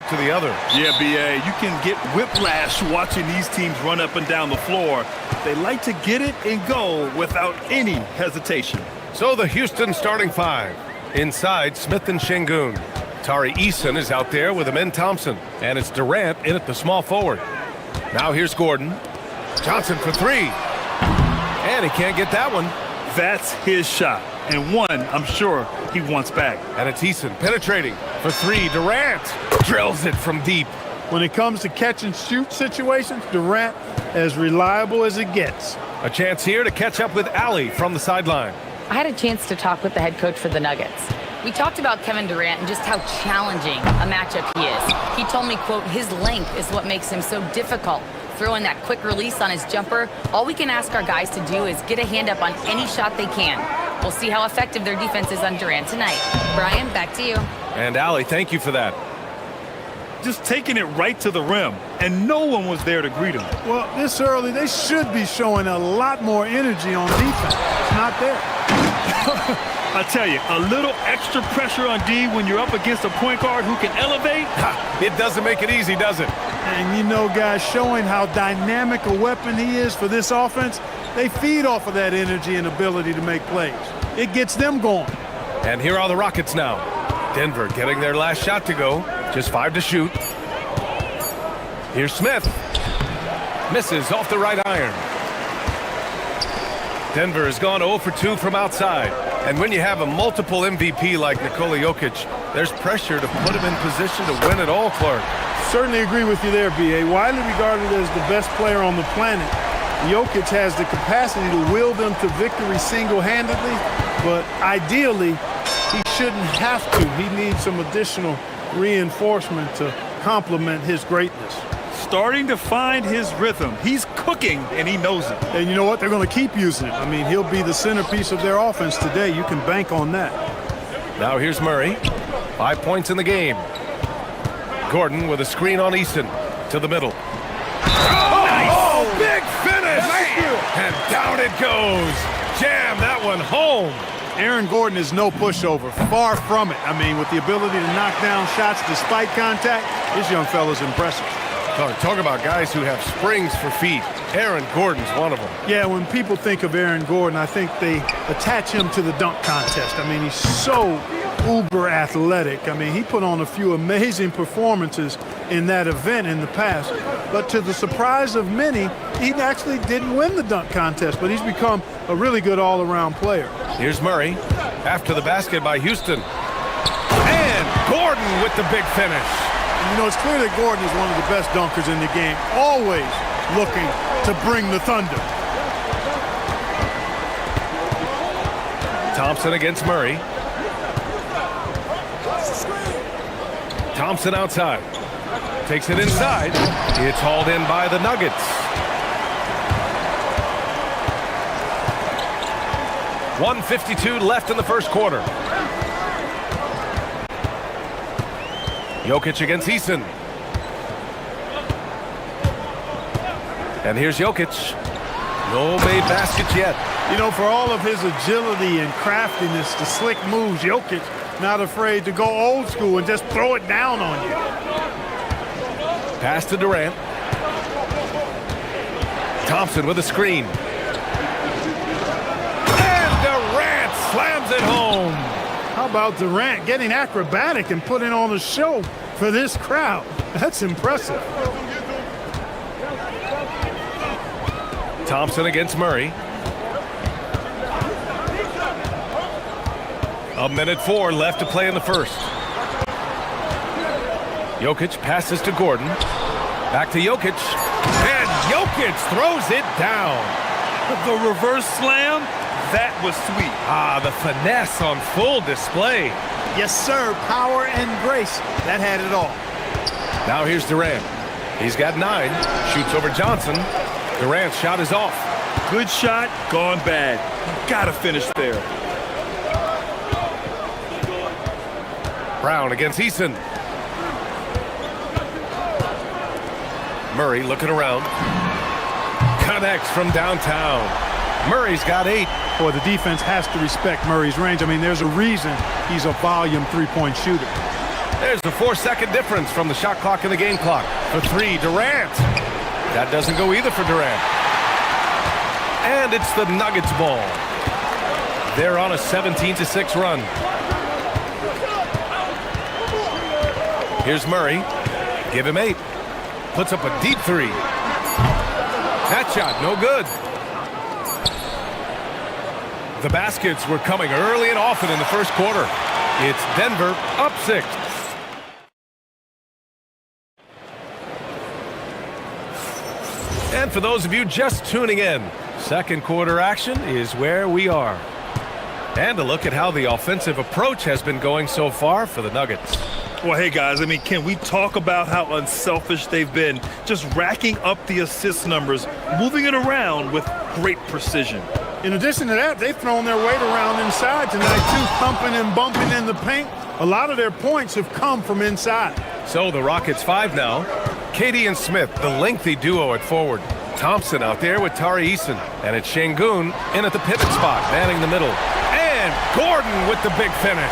to the other. Yeah, B.A., you can get whiplash watching these teams run up and down the floor. They like to get it and go without any hesitation. So the Houston starting five. Inside, Smith and Şengün. Tari Eason is out there with Amin Thompson. And it's Durant in at the small forward. Now here's Gordon. Johnson for three. And he can't get that one. That's his shot. And one, I'm sure, he wants back. And it's Eason penetrating for three. Durant drills it from deep. When it comes to catch and shoot situations, Durant as reliable as it gets. A chance here to catch up with Ali from the sideline. I had a chance to talk with the head coach for the Nuggets. We talked about Kevin Durant and just how challenging a matchup he is. He told me, quote, his length is what makes him so difficult. Throwing that quick release on his jumper, all we can ask our guys to do is get a hand up on any shot they can. We'll see how effective their defense is on Durant tonight. Brian, back to you. And Ali, thank you for that. Just taking it right to the rim, and no one was there to greet him. Well, this early, they should be showing a lot more energy on defense. It's not there. I tell you, a little extra pressure on D when you're up against a point guard who can elevate. It doesn't make it easy, does it? And you know, guys, showing how dynamic a weapon he is for this offense, they feed off of that energy and ability to make plays. It gets them going. And here are the Rockets now. Denver getting their last shot to go. Just 5 to shoot. Here's Smith. Misses off the right iron. Denver has gone 0 for 2 from outside. And when you have a multiple MVP like Nikola Jokic, there's pressure to put him in position to win it all, Clark. Certainly agree with you there, B.A. Widely regarded as the best player on the planet, Jokic has the capacity to will them to victory single-handedly, but ideally, he shouldn't have to. He needs some additional reinforcement to complement his greatness. Starting to find his rhythm. He's cooking, and he knows it. And you know what? They're going to keep using him. I mean, he'll be the centerpiece of their offense today. You can bank on that. Now here's Murray. 5 points in the game. Gordon with a screen on Easton to the middle. Oh, nice. Oh, big finish! And down it goes. Jam that one home. Aaron Gordon is no pushover. Far from it. I mean, with the ability to knock down shots despite contact, this young fella's impressive. Talk about guys who have springs for feet. Aaron Gordon's one of them. Yeah, when people think of Aaron Gordon, I think they attach him to the dunk contest. I mean, he's so uber athletic. I mean, he put on a few amazing performances in that event in the past. But to the surprise of many, he actually didn't win the dunk contest, but he's become a really good all-around player. Here's Murray after the basket by Houston. And Gordon with the big finish. You know, it's clear that Gordon is one of the best dunkers in the game, always looking to bring the thunder. Thompson against Murray. Thompson outside. Takes it inside. It's hauled in by the Nuggets. 1:52 left in the first quarter. Jokic against Eason. And here's Jokic. No made baskets yet. You know, for all of his agility and craftiness, the slick moves, Jokic not afraid to go old school and just throw it down on you. Pass to Durant. Thompson with a screen. And Durant slams it home. How about Durant getting acrobatic and putting on a show for this crowd? That's impressive. Thompson against Murray. 1:04 left to play in the first. Jokic passes to Gordon. Back to Jokic. And Jokic throws it down. The reverse slam, that was sweet. The finesse on full display. Yes, sir. Power and grace. That had it all. Now here's Durant. He's got 9. Shoots over Johnson. Durant's shot is off. Good shot, gone bad. Gotta finish there. Brown against Eason. Murray looking around. Connects from downtown. Murray's got 8. Boy, the defense has to respect Murray's range. I mean, there's a reason he's a volume three-point shooter. There's the 4-second difference from the shot clock and the game clock. For three, Durant. That doesn't go either for Durant. And it's the Nuggets ball. They're on a 17-6 run. Here's Murray. Give him 8. Puts up a deep three. That shot, no good. The baskets were coming early and often in the first quarter. It's Denver up 6. And for those of you just tuning in, second quarter action is where we are. And a look at how the offensive approach has been going so far for the Nuggets. Well, hey, guys, I mean, can we talk about how unselfish they've been? Just racking up the assist numbers, moving it around with great precision. In addition to that, they've thrown their weight around inside tonight, too, thumping and bumping in the paint. A lot of their points have come from inside. So the Rockets 5 now. KD and Smith, the lengthy duo at forward. Thompson out there with Tari Eason. And it's Şengün in at the pivot spot, manning the middle. And Gordon with the big finish.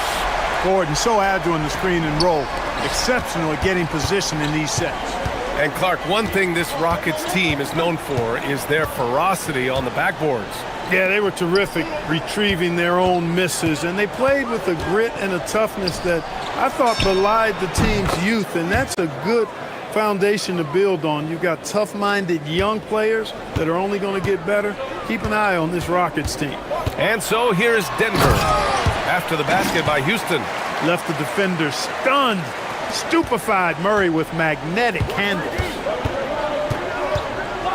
Gordon so agile in the screen and roll. Exceptional at getting position in these sets. And Clark, one thing this Rockets team is known for is their ferocity on the backboards. Yeah, they were terrific retrieving their own misses, and they played with a grit and a toughness that I thought belied the team's youth, and that's a good foundation to build on. You've got tough-minded young players that are only going to get better. Keep an eye on this Rockets team. And so here's Denver. After the basket by Houston. Left the defender stunned, stupefied. Murray with magnetic handles.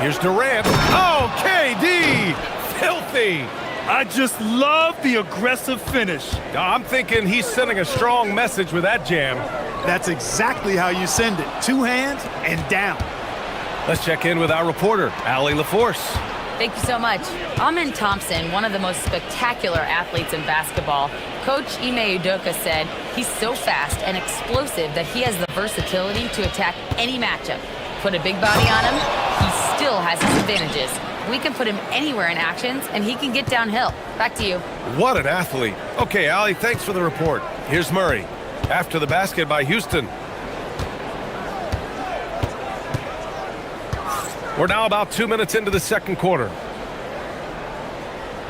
Here's Durant. Oh, KD! Filthy! I just love the aggressive finish. I'm thinking he's sending a strong message with that jam. That's exactly how you send it. Two hands and down. Let's check in with our reporter, Allie LaForce. Thank you so much. Amin Thompson, one of the most spectacular athletes in basketball. Coach Ime Udoka said he's so fast and explosive that he has the versatility to attack any matchup. Put a big body on him, he still has his advantages. We can put him anywhere in actions, and he can get downhill. Back to you. What an athlete. Okay, Allie, thanks for the report. Here's Murray. After the basket by Houston. We're now about 2 minutes into the second quarter.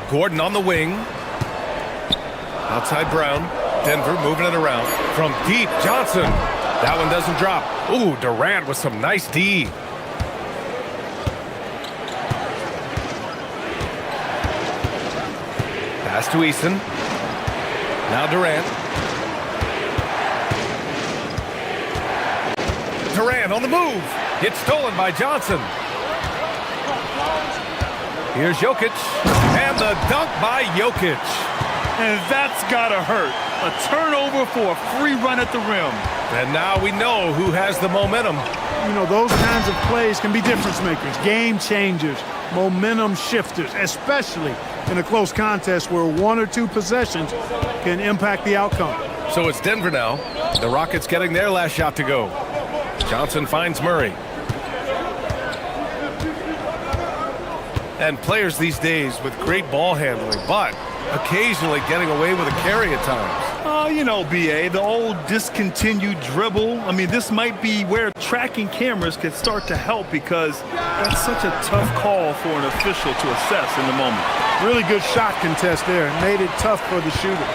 Gordon on the wing. Outside Brown. Denver moving it around. From deep, Johnson. That one doesn't drop. Ooh, Durant with some nice D. Pass to Eason. Now Durant. Durant on the move. It's stolen by Johnson. Here's Jokic. And the dunk by Jokic. And that's gotta hurt. A turnover for a free run at the rim. And now we know who has the momentum. You know, those kinds of plays can be difference makers, game changers, momentum shifters, especially in a close contest where one or two possessions can impact the outcome. So it's Denver now. The Rockets getting their last shot to go. Johnson finds Murray. And players these days with great ball handling, but occasionally getting away with a carry at times. Oh, you know, BA, the old discontinued dribble. I mean, this might be where tracking cameras could start to help because that's such a tough call for an official to assess in the moment. Really good shot contest there. It made it tough for the shooter.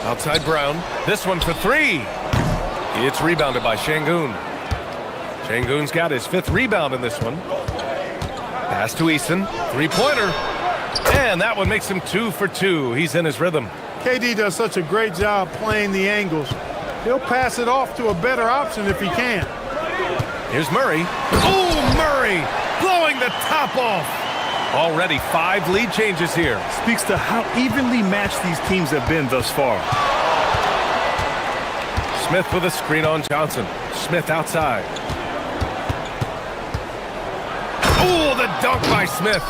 Outside Brown. This one for three. It's rebounded by Şengün. Şengün's got his 5th rebound in this one. Pass to Eason. Three-pointer. And that one makes him 2 for 2. He's in his rhythm. KD does such a great job playing the angles. He'll pass it off to a better option if he can. Here's Murray. Oh, Murray blowing the top off. Already 5 lead changes here. Speaks to how evenly matched these teams have been thus far. Smith with a screen on Johnson. Smith outside. Oh, the dunk by Smith.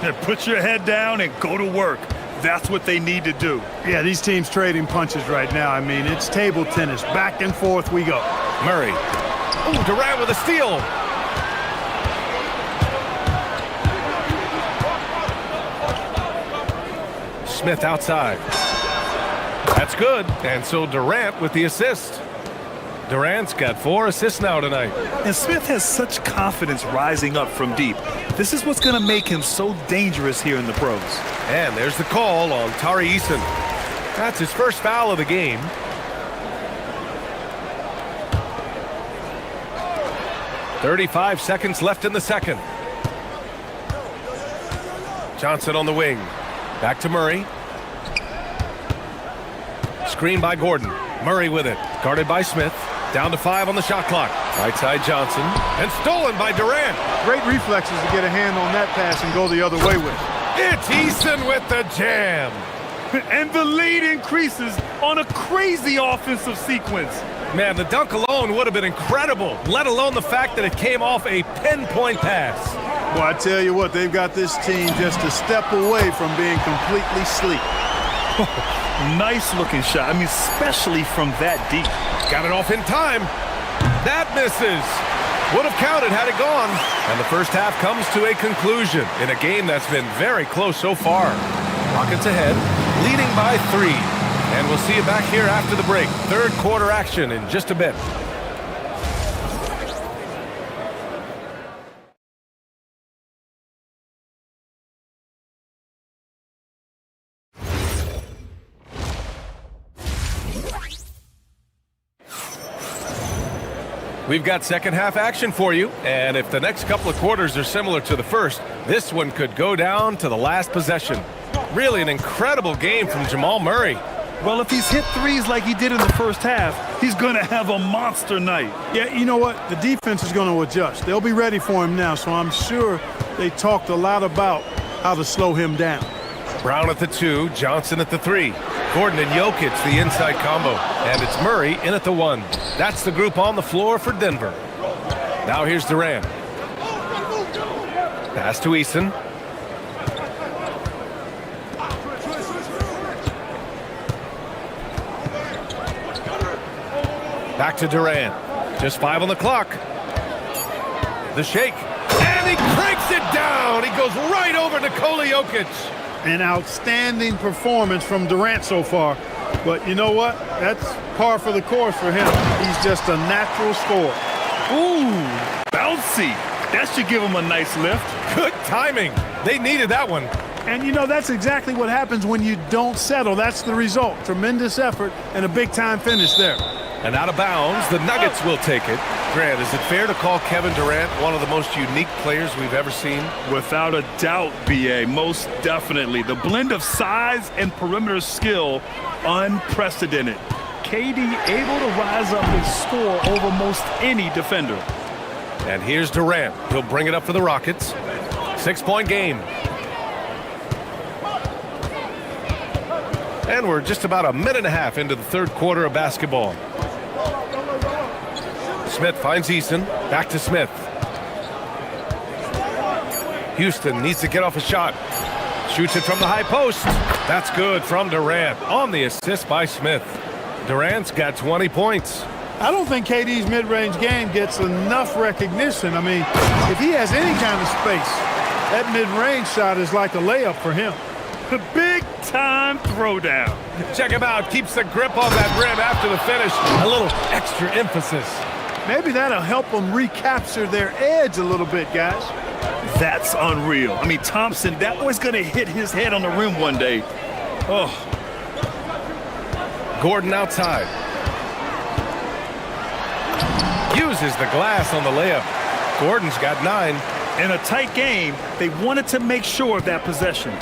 And put your head down and go to work. That's what they need to do. Yeah, these teams trading punches right now. I mean, it's table tennis. Back and forth we go. Murray. Oh, Durant with a steal. Smith outside. That's good. And so Durant with the assist. Durant's got 4 assists now tonight. And Smith has such confidence rising up from deep. This is what's going to make him so dangerous here in the pros. And there's the call on Tari Eason. That's his first foul of the game. "35 seconds left in the second. Johnson on the wing. Back to Murray. Screen by Gordon. Murray with it. Guarded by Smith. Down to 5 on the shot clock. Right side Johnson. And stolen by Durant. Great reflexes to get a hand on that pass and go the other way with it. It's Eason with the jam. And the lead increases on a crazy offensive sequence. Man, the dunk alone would have been incredible, let alone the fact that it came off a pinpoint pass. Well, I tell you what, they've got this team just a step away from being completely asleep. Nice looking shot. I mean, especially from that deep. Got it off in time. That misses. Would have counted had it gone. And the first half comes to a conclusion in a game that's been very close so far. Rockets ahead, leading by 3. And we'll see you back here after the break. Third quarter action in just a bit. We've got second half action for you, and if the next couple of quarters are similar to the first, this one could go down to the last possession. Really an incredible game from Jamal Murray. Well, if he's hit threes like he did in the first half, he's going to have a monster night. Yeah, you know what? The defense is going to adjust. They'll be ready for him now, so I'm sure they talked a lot about how to slow him down. Brown at the 2, Johnson at the 3. Gordon and Jokic, the inside combo. And it's Murray in at the 1. That's the group on the floor for Denver. Now here's Durant. Pass to Eason. Back to Durant. Just 5 on the clock. The shake. And he cranks it down. He goes right over Nikola Jokic. An outstanding performance from Durant so far. But you know what? That's par for the course for him. He's just a natural scorer. Ooh, bouncy. That should give him a nice lift. Good timing. They needed that one. And you know, that's exactly what happens when you don't settle. That's the result. Tremendous effort and a big-time finish there. And out of bounds, the Nuggets will take it. Grant, is it fair to call Kevin Durant one of the most unique players we've ever seen? Without a doubt, B.A., most definitely. The blend of size and perimeter skill, unprecedented. KD able to rise up and score over most any defender. And here's Durant. He'll bring it up for the Rockets. 6-point game. And we're just about a minute and a half into the third quarter of basketball. Smith finds Eason. Back to Smith. Houston needs to get off a shot. Shoots it from the high post. That's good from Durant on the assist by Smith. Durant's got 20 points. I don't think KD's mid-range game gets enough recognition. I mean, if he has any kind of space, that mid-range shot is like a layup for him. The big-time throwdown. Check him out. Keeps the grip on that rim after the finish. A little extra emphasis. Maybe that'll help them recapture their edge a little bit, guys. That's unreal. I mean, Thompson, that boy's going to hit his head on the rim one day. Oh. Gordon outside. Uses the glass on the layup. Gordon's got 9. In a tight game, they wanted to make sure of that possession.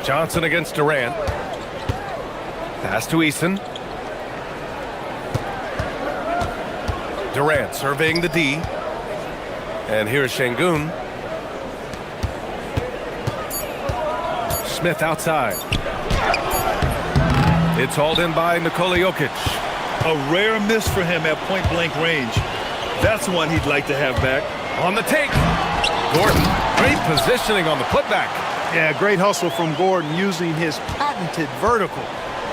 Johnson against Durant. Pass to Eason. Durant surveying the D. And here's Şengün. Smith outside. It's hauled in by Nikola Jokic. A rare miss for him at point-blank range. That's one he'd like to have back. On the take. Gordon, great positioning on the putback. Yeah, great hustle from Gordon using his patented vertical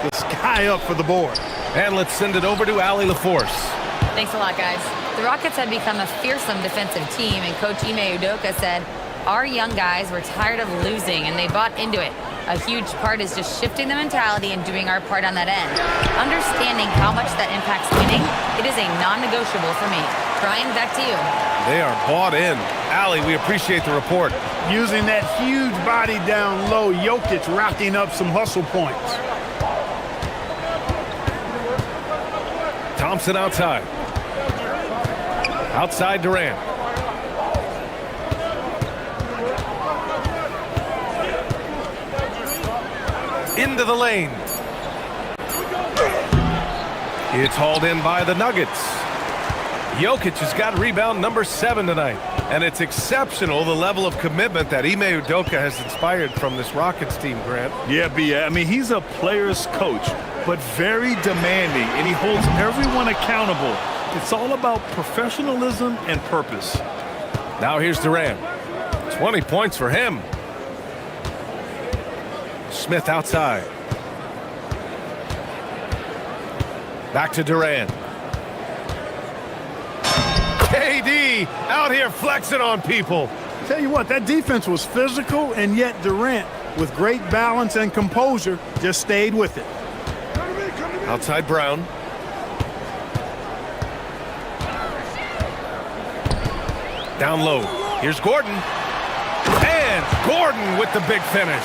to sky up for the board. And let's send it over to Allie LaForce. Thanks a lot, guys. The Rockets had become a fearsome defensive team, and Coach Ime Udoka said, our young guys were tired of losing, and they bought into it. A huge part is just shifting the mentality and doing our part on that end. Understanding how much that impacts winning, it is a non-negotiable for me. Brian, back to you. They are bought in. Allie, we appreciate the report. Using that huge body down low, Jokic racking up some hustle points. Thompson outside. Outside Durant. Into the lane. It's hauled in by the Nuggets. Jokic has got rebound number 7 tonight. And it's exceptional, the level of commitment that Ime Udoka has inspired from this Rockets team, Grant. Yeah, B.A. I mean, he's a player's coach, but very demanding, and he holds everyone accountable. It's all about professionalism and purpose. Now here's Durant. 20 points for him. Smith outside. Back to Durant. KD out here flexing on people. Tell you what, that defense was physical, and yet Durant, with great balance and composure, just stayed with it. Outside Brown. Down low. Here's Gordon. And Gordon with the big finish.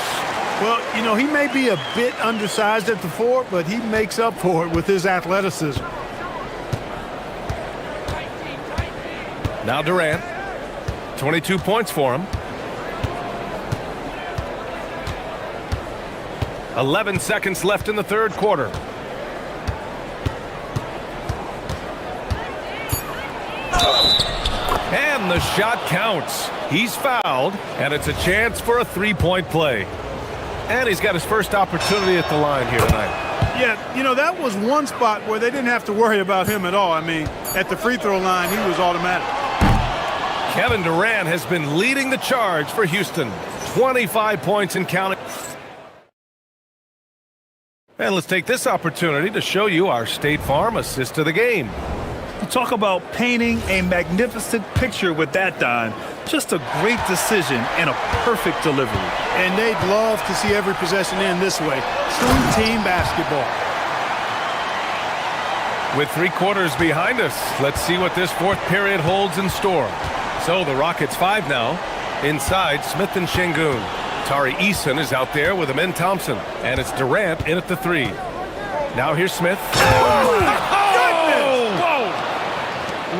Well, you know, he may be a bit undersized at the four, but he makes up for it with his athleticism. Now Durant. 22 points for him. 11 seconds left in the third quarter. And the shot counts. He's fouled, and it's a chance for a three-point play. And he's got his first opportunity at the line here tonight. Yeah, you know, that was one spot where they didn't have to worry about him at all. I mean, at the free throw line, he was automatic. Kevin Durant has been leading the charge for Houston. 25 points and counting. And let's take this opportunity to show you our State Farm assist of the game. Talk about painting a magnificent picture with that, Don. Just a great decision and a perfect delivery. And they'd love to see every possession end this way. True team basketball. With 3 quarters behind us, let's see what this fourth period holds in store. So the Rockets 5 now. Inside, Smith and Şengün. Tari Eason is out there with Amen Thompson. And it's Durant in at the 3. Now here's Smith.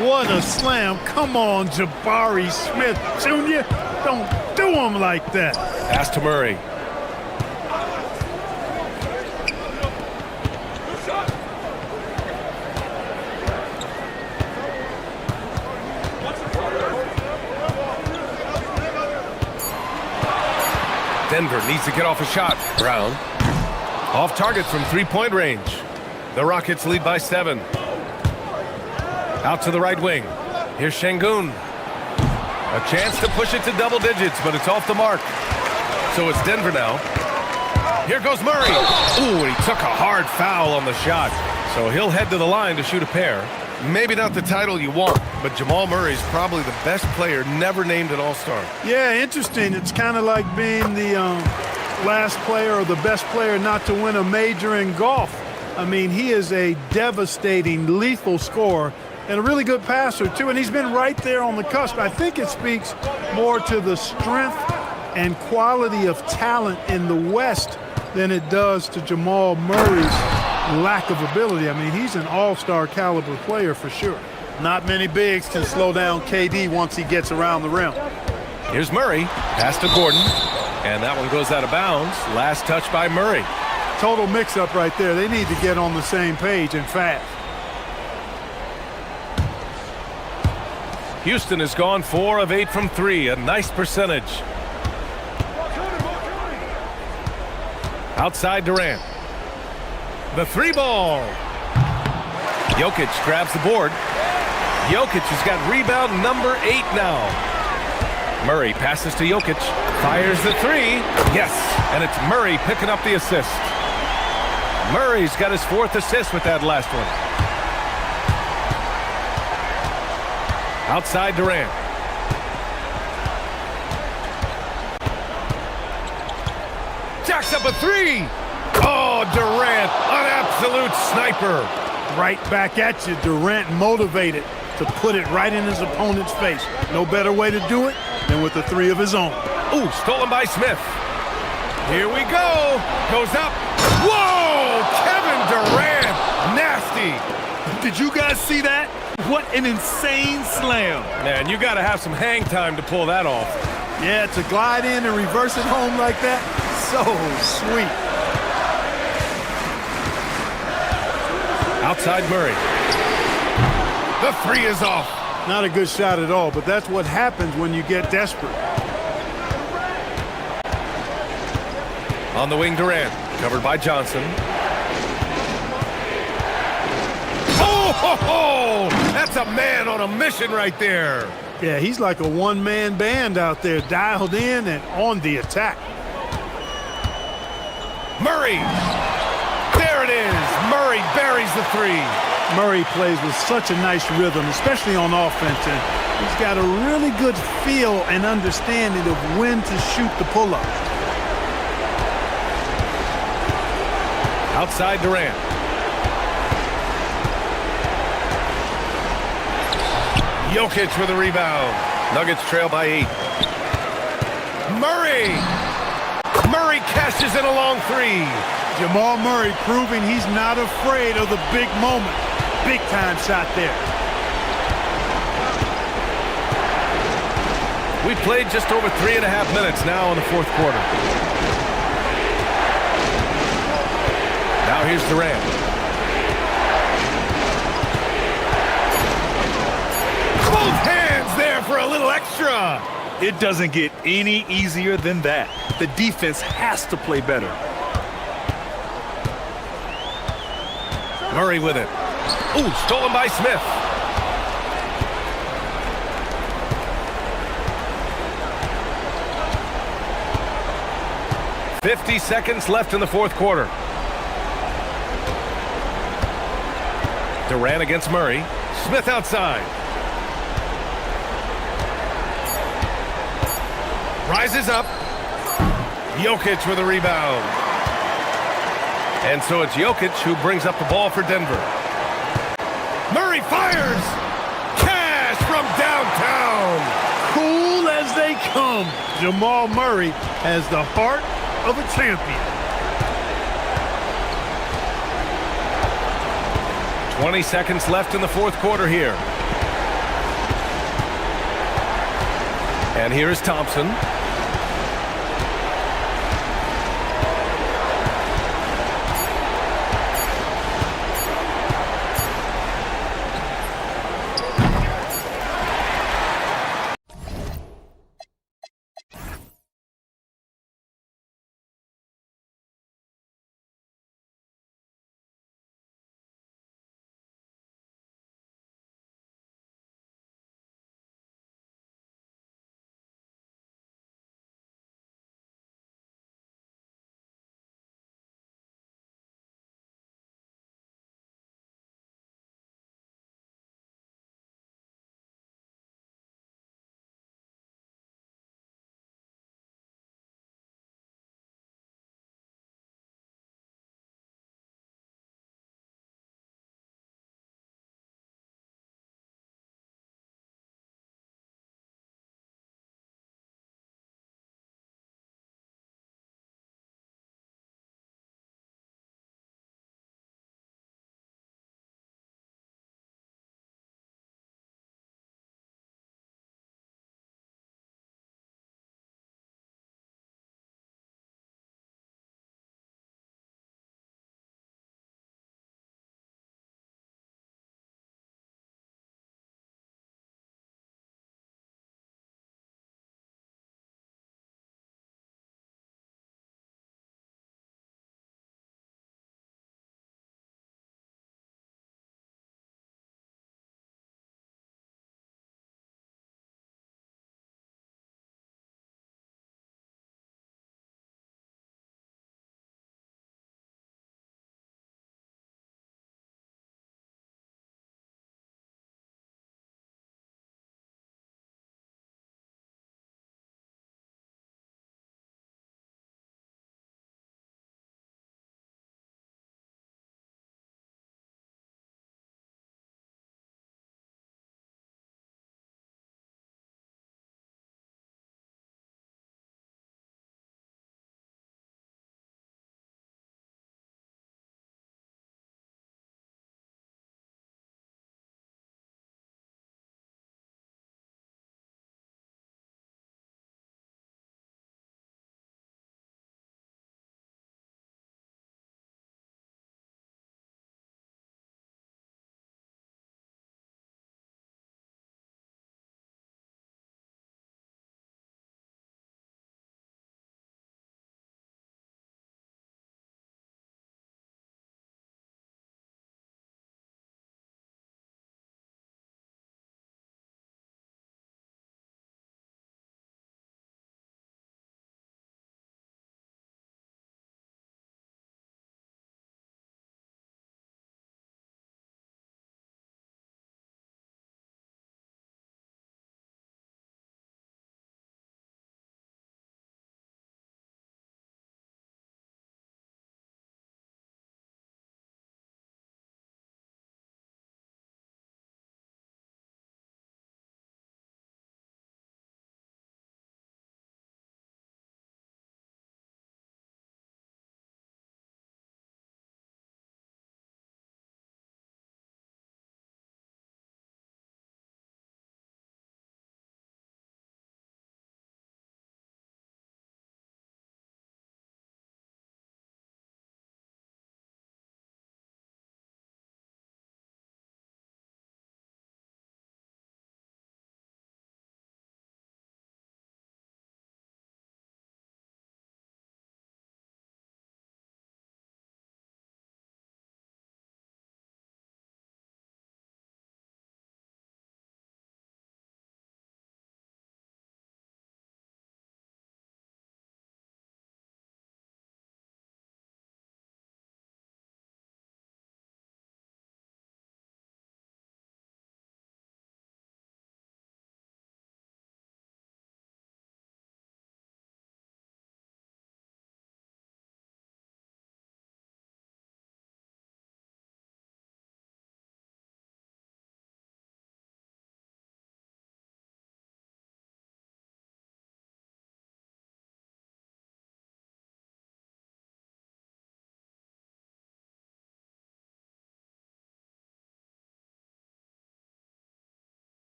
What a slam. Come on, Jabari Smith Jr. Don't do him like that. Pass to Murray. Denver needs to get off a shot. Brown. Off target from three-point range. The Rockets lead by 7. Out to the right wing. Here's Şengün. A chance to push it to double digits, but it's off the mark. So it's Denver now. Here goes Murray. Ooh, and he took a hard foul on the shot. So he'll head to the line to shoot a pair. Maybe not the title you want, but Jamal Murray's probably the best player never named an All-Star. Yeah, interesting. It's kind of like being the last player or the best player not to win a major in golf. I mean, he is a devastating, lethal scorer. And a really good passer, too. And he's been right there on the cusp. I think it speaks more to the strength and quality of talent in the West than it does to Jamal Murray's lack of ability. I mean, he's an all-star caliber player for sure. Not many bigs can slow down KD once he gets around the rim. Here's Murray. Pass to Gordon. And that one goes out of bounds. Last touch by Murray. Total mix-up right there. They need to get on the same page and fast. Houston has gone 4 of 8 from 3, a nice percentage. Outside Durant. The 3 ball. Jokic grabs the board. Jokic has got rebound number 8 now. Murray passes to Jokic. Fires the 3. Yes, and it's Murray picking up the assist. Murray's got his 4th assist with that last one. Outside Durant. Jacks up a three. Oh, Durant, an absolute sniper. Right back at you. Durant motivated to put it right in his opponent's face. No better way to do it than with the three of his own. Ooh, stolen by Smith. Here we go. Goes up. Whoa! Kevin Durant. Nasty. Did you guys see that? What an insane slam. Man, you got to have some hang time to pull that off. Yeah, to glide in and reverse it home like that, so sweet. Outside Murray. The three is off. Not a good shot at all, but that's what happens when you get desperate. On the wing, Durant. Covered by Johnson. Oh, that's a man on a mission right there. Yeah, he's like a one-man band out there, dialed in and on the attack. Murray. There it is. Murray buries the three. Murray plays with such a nice rhythm, especially on offense, and he's got a really good feel and understanding of when to shoot the pull-up. Outside Durant. Jokic with a rebound. Nuggets trail by 8. Murray! Murray cashes in a long three. Jamal Murray proving he's not afraid of the big moment. Big time shot there. We've played just over 3.5 minutes now in the fourth quarter. Now here's Durant. Both hands there for a little extra. It doesn't get any easier than that. The defense has to play better. Murray with it. Ooh, stolen by Smith. "50 seconds left in the fourth quarter. Durant against Murray. Smith outside. Rises up. Jokic with a rebound. And so it's Jokic who brings up the ball for Denver. Murray fires! Cash from downtown! Cool as they come. Jamal Murray has the heart of a champion. 20 seconds left in the fourth quarter here. And here's Thompson.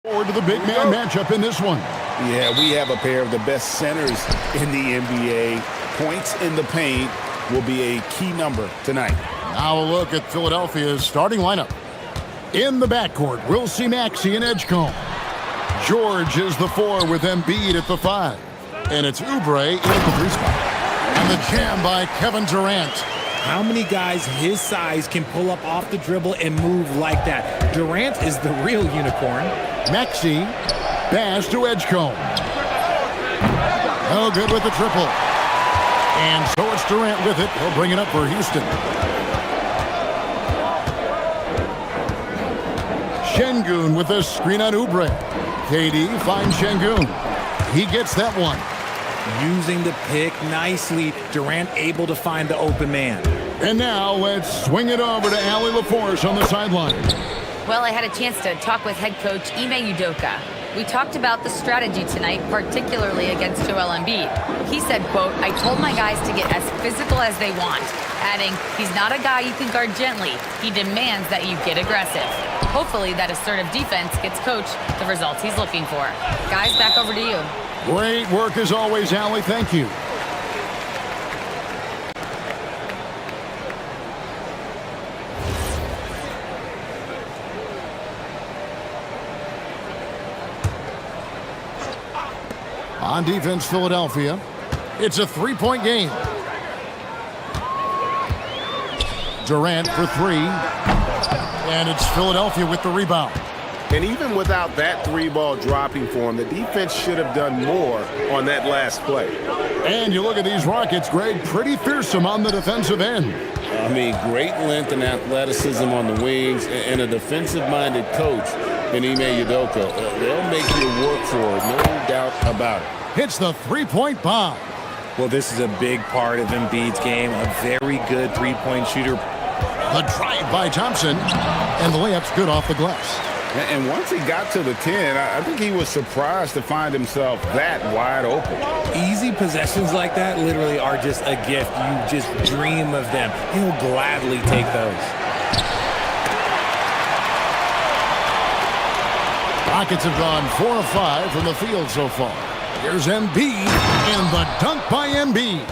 Forward to the big man matchup in this one. Yeah, we have a pair of the best centers in the NBA. Points in the paint will be a key number tonight. Now a look at Philadelphia's starting lineup. In the backcourt, we'll see Maxey and Edgecombe. George is the 4 with Embiid at the 5. And it's Oubre in at the 3 spot. And the jam by Kevin Durant. How many guys his size can pull up off the dribble and move like that? Durant is the real unicorn. Maxey, pass to Edgecombe. No good with the triple. And so it's Durant with it. He'll bring it up for Houston. Şengün with a screen on Oubre. KD finds Şengün. He gets that one. Using the pick nicely. Durant able to find the open man. And now let's swing it over to Allie LaForce on the sideline. Well, I had a chance to talk with head coach Ime Udoka. We talked about the strategy tonight, particularly against Joel Embiid. He said, quote, "I told my guys to get as physical as they want," adding, "He's not a guy you can guard gently. He demands that you get aggressive." Hopefully that assertive defense gets Coach the results he's looking for. Guys, back over to you. Great work as always, Allie. Thank you. On defense, Philadelphia. It's a 3-point game. Durant for 3. And it's Philadelphia with the rebound. And even without that 3-ball dropping for him, the defense should have done more on that last play. And you look at these Rockets, Greg, pretty fearsome on the defensive end. I mean, great length and athleticism on the wings, and a defensive-minded coach in Ime Udoka. They'll make you work for it, no doubt about it. Hits the 3-point bomb. Well, this is a big part of Embiid's game. A very good three-point shooter. The drive by Thompson, and the layup's good off the glass. And once he got to the 10, I think he was surprised to find himself that wide open. Easy possessions like that literally are just a gift. You just dream of them. He'll gladly take those. Rockets have gone 4 of 5 from the field so far. Here's Embiid, and the dunk by Embiid.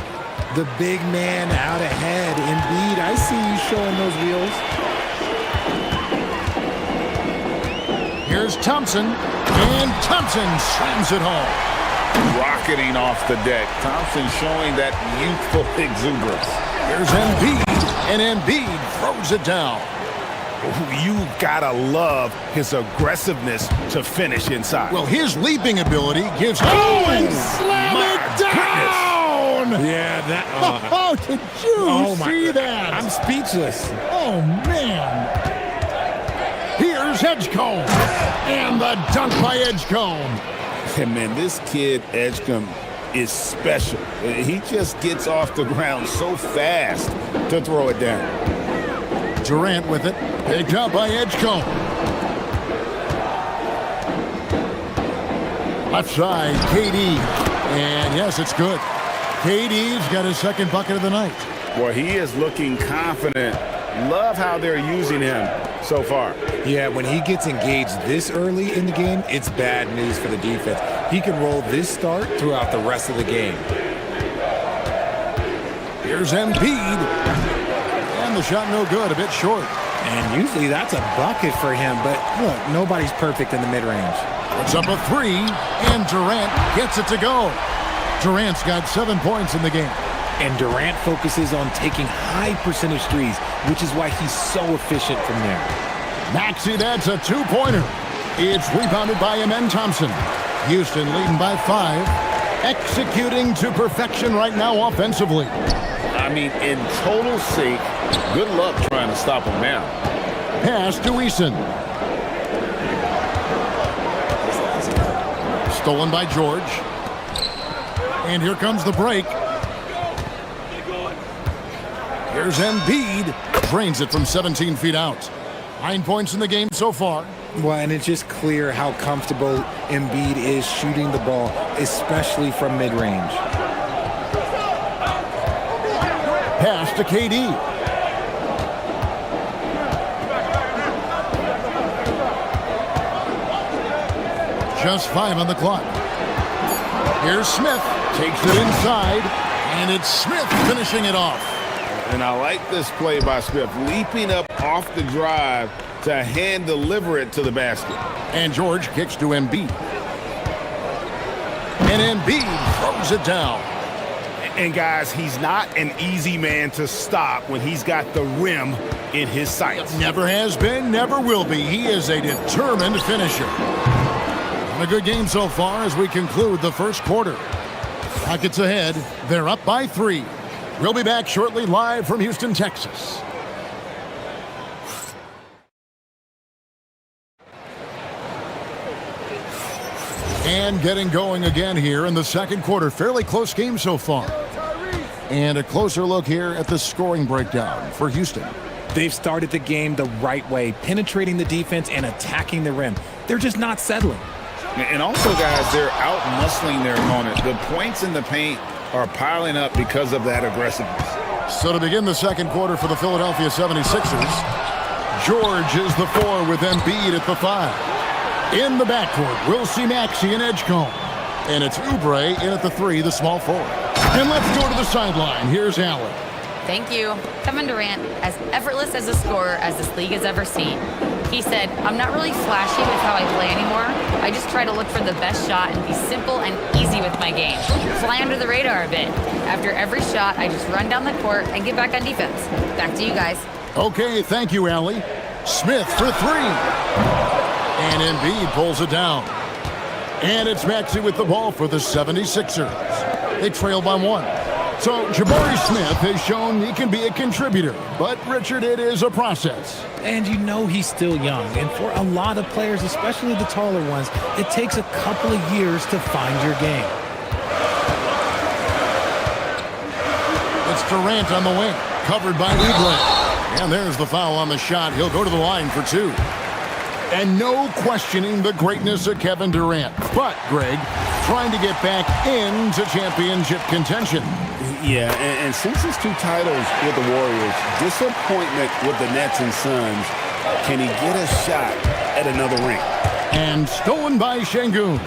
The big man out ahead. Embiid, I see you showing those wheels. Here's Thompson, and Thompson slams it home. Rocketing off the deck. Thompson showing that youthful exuberance. Here's Embiid, and Embiid throws it down. You gotta love his aggressiveness to finish inside. Well, his leaping ability gives... Oh, and slam it down! Goodness. Yeah, that... Oh, did you see that? I'm speechless. Oh, man. Here's Edgecombe, and the dunk by Edgecombe. And man, this kid, Edgecombe, is special. He just gets off the ground so fast to throw it down. Durant with it, picked up by Edgecombe. Left side, KD, and yes, it's good. KD's got his second bucket of the night. Well, he is looking confident. Love how they're using him so far. Yeah, when he gets engaged this early in the game, it's bad news for the defense. He can roll this start throughout the rest of the game. Here's Embiid. And the shot no good, a bit short. And usually that's a bucket for him, but look, nobody's perfect in the mid-range. Puts up a 3, and Durant gets it to go. Durant's got 7 points in the game. And Durant focuses on taking high percentage threes, which is why he's so efficient from there. Maxey, that's a 2-pointer. It's rebounded by Amen Thompson. Houston leading by 5. Executing to perfection right now offensively. I mean, in total sync. Good luck trying to stop him now. Pass to Eason. Stolen by George. And here comes the break. Here's Embiid. Drains it from 17 feet out. 9 points in the game so far. Well, and it's just clear how comfortable Embiid is shooting the ball, especially from mid-range. Pass to KD. Just 5 on the clock. Here's Smith. Takes it inside. And it's Smith finishing it off. And I like this play by Smith, leaping up off the drive to hand deliver it to the basket. And George kicks to Embiid. And Embiid throws it down. And guys, he's not an easy man to stop when he's got the rim in his sights. Never has been, never will be. He is a determined finisher. And a good game so far as we conclude the first quarter. Rockets ahead. They're up by 3. We'll be back shortly live from Houston, Texas. And getting going again here in the second quarter. Fairly close game so far. And a closer look here at the scoring breakdown for Houston. They've started the game the right way, penetrating the defense and attacking the rim. They're just not settling. And also, guys, they're out-muscling their opponent. The points in the paint are piling up because of that aggressiveness. So to begin the second quarter for the Philadelphia 76ers, George is the 4 with Embiid at the 5. In the backcourt, we'll see Maxey and Edgecombe. And it's Oubre in at the 3, the small forward. And let's go to the sideline. Here's Allen. Thank you. Kevin Durant, as effortless as a scorer as this league has ever seen. He said, I'm not really flashy with how I play anymore. I just try to look for the best shot and be simple and easy with my game. Fly under the radar a bit. After every shot, I just run down the court and get back on defense. Back to you guys. Okay, thank you, Allie. Smith for 3. And Embiid pulls it down. And it's Maxey with the ball for the 76ers. They trail by 1. So Jabari Smith has shown he can be a contributor. But, Richard, it is a process. And you know he's still young. And for a lot of players, especially the taller ones, it takes a couple of years to find your game. It's Durant on the wing, covered by Oubre. And there's the foul on the shot. He'll go to the line for 2. And no questioning the greatness of Kevin Durant. But, Greg, trying to get back into championship contention. Yeah, and since his 2 titles with the Warriors, disappointment with the Nets and Suns, can he get a shot at another ring? And stolen by Şengün.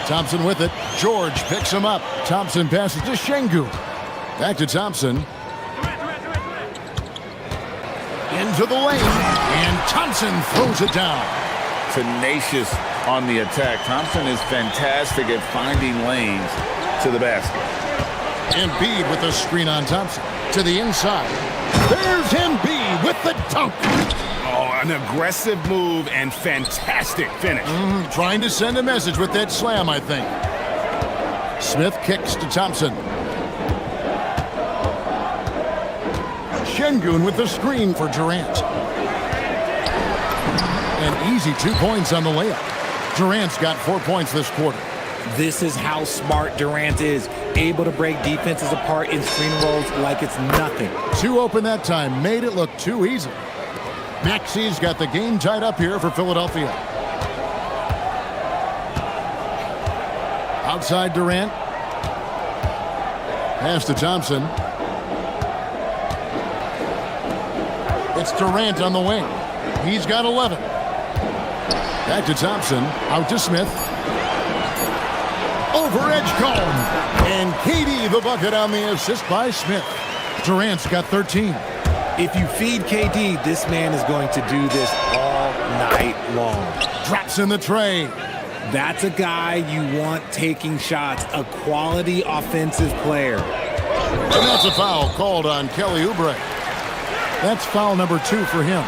Thompson with it. George picks him up. Thompson passes to Şengün. Back to Thompson. Into the lane. And Thompson throws it down. Tenacious on the attack. Thompson is fantastic at finding lanes to the basket. Embiid with the screen on Thompson. To the inside. There's Embiid with the dunk. Oh, an aggressive move and fantastic finish. Trying to send a message with that slam, I think. Smith kicks to Thompson. Şengün with the screen for Durant. An easy 2 points on the layup. Durant's got 4 points this quarter. This is how smart Durant is, able to break defenses apart in screen rolls like it's nothing. 2 open that time, made it look too easy. Maxey's got the game tied up here for Philadelphia. Outside Durant. Pass to Thompson. It's Durant on the wing. He's got 11. Back to Thompson. Out to Smith. Over Edgecombe. And KD the bucket on the assist by Smith. Durant's got 13. If you feed KD, this man is going to do this all night long. Drops in the tray. That's a guy you want taking shots, a quality offensive player. And that's a foul called on Kelly Oubre. That's foul number 2 for him.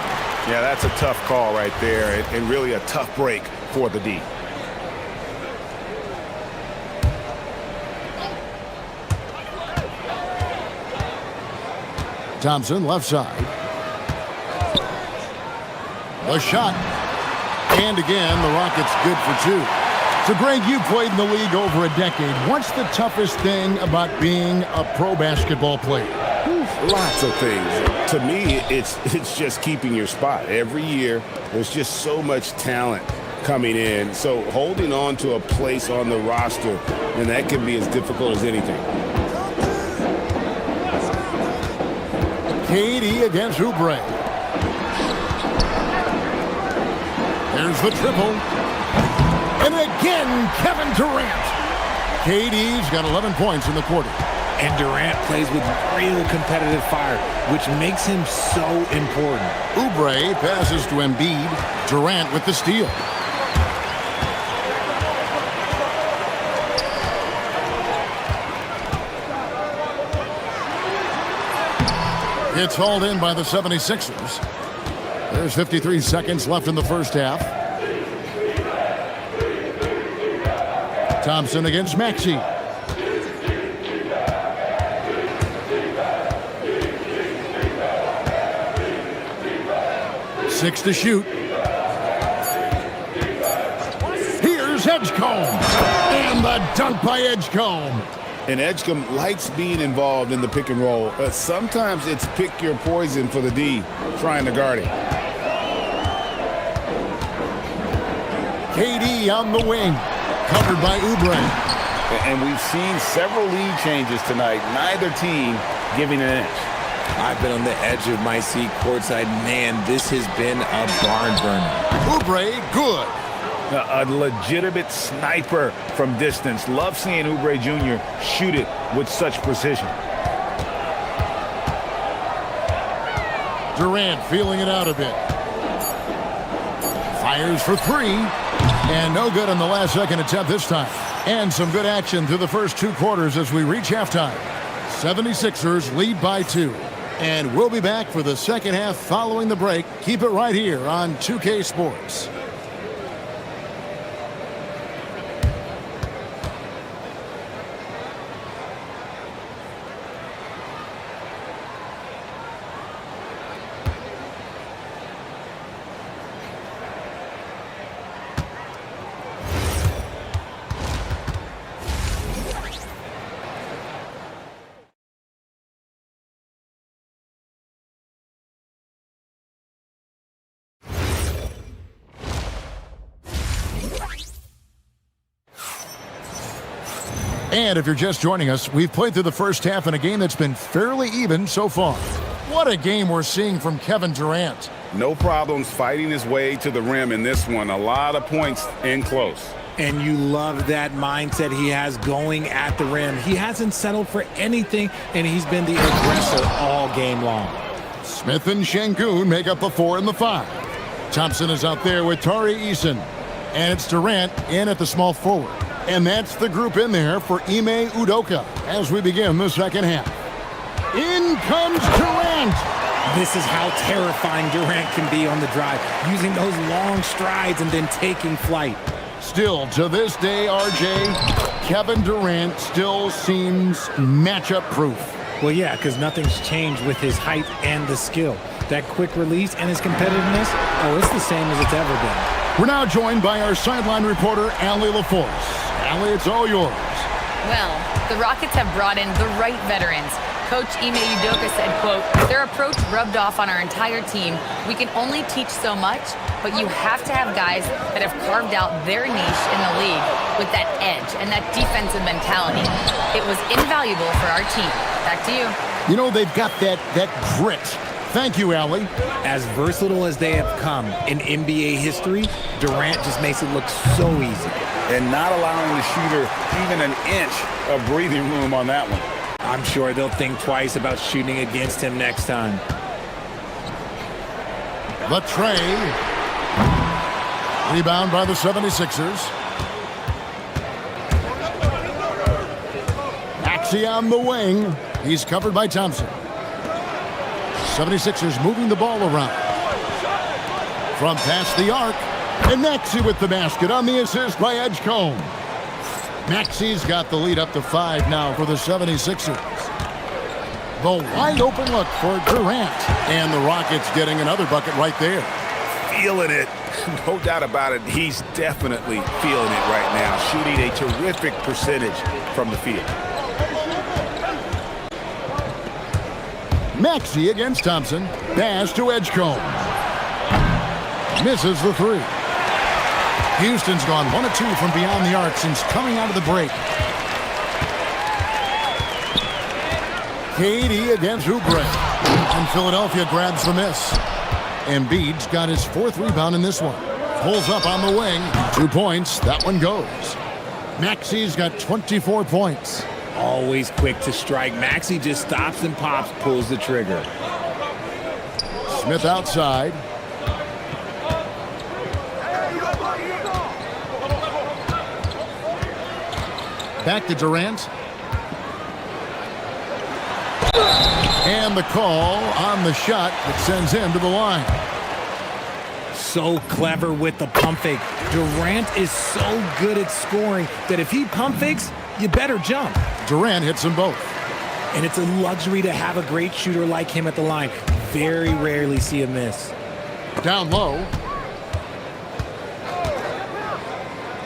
Yeah, that's a tough call right there, and really a tough break for the D. Thompson left side. The shot. And again, the Rockets good for 2. So, Greg, you played in the league over a decade. What's the toughest thing about being a pro basketball player? Lots of things. To me, it's just keeping your spot. Every year, there's just so much talent coming in. So holding on to a place on the roster, and that can be as difficult as anything. KD against Oubre. There's the triple. And again, Kevin Durant. KD's got 11 points in the quarter. And Durant plays with real competitive fire, which makes him so important. Oubre passes to Embiid. Durant with the steal. It's hauled in by the 76ers. There's 53 seconds left in the first half. Thompson against Maxey. Six to shoot. Here's Edgecombe. And the dunk by Edgecombe. And Edgecombe likes being involved in the pick and roll, but sometimes it's pick your poison for the D trying to guard him. KD on the wing, covered by Oubre. And we've seen several lead changes tonight, neither team giving an inch. I've been on the edge of my seat courtside. Man, this has been a barn burner. Oubre, good. A legitimate sniper from distance. Love seeing Oubre Jr. shoot it with such precision. Durant feeling it out a bit. Fires for three. And no good on the last second attempt this time. And some good action through the first two quarters as we reach halftime. 76ers lead by 2. And we'll be back for the second half following the break. Keep it right here on 2K Sports. And if you're just joining us, we've played through the first half in a game that's been fairly even so far. What a game we're seeing from Kevin Durant. No problems fighting his way to the rim in this one. A lot of points in close. And you love that mindset he has going at the rim. He hasn't settled for anything, and he's been the aggressor all game long. Smith and Şengün make up the 4 and the 5. Thompson is out there with Tari Eason. And it's Durant in at the small forward. And that's the group in there for Ime Udoka as we begin the second half. In comes Durant. This is how terrifying Durant can be on the drive, using those long strides and then taking flight. Still, to this day, RJ, Kevin Durant still seems matchup proof. Well, yeah, because nothing's changed with his height and the skill. That quick release and his competitiveness, oh, it's the same as it's ever been. We're now joined by our sideline reporter, Allie LaForce. Allie, it's all yours. Well, the Rockets have brought in the right veterans. Coach Ime Udoka said, quote, their approach rubbed off on our entire team. We can only teach so much, but you have to have guys that have carved out their niche in the league with that edge and that defensive mentality. It was invaluable for our team. Back to you. You know, they've got that grit. Thank you, Allie. As versatile as they have come in NBA history, Durant just makes it look so easy. And not allowing the shooter even an inch of breathing room on that one. I'm sure they'll think twice about shooting against him next time. The tray. Rebound by the 76ers. Maxey on the wing. He's covered by Thompson. 76ers moving the ball around. From past the arc. And Maxey with the basket on the assist by Edgecombe. Maxey's got the lead up to 5 now for the 76ers. The wide open look for Durant. And the Rockets getting another bucket right there. Feeling it. No doubt about it. He's definitely feeling it right now. Shooting a terrific percentage from the field. Maxey against Thompson. Pass to Edgecombe. Misses the 3. Houston's gone 1 of 2 from beyond the arc since coming out of the break. KD against Oubre. And Philadelphia grabs the miss. Embiid's got his 4th rebound in this one. Pulls up on the wing. 2 points. That one goes. Maxi's got 24 points. Always quick to strike. Maxey just stops and pops, pulls the trigger. Smith outside. Back to Durant. And the call on the shot that sends him to the line. So clever with the pump fake. Durant is so good at scoring that if he pump fakes, you better jump. Durant hits them both. And it's a luxury to have a great shooter like him at the line. Very rarely see a miss. Down low.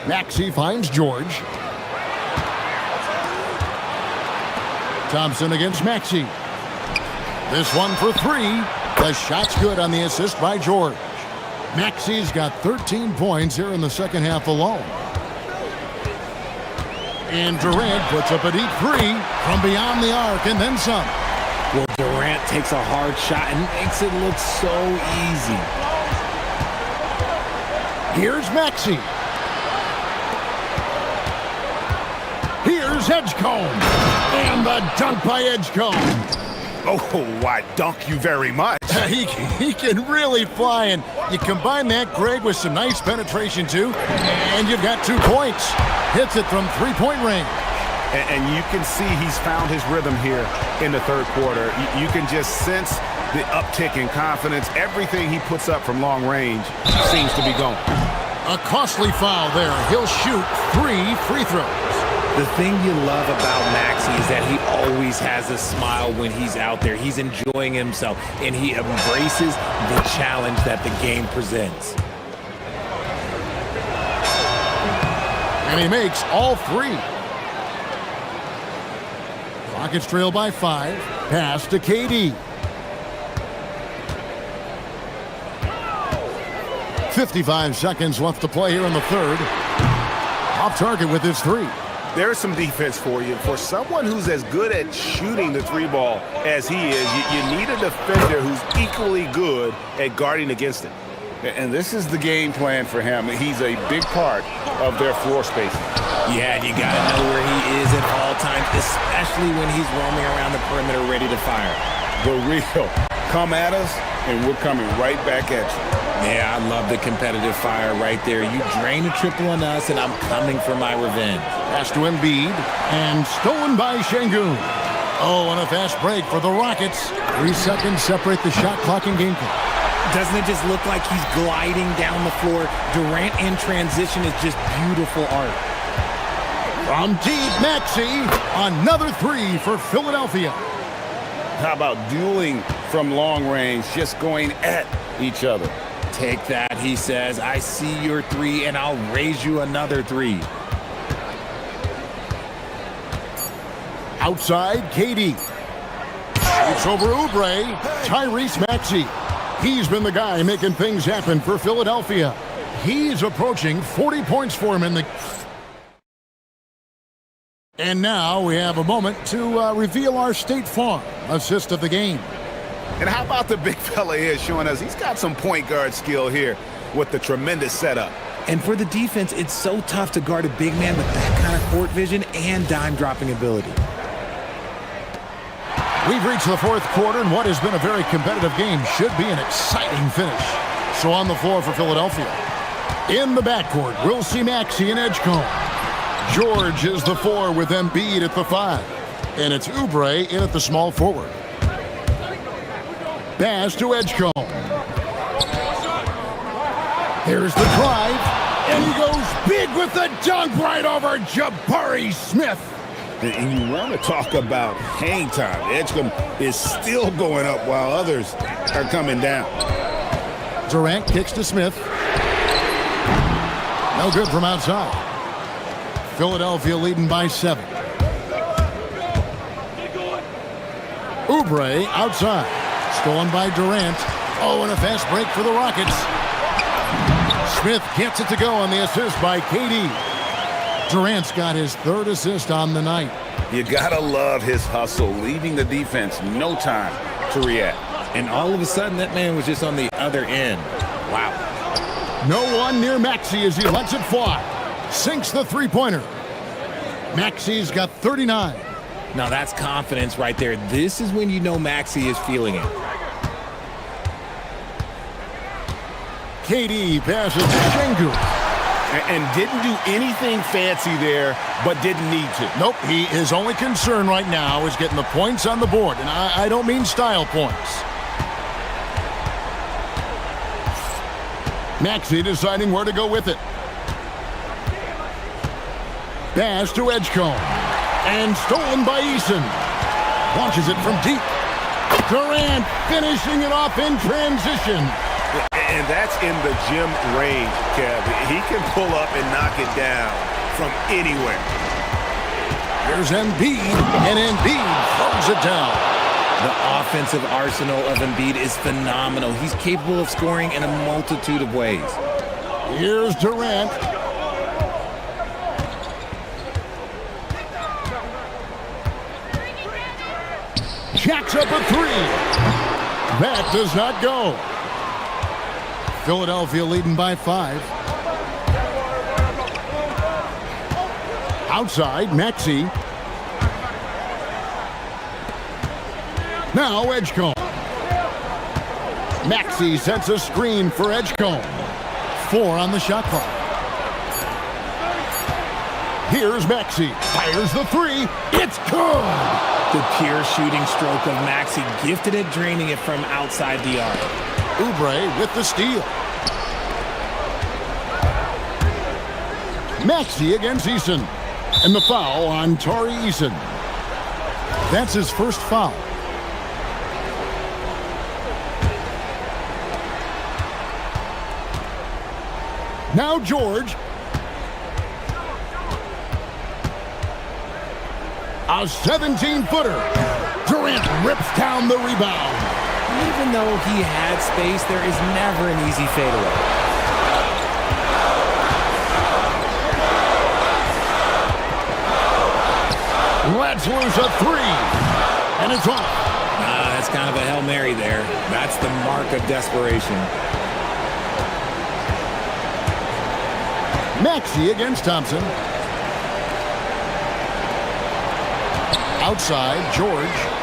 Maxey finds George. Thompson against Maxey. This one for 3. The shot's good on the assist by George. Maxey's got 13 points here in the second half alone. And Durant puts up a deep 3 from beyond the arc and then some. Well, Durant takes a hard shot and makes it look so easy. Here's Maxey. Here's Edgecombe. And the dunk by Edgecombe. Oh, why, dunk you very much. He can really fly, and you combine that, Greg, with some nice penetration, too, and you've got 2 points. Hits it from three-point range. And you can see he's found his rhythm here in the third quarter. You can just sense the uptick in confidence. Everything he puts up from long range seems to be going. A costly foul there. He'll shoot 3 free throws. The thing you love about Maxey is that he always has a smile when he's out there. He's enjoying himself, and he embraces the challenge that the game presents. And he makes all 3. Rockets trail by 5. Pass to KD. 55 seconds left to play here in the third. Off target with his 3. There's some defense for you. For someone who's as good at shooting the 3 ball as he is, you need a defender who's equally good at guarding against it. And this is the game plan for him. He's a big part of their floor spacing. Yeah, you got to know where he is at all times, especially when he's roaming around the perimeter ready to fire. The real come at us, and we're coming right back at you. Yeah, I love the competitive fire right there. You drain a triple on us, and I'm coming for my revenge. Pass to Embiid, and stolen by Şengün. Oh, and a fast break for the Rockets. 3 seconds separate the shot clock and game clock. Doesn't it just look like he's gliding down the floor? Durant in transition is just beautiful art. From deep, Maxey, another 3 for Philadelphia. How about dueling from long range, just going at each other? Take that, he says. I see your 3, and I'll raise you another 3. Outside, KD. It's over Oubre. Tyrese Maxey. He's been the guy making things happen for Philadelphia. He's approaching 40 points for him in the... And now we have a moment to reveal our State Farm assist of the game. And how about the big fella here showing us he's got some point guard skill here with the tremendous setup. And for the defense, it's so tough to guard a big man with that kind of court vision and dime-dropping ability. We've reached the fourth quarter, and what has been a very competitive game should be an exciting finish. So on the floor for Philadelphia. In the backcourt, we'll see Maxey and Edgecombe. George is the 4 with Embiid at the 5. And it's Oubre in at the small forward. Pass to Edgecombe. Here's the drive, and he goes big with the dunk right over Jabari Smith. And you want to talk about hang time. Edgecombe is still going up while others are coming down. Durant kicks to Smith. No good from outside. Philadelphia leading by 7. Oubre outside. Stolen by Durant. Oh, and a fast break for the Rockets. Smith gets it to go on the assist by KD. Durant's got his 3rd assist on the night. You gotta love his hustle, leaving the defense no time to react. And all of a sudden, that man was just on the other end. Wow. No one near Maxey as he lets it fly. Sinks the three-pointer. Maxey's got 39. Now that's confidence right there. This is when you know Maxey is feeling it. KD passes to Şengün. And didn't do anything fancy there, but didn't need to. Nope, his only concern right now is getting the points on the board, and I don't mean style points. Maxey deciding where to go with it. Pass to Edgecombe. And stolen by Eason. Launches it from deep. Durant finishing it off in transition. And that's in the gym range, Kev. He can pull up and knock it down from anywhere. There's Embiid, and Embiid throws it down. The offensive arsenal of Embiid is phenomenal. He's capable of scoring in a multitude of ways. Here's Durant. Jacks up a three. That does not go. Philadelphia leading by 5. Outside, Maxey. Now Edgecombe. Maxey sets a screen for Edgecombe. 4 on the shot clock. Here's Maxey. Fires the 3. It's good. The pure shooting stroke of Maxey, gifted at draining it from outside the arc. Oubre with the steal. Maxey against Eason. And the foul on Tari Eason. That's his first foul. Now George. A 17-footer. Durant rips down the rebound. Even though he had space, there is never an easy fadeaway. Let's lose a 3. And it's off. That's kind of a Hail Mary there. That's the mark of desperation. Maxey against Thompson. Outside, George.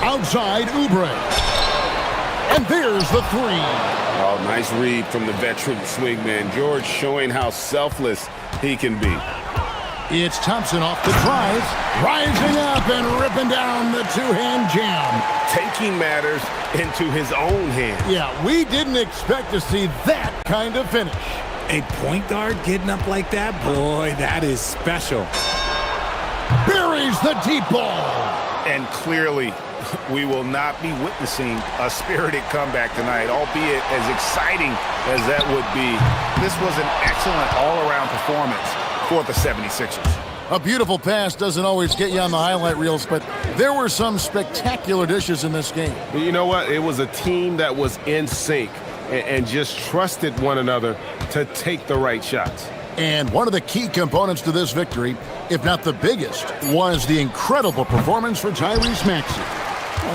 Outside, Oubre. And there's the 3. Oh, nice read from the veteran swingman. George showing how selfless he can be. It's Thompson off the drive. Rising up and ripping down the two-hand jam. Taking matters into his own hands. Yeah, we didn't expect to see that kind of finish. A point guard getting up like that? Boy, that is special. Buries the deep ball. And clearly, we will not be witnessing a spirited comeback tonight, albeit as exciting as that would be. This was an excellent all-around performance for the 76ers. A beautiful pass doesn't always get you on the highlight reels, but there were some spectacular dishes in this game. You know what? It was a team that was in sync and just trusted one another to take the right shots. And one of the key components to this victory, if not the biggest, was the incredible performance for Tyrese Maxey.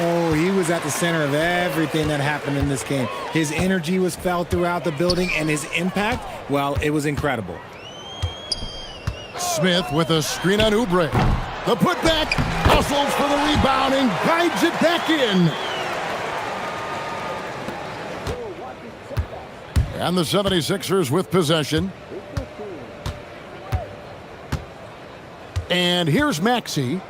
Oh, he was at the center of everything that happened in this game. His energy was felt throughout the building, and his impact, well, it was incredible. Smith with a screen on Oubre. The putback, hustles for the rebound and guides it back in. And the 76ers with possession. And here's Maxey.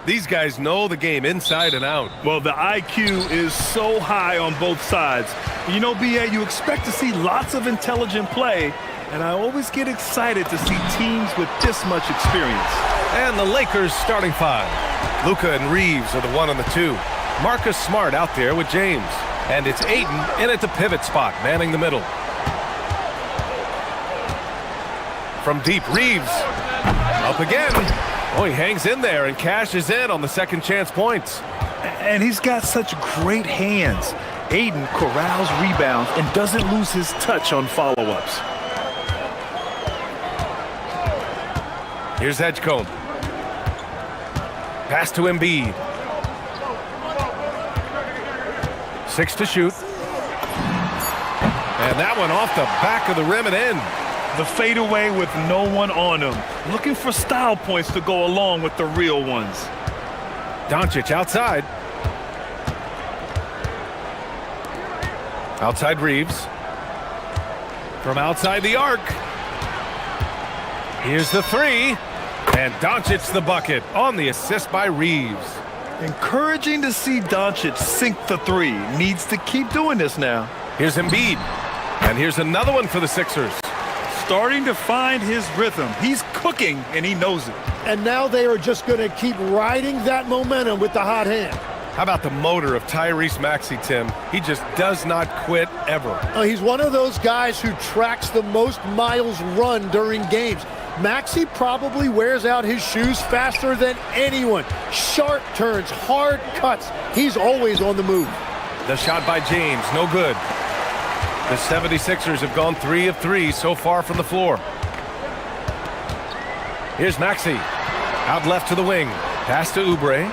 These guys know the game inside and out. Well, the IQ is so high on both sides. You know, BA, you expect to see lots of intelligent play, and I always get excited to see teams with this much experience. And the Lakers starting five. Luka and Reeves are the 1 and the 2. Marcus Smart out there with James. And it's Ayton in at the pivot spot, manning the middle. From deep, Reeves. Up again. Oh, he hangs in there and cashes in on the second chance points. And he's got such great hands. Ayton corrals rebounds and doesn't lose his touch on follow-ups. Here's Edgecombe. Pass to Embiid. 6 to shoot. And that one off the back of the rim and in. The fadeaway with no one on him. Looking for style points to go along with the real ones. Doncic outside. Outside Reeves. From outside the arc. Here's the 3. And Doncic the bucket on the assist by Reeves. Encouraging to see Doncic sink the 3. Needs to keep doing this now. Here's Embiid. And here's another one for the Sixers. Starting to find his rhythm. He's cooking, and he knows it. And now they are just going to keep riding that momentum with the hot hand. How about the motor of Tyrese Maxey, Tim? He just does not quit ever. He's one of those guys who tracks the most miles run during games. Maxey probably wears out his shoes faster than anyone. Sharp turns, hard cuts. He's always on the move. The shot by James, no good. The 76ers have gone 3 of 3 so far from the floor. Here's Maxey. Out left to the wing. Pass to Oubre.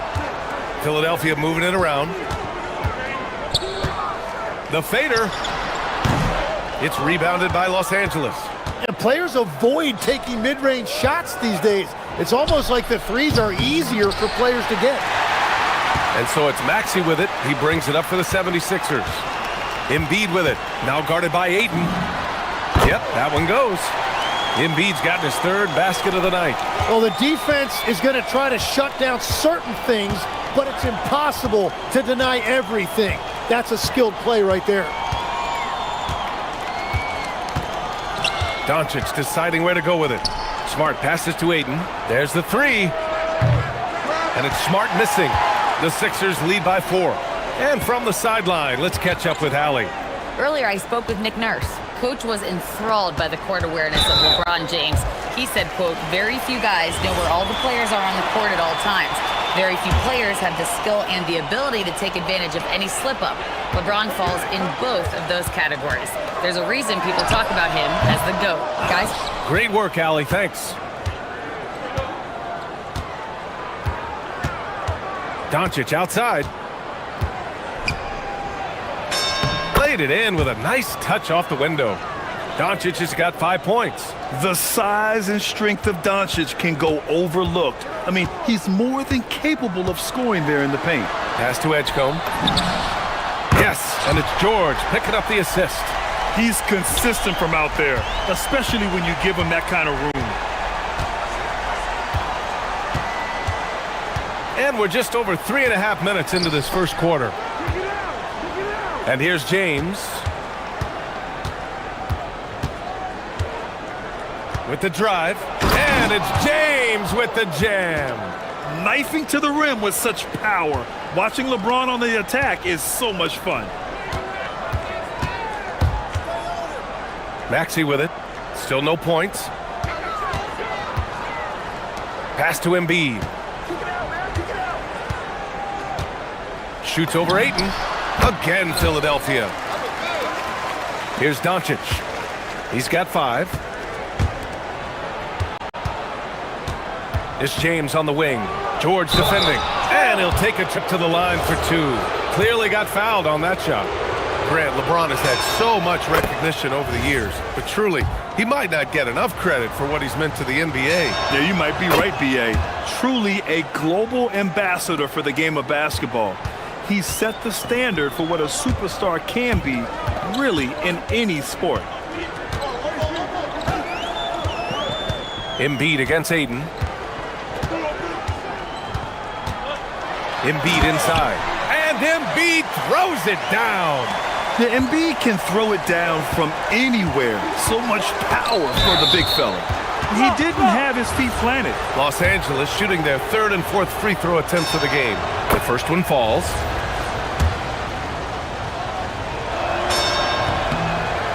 Philadelphia moving it around. The fader. It's rebounded by Los Angeles. And players avoid taking mid-range shots these days. It's almost like the threes are easier for players to get. And so it's Maxey with it. He brings it up for the 76ers. Embiid with it. Now guarded by Ayton. Yep, that one goes. Embiid's gotten his 3rd basket of the night. Well, the defense is going to try to shut down certain things, but it's impossible to deny everything. That's a skilled play right there. Doncic deciding where to go with it. Smart passes to Ayton. There's the 3. And it's Smart missing. The Sixers lead by 4. And from the sideline, let's catch up with Allie. Earlier, I spoke with Nick Nurse. Coach was enthralled by the court awareness of LeBron James. He said, quote, very few guys know where all the players are on the court at all times. Very few players have the skill and the ability to take advantage of any slip-up. LeBron falls in both of those categories. There's a reason people talk about him as the GOAT. Guys? Great work, Allie. Thanks. Doncic outside. Played it in with a nice touch off the window. Doncic has got 5 points. The size and strength of Doncic can go overlooked. I mean, he's more than capable of scoring there in the paint. Pass to Edgecombe. Yes, and it's George picking up the assist. He's consistent from out there, especially when you give him that kind of room. And we're just over 3.5 minutes into this first quarter. And here's James. With the drive. And it's James with the jam. Knifing to the rim with such power. Watching LeBron on the attack is so much fun. Maxey with it. Still no points. Pass to Embiid. Shoots over Ayton. Again, Philadelphia. Here's Doncic. He's got 5. It's James on the wing. George defending. And he'll take a trip to the line for 2. Clearly got fouled on that shot. Grant, LeBron has had so much recognition over the years, but truly, he might not get enough credit for what he's meant to the NBA. Yeah, you might be right, B.A. Truly a global ambassador for the game of basketball. He set the standard for what a superstar can be, really, in any sport. Embiid against Ayton. Embiid inside. And Embiid throws it down. Yeah, Embiid can throw it down from anywhere. So much power for the big fella. He didn't have his feet planted. Los Angeles shooting their third and fourth free throw attempts of the game. The first one falls.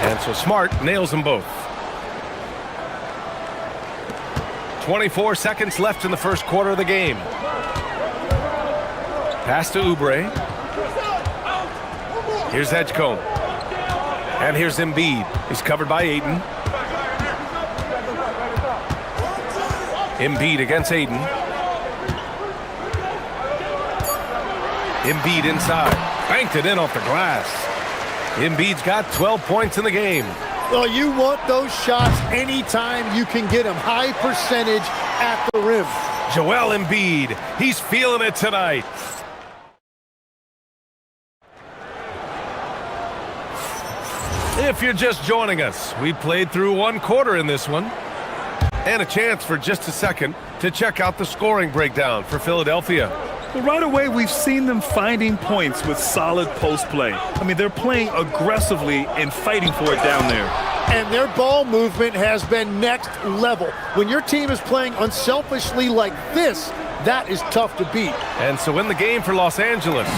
And so Smart nails them both. 24 seconds left in the first quarter of the game. Pass to Oubre. Here's Edgecombe. And here's Embiid. He's covered by Ayton. Embiid against Ayton. Embiid inside. Banked it in off the glass. Embiid's got 12 points in the game. Well, you want those shots anytime you can get them. High percentage at the rim. Joel Embiid, he's feeling it tonight. If you're just joining us, we played through one quarter in this one. And a chance for just a second to check out the scoring breakdown for Philadelphia. Well, right away, we've seen them finding points with solid post play. I mean, they're playing aggressively and fighting for it down there. And their ball movement has been next level. When your team is playing unselfishly like this, that is tough to beat. And so in the game for Los Angeles,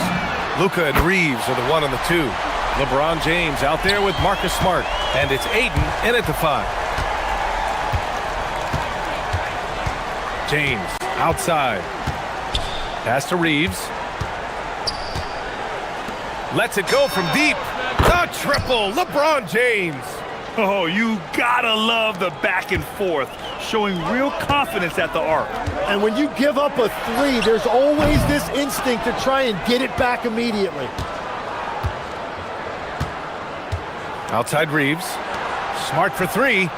Luka and Reeves are the 1 and the 2. LeBron James out there with Marcus Smart. And it's Ayton in at the 5. James outside. Pass to Reeves. Lets it go from deep. The triple, LeBron James. Oh, you gotta love the back and forth, showing real confidence at the arc. And when you give up a 3, there's always this instinct to try and get it back immediately. Outside Reeves. Smart for 3.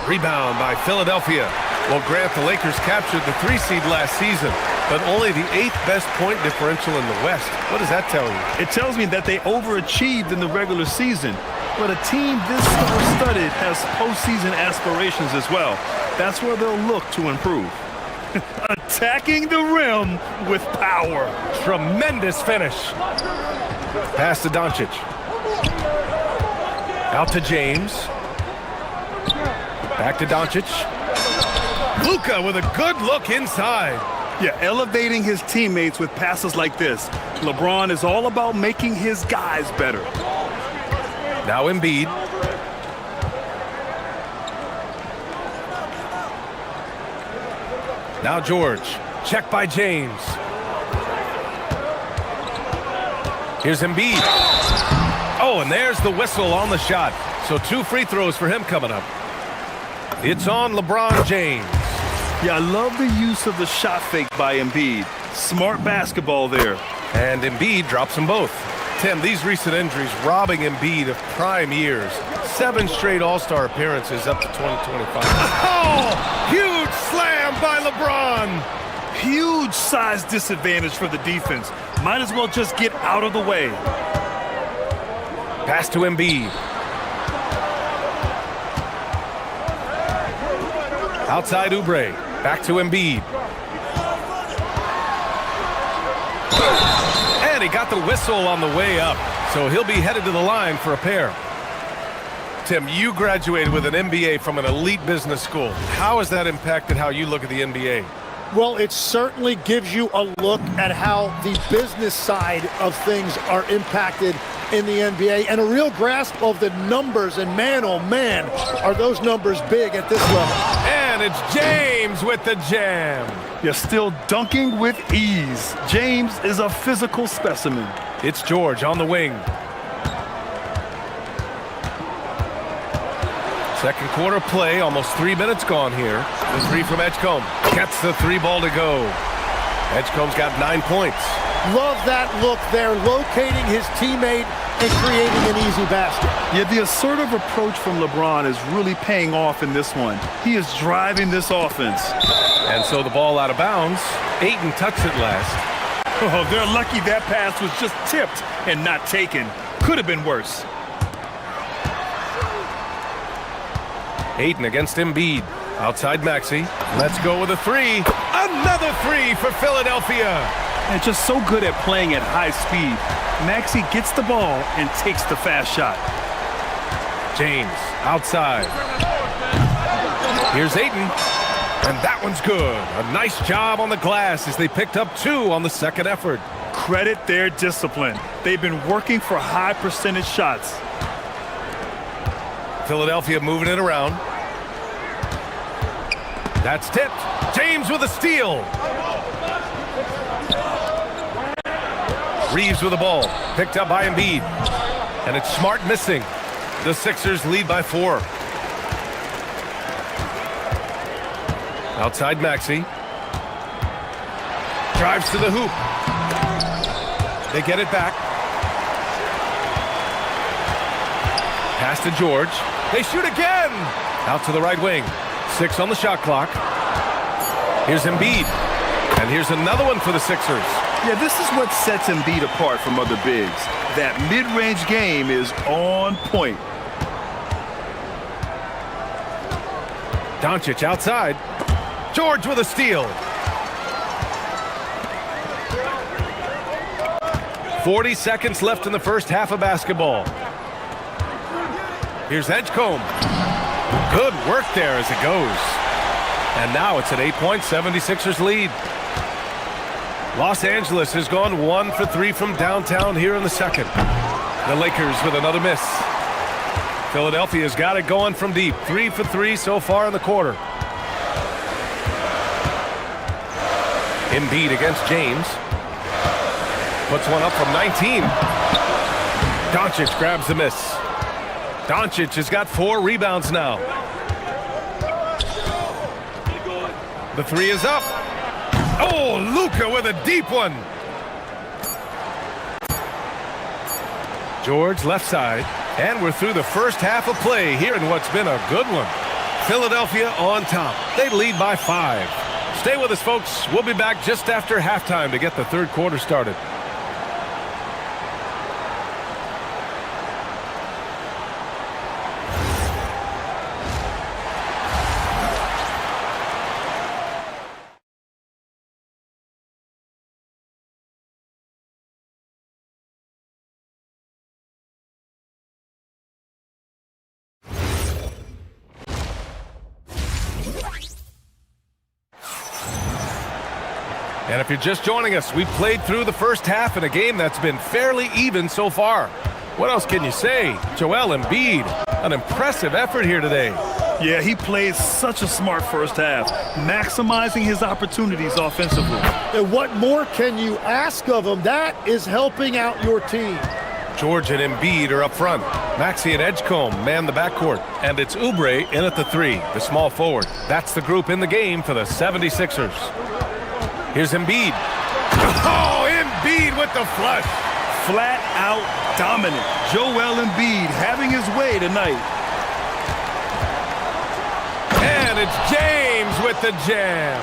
Rebound by Philadelphia. Well, Grant, the Lakers captured the 3 seed last season, but only the 8th best point differential in the West. What does that tell you? It tells me that they overachieved in the regular season. But a team this star-studded has postseason aspirations as well. That's where they'll look to improve. Attacking the rim with power. Tremendous finish. Pass to Doncic. Out to James. Back to Doncic. Luka with a good look inside. Yeah, elevating his teammates with passes like this. LeBron is all about making his guys better. Now Embiid. Now George. Check by James. Here's Embiid. Oh, and there's the whistle on the shot. So 2 free throws for him coming up. It's on LeBron James. Yeah, I love the use of the shot fake by Embiid. Smart basketball there. And Embiid drops them both. Tim, these recent injuries robbing Embiid of prime years. 7 straight All-Star appearances up to 2025. Oh, huge slam by LeBron. Huge size disadvantage for the defense. Might as well just get out of the way. Pass to Embiid. Outside Oubre. Back to Embiid. And he got the whistle on the way up. So he'll be headed to the line for a pair. Tim, you graduated with an MBA from an elite business school. How has that impacted how you look at the NBA? Well, it certainly gives you a look at how the business side of things are impacted in the NBA and a real grasp of the numbers. And man, oh man, are those numbers big at this level. And it's James with the jam. You're still dunking with ease. James is a physical specimen. It's George on the wing. Second quarter play, almost 3 minutes gone here. The 3 from Edgecombe. Gets the 3 ball to go. Edgecombe's got 9 points. Love that look there, locating his teammate and creating an easy basket. Yeah, the assertive approach from LeBron is really paying off in this one. He is driving this offense. And so the ball out of bounds. Ayton tucks it last. Oh, they're lucky that pass was just tipped and not taken. Could have been worse. Ayton against Embiid. Outside Maxey. Let's go with a 3. Another 3 for Philadelphia. And just so good at playing at high speed. Maxey gets the ball and takes the fast shot. James outside. Here's Ayton. And that one's good. A nice job on the glass as they picked up 2 on the second effort. Credit their discipline. They've been working for high percentage shots. Philadelphia moving it around. That's tipped. James with a steal. Reeves with the ball. Picked up by Embiid. And it's Smart missing. The Sixers lead by 4. Outside Maxey. Drives to the hoop. They get it back. Pass to George. They shoot again. Out to the right wing. 6 on the shot clock. Here's Embiid. And here's another one for the Sixers. Yeah, this is what sets Embiid apart from other bigs. That mid-range game is on point. Doncic outside. George with a steal. 40 seconds left in the first half of basketball. Here's Edgecombe. Good work there as it goes. And now it's an 8-point 76ers lead. Los Angeles has gone 1 for 3 from downtown here in the second. The Lakers with another miss. Philadelphia's got it going from deep. 3 for 3 so far in the quarter. Embiid against James. Puts one up from 19. Doncic grabs the miss. Doncic has got 4 rebounds now. The 3 is up. Oh, Luka with a deep one. George left side. And we're through the first half of play here in what's been a good one. Philadelphia on top. They lead by 5. Stay with us, folks. We'll be back just after halftime to get the third quarter started. And if you're just joining us, we've played through the first half in a game that's been fairly even so far. What else can you say? Joel Embiid, an impressive effort here today. Yeah, he played such a smart first half, maximizing his opportunities offensively. And what more can you ask of him? That is helping out your team. George and Embiid are up front. Maxey and Edgecombe man the backcourt. And it's Oubre in at the 3, the small forward. That's the group in the game for the 76ers. Here's Embiid. Oh, Embiid with the flush. Flat out dominant. Joel Embiid having his way tonight. And it's James with the jam.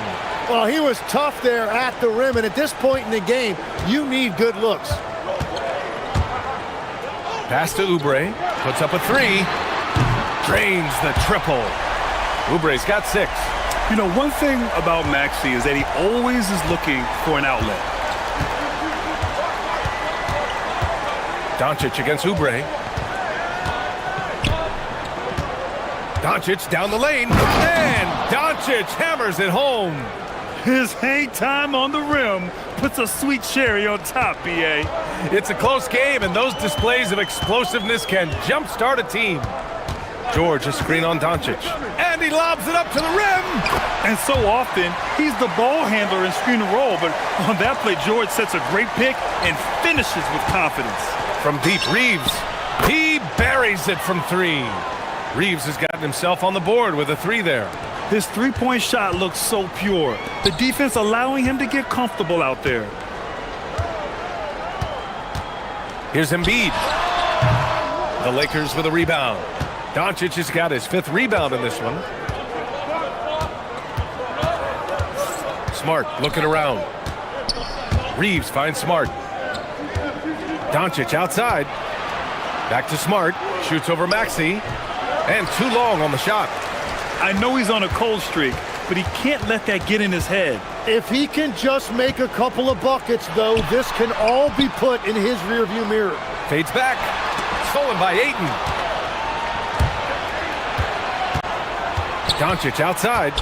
Well, he was tough there at the rim, and at this point in the game, you need good looks. Pass to Oubre. Puts up a 3. Drains the triple. Oubre's got 6. You know, one thing about Maxey is that he always is looking for an outlet. Doncic against Oubre. Doncic down the lane. And Doncic hammers it home. His hang time on the rim puts a sweet cherry on top, B.A. It's a close game, and those displays of explosiveness can jumpstart a team. George, a screen on Doncic. And he lobs it up to the rim. And so often, he's the ball handler in screen and roll, but on that play, George sets a great pick and finishes with confidence. From deep, Reeves. He buries it from 3. Reeves has gotten himself on the board with a 3 there. His three-point shot looks so pure. The defense allowing him to get comfortable out there. Here's Embiid. The Lakers with a rebound. Doncic has got his 5th rebound in this one. Smart looking around. Reeves finds Smart. Doncic outside. Back to Smart. Shoots over Maxey. And too long on the shot. I know he's on a cold streak, but he can't let that get in his head. If he can just make a couple of buckets, though, this can all be put in his rearview mirror. Fades back. Stolen by Ayton. Doncic outside.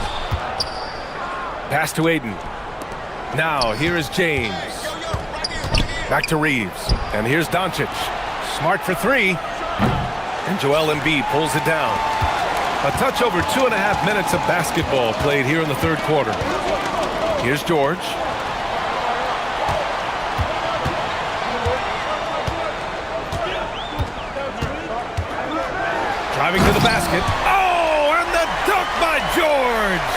Pass to Ayton. Now, here is James. Back to Reeves. And here's Doncic. Smart for three. And Joel Embiid pulls it down. A touch over 2.5 minutes of basketball played here in the third quarter. Here's George. Driving to the basket. Oh, and the dunk by George!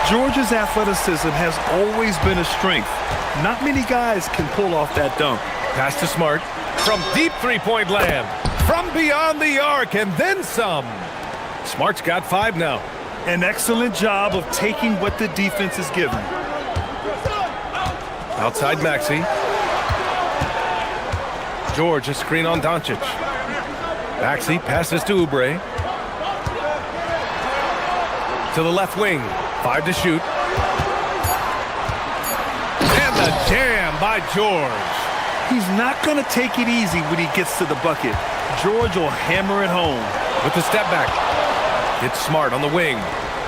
George's athleticism has always been a strength. Not many guys can pull off that dunk. Pass to Smart. From deep three-point land. From beyond the arc, and then some. Smart's got 5 now. An excellent job of taking what the defense is given. Outside Maxey. George, a screen on Doncic. Maxey passes to Oubre. To the left wing. 5 to shoot. And the jam by George. He's not going to take it easy when he gets to the bucket. George will hammer it home. With the step back. It's Smart on the wing.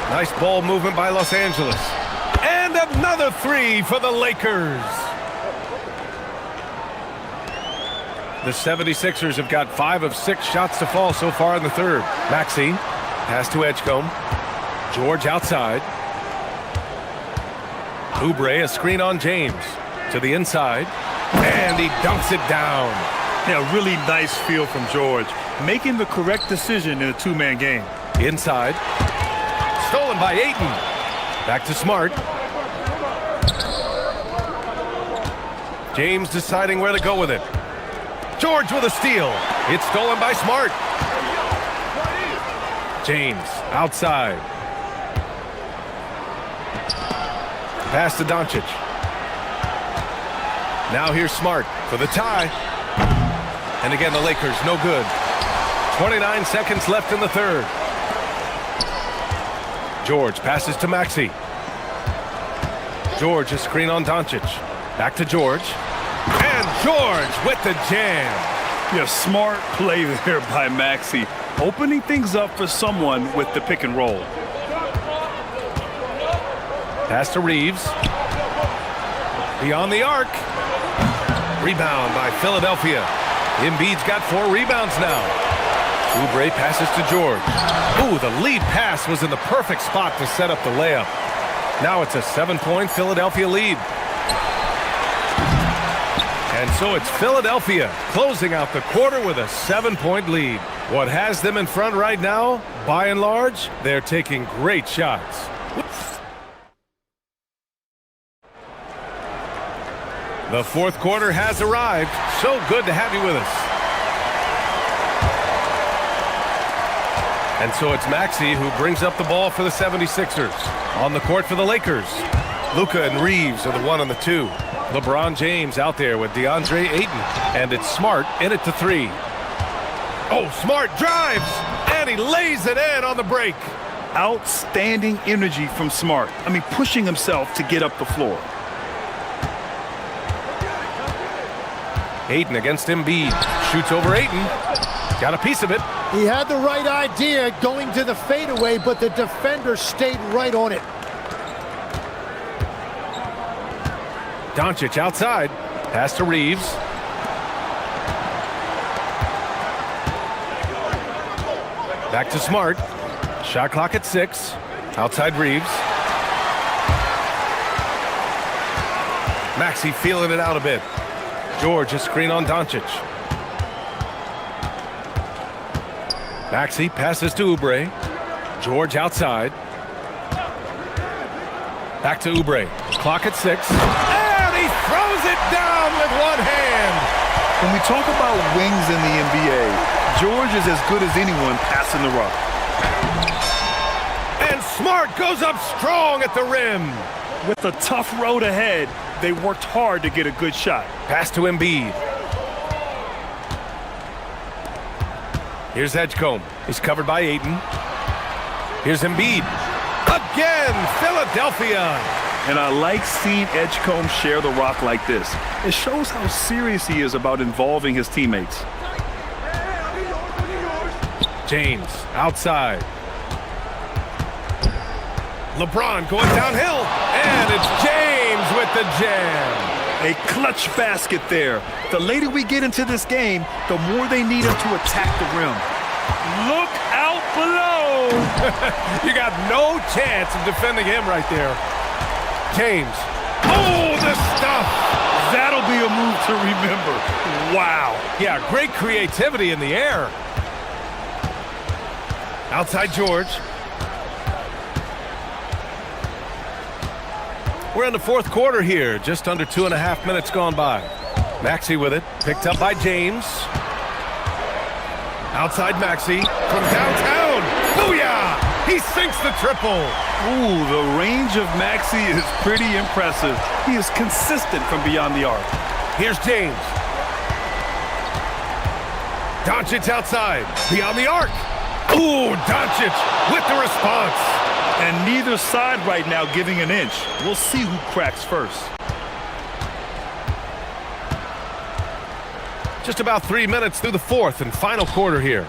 Nice ball movement by Los Angeles. And another 3 for the Lakers. The 76ers have got 5 of 6 shots to fall so far in the third. Maxey. Pass to Edgecombe. George outside. Oubre, a screen on James. To the inside. And he dunks it down. Yeah, really nice feel from George. Making the correct decision in a two-man game. Inside. Stolen by Ayton. Back to Smart. James deciding where to go with it. George with a steal. It's stolen by Smart. James outside. Pass to Doncic. Now here's Smart for the tie. And again, the Lakers no good. 29 seconds left in the third. George passes to Maxey. George, a screen on Doncic. Back to George. And George with the jam. Yeah, smart play there by Maxey. Opening things up for someone with the pick and roll. Pass to Reeves. Beyond the arc. Rebound by Philadelphia. Embiid's got 4 rebounds now. Oubre passes to George. Ooh, the lead pass was in the perfect spot to set up the layup. Now it's a 7-point Philadelphia lead. And so it's Philadelphia closing out the quarter with a 7-point lead. What has them in front right now, by and large, they're taking great shots. The fourth quarter has arrived. So good to have you with us. And so it's Maxey who brings up the ball for the 76ers. On the court for the Lakers. Luka and Reeves are the 1 and the 2. LeBron James out there with DeAndre Ayton. And it's Smart in it to 3. Oh, Smart drives! And he lays it in on the break. Outstanding energy from Smart. I mean, pushing himself to get up the floor. Ayton against Embiid. Shoots over Ayton. Got a piece of it. He had the right idea going to the fadeaway, but the defender stayed right on it. Doncic outside. Pass to Reeves. Back to Smart. Shot clock at 6. Outside Reeves. Maxey feeling it out a bit. George, a screen on Doncic. Maxey passes to Oubre. George outside. Back to Oubre. Clock at 6. And he throws it down with one hand. When we talk about wings in the NBA, George is as good as anyone passing the rock. And Smart goes up strong at the rim. With a tough road ahead, they worked hard to get a good shot. Pass to Embiid. Here's Edgecombe. He's covered by Ayton. Here's Embiid. A again, Philadelphia. And I like seeing Edgecombe share the rock like this. It shows how serious he is about involving his teammates. James outside. LeBron going downhill, and it's James with the jam. A clutch basket there. The later we get into this game, the more they need him to attack the rim. Look out below. You got no chance of defending him right there. James. Oh, the stuff. That'll be a move to remember. Wow. Yeah, great creativity in the air. Outside George. We're in the fourth quarter here. Just under 2.5 minutes gone by. Maxey with it. Picked up by James. Outside Maxey from downtown. Booyah! He sinks the triple. Ooh, the range of Maxey is pretty impressive. He is consistent from beyond the arc. Here's James. Doncic outside. Beyond the arc. Ooh, Doncic with the response. And neither side right now giving an inch. We'll see who cracks first. Just about 3 minutes through the fourth and final quarter here.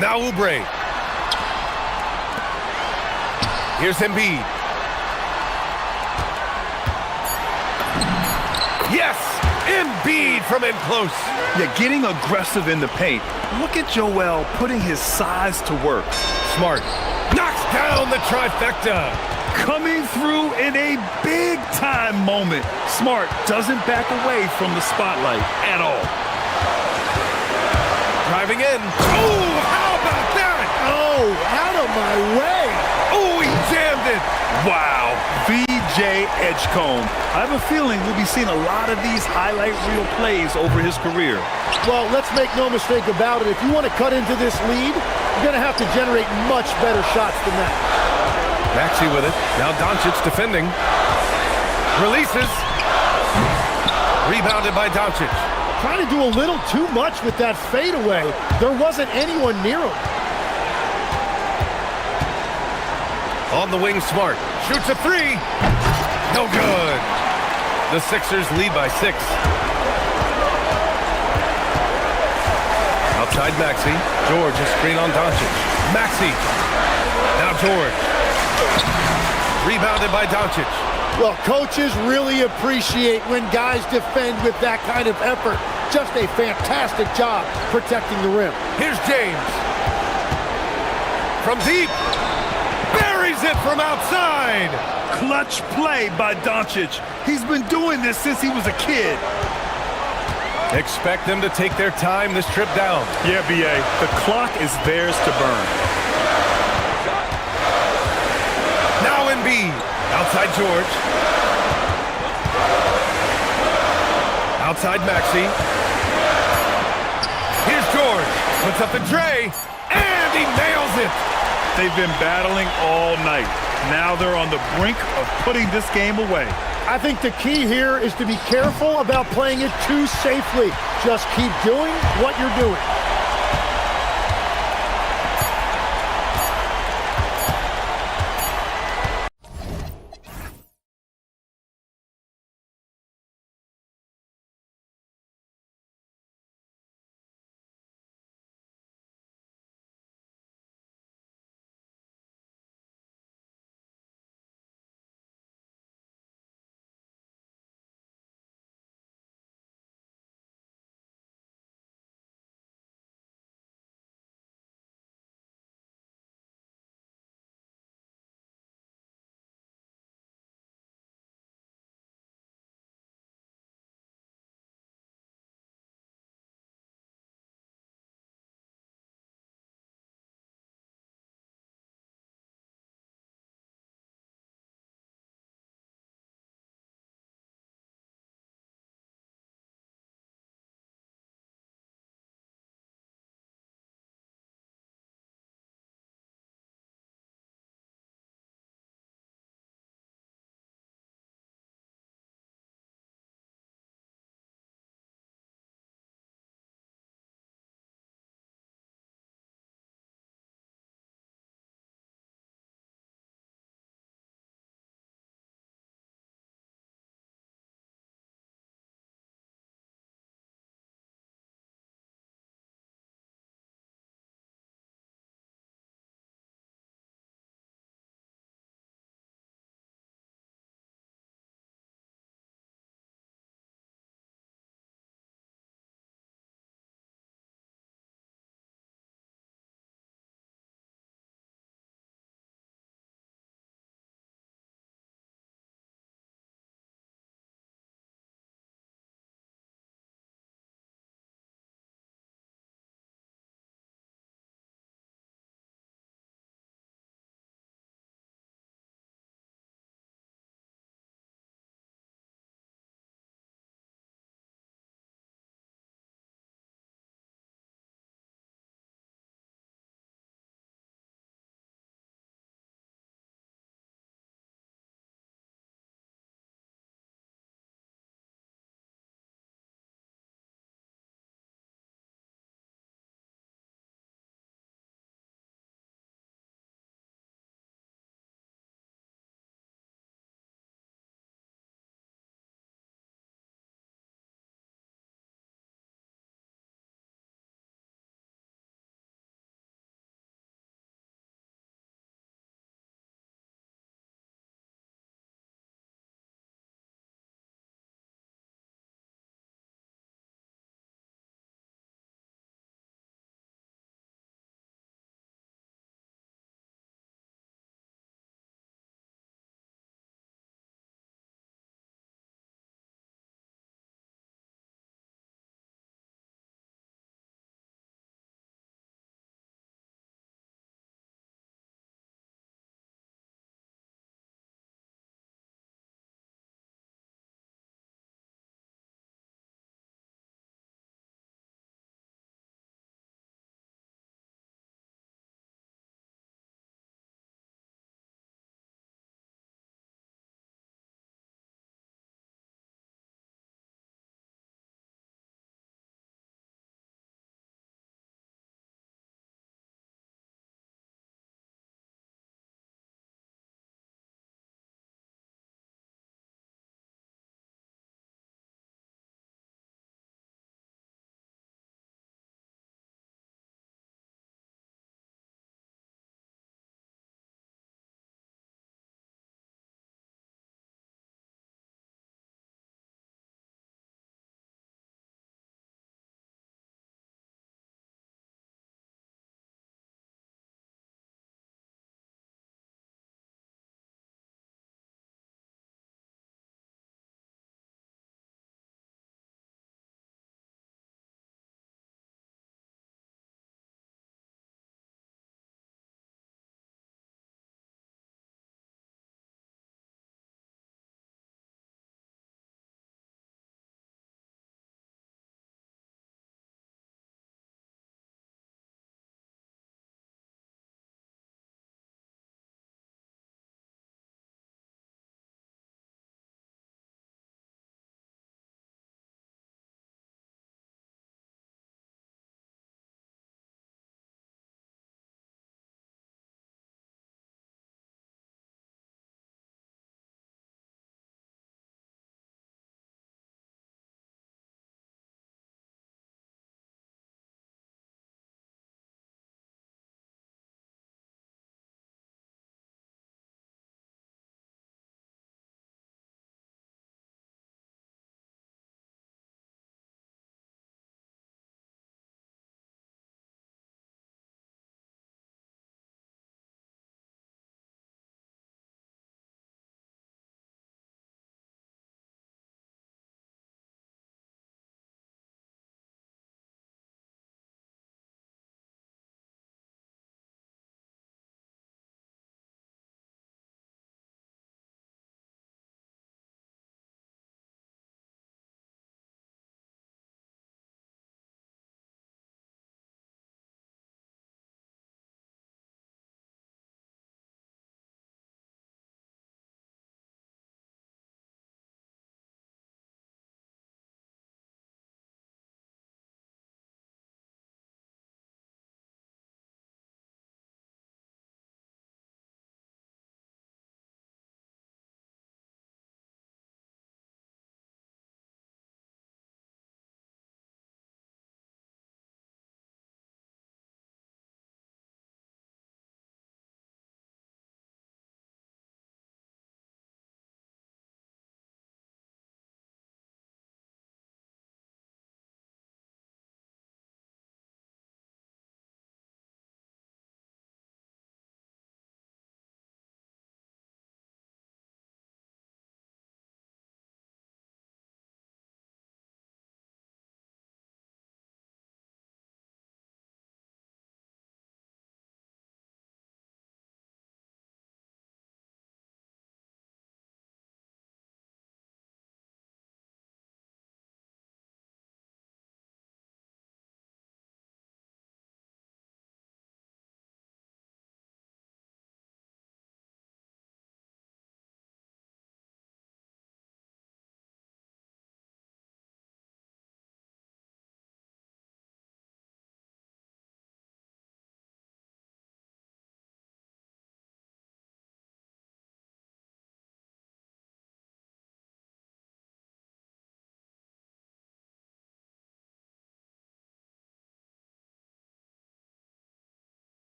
Now Oubre. Here's Embiid. Yes! Embiid from in close. Yeah, getting aggressive in the paint. Look at Joel putting his size to work. Smart. Knocks down the trifecta. Coming through in a big-time moment. Smart doesn't back away from the spotlight at all. Driving in. Oh, how about that? Oh, out of my way. Oh, he jammed it. Wow. VJ Edgecombe. I have a feeling we'll be seeing a lot of these highlight reel plays over his career. Well, let's make no mistake about it. If you want to cut into this lead, you're going to have to generate much better shots than that. Maxey with it. Now Doncic defending. Releases. Rebounded by Doncic. Trying to do a little too much with that fadeaway. There wasn't anyone near him. On the wing, Smart. Shoots a three. No good. The Sixers lead by 6. Outside Maxey. George, a screen on Doncic. Maxey. Now George. Rebounded by Doncic. Well, coaches really appreciate when guys defend with that kind of effort. Just a fantastic job protecting the rim. Here's James. From deep. Buries it from outside. Clutch play by Doncic. He's been doing this since he was a kid. Expect them to take their time this trip down. Yeah, BA. The clock is theirs to burn. Now Embiid. Outside George. Outside Maxey. Here's George. Puts up the tray. And he nails it. They've been battling all night. Now they're on the brink of putting this game away. I think the key here is to be careful about playing it too safely. Just keep doing what you're doing.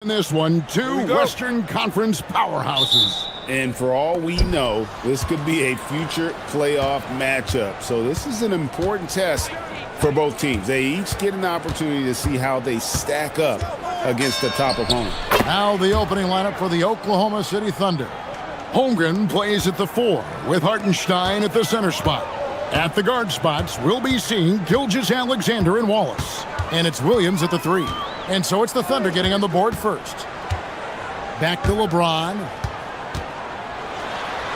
In this one, two Western Conference powerhouses. And for all we know, this could be a future playoff matchup. So this is an important test for both teams. They each get an opportunity to see how they stack up against the top opponent. Now the opening lineup for the Oklahoma City Thunder. Holmgren plays at the 4 with Hartenstein at the center spot. At the guard spots, we'll be seeing Gilgeous-Alexander and Wallace. And it's Williams at the 3. And so it's the Thunder getting on the board first. Back to LeBron.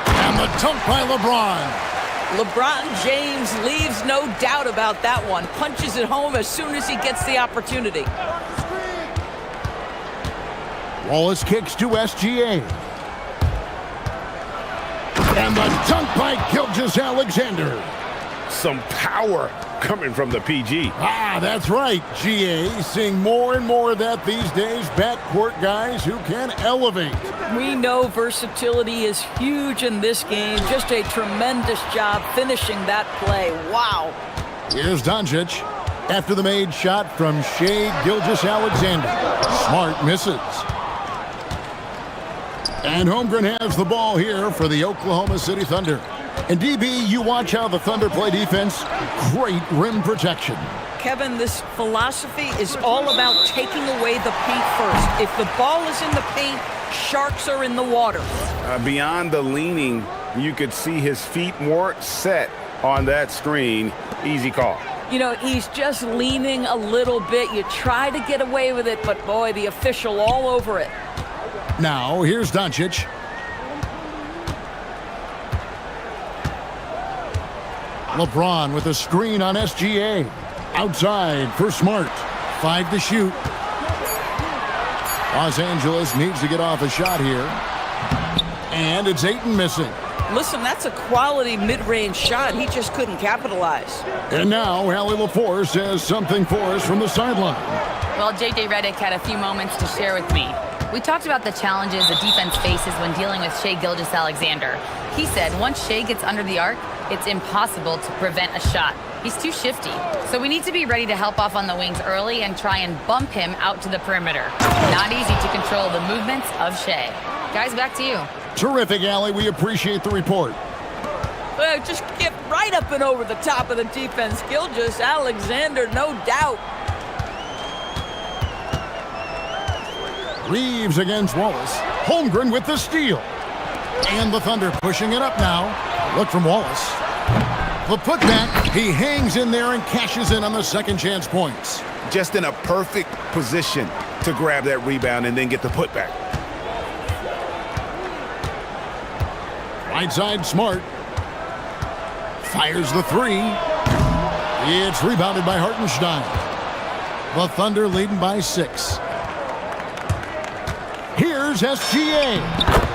And the dunk by LeBron. LeBron James leaves no doubt about that one. Punches it home as soon as he gets the opportunity. Wallace kicks to SGA. And the dunk by Gilgeous-Alexander. Some power coming from the PG. Ah, that's right, GA. Seeing more and more of that these days. Backcourt guys who can elevate. We know versatility is huge in this game. Just a tremendous job finishing that play. Wow. Here's Doncic after the made shot from Shai Gilgeous-Alexander. Smart misses. And Holmgren has the ball here for the Oklahoma City Thunder. And DB, you watch how the Thunder play defense. Great rim protection. Kevin, this philosophy is all about taking away the paint first. If the ball is in the paint, sharks are in the water. Beyond the leaning, you could see his feet more set on that screen. Easy call. You know, he's just leaning a little bit. You try to get away with it, but boy, the official all over it. Now, here's Doncic. LeBron with a screen on SGA. Outside for Smart. 5 to shoot. Los Angeles needs to get off a shot here. And it's Ayton missing. Listen, that's a quality mid-range shot. He just couldn't capitalize. And now, Allie LaForce has something for us from the sideline. Well, J.J. Redick had a few moments to share with me. We talked about the challenges the defense faces when dealing with Shai Gilgeous-Alexander. He said once Shai gets under the arc, it's impossible to prevent a shot. He's too shifty. So we need to be ready to help off on the wings early and try and bump him out to the perimeter. Not easy to control the movements of Shai. Guys, back to you. Terrific, Allie. We appreciate the report. Well, just get right up and over the top of the defense. Gilgeous-Alexander, no doubt. Reeves against Wallace. Holmgren with the steal. And the Thunder pushing it up now. Look from Wallace. The putback. He hangs in there and cashes in on the second chance points. Just in a perfect position to grab that rebound and then get the putback. Right side, Smart. Fires the 3. It's rebounded by Hartenstein. The Thunder leading by 6. Here's SGA.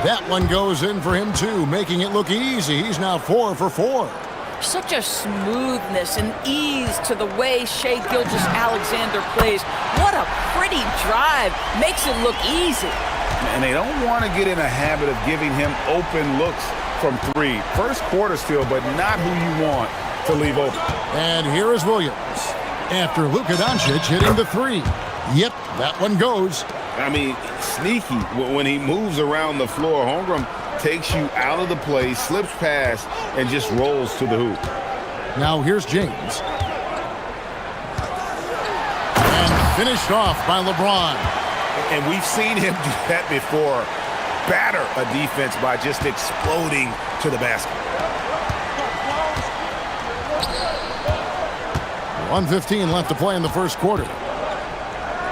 That one goes in for him too, making it look easy. He's now 4 for 4. Such a smoothness and ease to the way Shai Gilgeous-Alexander plays. What a pretty drive. Makes it look easy. And they don't want to get in a habit of giving him open looks from 3. First quarter still, but not who you want to leave open. And here is Williams. After Luka Doncic hitting the 3. Yep, that one goes. I mean, sneaky when he moves around the floor. Holmgren takes you out of the play, slips past, and just rolls to the hoop. Now here's James. And finished off by LeBron. And we've seen him do that before. Batter a defense by just exploding to the basket. 1:15 left to play in the first quarter.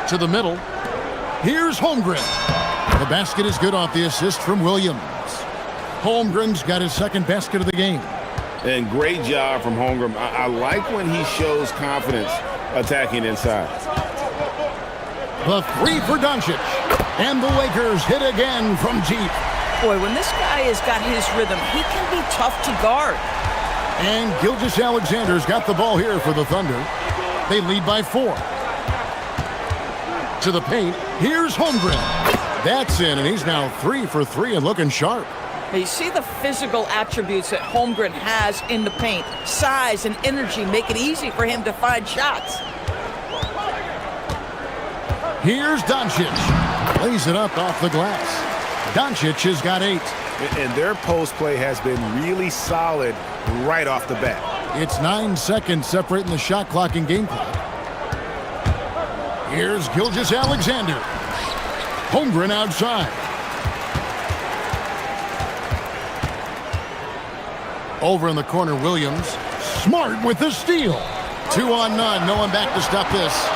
To the middle. Here's Holmgren. The basket is good off the assist from Williams. Holmgren's got his second basket of the game. And great job from Holmgren. I like when he shows confidence attacking inside. The 3 for Doncic. And the Lakers hit again from deep. Boy, when this guy has got his rhythm, he can be tough to guard. And Gilgeous-Alexander's got the ball here for the Thunder. They lead by 4. To the paint. Here's Holmgren. That's in, and he's now 3 for 3 and looking sharp. You see the physical attributes that Holmgren has in the paint. Size and energy make it easy for him to find shots. Here's Doncic. Lays it up off the glass. Doncic has got 8. And their post play has been really solid right off the bat. It's 9 seconds separating the shot clock and game clock. Here's Gilgeous-Alexander. Holmgren outside. Over in the corner, Williams. Smart with the steal. 2 on none. No one back to stop this.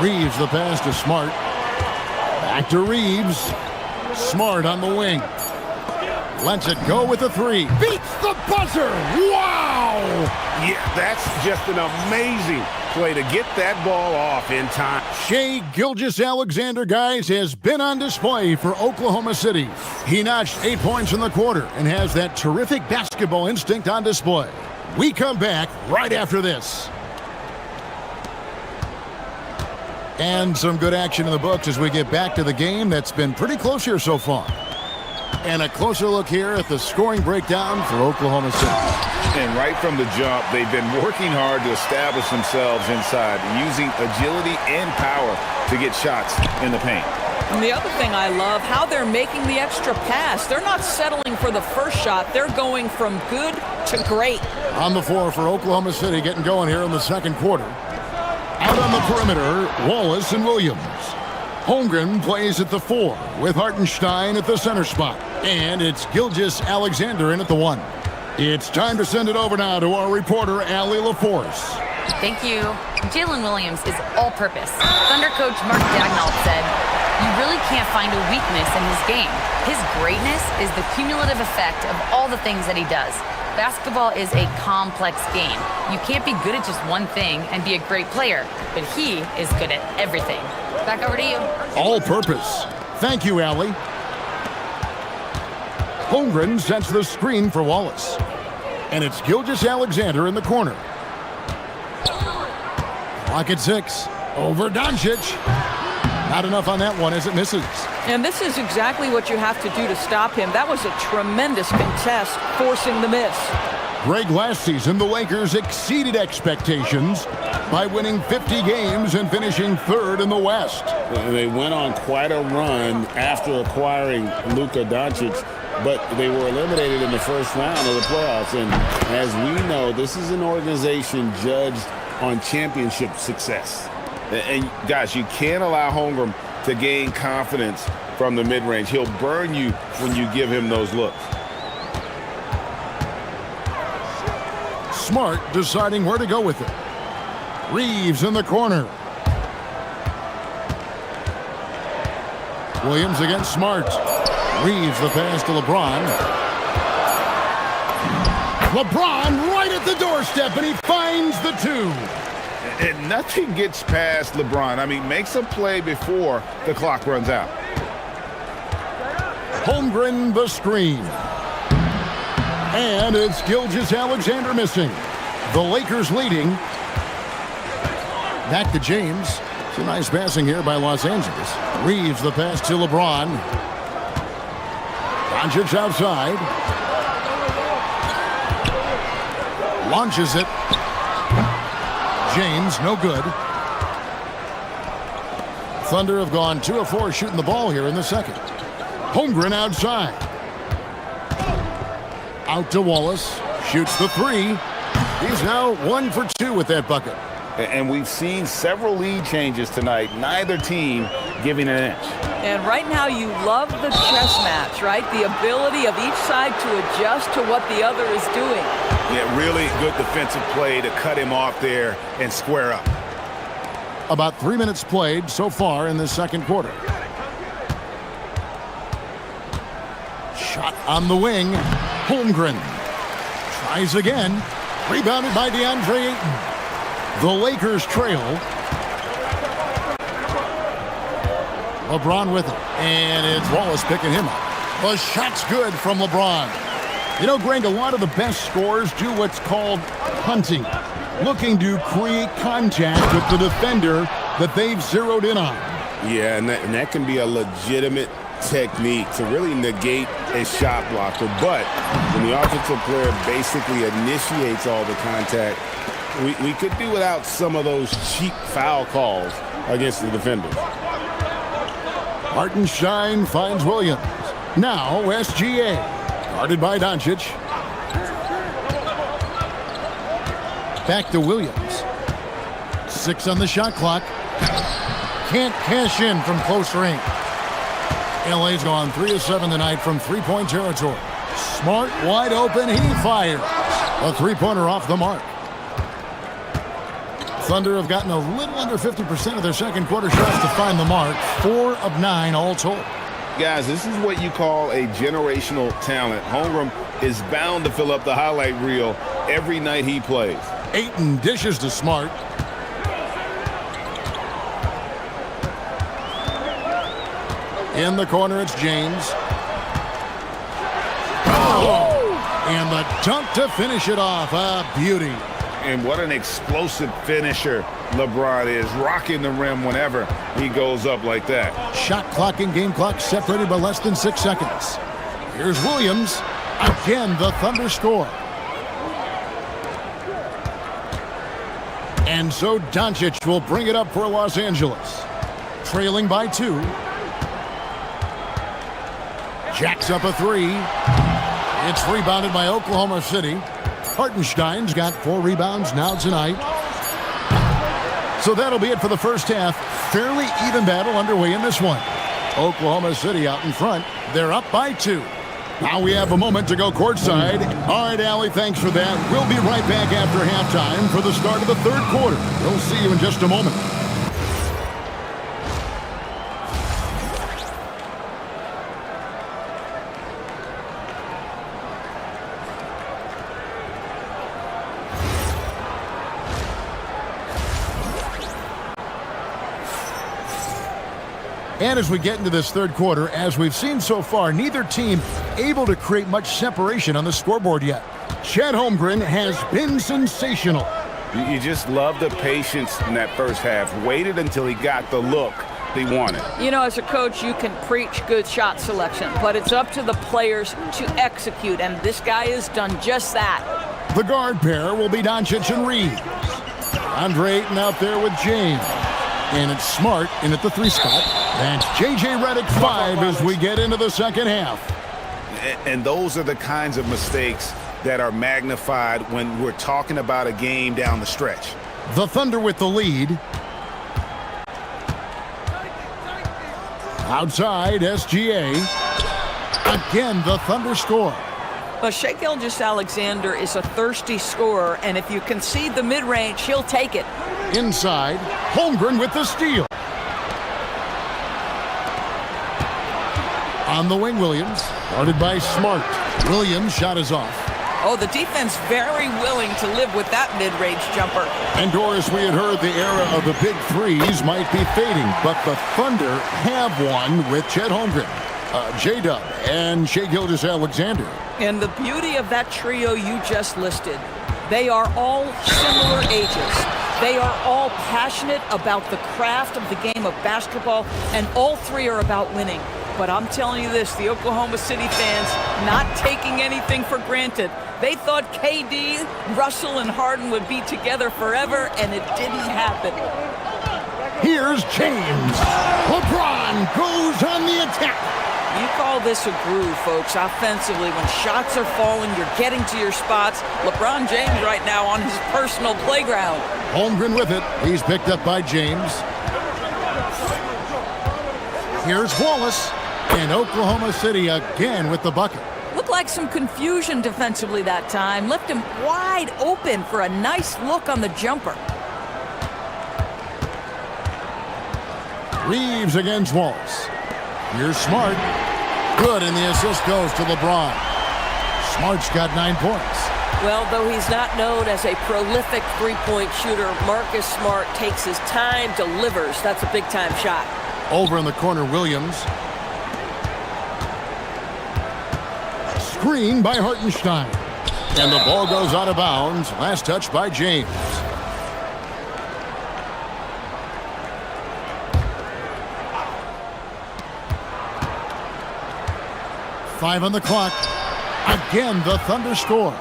Reeves the pass to Smart. Back to Reeves. Smart on the wing. Lets it go with the 3. Beats the buzzer. Wow! Yeah, that's just an amazing play to get that ball off in time. Shai Gilgeous-Alexander, guys, has been on display for Oklahoma City. He notched 8 points in the quarter and has that terrific basketball instinct on display. We come back right after this. And some good action in the books as we get back to the game that's been pretty close here so far. And a closer look here at the scoring breakdown for Oklahoma City. And right from the jump, they've been working hard to establish themselves inside, using agility and power to get shots in the paint. And the other thing I love, how they're making the extra pass. They're not settling for the first shot. They're going from good to great. On the floor for Oklahoma City, getting going here in the second quarter. Out on the perimeter, Wallace and Williams. Holmgren plays at the 4 with Hartenstein at the center spot. And it's Gilgeous-Alexander in at the 1. It's time to send it over now to our reporter, Allie LaForce. Thank you. Jalen Williams is all-purpose. Thunder coach Mark Dagnall said, "You really can't find a weakness in his game. His greatness is the cumulative effect of all the things that he does. Basketball is a complex game. You can't be good at just one thing and be a great player, but he is good at everything." Back over to you. All-purpose. Thank you, Allie. Holmgren sets the screen for Wallace. And it's Gilgeous-Alexander in the corner. Clock at 6. Over Doncic. Not enough on that one as it misses. And this is exactly what you have to do to stop him. That was a tremendous contest, forcing the miss. Greg, last season, the Lakers exceeded expectations by winning 50 games and finishing 3rd in the West. They went on quite a run after acquiring Luka Doncic, but they were eliminated in the first round of the playoffs. And as we know, this is an organization judged on championship success. And guys, you can't allow Holmgren to gain confidence from the mid-range. He'll burn you when you give him those looks. Smart deciding where to go with it. Reeves in the corner. Williams against Smart. Reeves the pass to LeBron. LeBron right at the doorstep, and he finds the 2. And nothing gets past LeBron. I mean, makes a play before the clock runs out. Holmgren the screen. And it's Gilgeous-Alexander missing. The Lakers leading. Back to James. Some nice passing here by Los Angeles. Reeves the pass to LeBron. Doncic outside. Launches it. James, no good. Thunder have gone 2 of 4 shooting the ball here in the second. Holmgren outside. Out to Wallace. Shoots the 3. He's now 1 for 2 with that bucket. And we've seen several lead changes tonight. Neither team giving an inch. And right now you love the chess match, right? The ability of each side to adjust to what the other is doing. Yeah, really good defensive play to cut him off there and square up. About 3 minutes played so far in the second quarter. Shot on the wing. Holmgren tries again. Rebounded by DeAndre Ayton. The Lakers trail. LeBron with it. And it's Wallace picking him up. The shot's good from LeBron. You know, Greg, a lot of the best scorers do what's called punting. Looking to create contact with the defender that they've zeroed in on. Yeah, and that can be a legitimate technique to really negate a shot blocker. But when the offensive player basically initiates all the contact, we could do without some of those cheap foul calls against the defenders. Hartenstein finds Williams. Now SGA. Guarded by Doncic. Back to Williams. 6 on the shot clock. Can't cash in from close range. LA's gone 3 of 7 tonight from three-point territory. Smart wide open. He fires. A three-pointer off the mark. Thunder have gotten a little under 50% of their second quarter shots to find the mark. 4 of 9 all told. Guys, this is what you call a generational talent. Holmgren is bound to fill up the highlight reel every night he plays. Ayton dishes to Smart. In the corner, it's James. Oh! And the dunk to finish it off. A beauty. And what an explosive finisher LeBron is, rocking the rim whenever he goes up like that. Shot clock and game clock separated by less than 6 seconds. Here's Williams. Again, the Thunder score. And so Doncic will bring it up for Los Angeles. Trailing by 2. Jacks up a 3. It's rebounded by Oklahoma City. Hartenstein's got 4 rebounds now tonight. So that'll be it for the first half. Fairly even battle underway in this one. Oklahoma City out in front. They're up by 2. Now we have a moment to go courtside. All right, Allie, thanks for that. We'll be right back after halftime for the start of the third quarter. We'll see you in just a moment. And as we get into this third quarter, as we've seen so far, neither team able to create much separation on the scoreboard yet. Chet Holmgren has been sensational. You just love the patience in that first half. Waited until he got the look he wanted. You know, as a coach, you can preach good shot selection, but it's up to the players to execute, and this guy has done just that. The guard pair will be Doncic and Reeves. Andre Ayton out there with James. And it's Smart in at the 3 spot. That's J.J. Redick 5 as we get into the second half. And those are the kinds of mistakes that are magnified when we're talking about a game down the stretch. The Thunder with the lead. Outside, SGA. Again, the Thunder score. But Shai Gilgeous-Alexander is a thirsty scorer, and if you concede the mid-range, he'll take it. Inside, Holmgren with the steal. On the wing, Williams, guarded by Smart. Williams' shot is off. Oh, the defense very willing to live with that mid-range jumper. And Doris, we had heard the era of the big threes might be fading, but the Thunder have one with Chet Holmgren, J-Dub, and Shai Gilgeous-Alexander. And the beauty of that trio you just listed, they are all similar ages. They are all passionate about the craft of the game of basketball, and all 3 are about winning. But I'm telling you this, the Oklahoma City fans not taking anything for granted. They thought KD, Russell, and Harden would be together forever, and it didn't happen. Here's James. LeBron goes on the attack. You call this a groove, folks, offensively. When shots are falling, you're getting to your spots. LeBron James right now on his personal playground. Holmgren with it. He's picked up by James. Here's Wallace. And Oklahoma City again with the bucket. Looked like some confusion defensively that time. Left him wide open for a nice look on the jumper. Reeves against Wallace. Here's Smart. Good, and the assist goes to LeBron. Smart's got 9 points. Well, though he's not known as a prolific three-point shooter, Marcus Smart takes his time, delivers. That's a big-time shot. Over in the corner, Williams. Screen by Hartenstein. And the ball goes out of bounds. Last touch by James. Five on the clock. Again, the Thunder score.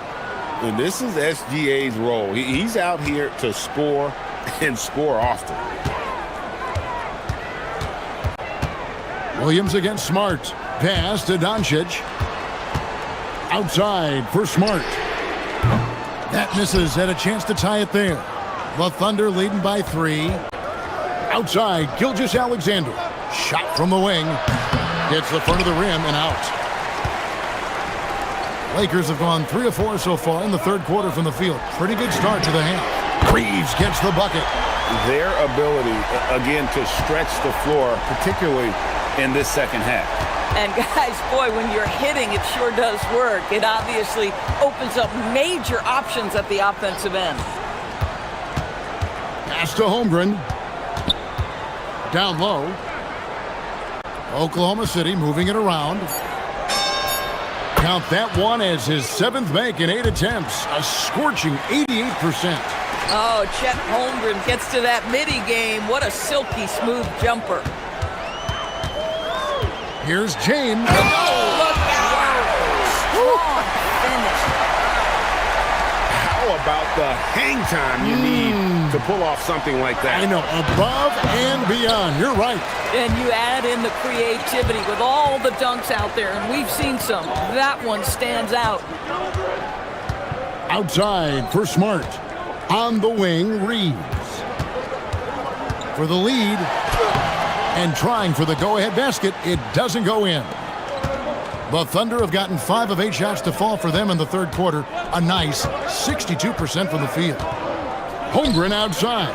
And this is SGA's role. He's out here to score and score often. Williams against Smart. Pass to Doncic. Outside for Smart. That misses. Had a chance to tie it there. The Thunder leading by 3. Outside, Gilgeous-Alexander. Shot from the wing. Hits the front of the rim and out. Lakers have gone 3 of 4 so far in the third quarter from the field. Pretty good start to the half. Reeves gets the bucket. Their ability, again, to stretch the floor, particularly in this second half. And guys, boy, when you're hitting, it sure does work. It obviously opens up major options at the offensive end. Pass to Holmgren. Down low. Oklahoma City moving it around. Count that one as his 7th make in 8 attempts. A scorching 88%. Oh, Chet Holmgren gets to that midi game. What a silky smooth jumper. Here's James. Oh, look out. Strong finish. How about the hang time you need to pull off something like that? I know, above and beyond. You're right. And you add in the creativity with all the dunks out there, and we've seen some. That one stands out. Outside for Smart. On the wing, Reeves. For the lead. And trying for the go-ahead basket. It doesn't go in. The Thunder have gotten 5 of 8 shots to fall for them in the third quarter. A nice 62% from the field. Holmgren outside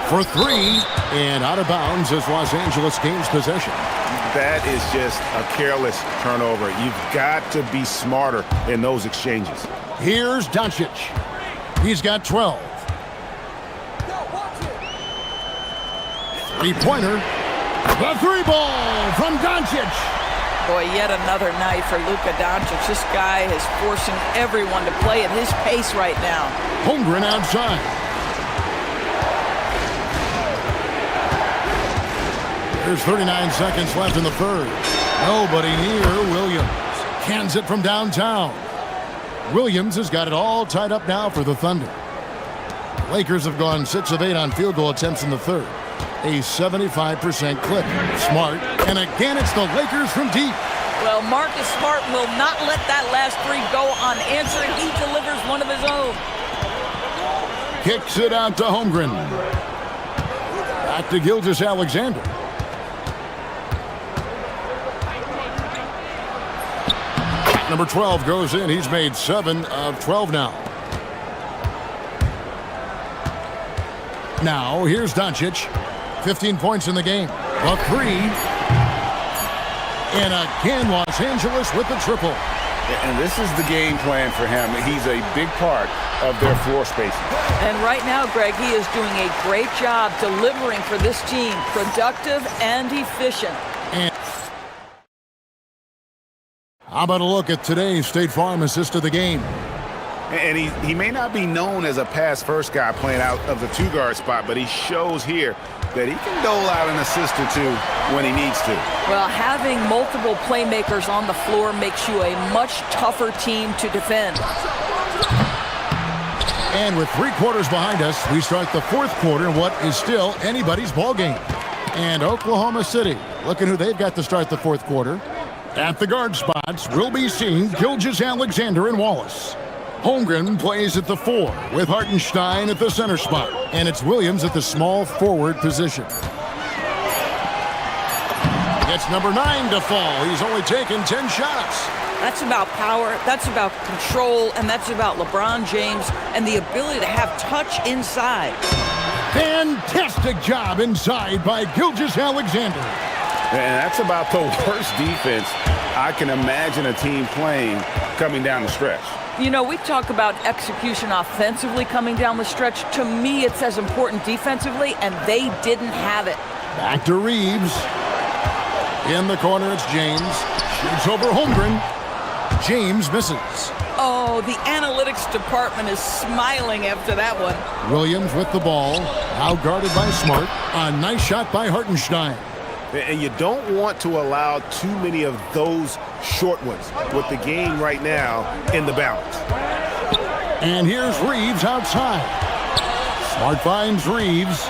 for 3. And out of bounds as Los Angeles gains possession. That is just a careless turnover. You've got to be smarter in those exchanges. Here's Doncic. He's got 12. 3-pointer. The 3-ball from Doncic. Boy, yet another night for Luka Doncic. This guy is forcing everyone to play at his pace right now. Holmgren outside. There's 39 seconds left in the third. Nobody near Williams. Cans it from downtown. Williams has got it all tied up now for the Thunder. Lakers have gone 6 of 8 on field goal attempts in the third. A 75% clip. Smart. And again, it's the Lakers from deep. Well, Marcus Smart will not let that last 3 go unanswered. He delivers one of his own. Kicks it out to Holmgren. Back to Gilgeous-Alexander. Number 12 goes in. He's made 7 of 12 now. Now, here's Doncic. 15 points in the game. A 3. And again, Los Angeles with the triple. And this is the game plan for him. He's a big part of their floor spacing. And right now, Greg, he is doing a great job delivering for this team. Productive and efficient. And how about a look at today's State Farm assist of the game? And he may not be known as a pass-first guy playing out of the 2-guard spot, but he shows here that he can dole out an assist or 2 when he needs to. Well, having multiple playmakers on the floor makes you a much tougher team to defend. And with 3 quarters behind us, we start the fourth quarter in what is still anybody's ball game. And Oklahoma City, looking who they've got to start the fourth quarter. At the guard spots, we'll be seeing Gilgeous-Alexander and Wallace. Holmgren plays at the 4 with Hartenstein at the center spot. And it's Williams at the small forward position. It's number 9 to fall. He's only taken 10 shots. That's about power, that's about control, and that's about LeBron James and the ability to have touch inside. Fantastic job inside by Gilgeous-Alexander. And that's about the worst defense I can imagine a team playing coming down the stretch. You know, we talk about execution offensively coming down the stretch. To me, it's as important defensively, and they didn't have it. Back to Reeves. In the corner, it's James. Shoots over Holmgren. James misses. Oh, the analytics department is smiling after that one. Williams with the ball. Now guarded by Smart. A nice shot by Hartenstein. And you don't want to allow too many of those short ones with the game right now in the balance. And here's Reeves outside. Smart finds Reeves.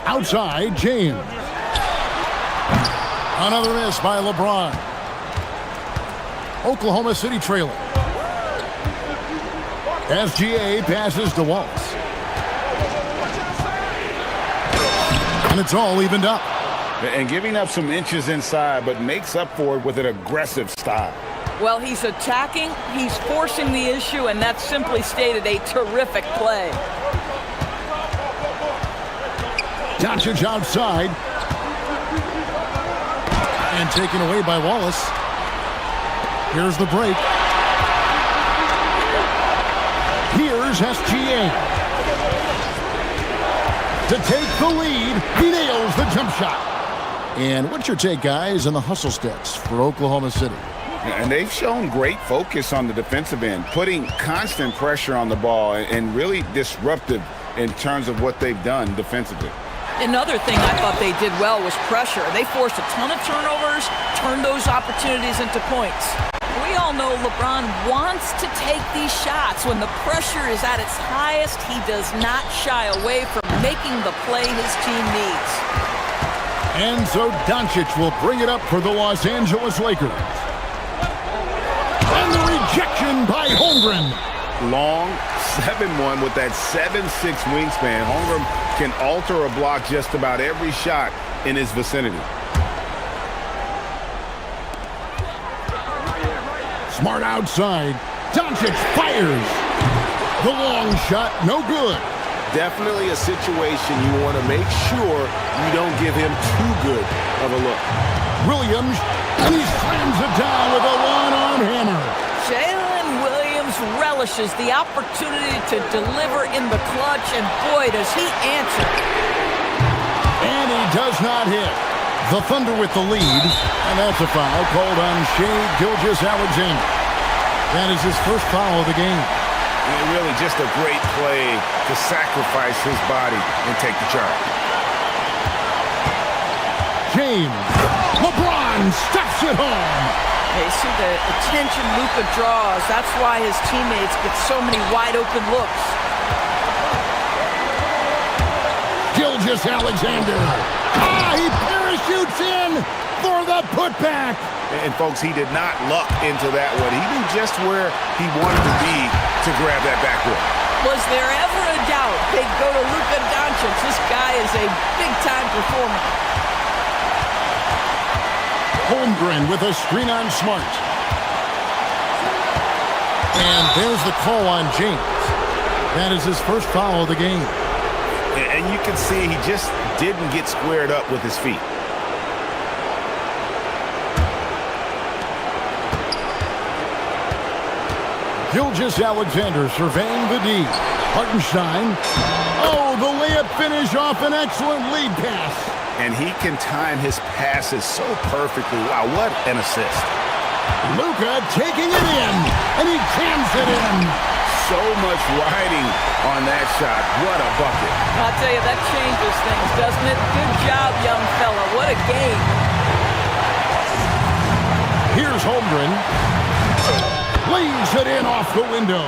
Outside, James. Another miss by LeBron. Oklahoma City trailing. SGA passes to Waltz. And it's all evened up. And giving up some inches inside, but makes up for it with an aggressive style. Well, he's attacking, he's forcing the issue, and that's simply stated a terrific play. Doncic outside. And taken away by Wallace. Here's the break. Here's SGA. To take the lead, he nails the jump shot. And what's your take, guys, on the hustle sticks for Oklahoma City? And they've shown great focus on the defensive end, putting constant pressure on the ball and really disruptive in terms of what they've done defensively. Another thing I thought they did well was pressure. They forced a ton of turnovers, turned those opportunities into points. We all know LeBron wants to take these shots. When the pressure is at its highest, he does not shy away from making the play his team needs. And so Doncic will bring it up for the Los Angeles Lakers. And the rejection by Holmgren. Long 7-1 with that 7'6" wingspan. Holmgren can alter a block just about every shot in his vicinity. Smart outside. Doncic fires. The long shot, no good. Definitely a situation you want to make sure you don't give him too good of a look. Williams, and he slams it down with a one-arm hammer. Jalen Williams relishes the opportunity to deliver in the clutch, and boy, does he answer. And he does not hit. The Thunder with the lead, and that's a foul called on Shai Gilgeous-Alexander. That is his first foul of the game. And really just a great play to sacrifice his body and take the charge. James, LeBron steps it home. Hey, see the attention Luka draws. That's why his teammates get so many wide open looks. Gilgeous-Alexander. He parachutes in for the putback. And folks, he did not luck into that one. He knew just where he wanted to be to grab that backboard. Was there ever a doubt they'd go to Luka Doncic? This guy is a big-time performer. Holmgren with a screen on Smart. And there's the call on James. That is his first foul of the game. And you can see he just didn't get squared up with his feet. Gilgeous-Alexander surveying the D. Hartenstein. Oh, the layup finish off an excellent lead pass. And he can time his passes so perfectly. Wow, what an assist. Luka taking it in, and he jams it in. So much riding on that shot. What a bucket. I'll tell you, that changes things, doesn't it? Good job, young fella. What a game. Here's Holmgren. Lays it in off the window.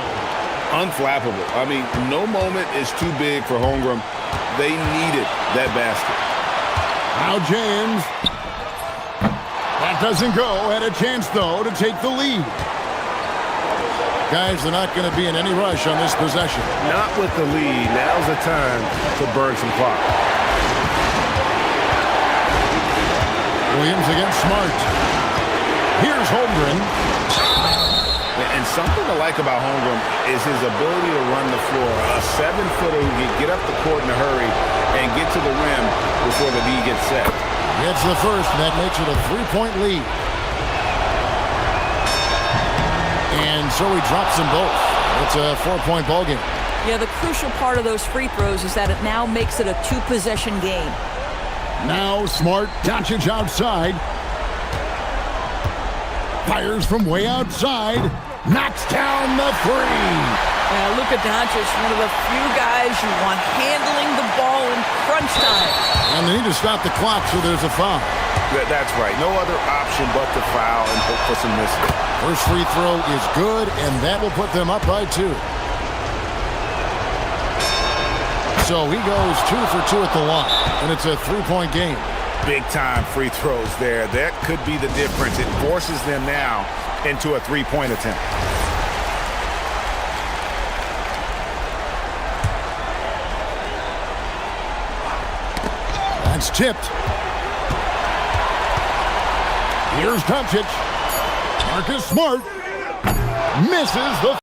Unflappable. I mean, no moment is too big for Holmgren. They needed that basket. Now James. That doesn't go. Had a chance, though, to take the lead. Guys, they're not going to be in any rush on this possession. Not with the lead. Now's the time to burn some clock. Williams against Smart. Here's Holmgren. And something I like about Holmgren is his ability to run the floor. A 7-footer who can get up the court in a hurry and get to the rim before the lead gets set. Gets the first, and that makes it a 3-point lead. And so he drops them both. It's a 4-point ball game. Yeah, the crucial part of those free throws is that it now makes it a 2-possession game. Now Smart, Doncic outside. Fires from way outside. Knocks down the three. Luka Doncic, one of the few guys you want handling the ball in crunch time. And they need to stop the clock, so there's a foul. That's right. No other option but to foul and hope for some missing. First free throw is good, and that will put them up by 2. So he goes 2 for 2 at the line, and it's a 3-point game. big-time free throws there. That could be the difference. It forces them now into a three-point attempt. That's tipped. Here's Doncic. Marcus Smart misses the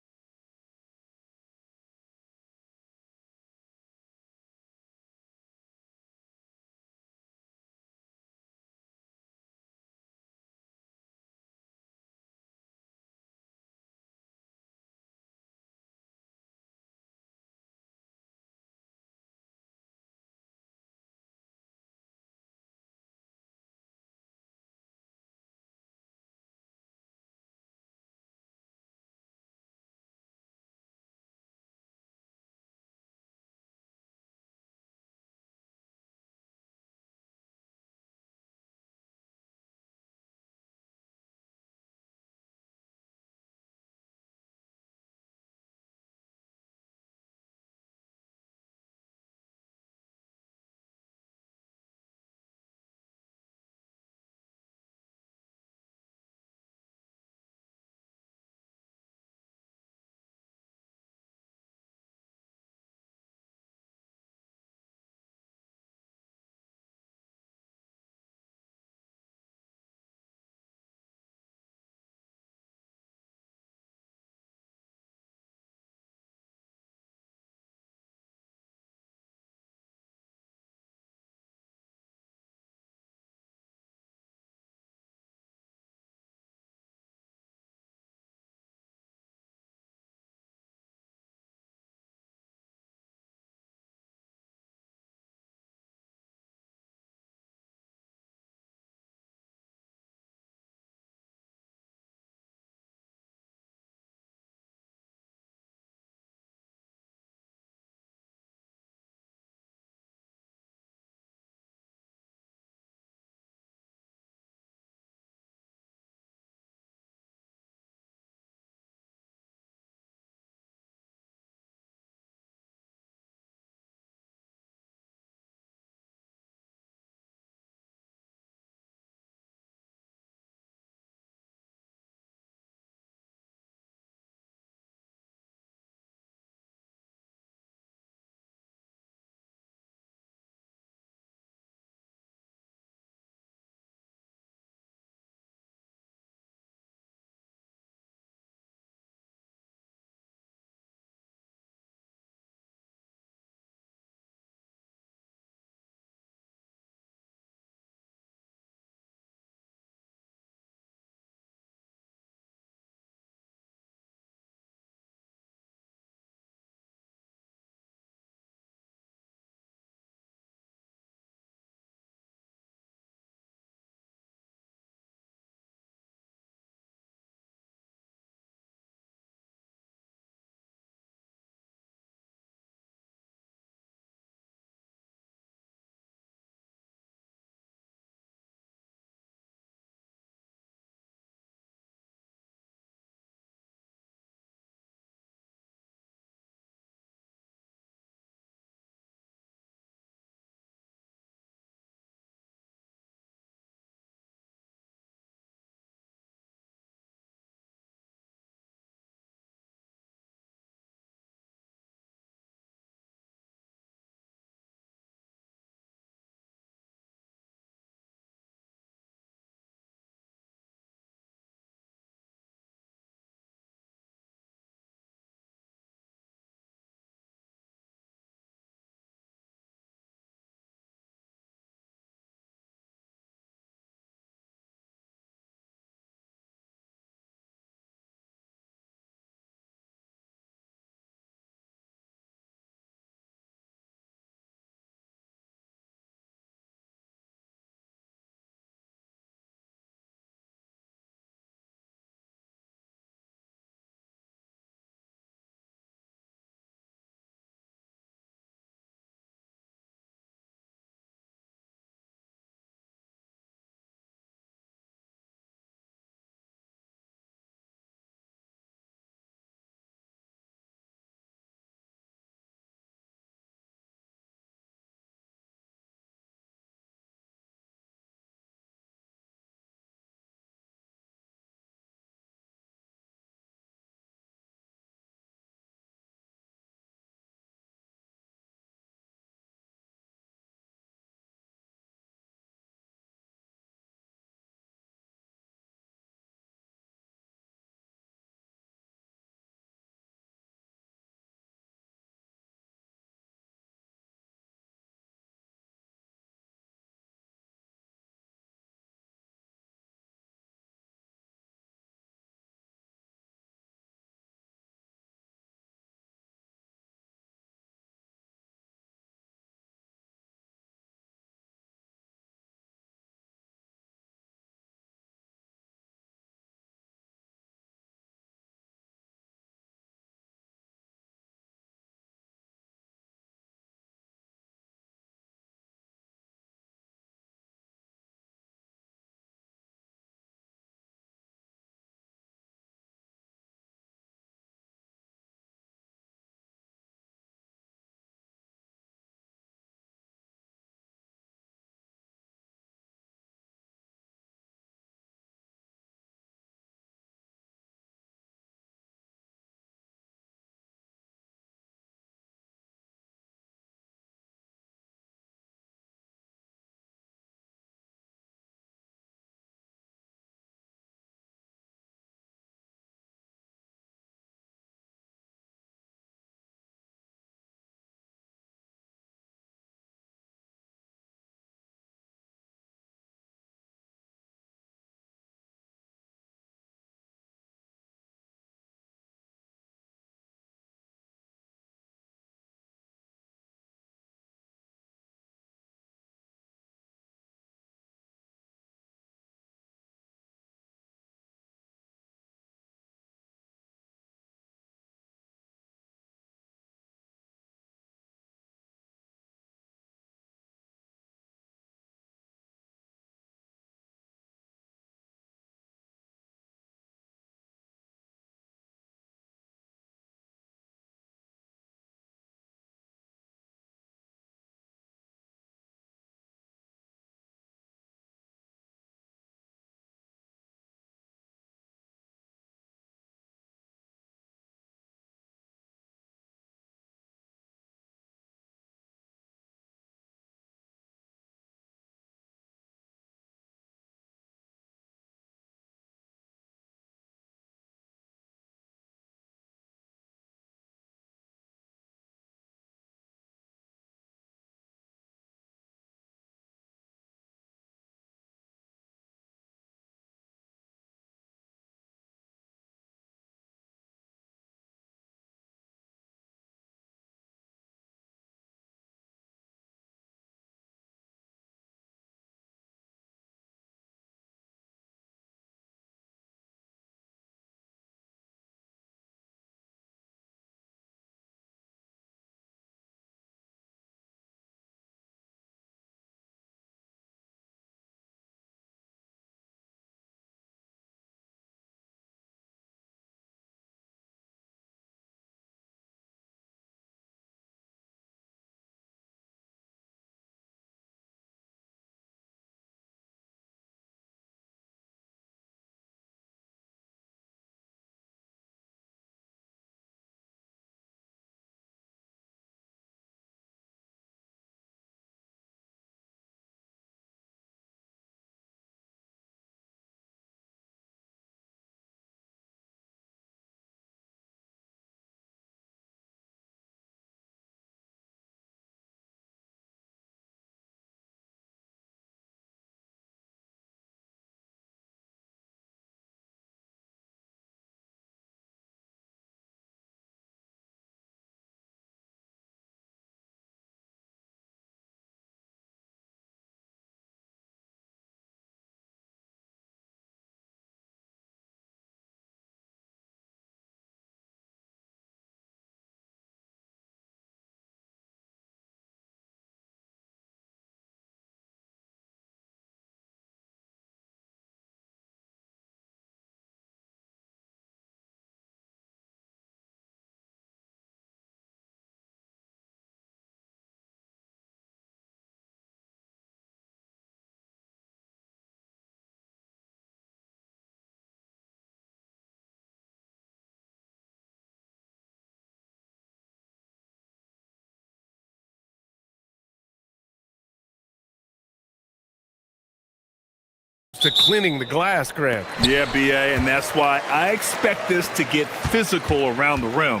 to cleaning the glass, Grant. Yeah, BA, and that's why I expect this to get physical around the rim,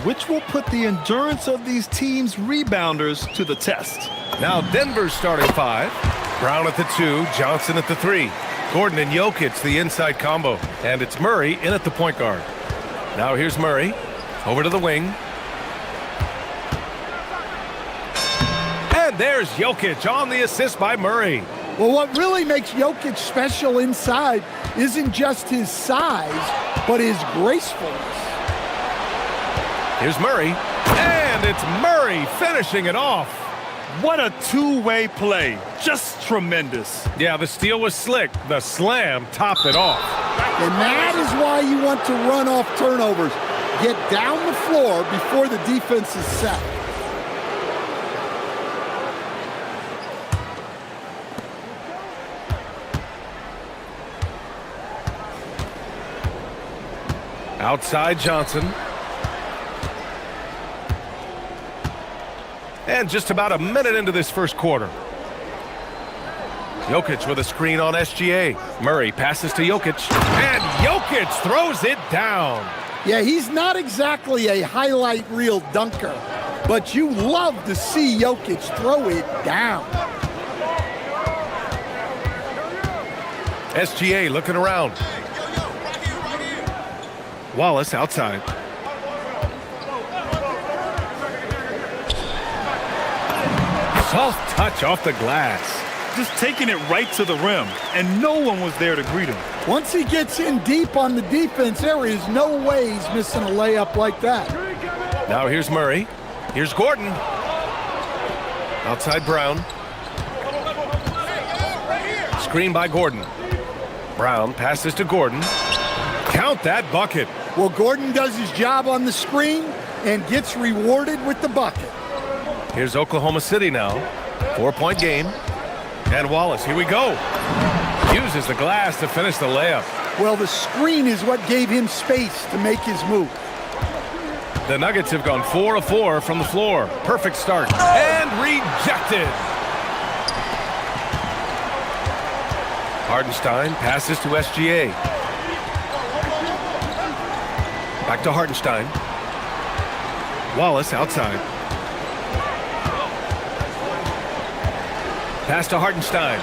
which will put the endurance of these teams' rebounders to the test. Now Denver's starting five. Brown at the 2, Johnson at the 3. Gordon and Jokic, the inside combo. And it's Murray in at the point guard. Now here's Murray. Over to the wing. And there's Jokic on the assist by Murray. Well, what really makes Jokic special inside isn't just his size, but his gracefulness. Here's Murray. And it's Murray finishing it off. What a two-way play. Just tremendous. Yeah, the steal was slick. The slam topped it off. And that is why you want to run off turnovers. Get down the floor before the defense is set. Outside Johnson. And just about a minute into this first quarter. Jokic with a screen on SGA. Murray passes to Jokic. And Jokic throws it down. Yeah, he's not exactly a highlight reel dunker, but you love to see Jokic throw it down. SGA looking around. Wallace outside. Soft touch off the glass. Just taking it right to the rim, and no one was there to greet him. Once he gets in deep on the defense, there is no way he's missing a layup like that. Now here's Murray. Here's Gordon. Outside Brown. Screen by Gordon. Brown passes to Gordon. Count that bucket. Well, Gordon does his job on the screen and gets rewarded with the bucket. Here's Oklahoma City now. 4-point game. And Wallace, here we go. Uses the glass to finish the layup. Well, the screen is what gave him space to make his move. The Nuggets have gone 4 of 4 from the floor. Perfect start. And rejected. Hardenstein passes to SGA. Back to Hardenstein. Wallace outside. Pass to Hardenstein.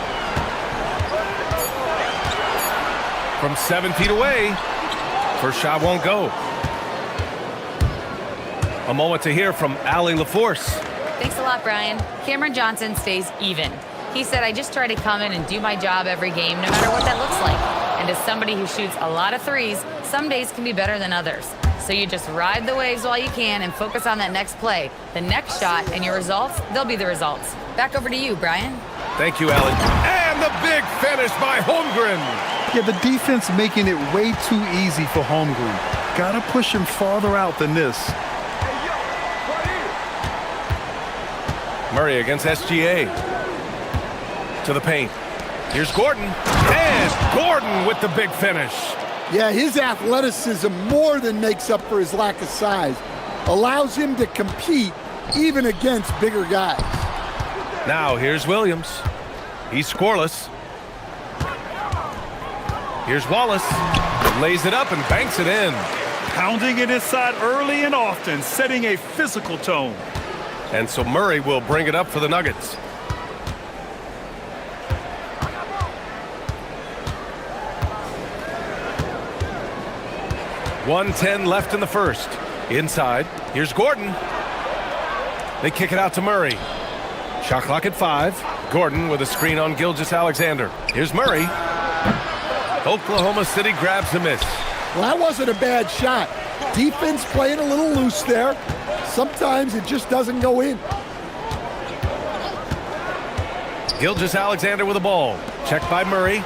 From 7 feet away. First shot won't go. A moment to hear from Allie LaForce. Thanks a lot, Brian. Cameron Johnson stays even. He said, I just try to come in and do my job every game, no matter what that looks like. And as somebody who shoots a lot of threes, some days can be better than others. So you just ride the waves while you can and focus on that next play. The next shot and your results, they'll be the results. Back over to you, Brian. Thank you, Allie. And the big finish by Holmgren. Yeah, the defense making it way too easy for Holmgren. Gotta push him farther out than this. Murray against SGA. To the paint. Here's Gordon. And Gordon with the big finish. Yeah, his athleticism more than makes up for his lack of size. Allows him to compete even against bigger guys. Now here's Williams. He's scoreless. Here's Wallace. Lays it up and banks it in. Pounding it inside early and often, setting a physical tone. And so Murray will bring it up for the Nuggets. .110 left in the first. Inside. Here's Gordon. They kick it out to Murray. Shot clock at 5. Gordon with a screen on Gilgeous-Alexander. Here's Murray. Oklahoma City grabs a miss. Well, that wasn't a bad shot. Defense playing a little loose there. Sometimes it just doesn't go in. Gilgeous-Alexander with the ball. Checked by Murray.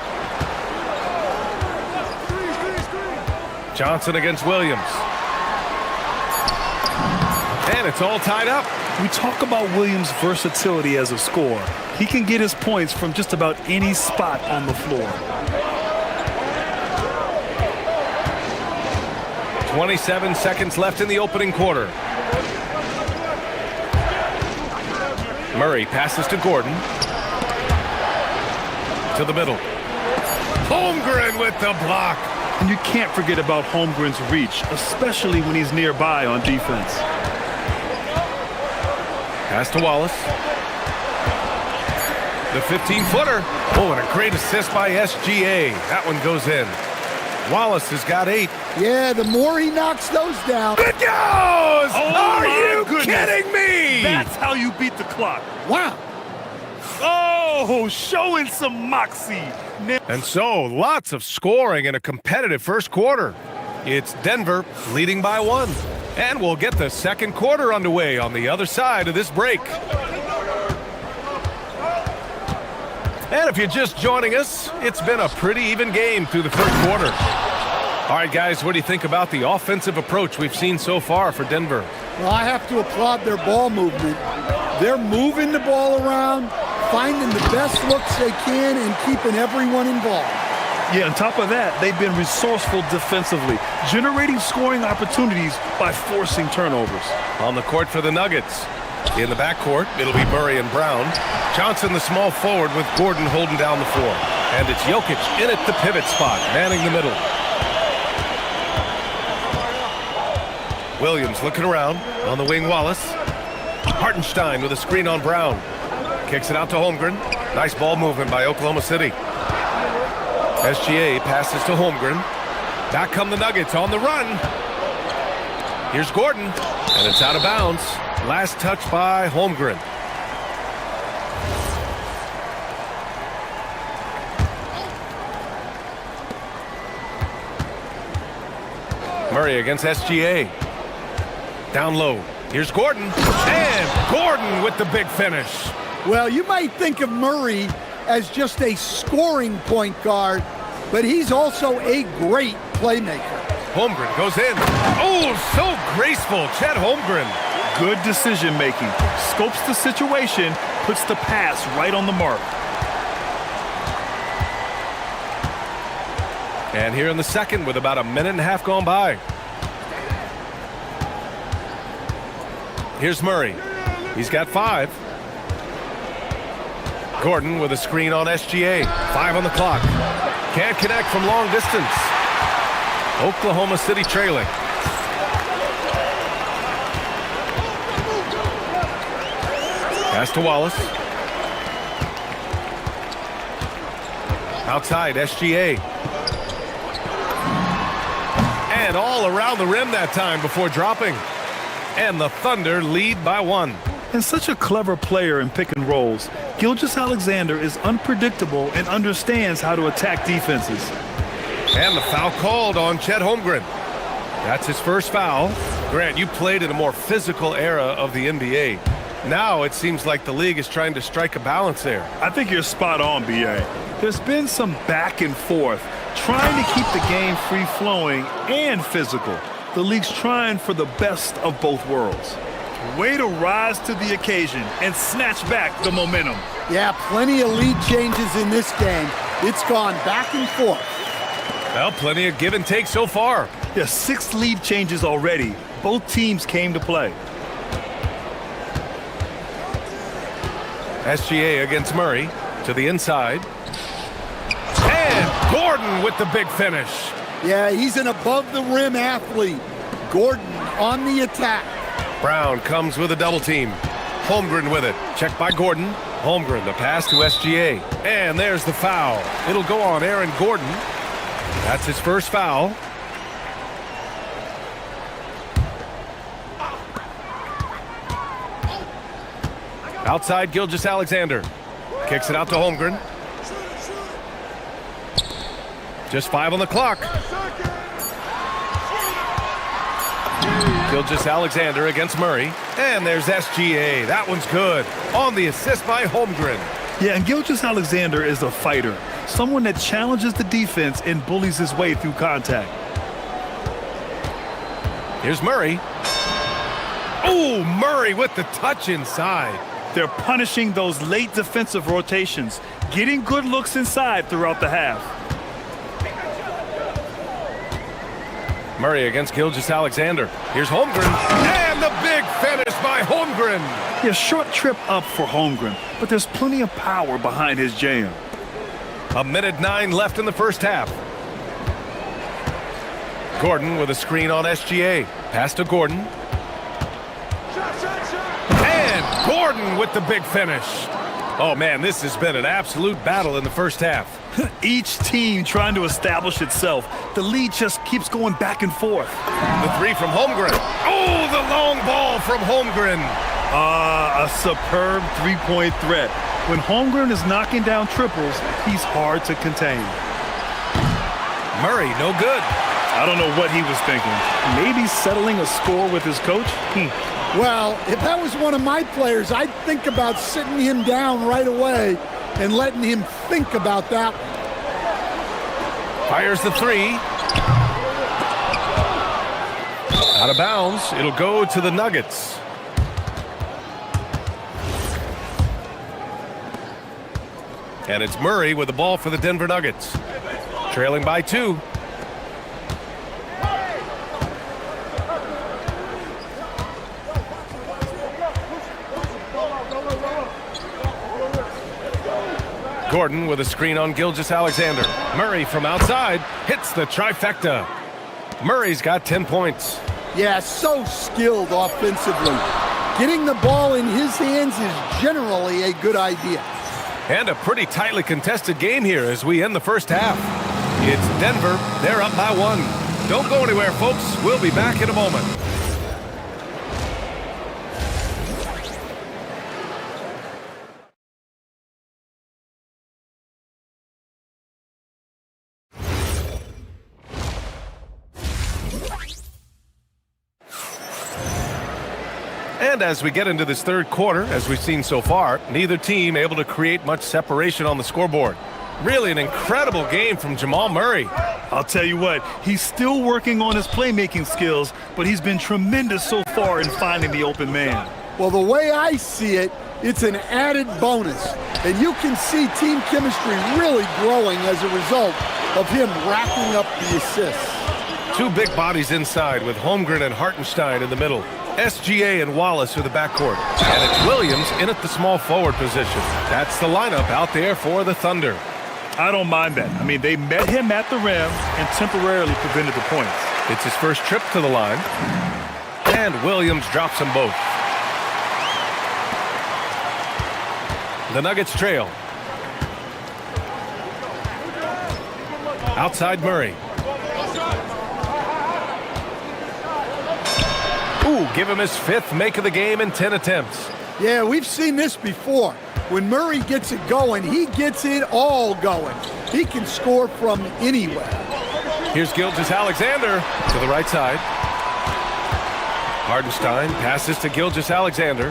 Johnson against Williams. And it's all tied up. We talk about Williams' versatility as a scorer. He can get his points from just about any spot on the floor. 27 seconds left in the opening quarter. Murray passes to Gordon. To the middle. Holmgren with the block. And you can't forget about Holmgren's reach, especially when he's nearby on defense. Pass to Wallace. The 15-footer. Oh, and a great assist by SGA. That one goes in. Wallace has got 8. Yeah, the more he knocks those down. It goes! Oh, Are my you goodness. kidding me? That's how you beat the clock. Wow. Oh, showing some moxie. And so, lots of scoring in a competitive first quarter. It's Denver leading by 1. And we'll get the second quarter underway on the other side of this break. And if you're just joining us, it's been a pretty even game through the first quarter. All right, guys, what do you think about the offensive approach we've seen so far for Denver? Well, I have to applaud their ball movement. They're moving the ball around, finding the best looks they can, and keeping everyone involved. Yeah, on top of that, they've been resourceful defensively, generating scoring opportunities by forcing turnovers. On the court for the Nuggets. In the backcourt, it'll be Murray and Brown. Johnson, the small forward, with Gordon holding down the floor. And it's Jokic in at the pivot spot, manning the middle. Williams looking around. On the wing, Wallace. Hartenstein with a screen on Brown. Kicks it out to Holmgren. Nice ball movement by Oklahoma City. SGA passes to Holmgren. Back come the Nuggets on the run. Here's Gordon, and it's out of bounds. Last touch by Holmgren. Murray against SGA. Down low. Here's Gordon. And Gordon with the big finish. Well, you might think of Murray as just a scoring point guard, but he's also a great playmaker. Holmgren goes in. Oh, so graceful. Chet Holmgren. Good decision-making. Scopes the situation, puts the pass right on the mark. And here in the second with about a minute and a half gone by. Here's Murray. He's got 5. Gordon with a screen on SGA. 5 on the clock. Can't connect from long distance. Oklahoma City trailing. Pass to Wallace. Outside, SGA. And all around the rim that time before dropping. And the Thunder lead by 1. And such a clever player in pick and rolls, Gilgeous-Alexander is unpredictable and understands how to attack defenses. And the foul called on Chet Holmgren. That's his first foul. Grant, you played in a more physical era of the NBA. Now it seems like the league is trying to strike a balance there. I think you're spot on, B.A. There's been some back and forth, trying to keep the game free-flowing and physical. The league's trying for the best of both worlds. Way to rise to the occasion and snatch back the momentum. Yeah, plenty of lead changes in this game. It's gone back and forth. Well, plenty of give and take so far. Yeah, 6 lead changes already. Both teams came to play. SGA against Murray to the inside. And Gordon with the big finish. Yeah, he's an above-the-rim athlete. Gordon on the attack. Brown comes with a double team. Holmgren with it. Checked by Gordon. Holmgren, the pass to SGA. And there's the foul. It'll go on Aaron Gordon. That's his first foul. Outside, Gilgeous-Alexander. Kicks it out to Holmgren. Just 5 on the clock. Gilgeous-Alexander against Murray. And there's SGA. That one's good. On the assist by Holmgren. Yeah, and Gilgeous-Alexander is a fighter. Someone that challenges the defense and bullies his way through contact. Here's Murray. Oh, Murray with the touch inside. They're punishing those late defensive rotations, getting good looks inside throughout the half. Murray against Gilgeous-Alexander. Here's Holmgren. And the big finish by Holmgren. Yeah, short trip up for Holmgren, but there's plenty of power behind his jam. 1:09 left in the first half. Gordon with a screen on SGA. Pass to Gordon. And Gordon with the big finish. Oh, man, this has been an absolute battle in the first half. Each team trying to establish itself. The lead just keeps going back and forth. The three from Holmgren. Oh, the long ball from Holmgren. A superb three-point threat. When Holmgren is knocking down triples, he's hard to contain. Murray, no good. I don't know what he was thinking. Maybe settling a score with his coach? Well, if that was one of my players, I'd think about sitting him down right away and letting him think about that. Fires the three. Out of bounds. It'll go to the Nuggets. And it's Murray with the ball for the Denver Nuggets. Trailing by 2. Gordon with a screen on Gilgeous-Alexander. Murray from outside hits the trifecta. Murray's got 10 points. Yeah, so skilled offensively. Getting the ball in his hands is generally a good idea. And a pretty tightly contested game here as we end the first half. It's Denver. They're up by 1. Don't go anywhere, folks. We'll be back in a moment. And as we get into this third quarter, as we've seen so far, neither team able to create much separation on the scoreboard. Really an incredible game from Jamal Murray. I'll tell you what, he's still working on his playmaking skills, but he's been tremendous so far in finding the open man. Well, the way I see it, it's an added bonus. And you can see team chemistry really growing as a result of him racking up the assists. 2 big bodies inside with Holmgren and Hartenstein in the middle. SGA and Wallace are the backcourt. And it's Williams in at the small forward position. That's the lineup out there for the Thunder. I don't mind that. I mean, they met him at the rim and temporarily prevented the points. It's his first trip to the line. And Williams drops them both. The Nuggets trail. Outside Murray. Ooh, give him his 5th make of the game in 10 attempts. Yeah, we've seen this before. When Murray gets it going, he gets it all going. He can score from anywhere. Here's Gilgeous-Alexander to the right side. Hartenstein passes to Gilgeous-Alexander.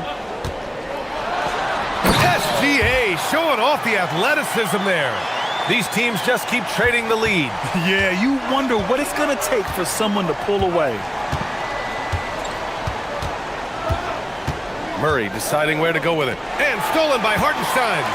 SGA showing off the athleticism there. These teams just keep trading the lead. Yeah, you wonder what it's going to take for someone to pull away. Murray deciding where to go with it. And stolen by Hartenstein.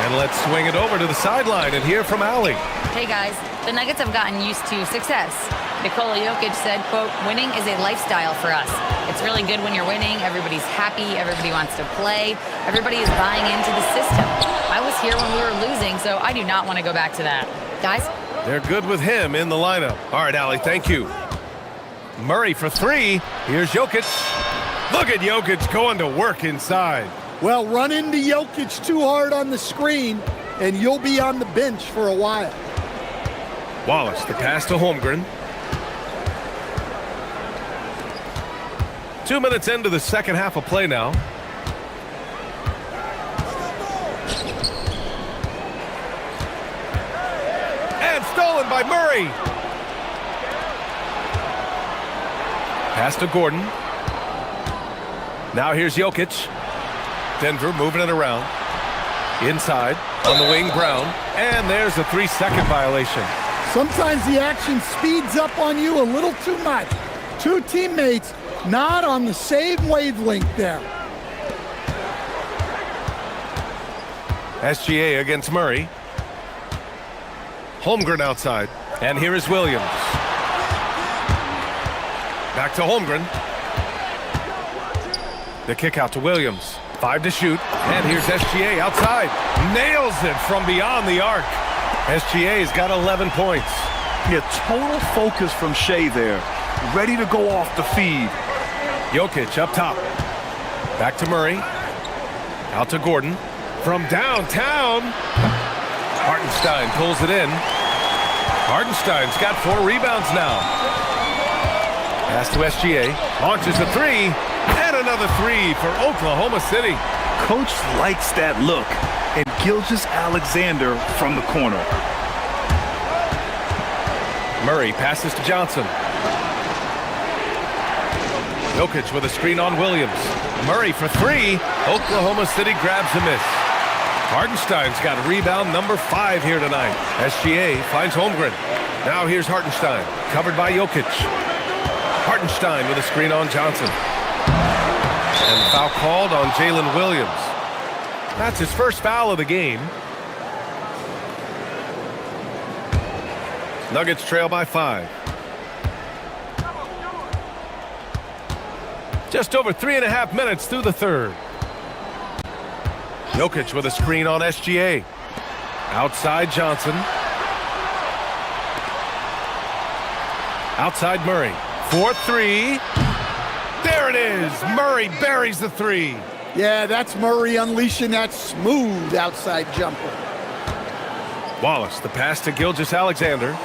And let's swing it over to the sideline and hear from Allie. Hey guys, the Nuggets have gotten used to success. Nikola Jokic said, quote, winning is a lifestyle for us. It's really good when you're winning. Everybody's happy. Everybody wants to play. Everybody is buying into the system. I was here when we were losing, so I do not want to go back to that. Guys? They're good with him in the lineup. All right, Allie, thank you. Murray for 3. Here's Jokic. Look at Jokic going to work inside. Well, run into Jokic too hard on the screen, and you'll be on the bench for a while. Wallace, the pass to Holmgren. 2 minutes into the second half of play now. And stolen by Murray. Pass to Gordon. Now here's Jokic. Denver moving it around. Inside on the wing, Brown. And there's a 3-second violation. Sometimes the action speeds up on you a little too much. 2 teammates not on the same wavelength there. SGA against Murray. Holmgren outside. And here is Williams. Back to Holmgren. The kick out to Williams. 5 to shoot. And here's SGA outside. Nails it from beyond the arc. SGA's got 11 points. Yeah, total focus from Shea there. Ready to go off the feed. Jokic up top. Back to Murray. Out to Gordon. From downtown. Hartenstein pulls it in. Hartenstein's got 4 rebounds now. Pass to SGA. Launches a 3. And another 3 for Oklahoma City. Coach likes that look. And Gilgeous-Alexander from the corner. Murray passes to Johnson. Jokic with a screen on Williams. Murray for 3. Oklahoma City grabs a miss. Hartenstein's got rebound number 5 here tonight. SGA finds Holmgren. Now here's Hartenstein, covered by Jokic. Hartenstein with a screen on Johnson. And foul called on Jalen Williams. That's his first foul of the game. Nuggets trail by 5. Just over 3.5 minutes through the third. Jokic with a screen on SGA. Outside Johnson. Outside Murray. 4-3. There it is. Murray buries the 3. Yeah, that's Murray unleashing that smooth outside jumper. Wallace, the pass to Gilgeous-Alexander.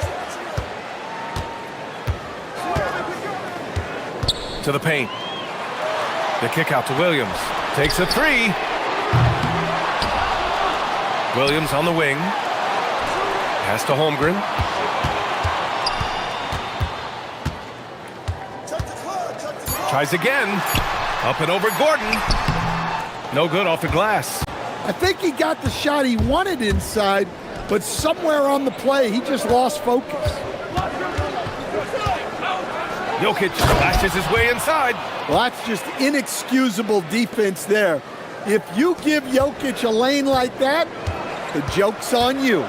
To the paint. The kick out to Williams. Takes a 3. Williams on the wing. Pass to Holmgren. Tries again. Up and over Gordon. No good off the glass. I think he got the shot he wanted inside, but somewhere on the play, he just lost focus. Jokic flashes his way inside. Well, that's just inexcusable defense there. If you give Jokic a lane like that, the joke's on you.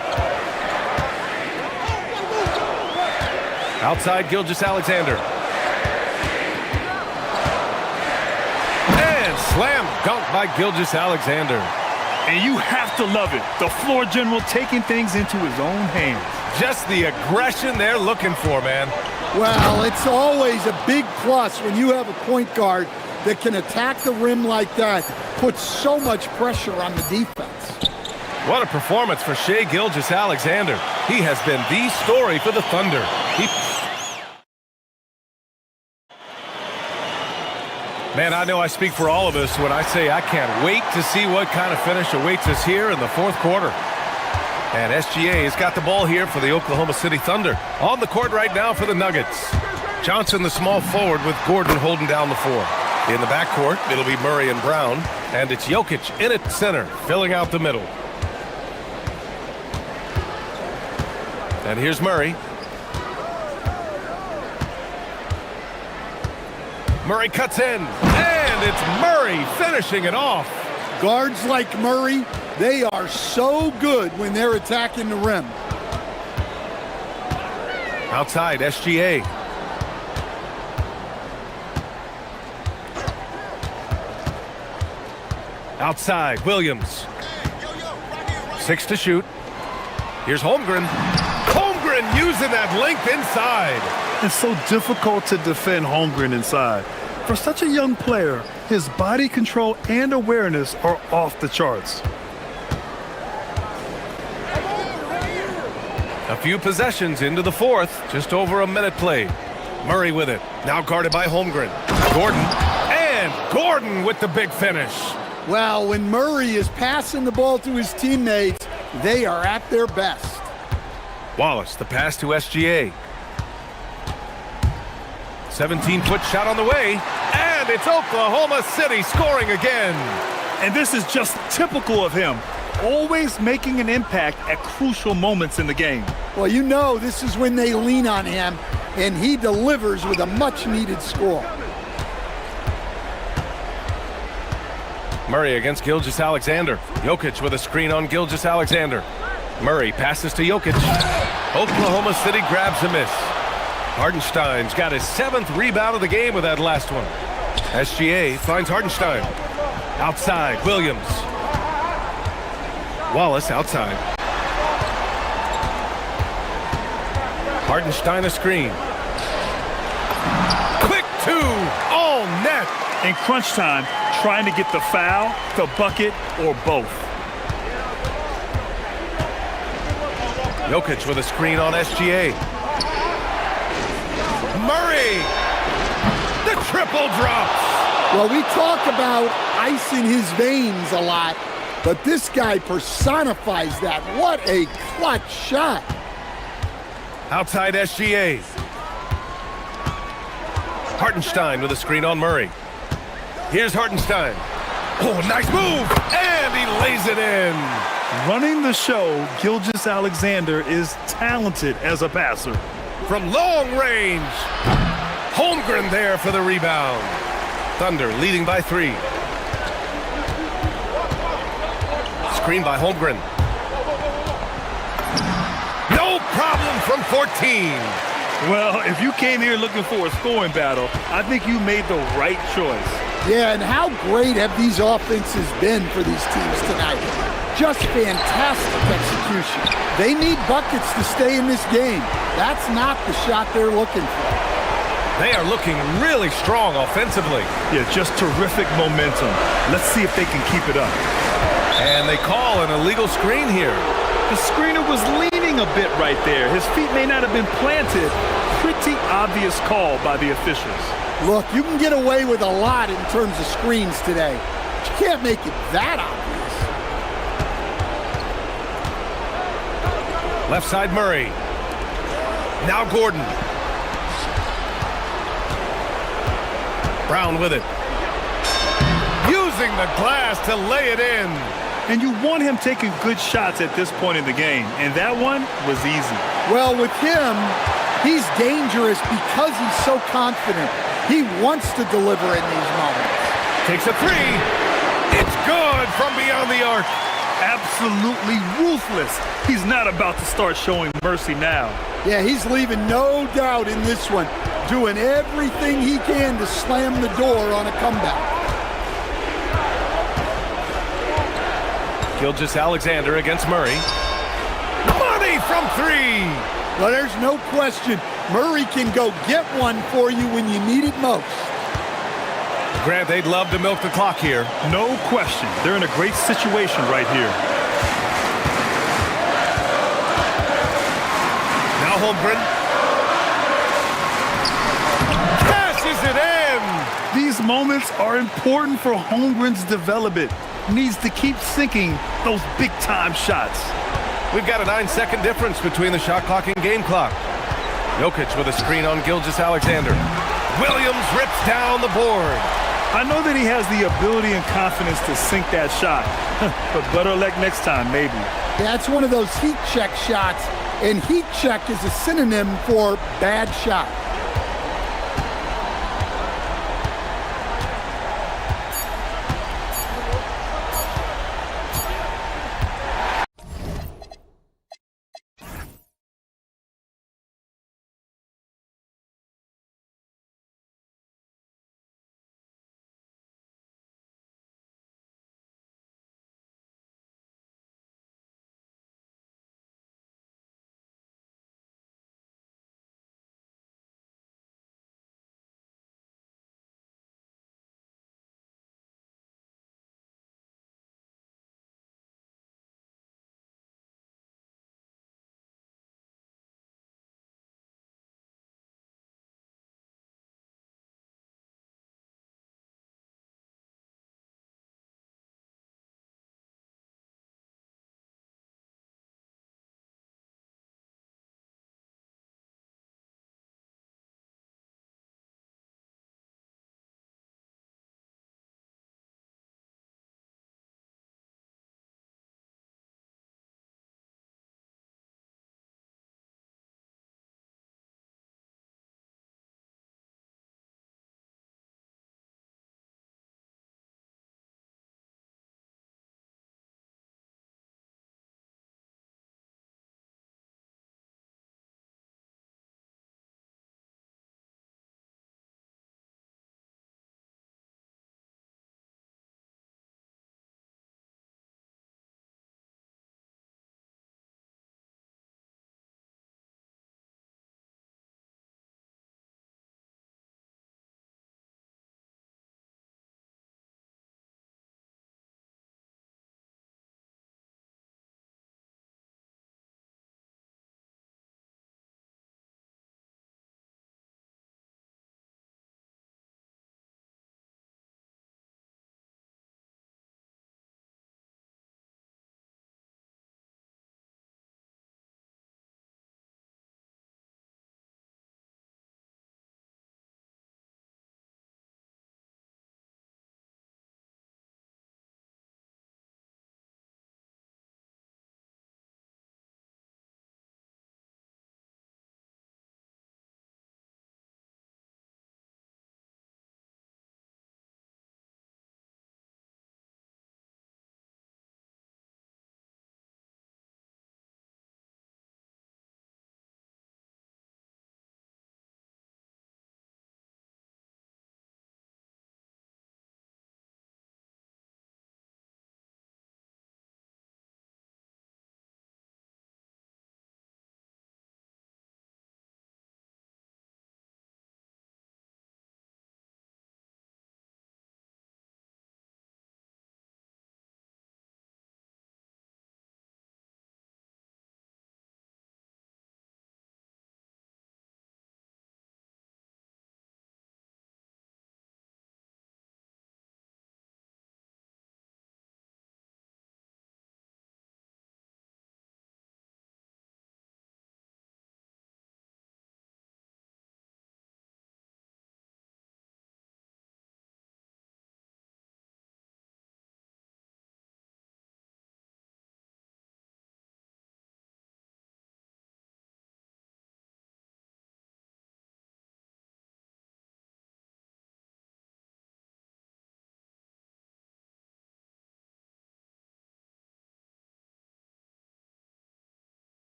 Outside Gilgeous-Alexander. And slam dunk by Gilgeous-Alexander. And you have to love it. The floor general taking things into his own hands. Just the aggression they're looking for, man. Well, it's always a big plus when you have a point guard that can attack the rim like that, puts so much pressure on the defense. What a performance for Shai Gilgeous-Alexander. He has been the story for the Thunder. Man, I know I speak for all of us when I say I can't wait to see what kind of finish awaits us here in the fourth quarter. And SGA has got the ball here for the Oklahoma City Thunder. On the court right now for the Nuggets. Johnson, the small forward, with Gordon holding down the 4. In the backcourt, it'll be Murray and Brown. And it's Jokic in at center, filling out the middle. And here's Murray. Murray cuts in. And it's Murray finishing it off. Guards like Murray, they are so good when they're attacking the rim. Outside, SGA. Outside, Williams. 6 to shoot. Here's Holmgren. Holmgren using that length inside. It's so difficult to defend Holmgren inside. For such a young player, his body control and awareness are off the charts. A few possessions into the fourth, just over a minute played. Murray with it, now guarded by Holmgren. Gordon, and Gordon with the big finish. Well, when Murray is passing the ball to his teammates, they are at their best. Wallace, the pass to SGA. 17-foot shot on the way, and it's Oklahoma City scoring again. And this is just typical of him, always making an impact at crucial moments in the game. Well, you know this is when they lean on him, and he delivers with a much-needed score. Murray against Gilgeous-Alexander. Jokic with a screen on Gilgeous-Alexander. Murray passes to Jokic. Oklahoma City grabs a miss. Hartenstein's got his 7th rebound of the game with that last one. SGA finds Hartenstein. Outside, Williams. Wallace outside. Hartenstein a screen. Quick two, all net. In crunch time, trying to get the foul, the bucket, or both. Jokic with a screen on SGA. Murray! The triple drops! Well, we talk about ice in his veins a lot, but this guy personifies that. What a clutch shot. Outside SGA. Hartenstein with a screen on Murray. Here's Hartenstein. Oh, nice move! And he lays it in. Running the show, Gilgeous-Alexander is talented as a passer. From long range. Holmgren there for the rebound. Thunder leading by 3. Screen by Holmgren. No problem from 14. Well, if you came here looking for a scoring battle, I think you made the right choice. Yeah, and how great have these offenses been for these teams tonight? Just fantastic execution. They need buckets to stay in this game. That's not the shot they're looking for. They are looking really strong offensively. Yeah, just terrific momentum. Let's see if they can keep it up. And they call an illegal screen here. The screener was leaning a bit right there. His feet may not have been planted. Pretty obvious call by the officials. Look, you can get away with a lot in terms of screens today, but you can't make it that obvious. Left side Murray. Now Gordon. Brown with it. Using the glass to lay it in. And you want him taking good shots at this point in the game, and that one was easy. Well, with him, he's dangerous because he's so confident. He wants to deliver in these moments. Takes a 3. It's good from beyond the arc. Absolutely ruthless. He's not about to start showing mercy now. Yeah, he's leaving no doubt in this one, doing everything he can to slam the door on a comeback. Gilgeous-Alexander against Murray. Money from 3. Well, there's no question. Murray can go get one for you when you need it most. Grant, they'd love to milk the clock here. No question. They're in a great situation right here. Now Holmgren. Passes it in. These moments are important for Holmgren's development. Needs to keep sinking those big-time shots. We've got a 9-second difference between the shot clock and game clock. Jokic with a screen on Gilgeous-Alexander. Williams rips down the board. I know that he has the ability and confidence to sink that shot, but better luck next time, maybe. That's one of those heat check shots, and heat check is a synonym for bad shot.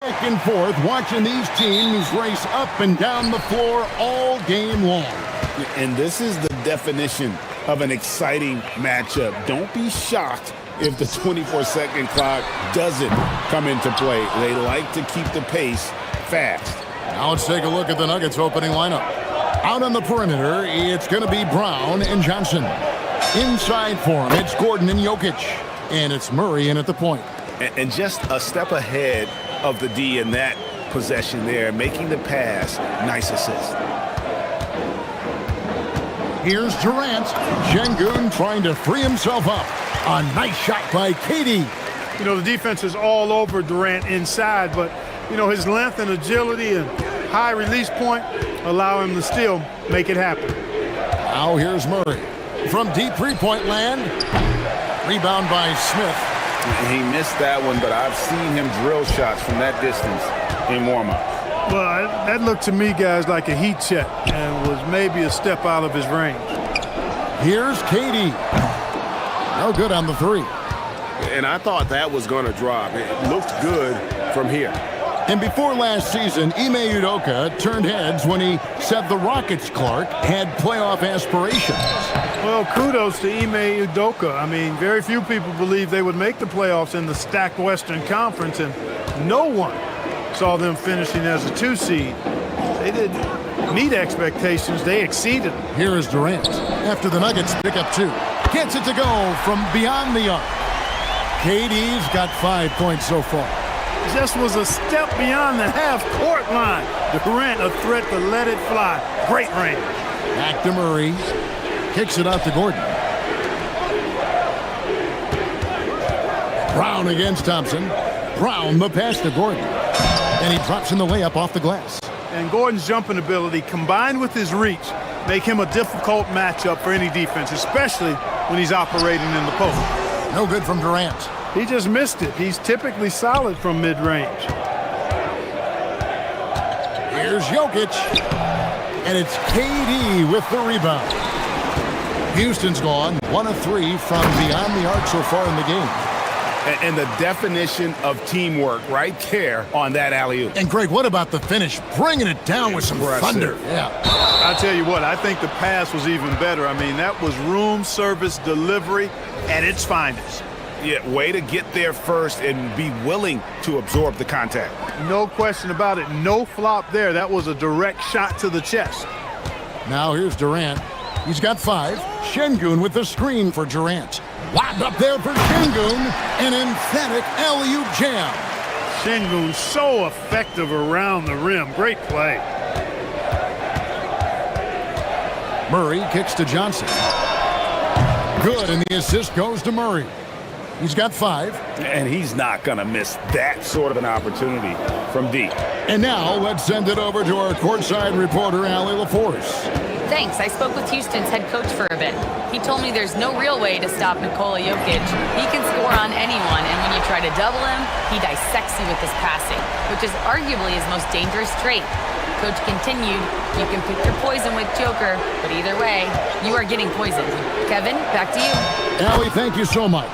Back and forth, watching these teams race up and down the floor all game long. And this is the definition of an exciting matchup. Don't be shocked if the 24-second clock doesn't come into play. They like to keep the pace fast. Now let's take a look at the Nuggets opening lineup. Out on the perimeter, it's going to be Brown and Johnson. Inside for him, it's Gordon and Jokic. And it's Murray in at the point. And just a step ahead of the D in that possession there, making the pass. Nice assist. Here's Durant. Şengün trying to free himself up. A nice shot by KD. You know, the defense is all over Durant inside, but, you know, his length and agility and high release point allow him to still make it happen. Now here's Murray. From deep three-point land. Rebound by Smith. He missed that one, but I've seen him drill shots from that distance in warm-up. Well, that looked to me, guys, like a heat check and was maybe a step out of his range. Here's KD. No good on the three. And I thought that was going to drop. It looked good from here. And before last season, Ime Udoka turned heads when he said the Rockets, Clark, had playoff aspirations. Well, kudos to Ime Udoka. I mean, very few people believe they would make the playoffs in the stacked Western Conference, and no one saw them finishing as a 2 seed. They didn't meet expectations. They exceeded. Here is Durant. After the Nuggets pick up 2. Gets it to go from beyond the arc. KD's got 5 points so far. Just was a step beyond the half-court line. Durant a threat to let it fly. Great range. Back to Murray. Kicks it out to Gordon. Brown against Thompson. Brown the pass to Gordon. And he drops in the layup off the glass. And Gordon's jumping ability combined with his reach make him a difficult matchup for any defense, especially when he's operating in the post. No good from Durant. He just missed it. He's typically solid from mid-range. Here's Jokic. And it's KD with the rebound. Houston's gone 1 of 3 from beyond the arc so far in the game. And the definition of teamwork right there on that alley-oop. And Greg, what about the finish? Bringing it down with some thunder. Yeah. I'll tell you what, I think the pass was even better. I mean, that was room service delivery at its finest. Yeah, way to get there first and be willing to absorb the contact. No question about it. No flop there. That was a direct shot to the chest. Now here's Durant. He's got 5. Şengün with the screen for Durant. Lobbed up there for Şengün. An emphatic alley-oop jam. Şengün so effective around the rim. Great play. Murray kicks to Johnson. Good, and the assist goes to Murray. He's got 5. And he's not going to miss that sort of an opportunity from deep. And now let's send it over to our courtside reporter, Allie LaForce. Thanks. I spoke with Houston's head coach for a bit. He told me there's no real way to stop Nikola Jokic. He can score on anyone, and when you try to double him, he dissects you with his passing, which is arguably his most dangerous trait. Coach continued, you can pick your poison with Joker, but either way, you are getting poisoned. Kevin, back to you. Allie, thank you so much.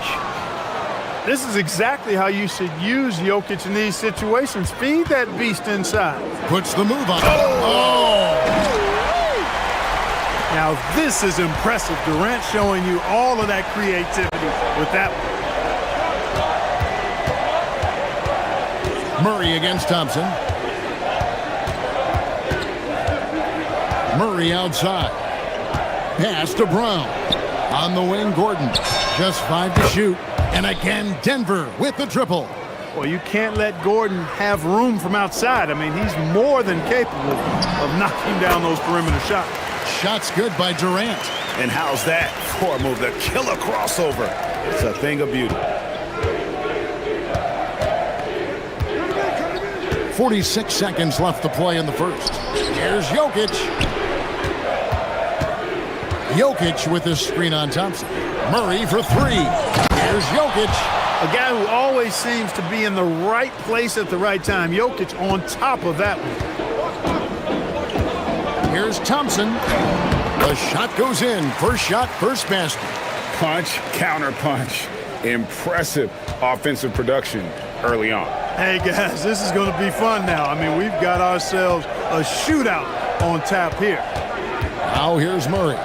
This is exactly how you should use Jokic in these situations. Feed that beast inside. Puts the move on. Oh! Now this is impressive. Durant showing you all of that creativity with that one. Murray against Thompson. Murray outside. Pass to Brown. On the wing, Gordon. Just 5 to shoot. And again, Denver with the triple. Well, you can't let Gordon have room from outside. I mean, he's more than capable of knocking down those perimeter shots. Shots good by Durant. And how's that for a move? The killer crossover. It's a thing of beauty. 46 seconds left to play in the first. Here's Jokic. Jokic with his screen on Thompson. Murray for 3. Here's Jokic. A guy who always seems to be in the right place at the right time. Jokic on top of that one. Here's Thompson. The shot goes in. First shot, first basket. Punch, counter punch. Impressive offensive production early on. Hey, guys, this is going to be fun now. I mean, we've got ourselves a shootout on tap here. Now here's Murray.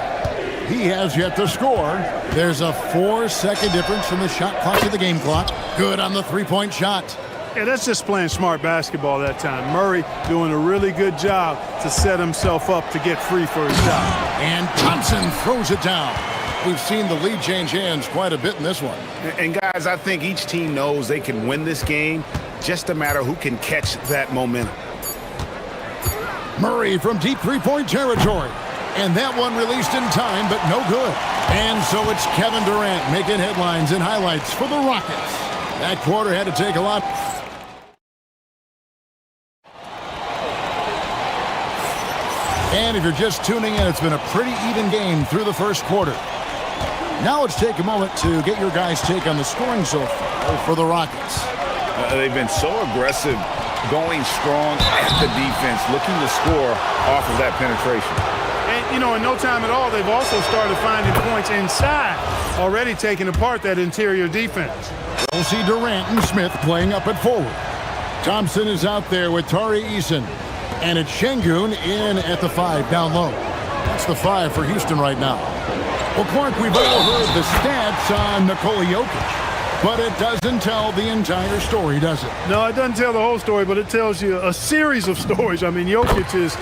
He has yet to score. There's a 4-second difference from the shot clock to the game clock. Good on the three-point shot. Yeah, that's just playing smart basketball that time. Murray doing a really good job to set himself up to get free for his shot. And Thompson throws it down. We've seen the lead change hands quite a bit in this one. And guys, I think each team knows they can win this game. Just a matter who can catch that momentum. Murray from deep three-point territory. And that one released in time, but no good. And so it's Kevin Durant making headlines and highlights for the Rockets. That quarter had to take a lot. And if you're just tuning in, it's been a pretty even game through the first quarter. Now let's take a moment to get your guys' take on the scoring so far for the Rockets. They've been so aggressive, going strong at the defense, looking to score off of that penetration. And, you know, in no time at all, they've also started finding points inside, already taking apart that interior defense. We'll see Durant and Smith playing up at forward. Thompson is out there with Tari Eason. And it's Şengün in at the 5 down low. That's the 5 for Houston right now. Well, Clark, we've all heard the stats on Nikola Jokic, but it doesn't tell the entire story, does it? No, it doesn't tell the whole story, but it tells you a series of stories. I mean, Jokic is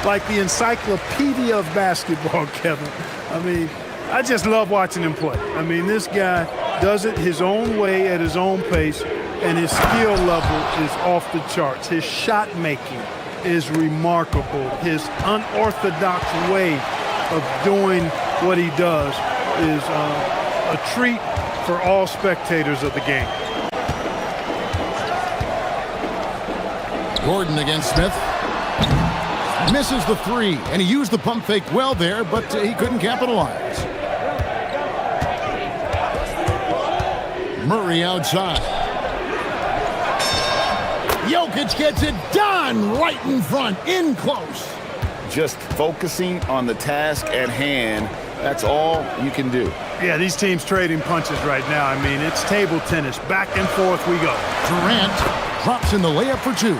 like the encyclopedia of basketball, Kevin. I mean, I just love watching him play. I mean, this guy does it his own way at his own pace, and his skill level is off the charts. His shot making is remarkable. His unorthodox way of doing what he does is a treat for all spectators of the game. Gordon against Smith. Misses the 3, and he used the pump fake well there, but he couldn't capitalize. Murray outside. Jokic gets it done right in front, in close. Just focusing on the task at hand, that's all you can do. Yeah, these teams trading punches right now. I mean, it's table tennis. Back and forth we go. Durant drops in the layup for 2.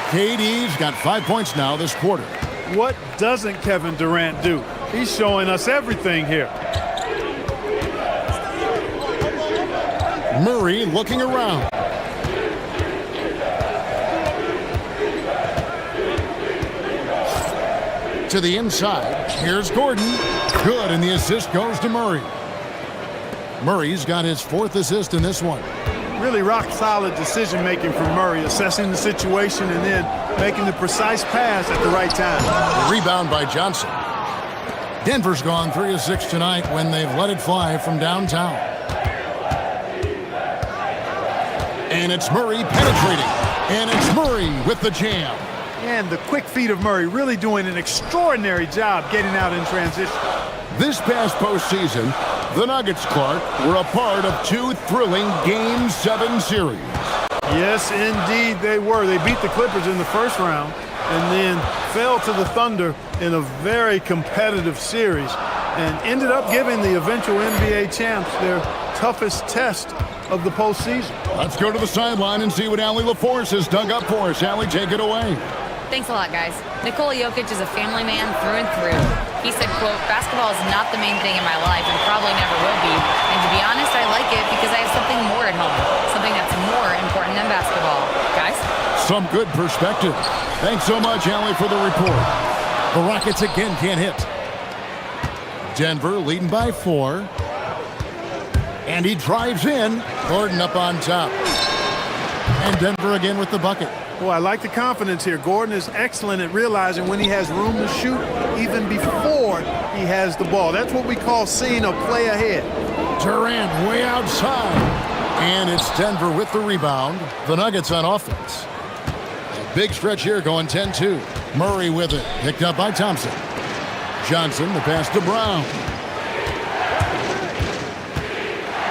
KD's got 5 points now this quarter. What doesn't Kevin Durant do? He's showing us everything here. Murray looking around. To the inside. Here's Gordon. Good, and the assist goes to Murray. Murray's got his 4th assist in this one. Really rock-solid decision-making from Murray, assessing the situation and then making the precise pass at the right time. The rebound by Johnson. Denver's gone 3 of 6 tonight when they've let it fly from downtown. And it's Murray penetrating. And it's Murray with the jam. And the quick feet of Murray really doing an extraordinary job getting out in transition. This past postseason, the Nuggets, Clark, were a part of 2 thrilling Game 7 series. Yes, indeed they were. They beat the Clippers in the first round and then fell to the Thunder in a very competitive series and ended up giving the eventual NBA champs their toughest test of the postseason. Let's go to the sideline and see what Allie LaForce has dug up for us. Allie, take it away. Thanks a lot, guys. Nikola Jokic is a family man through and through. He said, quote, "Basketball is not the main thing in my life and probably never will be. And to be honest, I like it because I have something more at home, something that's more important than basketball." Guys? Some good perspective. Thanks so much, Allie, for the report. The Rockets again can't hit. Denver leading by 4. And he drives in. Gordon up on top. And Denver again with the bucket. Well, I like the confidence here. Gordon is excellent at realizing when he has room to shoot even before he has the ball. That's what we call seeing a play ahead. Durant way outside. And it's Denver with the rebound. The Nuggets on offense. A big stretch here going 10-2. Murray with it. Picked up by Thompson. Johnson, the pass to Brown.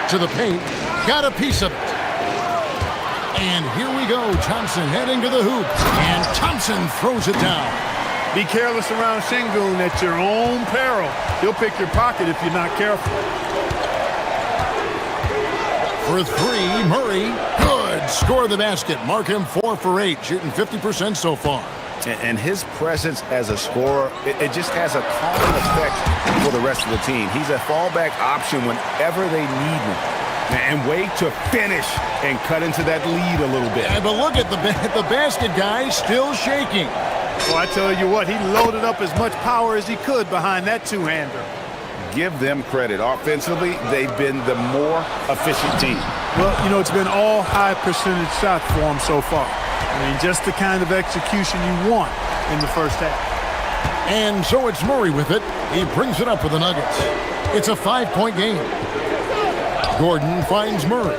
To the paint. Got a piece of it. And here we go. Thompson heading to the hoop. And Thompson throws it down. Be careless around Şengün at your own peril. He'll pick your pocket if you're not careful. For 3, Murray. Good. score the basket. Mark him 4 for 8, shooting 50% so far. And his presence as a scorer, it just has a calming effect for the rest of the team. He's a fallback option whenever they need him. And wait to finish and cut into that lead a little bit. Yeah, but look at the basket guy still shaking. Well, I tell you what, he loaded up as much power as he could behind that two-hander. Give them credit. Offensively, they've been the more efficient team. Well, you know, it's been all high-percentage shots for him so far. I mean, just the kind of execution you want in the first half. And so it's Murray with it. He brings it up for the Nuggets. It's a 5-point game. Gordon finds Murray.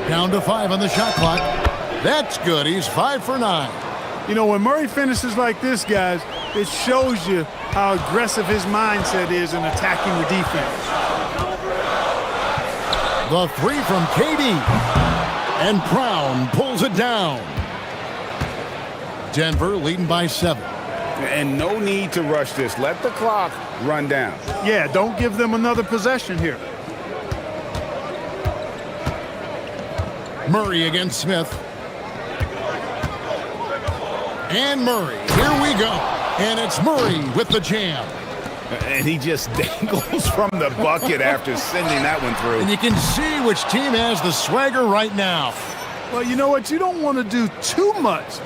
Down to 5 on the shot clock. That's good. He's 5 for 9. You know, when Murray finishes like this, guys, it shows you how aggressive his mindset is in attacking the defense. The 3 from KD. And Brown pulls it down. Denver leading by 7. And no need to rush this. Let the clock run down. Yeah, don't give them another possession here. Murray against Smith. And Murray. Here we go. And it's Murray with the jam. And he just dangles from the bucket after sending that one through. And you can see which team has the swagger right now. Well, you know what? You don't want to do too much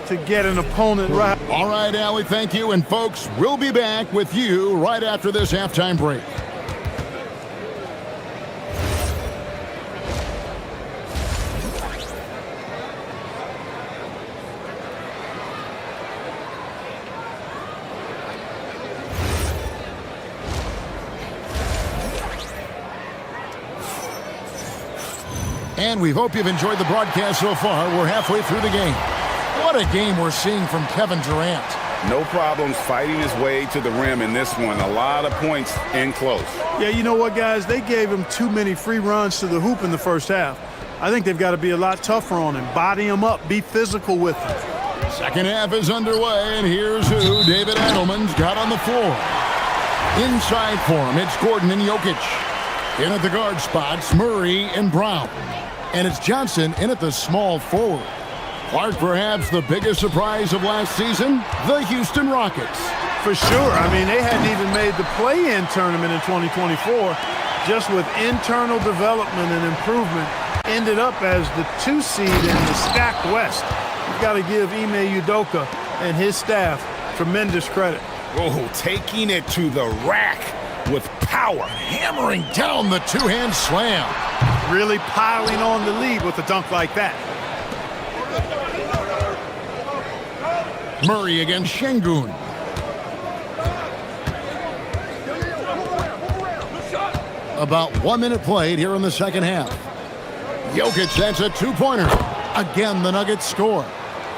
to get an opponent right. All right, Allie, thank you. And folks, we'll be back with you right after this halftime break. And we hope you've enjoyed the broadcast so far. We're halfway through the game. What a game we're seeing from Kevin Durant. No problems fighting his way to the rim in this one. A lot of points in close. Yeah, you know what, guys? They gave him too many free runs to the hoop in the first half. I think they've got to be a lot tougher on him. Body him up. Be physical with him. Second half is underway, and here's who David Adelman's got on the floor. Inside for him, it's Gordon and Jokic. In at the guard spots, Murray and Brown. And it's Johnson in at the small forward. Clark, perhaps the biggest surprise of last season, the Houston Rockets. For sure. I mean, they hadn't even made the play-in tournament in 2024. Just with internal development and improvement, ended up as the 2 seed in the stacked West. You've got to give Ime Udoka and his staff tremendous credit. Oh, taking it to the rack with power. Hammering down the two-hand slam. Really piling on the lead with a dunk like that. Murray against Şengün. About 1 minute played here in the second half. Jokic, that's a 2-pointer. Again, the Nuggets score.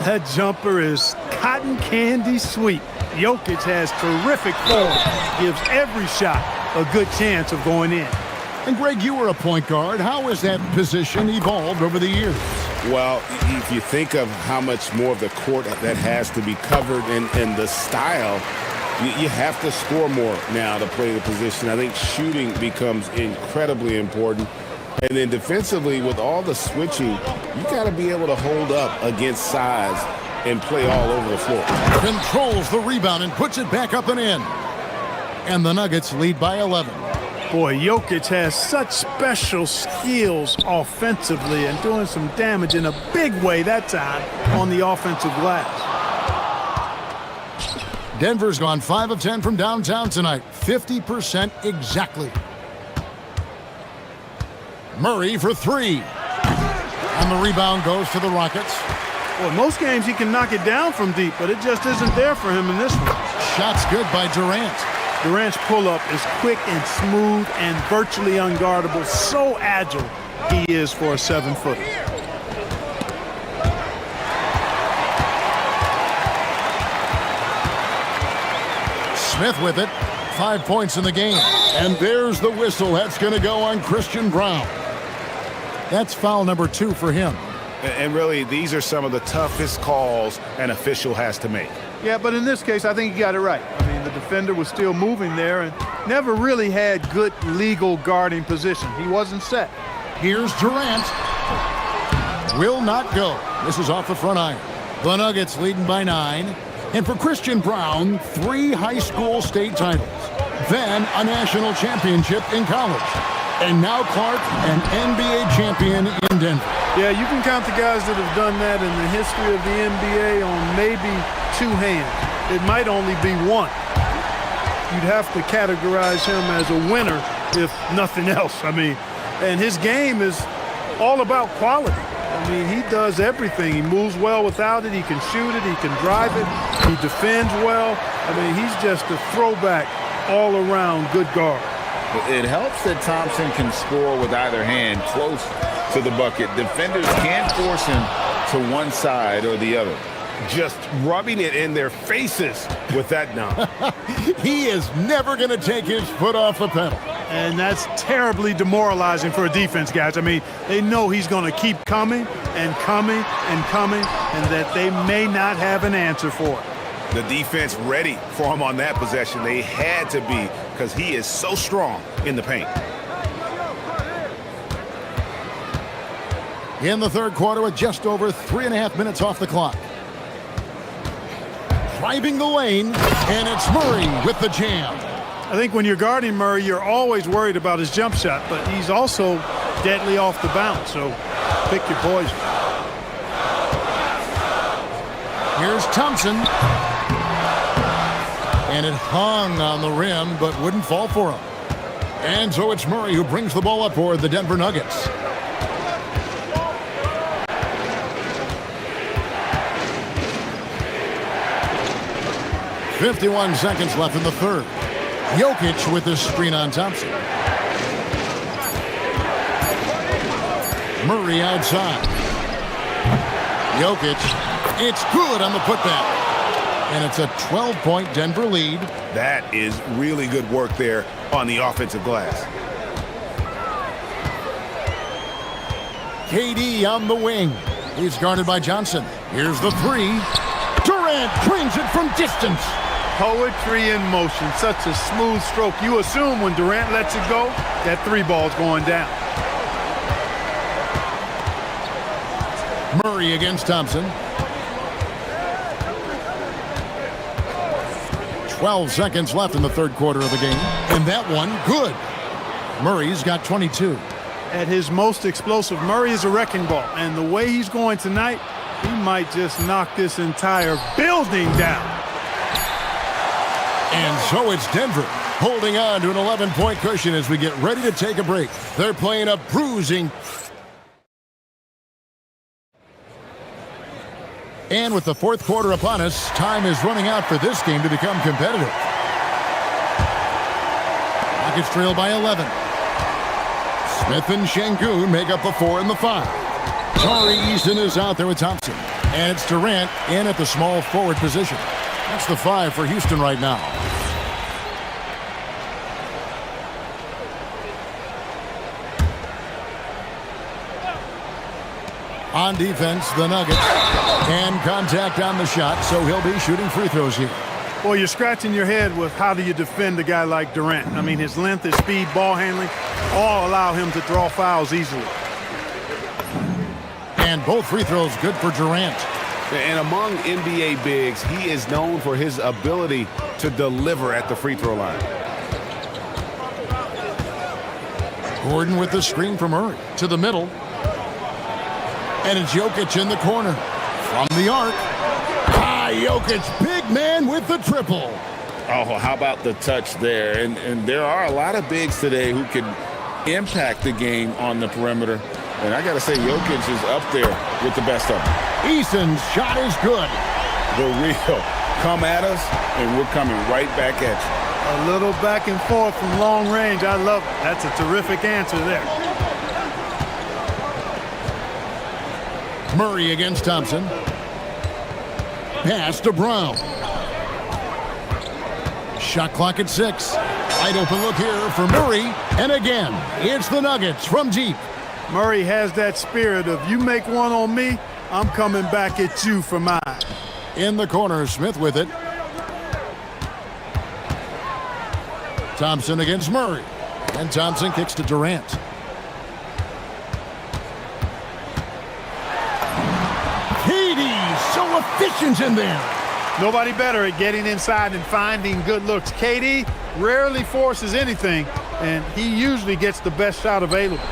That jumper is cotton candy sweet. Jokic has terrific form. Gives every shot a good chance of going in. And Greg, you were a point guard. How has that position evolved over the years? Well, if you think of how much more of the court that has to be covered in the style, you have to score more now to play the position. I think shooting becomes incredibly important. And then defensively, with all the switching, you got to be able to hold up against size and play all over the floor. Controls the rebound and puts it back up and in. And the Nuggets lead by 11. Boy, Jokic has such special skills offensively and doing some damage in a big way that time on the offensive glass. Denver's gone 5 of 10 from downtown tonight. 50% exactly. Murray for 3. And the rebound goes to the Rockets. Well, most games he can knock it down from deep, but it just isn't there for him in this one. Shot's good by Durant. Durant's pull-up is quick and smooth and virtually unguardable. So agile he is for a 7-footer. Smith with it. 5 points in the game. And there's the whistle. That's going to go on Christian Brown. That's foul number 2 for him. And really, these are some of the toughest calls an official has to make. Yeah, but in this case, I think he got it right. I mean, the defender was still moving there and never really had good legal guarding position. He wasn't set. Here's Durant. Will not go. This is off the front iron. The Nuggets leading by 9. And for Christian Brown, 3 high school state titles. Then a national championship in college. And now Clark, an NBA champion in Denver. Yeah, you can count the guys that have done that in the history of the NBA on maybe 2 hands. It might only be 1. You'd have to categorize him as a winner, if nothing else. I mean, and his game is all about quality. I mean, he does everything. He moves well without it. He can shoot it. He can drive it. He defends well. I mean, he's just a throwback all-around good guard. It helps that Thompson can score with either hand close to the bucket. Defenders can't force him to one side or the other. Just rubbing it in their faces with that dunk. He is never going to take his foot off the pedal. And that's terribly demoralizing for a defense, guys. I mean, they know he's going to keep coming and coming and coming, and that they may not have an answer for it. The defense ready for him on that possession. They had to be, because he is so strong in the paint. In the third quarter with just over 3.5 minutes off the clock. Driving the lane, and it's Murray with the jam. I think when you're guarding Murray, you're always worried about his jump shot, but he's also deadly off the bounce, so pick your poison. Here's Thompson. And it hung on the rim, but wouldn't fall for him. And so it's Murray who brings the ball up for the Denver Nuggets. .51 seconds left in the third. Jokic with the screen on Thompson. Murray outside. Jokic. It's good on the putback. And it's a 12-point Denver lead. That is really good work there on the offensive glass. KD on the wing. He's guarded by Johnson. Here's the 3. Durant drains it from distance. Poetry in motion. Such a smooth stroke. You assume when Durant lets it go, that 3 ball's going down. Murray against Thompson. 12 seconds left in the third quarter of the game. And that one, good. Murray's got 22. At his most explosive, Murray is a wrecking ball. And the way he's going tonight, he might just knock this entire building down. And so it's Denver holding on to an 11-point cushion as we get ready to take a break. They're playing a bruising. And with the fourth quarter upon us, time is running out for this game to become competitive. Rockets trail by 11. Smith and Şengün make up the 4 and the 5. Tari Eason is out there with Thompson. And it's Durant in at the small forward position. That's the 5 for Houston right now. On defense, the Nuggets. And contact on the shot, so he'll be shooting free throws here. Well, you're scratching your head with how do you defend a guy like Durant. I mean, his length, his speed, ball handling, all allow him to draw fouls easily. And both free throws good for Durant. And among NBA bigs, he is known for his ability to deliver at the free throw line. Gordon with the screen from Murray to the middle. And it's Jokic in the corner. From the arc. Jokic, big man with the triple. Oh, how about the touch there? And there are a lot of bigs today who can impact the game on the perimeter. And I got to say, Jokic is up there with the best of them. Eason's shot is good. The real come at us, and we're coming right back at you. A little back and forth from long range. I love it. That's a terrific answer there. Murray against Thompson. Pass to Brown. Shot clock at 6. Wide open look here for Murray. And again, it's the Nuggets from deep. Murray has that spirit of you make one on me, I'm coming back at you for mine. In the corner, Smith with it. Thompson against Murray. And Thompson kicks to Durant. Katie, so efficient in there. Nobody better at getting inside and finding good looks. KD rarely forces anything, and he usually gets the best shot available.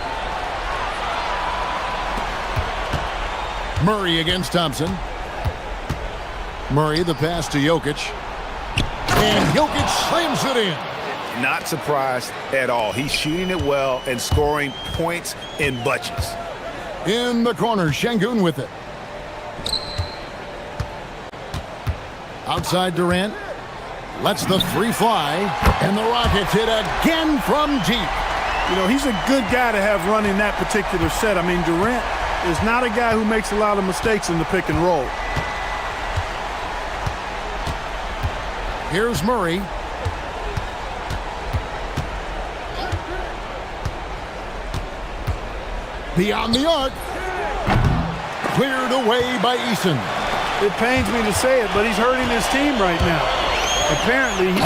Murray against Thompson. Murray, the pass to Jokic. And Jokic slams it in. Not surprised at all. He's shooting it well and scoring points in bunches. In the corner, Şengün with it. Outside Durant. Lets the three fly. And the Rockets hit again from deep. You know, he's a good guy to have running that particular set. I mean, Durant is not a guy who makes a lot of mistakes in the pick and roll. Here's Murray. Beyond the arc. Cleared away by Eason. It pains me to say it, but he's hurting his team right now. Apparently, he's...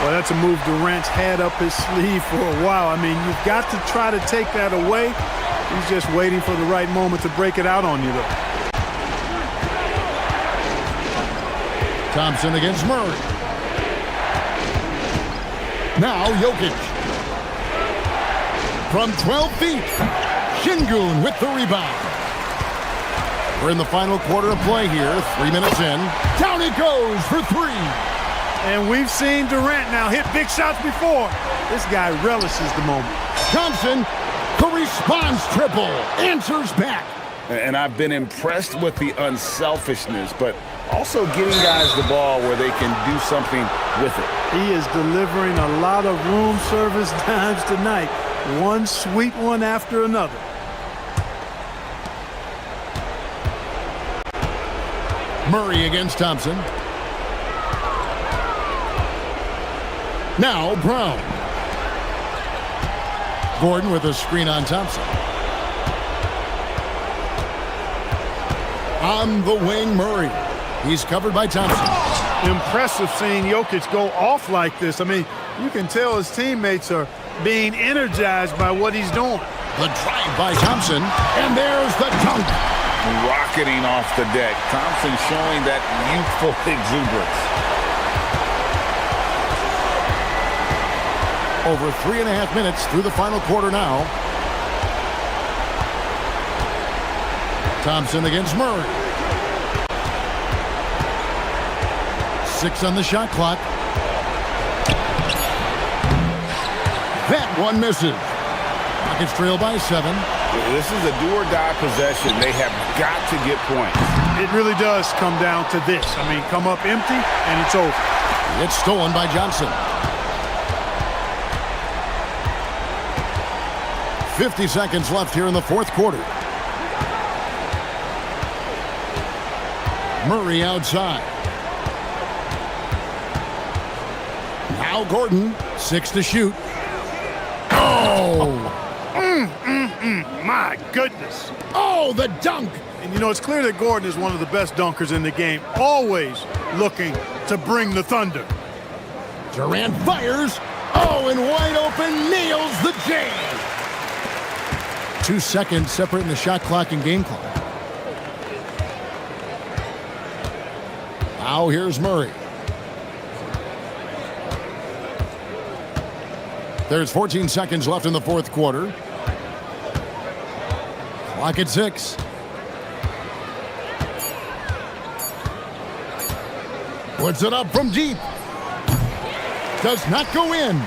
Well, that's a move Durant's had up his sleeve for a while. I mean, you've got to try to take that away. He's just waiting for the right moment to break it out on you, though. Thompson against Murray. Now Jokic. From 12 feet, Şengün with the rebound. We're in the final quarter of play here, 3 minutes in. Down it goes for three. And we've seen Durant now hit big shots before. This guy relishes the moment. Thompson, the response triple, answers back. And I've been impressed with the unselfishness, but also getting guys the ball where they can do something with it. He is delivering a lot of room service dimes tonight. One sweet one after another. Murray against Thompson. Now Brown. Gordon with a screen on Thompson. On the wing, Murray. He's covered by Thompson. Impressive seeing Jokic go off like this. I mean, you can tell his teammates are being energized by what he's doing. The drive by Thompson, and there's the dunk. Rocketing off the deck. Thompson showing that youthful exuberance. Over 3.5 minutes through the final quarter now. Thompson against Murray. 6 on the shot clock. That one misses. Rockets trail by 7. This is a do-or-die possession. They have got to get points. It really does come down to this. I mean, come up empty, and it's over. It's stolen by Johnson. 50 seconds left here in the fourth quarter. Murray outside. Now Gordon, 6 to shoot. Oh! My goodness. Oh, the dunk! And you know, it's clear that Gordon is one of the best dunkers in the game, always looking to bring the thunder. Durant fires. Oh, and wide open, nails the J. 2 seconds separating the shot clock and game clock. Now here's Murray. There's 14 seconds left in the fourth quarter. Clock at 6. Puts it up from deep. Does not go in.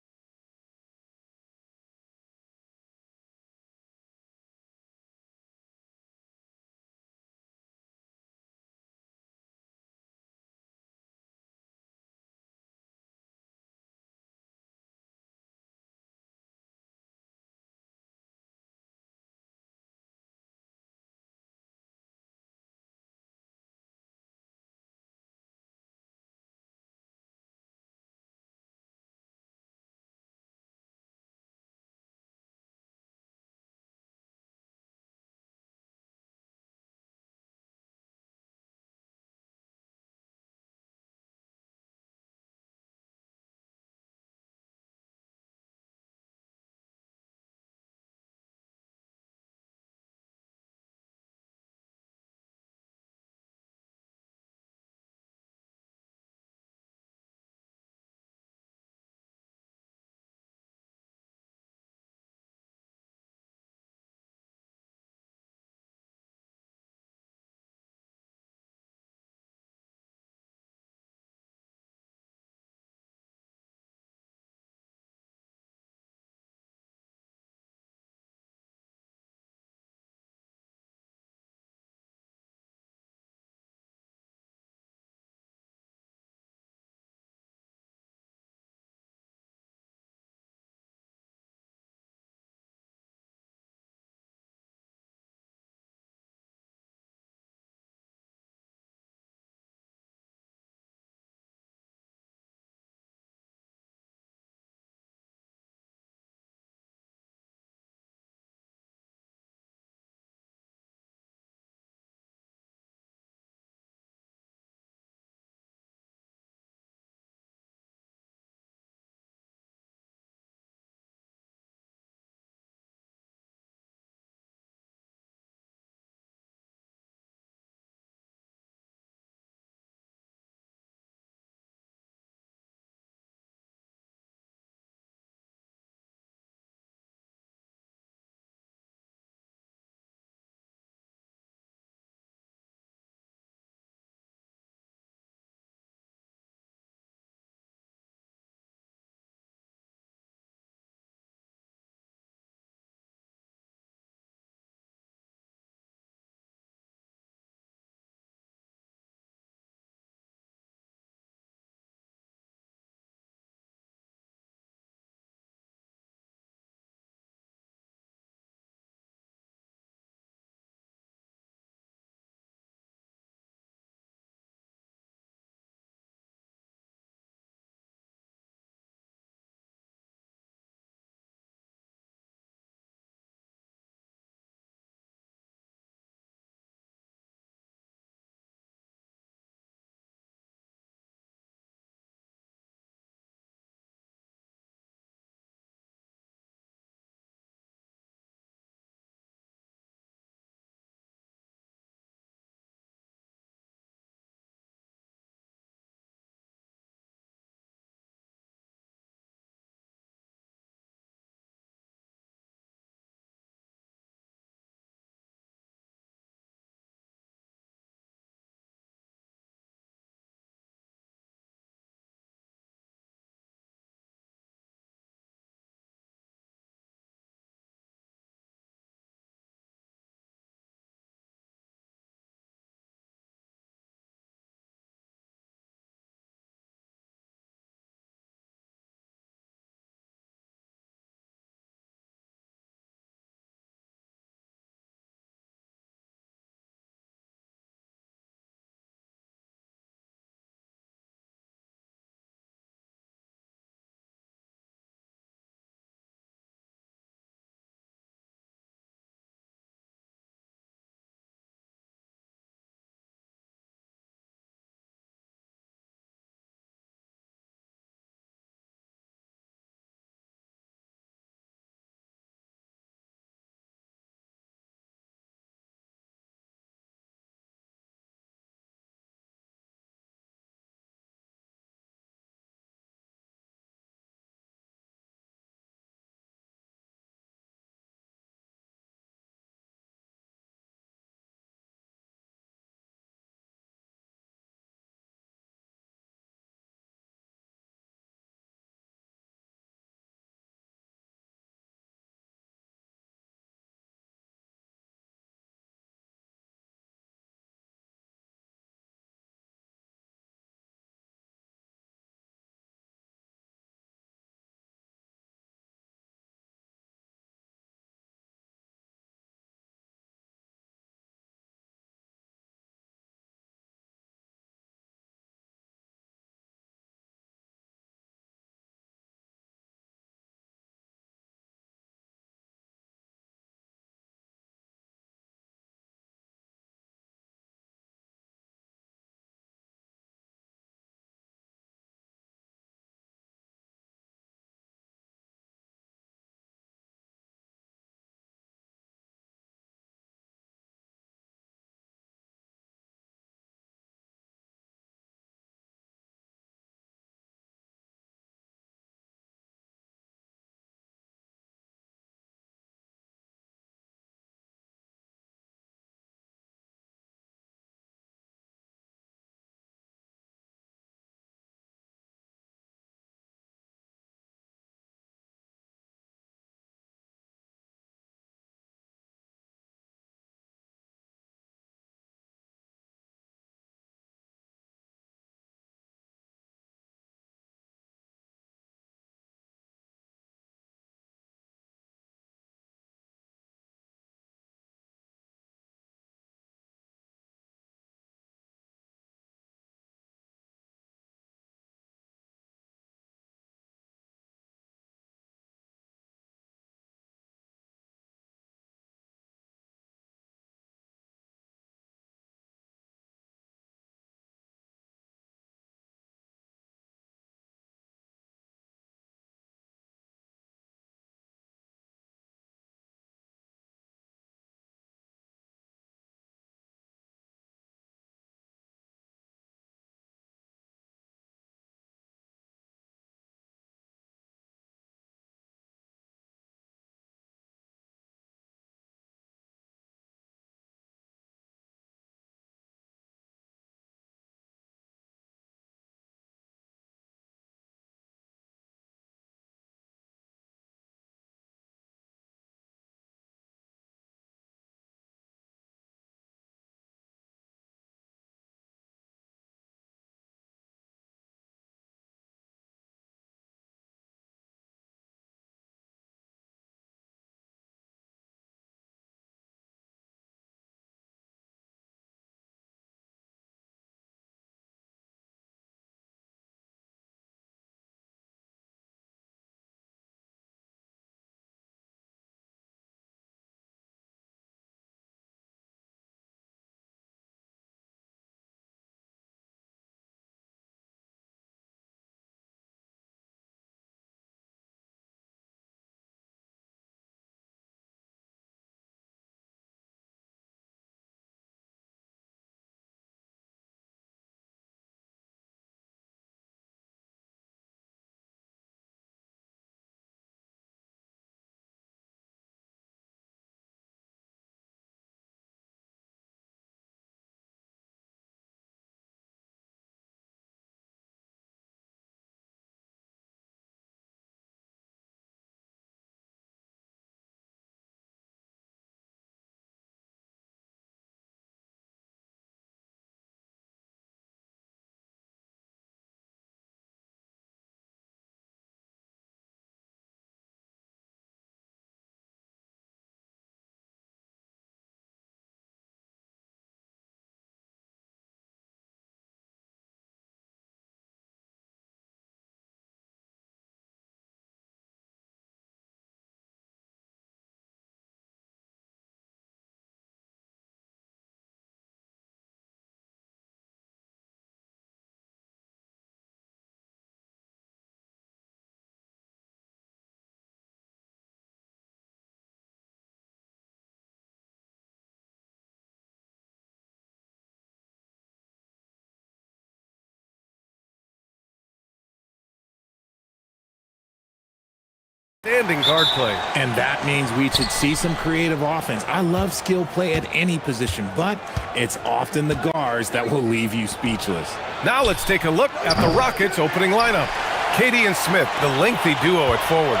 Standing guard play. And that means we should see some creative offense. I love skill play at any position, but it's often the guards that will leave you speechless. Now let's take a look at the Rockets' opening lineup. Katie and Smith, the lengthy duo at forward.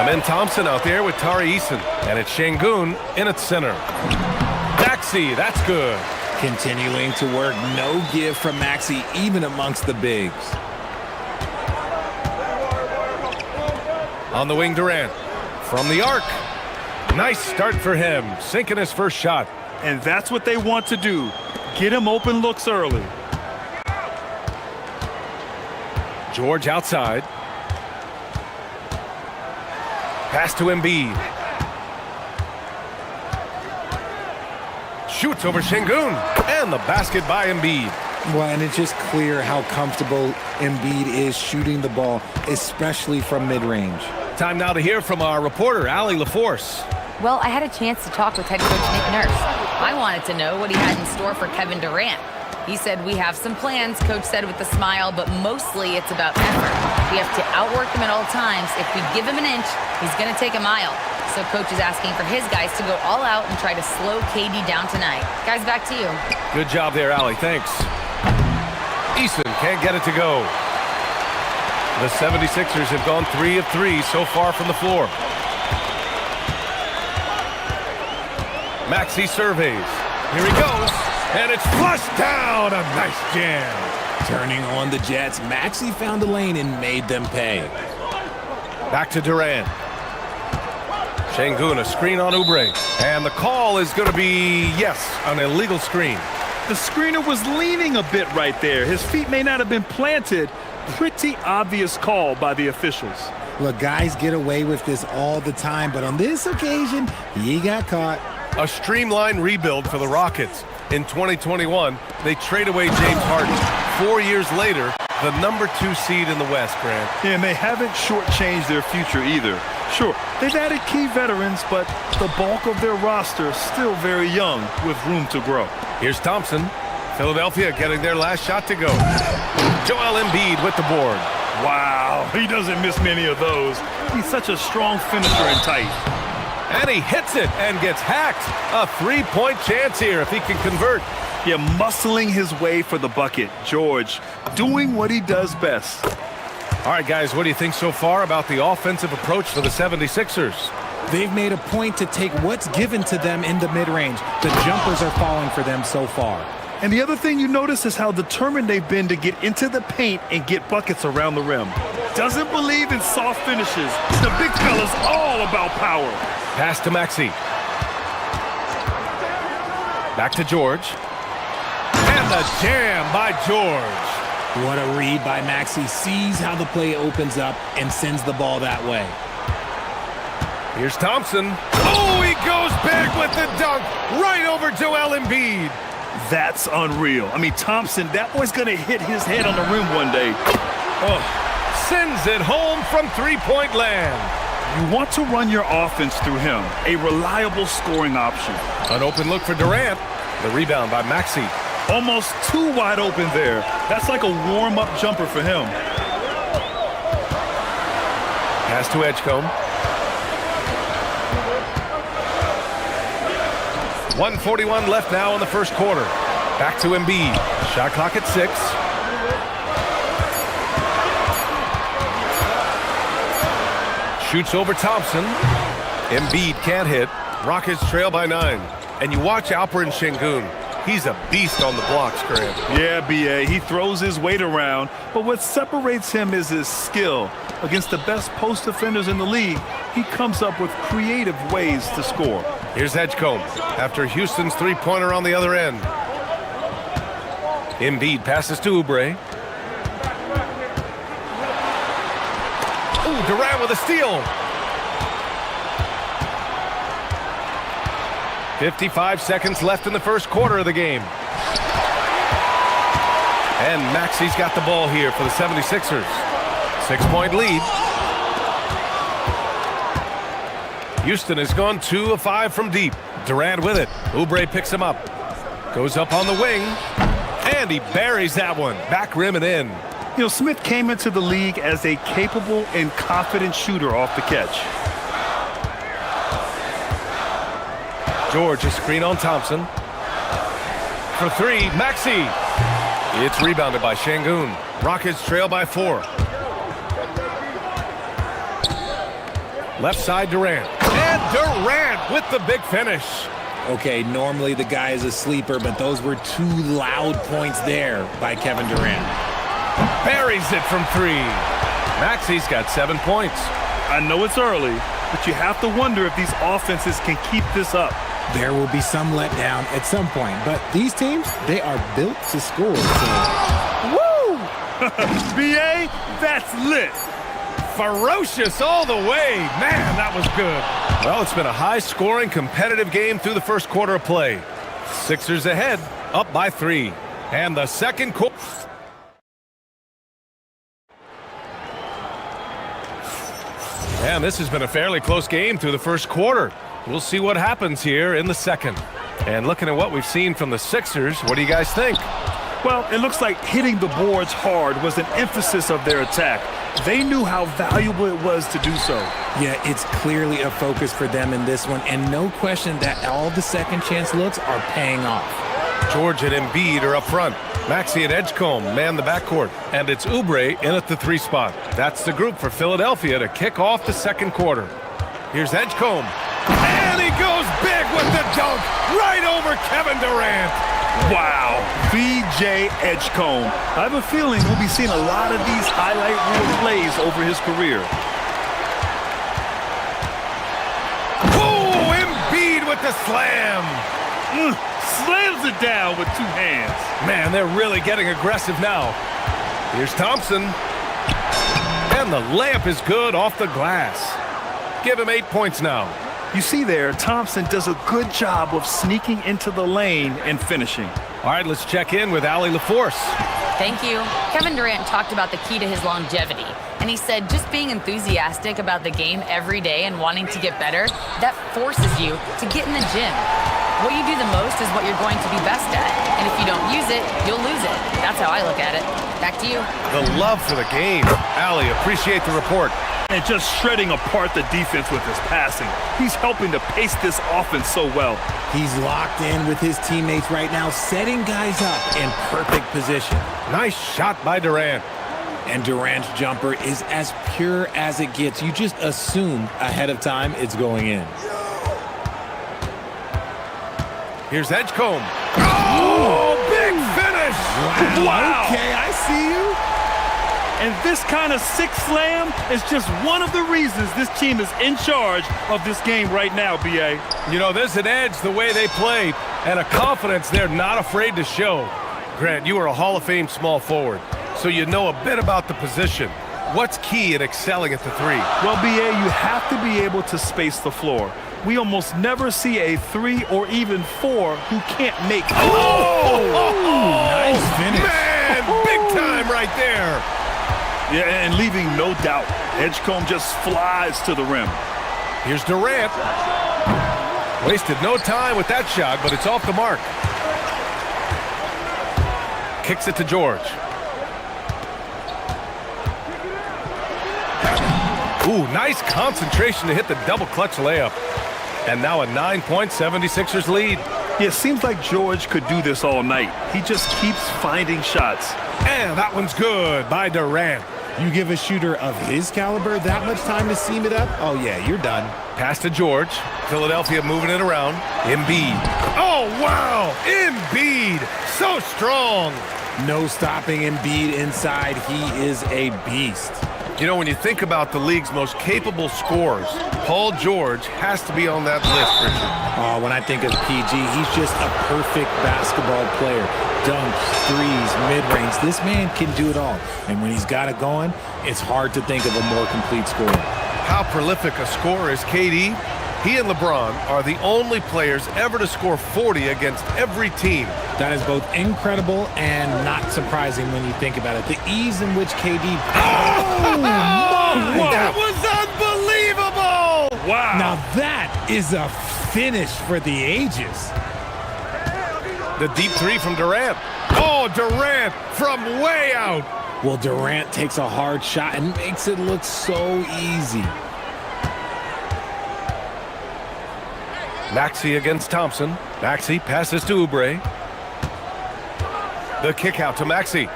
Amen Thompson out there with Tari Eason. And it's Şengün in at center. Maxey, that's good. Continuing to work, no give from Maxey, even amongst the bigs. On the wing, Durant. From the arc. Nice start for him, sinking his first shot. And that's what they want to do. Get him open looks early. George outside. Pass to Embiid. Shoots over Şengün. And the basket by Embiid. Well, and it's just clear how comfortable Embiid is shooting the ball, especially from mid-range. Time now to hear from our reporter, Allie LaForce. Well, I had a chance to talk with head coach Nick Nurse. I wanted to know what he had in store for Kevin Durant. He said, we have some plans, coach said with a smile, but mostly it's about effort. We have to outwork him at all times. If we give him an inch, he's going to take a mile. So coach is asking for his guys to go all out and try to slow KD down tonight. Guys, back to you. Good job there, Allie. Thanks. Eason can't get it to go. The 76ers have gone 3 of 3 so far from the floor. Maxey surveys. Here he goes. And it's flushed down. A nice jam. Turning on the Jets, Maxey found the lane and made them pay. Back to Durant. Şengün, a screen on Oubre. And the call is going to be, yes, an illegal screen. The screener was leaning a bit right there. His feet may not have been planted. Pretty obvious call by the officials. Look, guys get away with this all the time, but on this occasion, he got caught. A streamlined rebuild for the Rockets. In 2021, they trade away James Harden. 4 years later, the number 2 seed in the West, Grant. Yeah, and they haven't shortchanged their future either. Sure, they've added key veterans, but the bulk of their roster is still very young with room to grow. Here's Thompson. Philadelphia getting their last shot to go. Joel Embiid with the board. Wow, he doesn't miss many of those. He's such a strong finisher and tight. And he hits it and gets hacked. A 3-point chance here if he can convert. Yeah, muscling his way for the bucket. George doing what he does best. All right, guys, what do you think so far about the offensive approach for the 76ers? They've made a point to take what's given to them in the mid-range. The jumpers are falling for them so far. And the other thing you notice is how determined they've been to get into the paint and get buckets around the rim. Doesn't believe in soft finishes. The big fella's all about power. Pass to Maxey. Back to George. And the jam by George. What a read by Maxey. Sees how the play opens up and sends the ball that way. Here's Thompson. Oh, he goes big with the dunk right over Joel Embiid. That's unreal. I mean, Thompson, that boy's going to hit his head on the rim one day. Oh, sends it home from three-point land. You want to run your offense through him, a reliable scoring option. An open look for Durant. The rebound by Maxey. Almost too wide open there. That's like a warm-up jumper for him. Pass to Edgecombe. 1:41 left now in the first quarter. Back to Embiid. Shot clock at 6. Shoots over Thompson. Embiid can't hit. Rockets trail by 9. And you watch Alperen Şengün. He's a beast on the blocks, Grant. Yeah, B.A. He throws his weight around, but what separates him is his skill. Against the best post defenders in the league, he comes up with creative ways to score. Here's Edgecombe after Houston's three-pointer on the other end. Embiid passes to Oubre. Ooh, Durant with a steal. 55 seconds left in the first quarter of the game. And Maxey's got the ball here for the 76ers. 6-point lead. Houston has gone 2 of 5 from deep. Durant with it. Oubre picks him up. Goes up on the wing. And he buries that one. Back rim and in. You know, Smith came into the league as a capable and confident shooter off the catch. George, a screen on Thompson. For three, Maxey. It's rebounded by Şengün. Rockets trail by 4. Left side, Durant. And Durant with the big finish. Okay, normally the guy is a sleeper, but those were 2 loud points there by Kevin Durant. Buries it from 3. Maxey's got 7 points. I know it's early, but you have to wonder if these offenses can keep this up. There will be some letdown at some point, but these teams, they are built to score. So. Woo! BA, that's lit. Ferocious all the way. Man, that was good. Well, it's been a high-scoring, competitive game through the first quarter of play. Sixers ahead, up by 3. And the second quarter. And this has been a fairly close game through the first quarter. We'll see what happens here in the second. And looking at what we've seen from the Sixers, what do you guys think? Well, it looks like hitting the boards hard was an emphasis of their attack. They knew how valuable it was to do so. Yeah, it's clearly a focus for them in this one, and no question that all the second chance looks are paying off. George and Embiid are up front. Maxey and Edgecombe man the backcourt. And it's Oubre in at the 3 spot. That's the group for Philadelphia to kick off the second quarter. Here's Edgecombe. And he goes big with the dunk right over Kevin Durant. Wow, VJ Edgecombe. I have a feeling we'll be seeing a lot of these highlight reel plays over his career. Oh, Embiid with the slam. Slams it down with 2 hands. Man, they're really getting aggressive now. Here's Thompson. And the layup is good off the glass. Give him 8 points now. You see there, Thompson does a good job of sneaking into the lane and finishing. All right, let's check in with Allie LaForce. Thank you. Kevin Durant talked about the key to his longevity. And he said just being enthusiastic about the game every day and wanting to get better, that forces you to get in the gym. What you do the most is what you're going to be best at. And if you don't use it, you'll lose it. That's how I look at it. Back to you. The love for the game. Allie, appreciate the report. And just shredding apart the defense with his passing. He's helping to pace this offense so well. He's locked in with his teammates right now, setting guys up in perfect position. Nice shot by Durant. And Durant's jumper is as pure as it gets. You just assume ahead of time it's going in. Here's Edgecombe. Oh, big finish! Wow. Okay, I see you. And this kind of sick slam is just one of the reasons this team is in charge of this game right now, BA. You know, there's an edge the way they play and a confidence they're not afraid to show. Grant, you are a Hall of Fame small forward, so you know a bit about the position. What's key in excelling at the 3? Well, BA, you have to be able to space the floor. We almost never see a 3 or even 4 who can't make. Nice finish. Man, big time right there. Yeah, and leaving no doubt. Edgecombe just flies to the rim. Here's Durant. Wasted no time with that shot, but it's off the mark. Kicks it to George. Ooh, nice concentration to hit the double clutch layup. And now a 9-point 76ers lead. Yeah, it seems like George could do this all night. He just keeps finding shots. And that one's good by Durant. You give a shooter of his caliber that much time to seam it up? Oh, yeah, you're done. Pass to George. Philadelphia moving it around. Embiid. Oh, wow! Embiid! So strong! No stopping Embiid inside. He is a beast. You know, when you think about the league's most capable scorers, Paul George has to be on that list, Richard. Oh, when I think of PG, he's just a perfect basketball player. Dunks, threes, mid-range. This man can do it all. And when he's got it going, it's hard to think of a more complete scorer. How prolific a scorer is KD? He and LeBron are the only players ever to score 40 against every team. That is both incredible and not surprising when you think about it. The ease in which KD... Oh, my! That was unbelievable! Wow! Now that is a finish for the ages. The deep 3 from Durant. Oh, Oh, Durant from way out. Well, Durant takes a hard shot and makes it look so easy. Maxey against Thompson. Maxey passes to Oubre. The kick out to Maxey.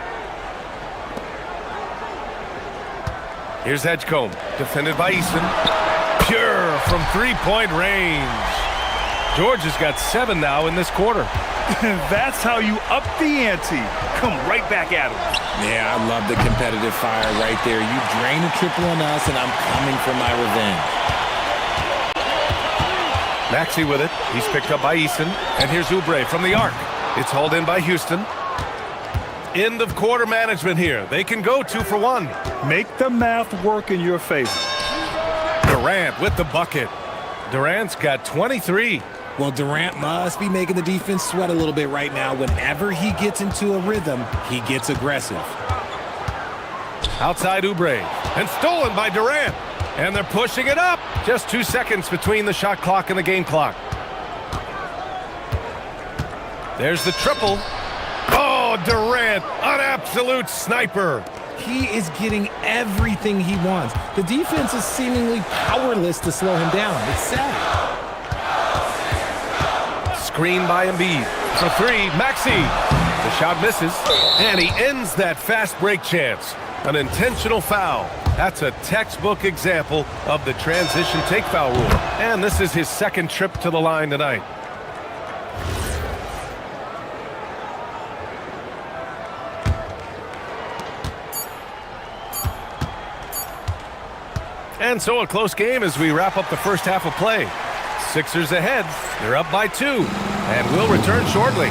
Here's Edgecombe, defended by Easton. Pure from three-point range. George has got 7 now in this quarter. That's how you up the ante. Come right back at him. Yeah, I love the competitive fire right there. You drain a triple on us, and I'm coming for my revenge. Maxey with it. He's picked up by Easton. And here's Oubre from the arc. It's hauled in by Houston. End of quarter management here. They can go 2 for 1. Make the math work in your favor. Durant with the bucket. Durant's got 23. Well, Durant must be making the defense sweat a little bit right now. Whenever he gets into a rhythm, he gets aggressive. Outside Oubre. And stolen by Durant. And they're pushing it up. Just 2 seconds between the shot clock and the game clock. There's the triple. Oh, Durant, an absolute sniper. He is getting everything he wants. The defense is seemingly powerless to slow him down. It's sad. Screen by Embiid. For 3, Maxey. The shot misses. And he ends that fast break chance. An intentional foul. That's a textbook example of the transition take foul rule. And this is his second trip to the line tonight. And so a close game as we wrap up the first half of play. Sixers ahead. They're up by 2. And we'll return shortly.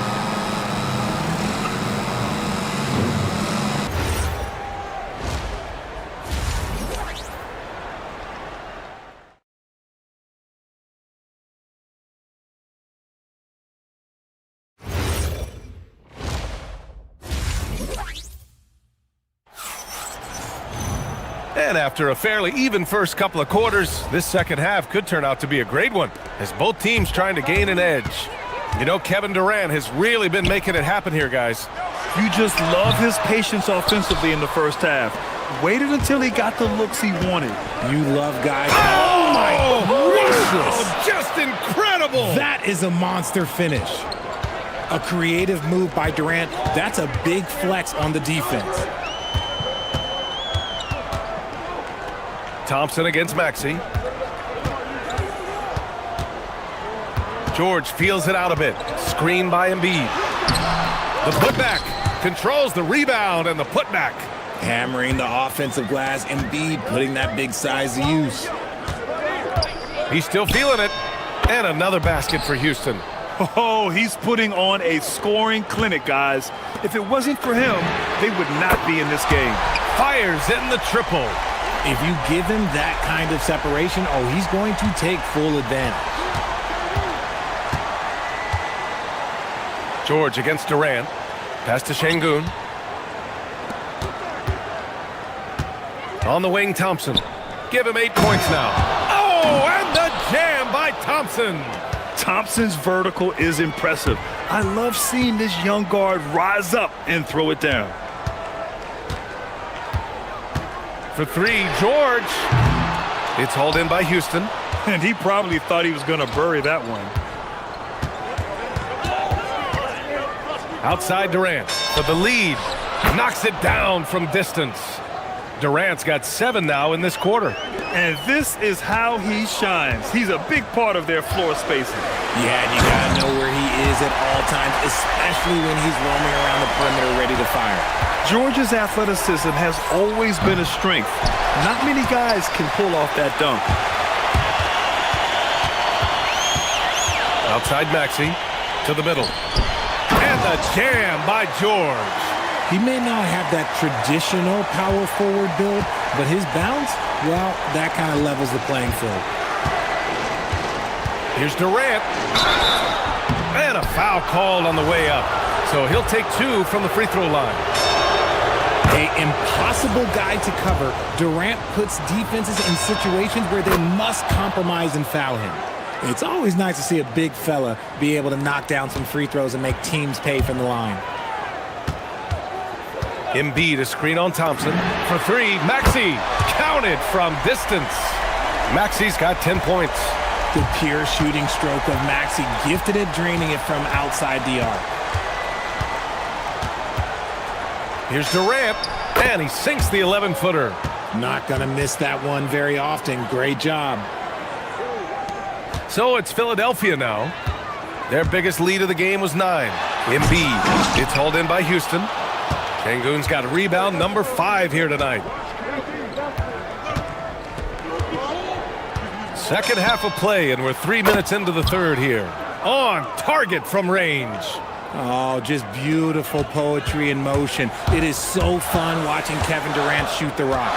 And after a fairly even first couple of quarters, this second half could turn out to be a great one, as both teams trying to gain an edge. You know, Kevin Durant has really been making it happen here, guys. You just love his patience offensively in the first half. Waited until he got the looks he wanted. You love guys. Oh, my gracious. Wow, just incredible. That is a monster finish. A creative move by Durant. That's a big flex on the defense. Thompson against Maxey. George feels it out a bit. Screen by Embiid. The putback. Controls the rebound and the putback. Hammering the offensive glass. Embiid putting that big size to use. He's still feeling it. And another basket for Houston. Oh, he's putting on a scoring clinic, guys. If it wasn't for him, they would not be in this game. Fires in the triple. If you give him that kind of separation, oh, he's going to take full advantage. George against Durant. Pass to Şengün. On the wing, Thompson. Give him 8 points now. Oh, and the jam by Thompson. Thompson's vertical is impressive. I love seeing this young guard rise up and throw it down. For 3, George. It's hauled in by Houston. And he probably thought he was going to bury that one. Outside Durant for the lead. Knocks it down from distance. Durant's got 7 now in this quarter. And this is how he shines. He's a big part of their floor spacing. Yeah, and you got to know where he is at all times, especially when he's roaming around the perimeter ready to fire. George's athleticism has always been a strength. Not many guys can pull off that dunk. Outside Maxey to the middle. And the jam by George. He may not have that traditional power forward build, but his bounce, well, that kind of levels the playing field. Here's Durant. And a foul called on the way up. So he'll take 2 from the free throw line. An impossible guy to cover, Durant puts defenses in situations where they must compromise and foul him. It's always nice to see a big fella be able to knock down some free throws and make teams pay from the line. Embiid a screen on Thompson. For three, Maxey counted from distance. Maxey's got 10 points. The pure shooting stroke of Maxey, gifted at draining it from outside the arc. Here's Durant, and he sinks the 11-footer. Not going to miss that one very often. Great job. So it's Philadelphia now. Their biggest lead of the game was 9. Embiid. It's hauled in by Houston. Şengün's got a rebound, number 5 here tonight. Second half of play, and we're 3 minutes into the third here. On target from range. Oh, just beautiful poetry in motion. It is so fun watching Kevin Durant shoot the rock.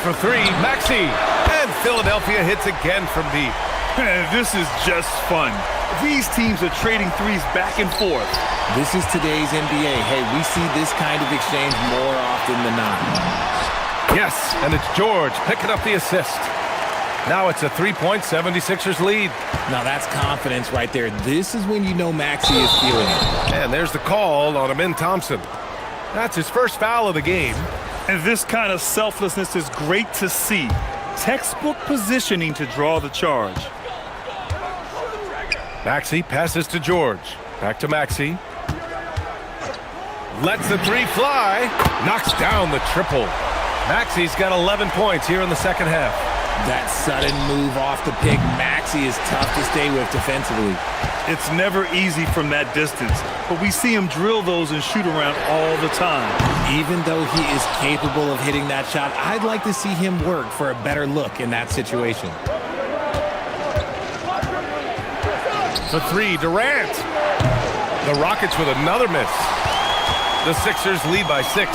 For three, Maxey. And Philadelphia hits again from deep. This is just fun. These teams are trading threes back and forth. This is today's NBA. Hey, we see this kind of exchange more often than not. Yes, and it's George picking up the assist. Now it's a 3-point 76ers lead. Now that's confidence right there. This is when you know Maxey is feeling it. And there's the call on Amin Thompson. That's his first foul of the game. And this kind of selflessness is great to see. Textbook positioning to draw the charge. Maxey passes to George. Back to Maxey. Lets the three fly. Knocks down the triple. Maxey's got 11 points here in the second half. That sudden move off the pick, Maxey is tough to stay with defensively. It's never easy from that distance, but we see him drill those and shoot around all the time. Even though he is capable of hitting that shot, I'd like to see him work for a better look in that situation. For three, Durant. The Rockets with another miss. The Sixers lead by 6.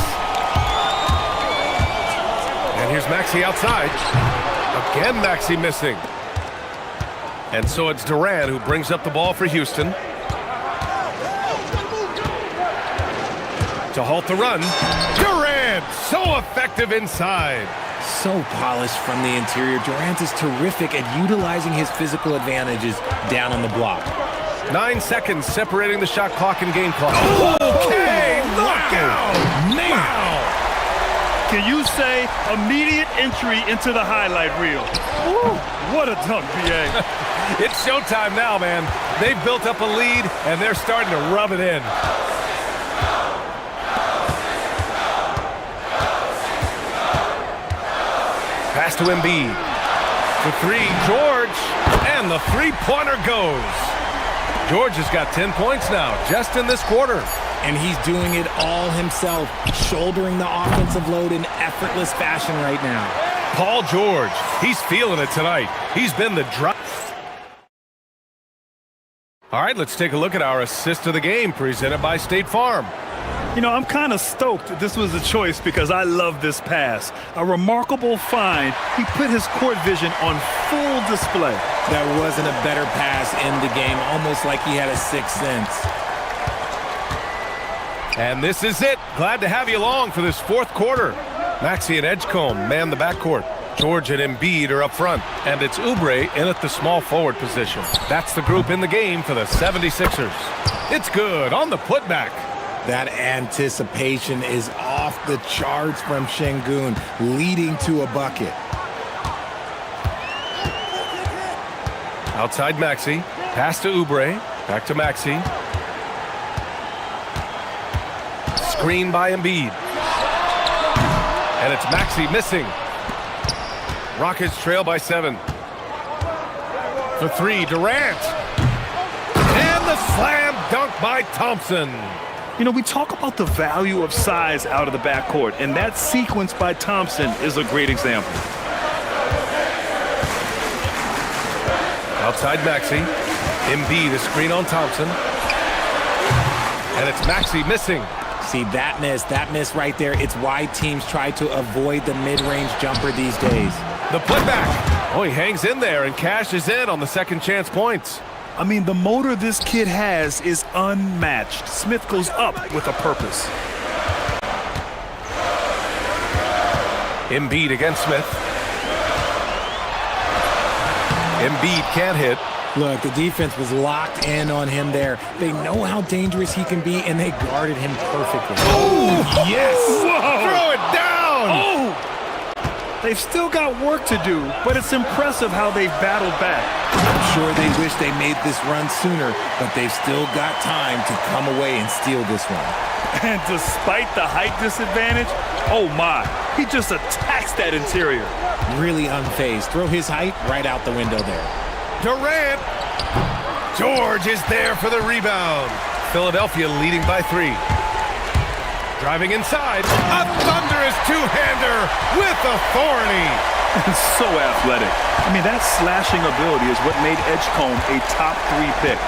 And here's Maxey outside. Again, Maxey missing. And so it's Durant who brings up the ball for Houston. To halt the run. Durant, so effective inside. So polished from the interior. Durant is terrific at utilizing his physical advantages down on the block. 9 seconds separating the shot clock and game clock. Okay, knockout. Man. Wow. Can you say immediate entry into the highlight reel? Woo, what a dunk, BA. It's showtime now, man. They've built up a lead, and they're starting to rub it in. Pass to Embiid. For three, George. And the three-pointer goes. George has got 10 points now, just in this quarter. And he's doing it all himself, shouldering the offensive load in effortless fashion right now. Paul George, he's feeling it tonight. He's been the drive. All right, let's take a look at our assist of the game presented by State Farm. You know, I'm kind of stoked that this was a choice because I love this pass. A remarkable find. He put his court vision on full display. There wasn't a better pass in the game, almost like he had a sixth sense. And this is it. Glad to have you along for this fourth quarter. Maxey and Edgecombe man the backcourt. George and Embiid are up front. And it's Oubre in at the small forward position. That's the group in the game for the 76ers. It's good on the putback. That anticipation is off the charts from Şengün, leading to a bucket. Outside Maxey. Pass to Oubre. Back to Maxey. Screen by Embiid. And it's Maxey missing. Rockets trail by 7. For three, Durant. And the slam dunk by Thompson. You know, we talk about the value of size out of the backcourt, and that sequence by Thompson is a great example. Outside Maxey. Embiid a screen on Thompson. And it's Maxey missing. See, that miss right there, it's why teams try to avoid the mid-range jumper these days. The putback. Oh, he hangs in there and cashes in on the second chance points. I mean, the motor this kid has is unmatched. Smith goes up with a purpose. Embiid against Smith. Embiid can't hit. Look, the defense was locked in on him there. They know how dangerous he can be, and they guarded him perfectly. Oh, yes! Whoa! Throw it down! Oh! They've still got work to do, but it's impressive how they've battled back. I'm sure they wish they made this run sooner, but they've still got time to come away and steal this one. And despite the height disadvantage, oh my, he just attacks that interior. Really unfazed. Throw his height right out the window there. Durant. George is there for the rebound. Philadelphia leading by 3. Driving inside. A thunderous two-hander with authority. So athletic. I mean, that slashing ability is what made Edgecombe a top 3 pick.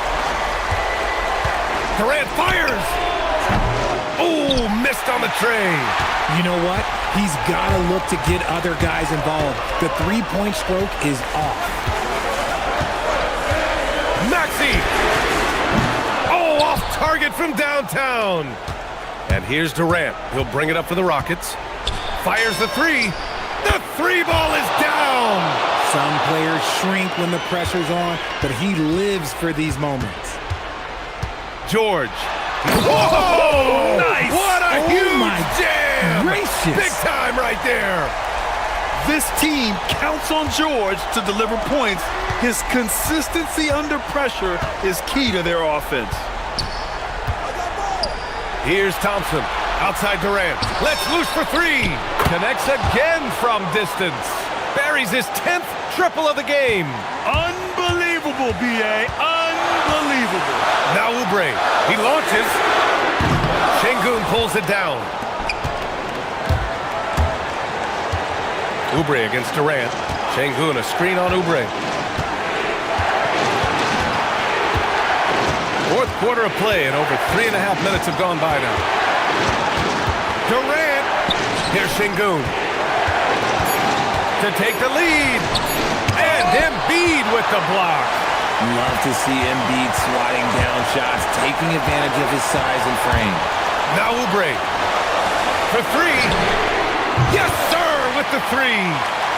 Durant fires. Oh, missed on the tray. You know what? He's got to look to get other guys involved. The three-point stroke is off. Maxey. Oh, off target from downtown. And here's Durant. He'll bring it up for the Rockets. Fires the 3. The 3 ball is down. Some players shrink when the pressure's on, but he lives for these moments. George. Whoa! Nice! What a huge jam! Gracious. Big time right there. This team counts on George to deliver points. His consistency under pressure is key to their offense. Here's Thompson. Outside Durant. Let's loose for 3. Connects again from distance. Buries his 10th triple of the game. Unbelievable, B.A. Unbelievable. Now Oubre. He launches. Şengün pulls it down. Oubre against Durant. Şengün, a screen on Oubre. Fourth quarter of play, and over 3.5 minutes have gone by now. Durant. Here's Şengün. To take the lead. And Embiid with the block. Love to see Embiid swatting down shots, taking advantage of his size and frame. Now Oubre. For 3. Yes, sir, with the 3.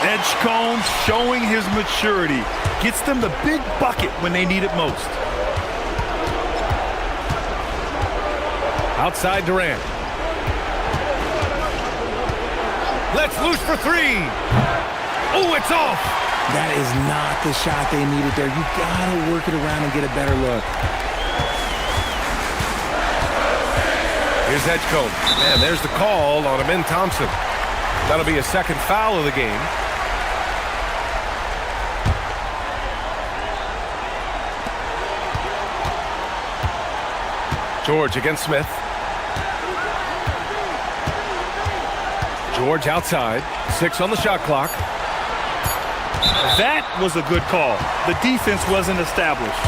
Edgecombe showing his maturity. Gets them the big bucket when they need it most. Outside Durant. Let's loose for 3. Oh, it's off. That is not the shot they needed there. You gotta work it around and get a better look. Here's Edgecombe. And there's the call on Amin Thompson. That'll be a second foul of the game. George against Smith. George outside. 6 on the shot clock. That was a good call. The defense wasn't established.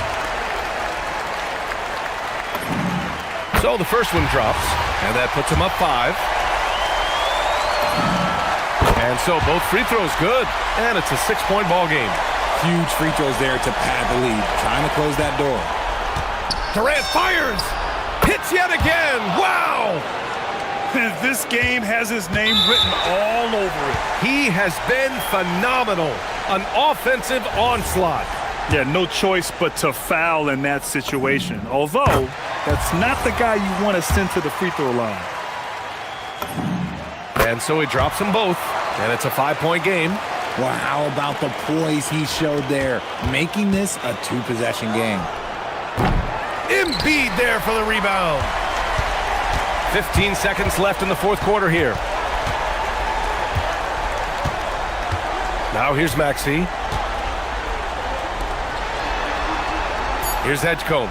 So the first one drops, and that puts him up 5. And so both free throws good, and it's a 6-point ball game. Huge free throws there to pad the lead. Trying to close that door. Durant fires! Hits yet again! Wow! This game has his name written all over it. He has been phenomenal. An offensive onslaught. Yeah, no choice but to foul in that situation. Although, that's not the guy you want to send to the free throw line. And so he drops them both, and it's a 5-point game. Well, how about the poise he showed there, making this a 2-possession game. Embiid there for the rebound. 15 seconds left in the fourth quarter here. Now here's Maxey. Here's Edgecombe.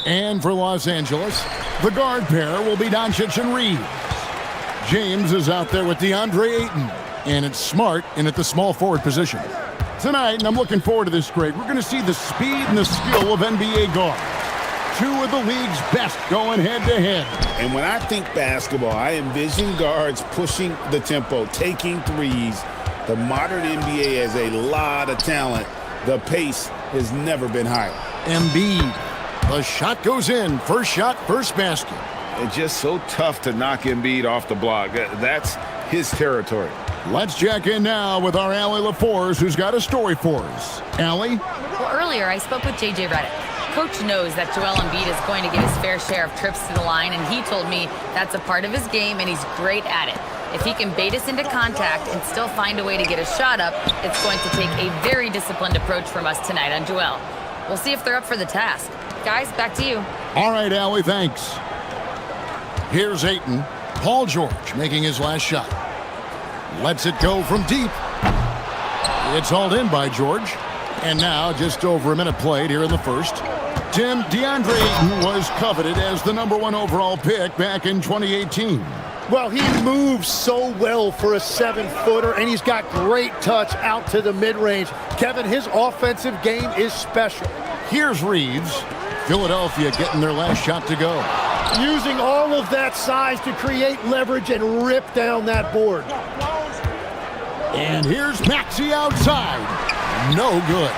And for Los Angeles, the guard pair will be Doncic and Reeves. James is out there with DeAndre Ayton. And it's Smart in at the small forward position. Tonight, and I'm looking forward to this, Greg, we're going to see the speed and the skill of NBA guards. Two of the league's best going head-to-head. And when I think basketball, I envision guards pushing the tempo, taking threes. The modern NBA has a lot of talent. The pace has never been higher. Embiid. The shot goes in. First shot, first basket. It's just so tough to knock Embiid off the block. That's his territory. Let's check in now with our Allie LaForce, who's got a story for us. Allie? Well, earlier I spoke with J.J. Redick. Coach knows that Joel Embiid is going to get his fair share of trips to the line, and he told me that's a part of his game, and he's great at it. If he can bait us into contact and still find a way to get a shot up, it's going to take a very disciplined approach from us tonight on Joel. We'll see if they're up for the task. Guys, back to you. All right, Allie, thanks. Here's Ayton. Paul George making his last shot. Lets it go from deep. It's hauled in by George. And now, just over a minute played here in the first. Tim, DeAndre Ayton was coveted as the #1 overall pick back in 2018. Well, he moves so well for a 7-footer, and he's got great touch out to the mid-range. Kevin, his offensive game is special. Here's Reeves. Philadelphia getting their last shot to go. Using all of that size to create leverage and rip down that board. And here's Maxey outside. No good.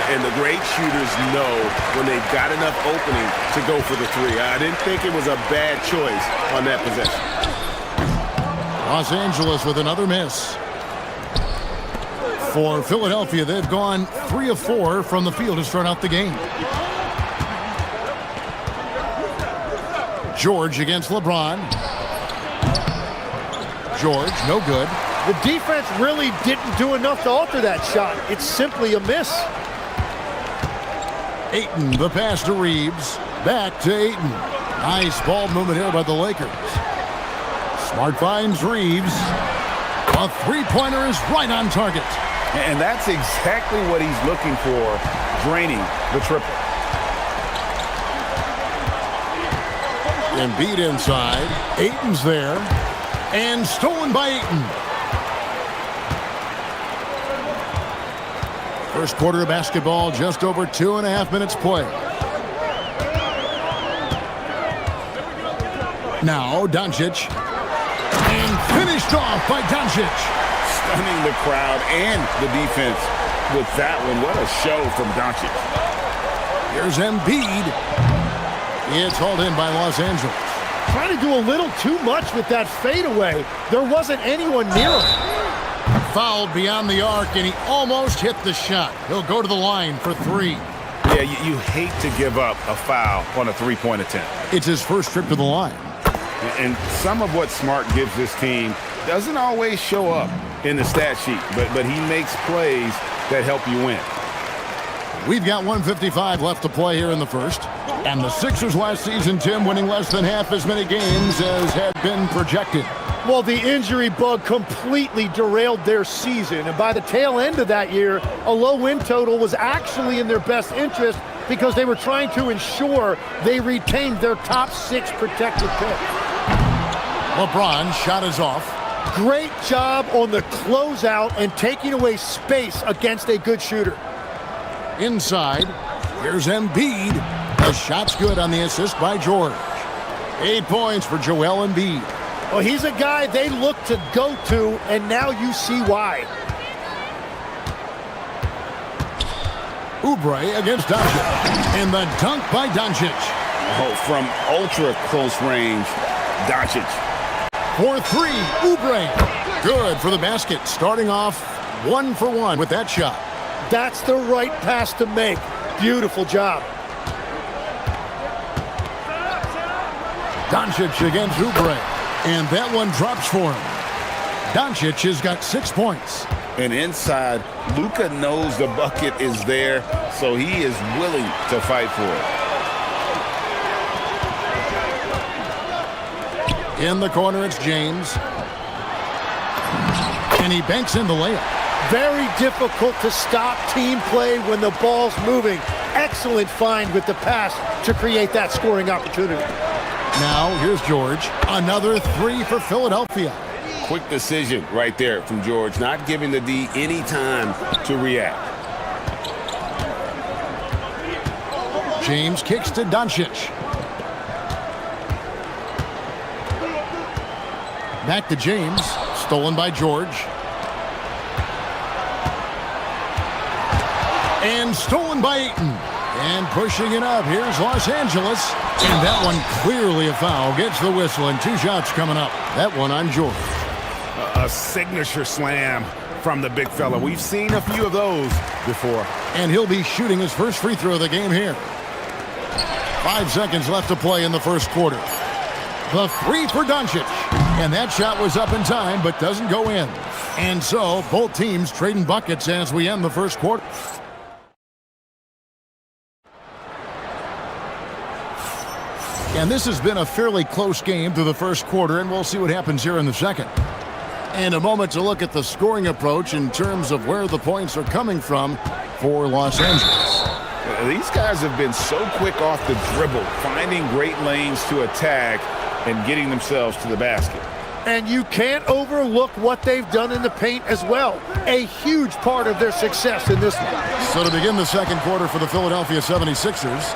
And the great shooters know when they've got enough opening to go for the three. I didn't think it was a bad choice on that possession. Los Angeles with another miss. For Philadelphia, they've gone 3 of 4 from the field to start out the game. George against LeBron. George, no good. The defense really didn't do enough to alter that shot. It's simply a miss. Ayton, the pass to Reeves. Back to Ayton. Nice ball movement here by the Lakers. Smart finds Reeves. A three-pointer is right on target. And that's exactly what he's looking for, draining the triple. Embiid inside. Ayton's there. And stolen by Ayton. First quarter of basketball, just over 2.5 minutes played. Now, Doncic. And finished off by Doncic. Stunning the crowd and the defense with that one. What a show from Doncic. Here's Embiid. It's hauled in by Los Angeles. Trying to do a little too much with that fadeaway. There wasn't anyone near him. Fouled beyond the arc, and he almost hit the shot. He'll go to the line for 3. Yeah, you hate to give up a foul on a three-point attempt. It's his first trip to the line. And some of what Smart gives this team doesn't always show up in the stat sheet, but he makes plays that help you win. We've got 1:55 left to play here in the first. And the Sixers last season, Tim, winning less than half as many games as had been projected. Well, the injury bug completely derailed their season. And by the tail end of that year, a low win total was actually in their best interest because they were trying to ensure they retained their top 6 protected pick. LeBron shot is off. Great job on the closeout and taking away space against a good shooter. Inside, here's Embiid. The shot's good on the assist by George. 8 points for Joel Embiid. Well, he's a guy they look to go to, and now you see why. Oubre against Doncic. And the dunk by Doncic. Oh, from ultra close range, Doncic. For 3, Oubre. Good for the basket. Starting off 1 for 1 with that shot. That's the right pass to make. Beautiful job. Doncic against Oubre. And that one drops for him. Doncic has got 6 points. And inside, Luka knows the bucket is there, so he is willing to fight for it. In the corner, it's James. And he banks in the layup. Very difficult to stop team play when the ball's moving. excellent find with the pass to create that scoring opportunity. Now, here's George. Another three for Philadelphia. Quick decision right there from George, not giving the D any time to react. James kicks to Doncic. Back to James. Stolen by George. And stolen by Ayton. And pushing it up. Here's Los Angeles. And that one clearly a foul. Gets the whistle and 2 shots coming up. That one on George. A signature slam from the big fella. We've seen a few of those before. And he'll be shooting his first free throw of the game here. 5 seconds left to play in the first quarter. The three for Doncic. And that shot was up in time, but doesn't go in. And so, both teams trading buckets as we end the first quarter. And this has been a fairly close game through the first quarter, and we'll see what happens here in the second. And a moment to look at the scoring approach in terms of where the points are coming from for Los Angeles. These guys have been so quick off the dribble, finding great lanes to attack and getting themselves to the basket. And you can't overlook what they've done in the paint as well. A huge part of their success in this one. So to begin the second quarter for the Philadelphia 76ers,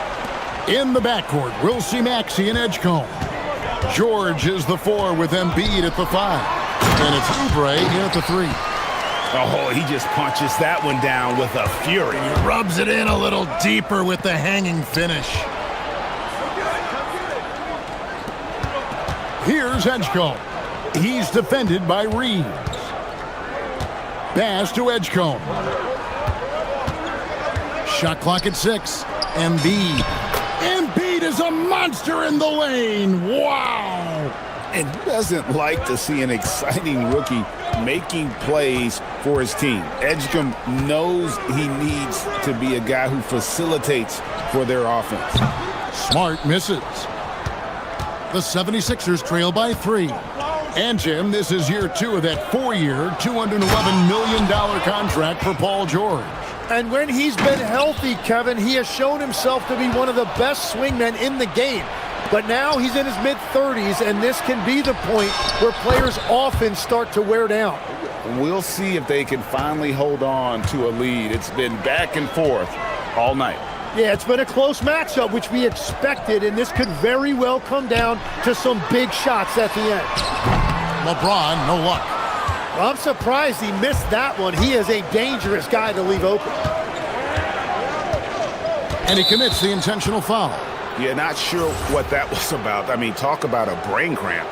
in the backcourt, we'll see Maxey and Edgecombe. George is the 4 with Embiid at the 5. And it's Oubre in at the 3. Oh, he just punches that one down with a fury. He rubs it in a little deeper with the hanging finish. Here's Edgecombe. He's defended by Reeves. Pass to Edgecombe. Shot clock at 6. Embiid. Embiid is a monster in the lane. Wow. And who doesn't like to see an exciting rookie making plays for his team? Edgecombe knows he needs to be a guy who facilitates for their offense. Smart misses. The 76ers trail by 3. And, Jim, this is year 2 of that 4-year, $211 million contract for Paul George. And when he's been healthy, Kevin, he has shown himself to be one of the best swingmen in the game. But now he's in his mid-30s, and this can be the point where players often start to wear down. We'll see if they can finally hold on to a lead. It's been back and forth all night. Yeah, it's been a close matchup, which we expected, and this could very well come down to some big shots at the end. LeBron, no luck. Well, I'm surprised he missed that one. He is a dangerous guy to leave open. And he commits the intentional foul. Yeah, not sure what that was about. I mean, talk about a brain cramp.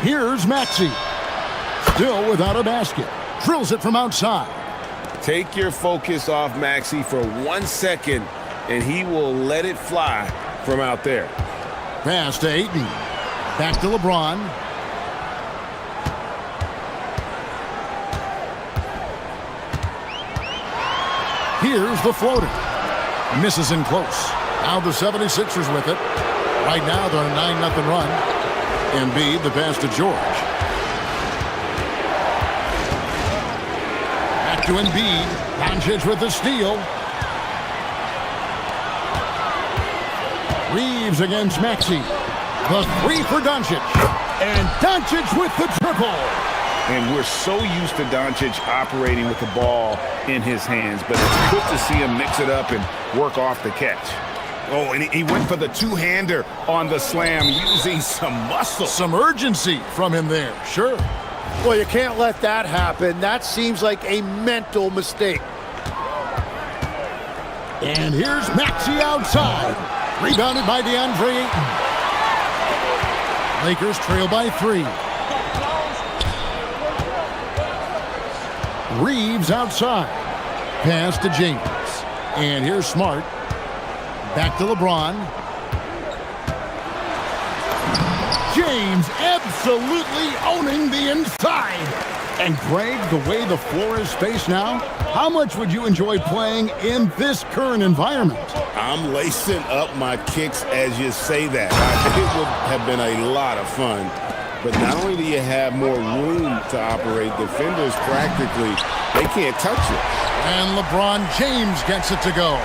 Here's Maxey. Still without a basket. Drills it from outside. Take your focus off Maxey for 1 second, and he will let it fly from out there. Pass to Ayton. Back to LeBron. Here's the floater. Misses in close. Now the 76ers with it. Right now they're on a 9-0 run. Embiid, the pass to George. Back to Embiid. Doncic with the steal. Reeves against Maxey. The 3 for Doncic. And Doncic with the triple. And we're so used to Doncic operating with the ball in his hands, but it's good to see him mix it up and work off the catch. Oh, and he went for the two-hander on the slam using some muscle. Some urgency from him there, sure. Well, you can't let that happen. That seems like a mental mistake. And here's Maxey outside. Rebounded by DeAndre Ayton. Lakers trail by 3. Reeves outside. Pass to James. And here's Smart. Back to LeBron. James absolutely owning the inside. And Greg, the way the floor is spaced now, how much would you enjoy playing in this current environment? I'm lacing up my kicks as you say that. It would have been a lot of fun. But not only do you have more room to operate, defenders practically, they can't touch it. And LeBron James gets it to go.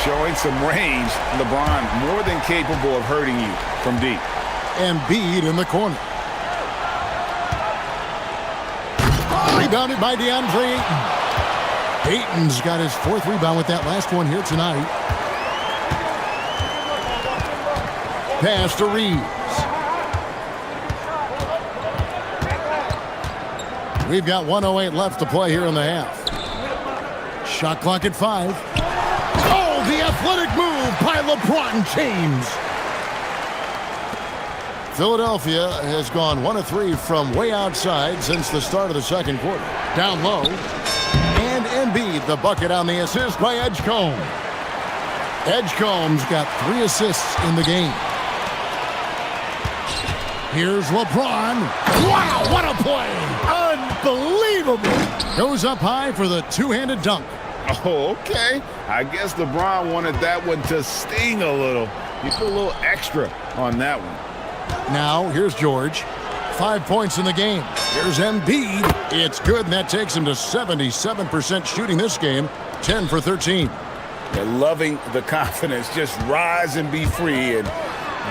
Showing some range, LeBron more than capable of hurting you from deep. Embiid in the corner. Rebounded by DeAndre Ayton. Ayton's got his 4th rebound with that last one here tonight. Pass to Reeves. We've got 1:08 left to play here in the half. Shot clock at 5. Oh, the athletic move by LeBron James. Philadelphia has gone 1 of 3 from way outside since the start of the second quarter. Down low. And Embiid, the bucket on the assist by Edgecombe. Edgecombe's got 3 assists in the game. Here's LeBron. Wow, what a play! Unbelievable! Goes up high for the two-handed dunk. Oh, okay. I guess LeBron wanted that one to sting a little. He put a little extra on that one. Now, here's George. 5 points in the game. Here's Embiid. It's good, and that takes him to 77% shooting this game. 10 for 13. They're loving the confidence. Just rise and be free, and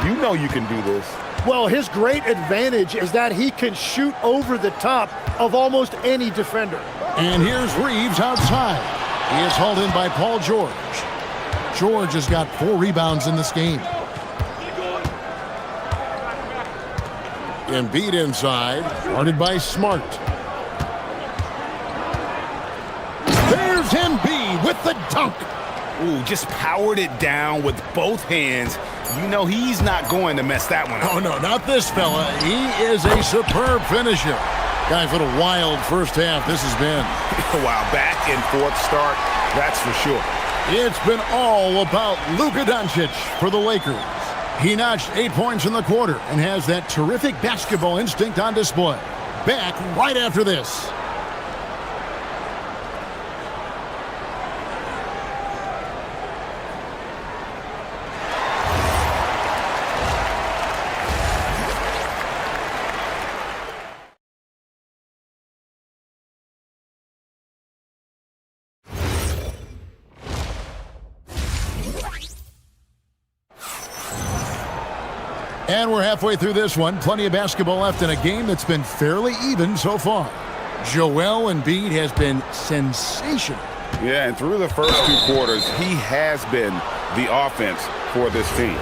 you know you can do this. Well, his great advantage is that he can shoot over the top of almost any defender. And here's Reeves outside. He is hauled in by Paul George. George has got 4 rebounds in this game. Embiid inside, guarded by Smart. There's Embiid with the dunk. Ooh, just powered it down with both hands. You know he's not going to mess that one up. Oh, no, not this fella. He is a superb finisher. Guys, what a wild first half this has been. Wow, back and forth start, that's for sure. It's been all about Luka Doncic for the Lakers. He notched 8 points in the quarter and has that terrific basketball instinct on display. Back right after this. And we're halfway through this one. Plenty of basketball left in a game that's been fairly even so far. Joel Embiid has been sensational. Yeah, and through the first 2 quarters, he has been the offense for this team.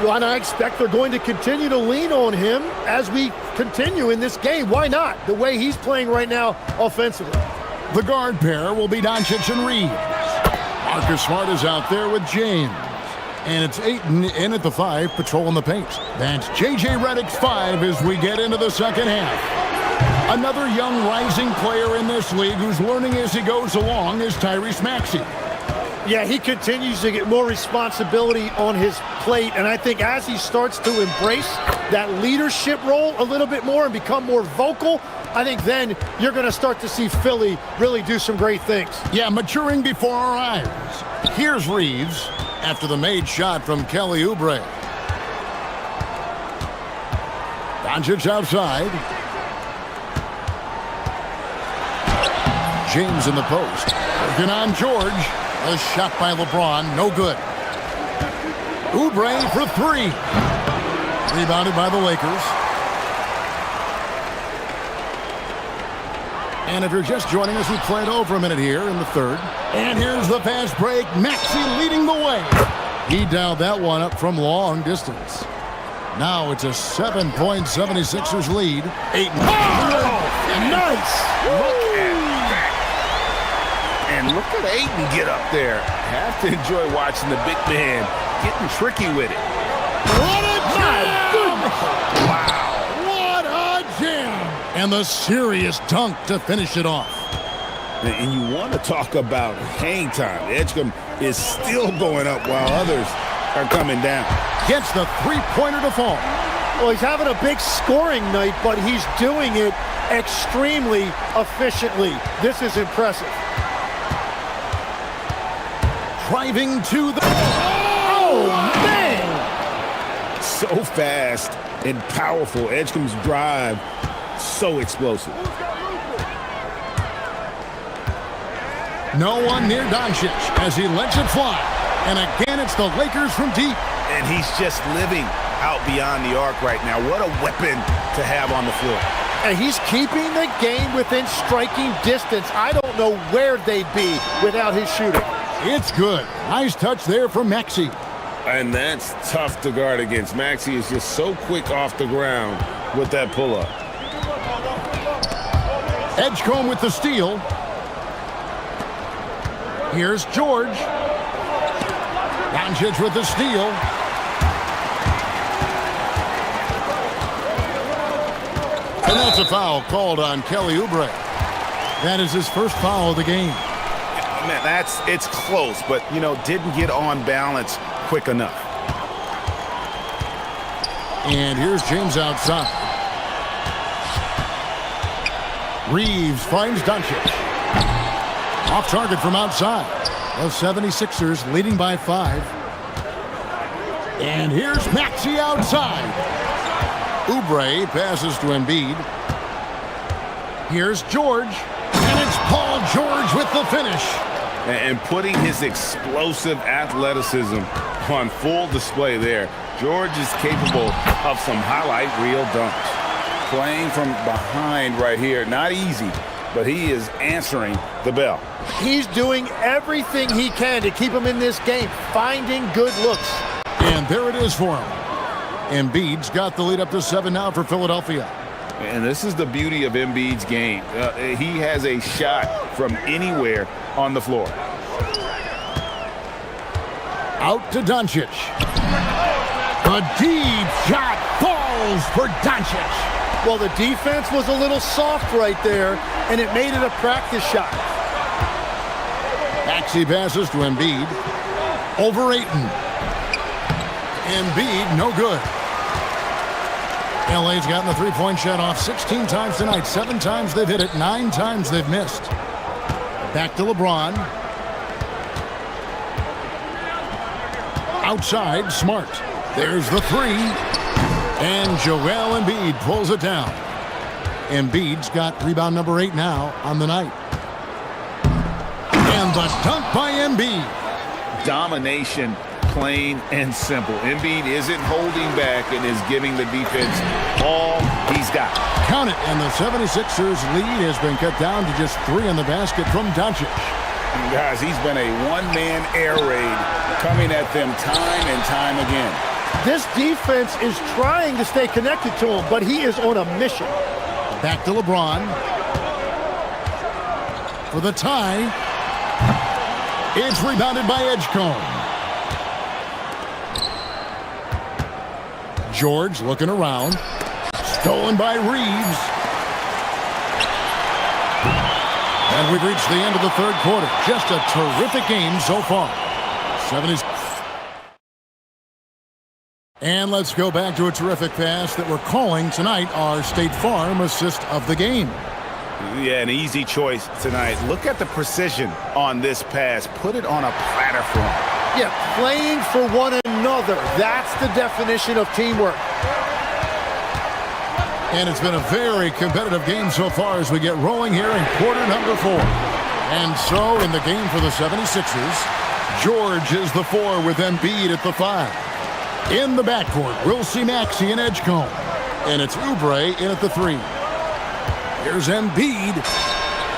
Well, and I expect they're going to continue to lean on him as we continue in this game. Why not? The way he's playing right now offensively. The guard pair will be Doncic and Reeves. Marcus Smart is out there with James. And it's Ayton in at the 5, patrolling the paint. That's J.J. Redick's 5 as we get into the second half. Another young rising player in this league who's learning as he goes along is Tyrese Maxey. Yeah, he continues to get more responsibility on his plate, and I think as he starts to embrace that leadership role a little bit more and become more vocal, I think then you're going to start to see Philly really do some great things. Yeah, maturing before our eyes. Here's Reeves after the made shot from Kelly Oubre. Doncic outside. James in the post. Working on George. A shot by LeBron, no good. Oubre for 3. Rebounded by the Lakers. And if you're just joining us, we played over a minute here in the third. And here's the fast break. Maxey leading the way. He dialed that one up from long distance. Now it's a 7-point 76ers lead. Ayton. Oh, nice. Look at that. And look at Ayton get up there. Have to enjoy watching the big man getting tricky with it. What a jam! Wow. What a jam! And the serious dunk to finish it off. And you want to talk about hang time. Edgecombe is still going up while others are coming down. Gets the three-pointer to fall. Well, he's having a big scoring night, but he's doing it extremely efficiently. This is impressive. Driving to the... Oh, man! So fast and powerful. Edgecombe's drive, so explosive. No one near Doncic as he lets it fly. And again, it's the Lakers from deep. And he's just living out beyond the arc right now. What a weapon to have on the floor. And he's keeping the game within striking distance. I don't know where they'd be without his shooting. It's good. Nice touch there from Maxey. And that's tough to guard against. Maxey is just so quick off the ground with that pull-up. Edgecombe with the steal. Here's George. Doncic with the steal. And that's a foul called on Kelly Oubre. That is his first foul of the game. Man, it's close, but, you know, didn't get on balance quick enough. And here's James outside. Reeves finds Doncic. Off target from outside. The 76ers leading by 5. And here's Maxey outside. Oubre passes to Embiid. Here's George. And it's Paul George with the finish. And putting his explosive athleticism on full display there. George is capable of some highlight reel dunks. Playing from behind right here. Not easy, but he is answering the bell. He's doing everything he can to keep him in this game, finding good looks. And there it is for him. Embiid's got the lead up to 7 now for Philadelphia. And this is the beauty of Embiid's game. He has a shot from anywhere on the floor. Out to Doncic. A deep shot falls for Doncic. Well, the defense was a little soft right there, and it made it a practice shot. Maxey passes to Embiid. Over Ayton. Embiid, no good. LA's gotten the three-point shot off 16 times tonight. 7 times they've hit it. 9 times they've missed. Back to LeBron. Outside, Smart. There's the 3. And Joel Embiid pulls it down. Embiid's got rebound number 8 now on the night. And the dunk by Embiid. Domination, plain and simple. Embiid isn't holding back and is giving the defense all he's got. Count it, and the 76ers lead has been cut down to just 3 in the basket from Doncic. And guys, he's been a one-man air raid coming at them time and time again. This defense is trying to stay connected to him, but he is on a mission. Back to LeBron. For the tie. It's rebounded by Edgecombe. George looking around. Stolen by Reeves. And we've reached the end of the third quarter. Just a terrific game so far. 70s. And let's go back to a terrific pass that we're calling tonight our State Farm assist of the game. Yeah, an easy choice tonight. Look at the precision on this pass. Put it on a platter for him. Yeah, playing for one another. That's the definition of teamwork. And it's been a very competitive game so far as we get rolling here in quarter number 4. And so in the game for the 76ers, George is the 4 with Embiid at the 5. In the backcourt, we'll see Maxey and Edgecombe. And it's Oubre in at the 3. Here's Embiid.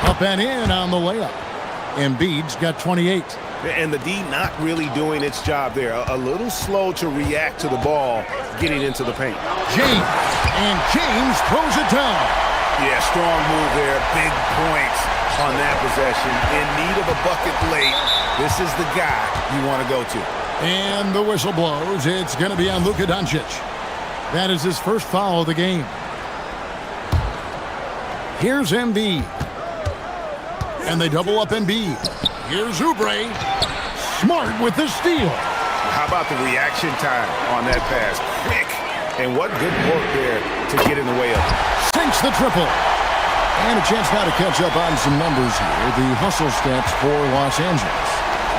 Up and in on the layup. Embiid's got 28. And the D not really doing its job there. A little slow to react to the ball getting into the paint. James. And James throws it down. Yeah, strong move there. Big points on that possession. In need of a bucket late. This is the guy you want to go to. And the whistle blows. It's going to be on Luka Doncic. That is his first foul of the game. Here's Embiid. And they double up Embiid. Here's Oubre. Smart with the steal. How about the reaction time on that pass? Quick. And what good work there to get in the way of it. Sinks the triple. And a chance now to catch up on some numbers here. The hustle stats for Los Angeles.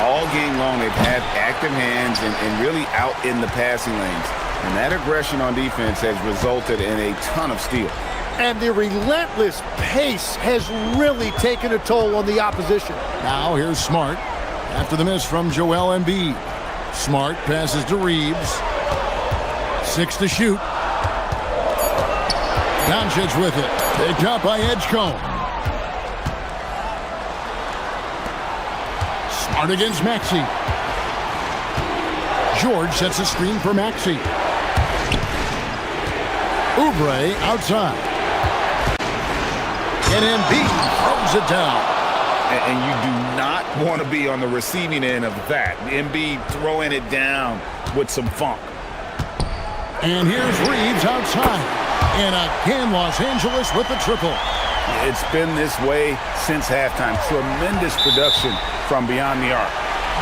All game long, they've had active hands and really out in the passing lanes. And that aggression on defense has resulted in a ton of steals. and the relentless pace has really taken a toll on the opposition. Now here's Smart after the miss from Joel Embiid. Smart passes to Reeves. 6 to shoot. Doncic with it. Picked up by Edgecombe. Smart against Maxey. George sets a screen for Maxey. Oubre outside. And Embiid throws it down. And you do not want to be on the receiving end of that. Embiid throwing it down with some funk. And here's Reeves outside. And again, Los Angeles with the triple. It's been this way since halftime. Tremendous production from beyond the arc.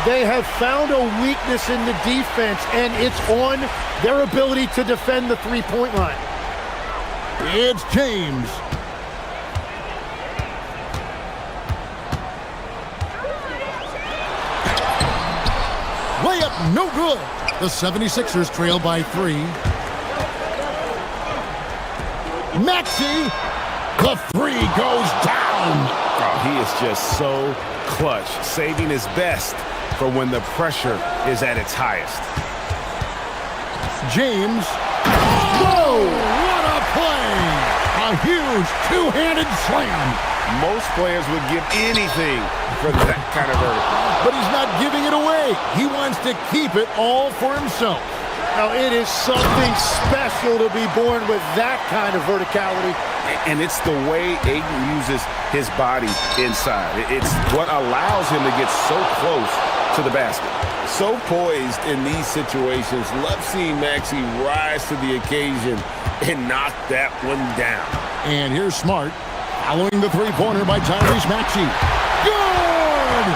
They have found a weakness in the defense, and it's on their ability to defend the three-point line. It's James. Layup no good. The 76ers trail by 3. Maxey, the 3 goes down. Oh, he is just so clutch, saving his best for when the pressure is at its highest. James. Whoa, what a play. A huge two-handed slam. Most players would give anything for that kind of vertical. But he's not giving it away. He wants to keep it all for himself. Now, it is something special to be born with that kind of verticality. And it's the way Ayton uses his body inside. It's what allows him to get so close to the basket. So poised in these situations. Love seeing Maxey rise to the occasion and knock that one down. And here's Smart following the three-pointer by Tyrese Maxey. Good!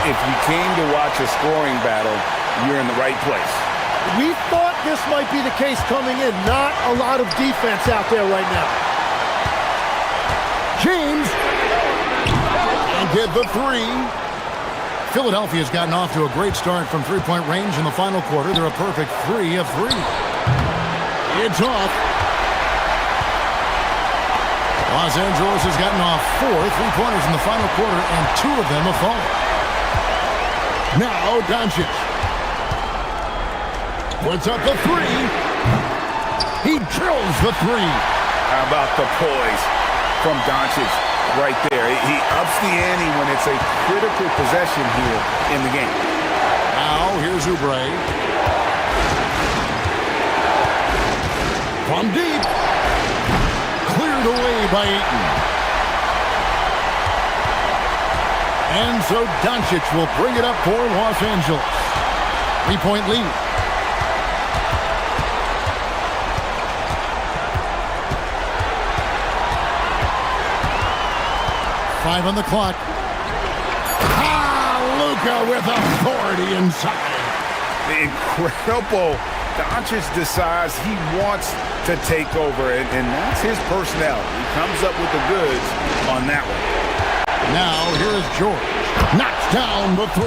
If you came to watch a scoring battle, you're in the right place. We thought this might be the case coming in. Not a lot of defense out there right now. James. And get the 3. Philadelphia's gotten off to a great start from three-point range in the final quarter. They're a perfect 3 of 3. It's off. Los Angeles has gotten off 4 three-pointers in the final quarter, and 2 of them have fallen. Now Doncic puts up the 3. He drills the 3. How about the poise from Doncic right there? He ups the ante when it's a critical possession here in the game. Now here's Oubre. From deep. Cleared away by Ayton. And so Doncic will bring it up for Los Angeles. 3-point lead. Five on the clock. Luka with authority inside. Incredible. Doncic decides he wants to take over, and that's his personality. He comes up with the goods on that one. Now here is George. Knocks down the 3.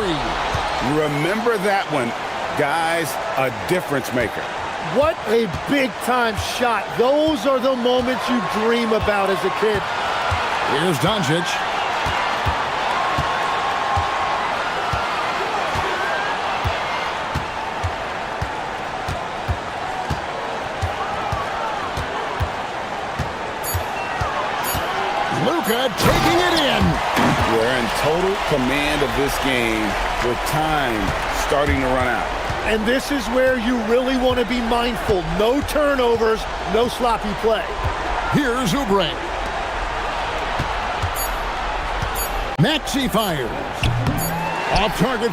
Remember that one. Guys, a difference maker. What a big-time shot. Those are the moments you dream about as a kid. Here's Doncic. Luka taking it in. We're in total command of this game with time starting to run out. And this is where you really want to be mindful. No turnovers, no sloppy play. Here's Oubre. Maxey fires. Off target.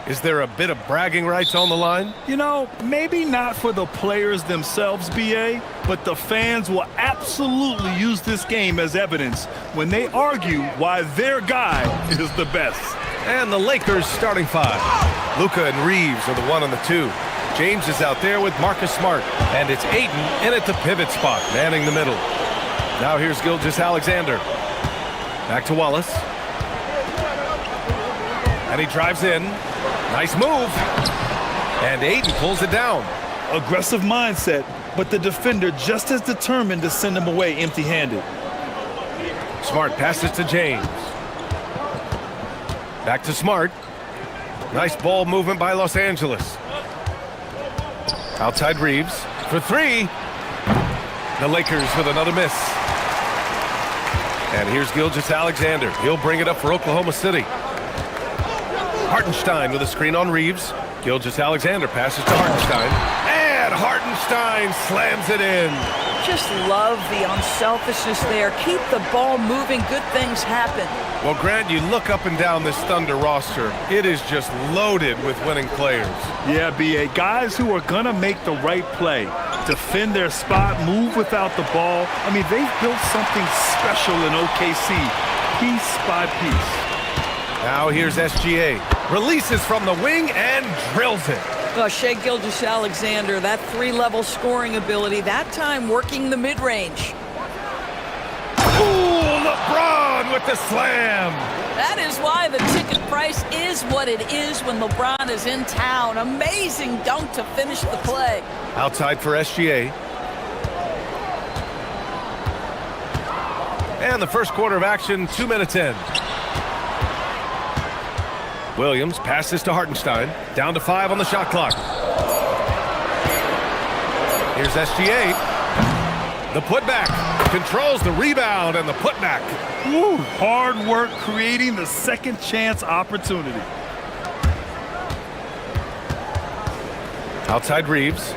Is there a bit of bragging rights on the line? You know, maybe not for the players themselves, BA, but the fans will absolutely use this game as evidence when they argue why their guy is the best. And the Lakers starting five. Luka and Reeves are the 1 and the 2. James is out there with Marcus Smart. And it's Ayton in at the pivot spot, manning the middle. Now here's Gilgeous-Alexander. Back to Wallace. And he drives in. Nice move. And Ayton pulls it down. Aggressive mindset, but the defender just as determined to send him away empty-handed. Smart passes to James. Back to Smart. Nice ball movement by Los Angeles. Outside Reeves for 3. The Lakers with another miss. And here's Gilgeous-Alexander. He'll bring it up for Oklahoma City. Hartenstein with a screen on Reeves. Gilgeous-Alexander passes to Hartenstein. And Hartenstein slams it in. Just love the unselfishness there. Keep the ball moving. Good things happen. Well, Grant, you look up and down this Thunder roster. It is just loaded with winning players. Yeah, BA, guys who are going to make the right play, defend their spot, move without the ball. I mean, they've built something special in OKC, piece by piece. Now here's SGA. Releases from the wing and drills it. Shai Gilgeous-Alexander, that 3-level scoring ability, that time working the mid-range. Ooh, LeBron with the slam. That is why the ticket price is what it is when LeBron is in town. Amazing dunk to finish the play. Outside for SGA. And the first quarter of action, 2 minutes in. Williams passes to Hartenstein. Down to 5 on the shot clock. Here's SGA. The putback. Controls the rebound and the putback. Woo, hard work creating the second chance opportunity. Outside Reeves.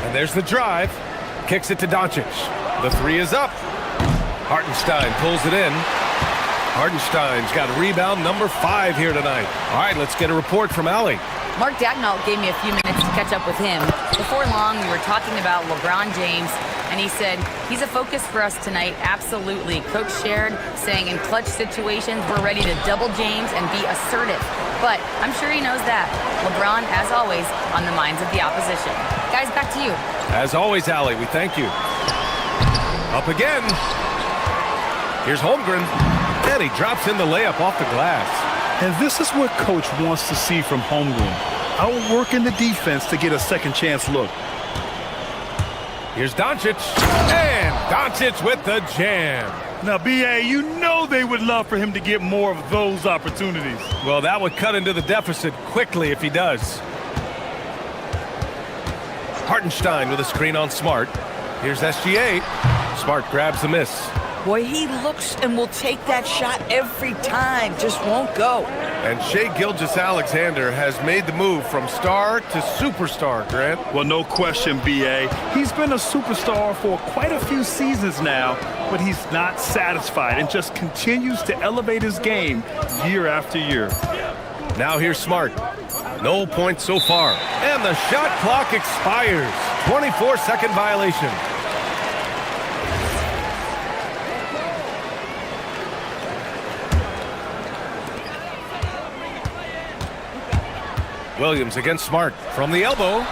And there's the drive. Kicks it to Doncic. The 3 is up. Hartenstein pulls it in. Hartenstein's got rebound number 5 here tonight. All right, let's get a report from Allie. Mark Dagnall gave me a few minutes to catch up with him. Before long, we were talking about LeBron James, and he said, he's a focus for us tonight, absolutely. Coach shared, saying in clutch situations, we're ready to double James and be assertive. But I'm sure he knows that. LeBron, as always, on the minds of the opposition. Guys, back to you. As always, Allie, we thank you. Up again. Here's Holmgren. And he drops in the layup off the glass. And this is what Coach wants to see from Holmgren. Outworking the defense to get a second chance look. Here's Doncic. And Doncic with the jam. Now, BA, you know they would love for him to get more of those opportunities. Well, that would cut into the deficit quickly if he does. Hartenstein with a screen on Smart. Here's SGA. Smart grabs the miss. Boy, he looks and will take that shot every time. Just won't go. And Shai Gilgeous-Alexander has made the move from star to superstar, Grant. Well, no question, BA. He's been a superstar for quite a few seasons now, but he's not satisfied and just continues to elevate his game year after year. Now here's Smart. No points so far. And the shot clock expires. 24-second violation. Williams against Smart from the elbow.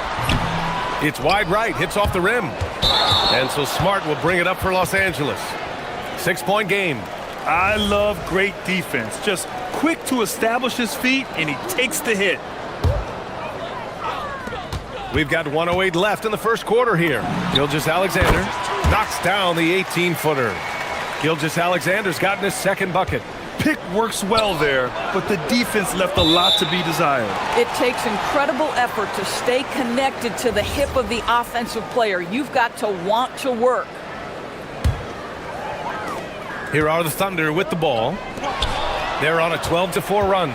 It's wide right, hits off the rim. And so Smart will bring it up for Los Angeles. 6-point game. I love great defense. Just quick to establish his feet, and he takes the hit. We've got 1:08 left in the first quarter here. Gilgeous-Alexander knocks down the 18-footer. Gilgeous-Alexander's gotten his second bucket. Pick works well there, but the defense left a lot to be desired. It takes incredible effort to stay connected to the hip of the offensive player. You've got to want to work. Here are the Thunder with the ball. They're on a 12-4 run.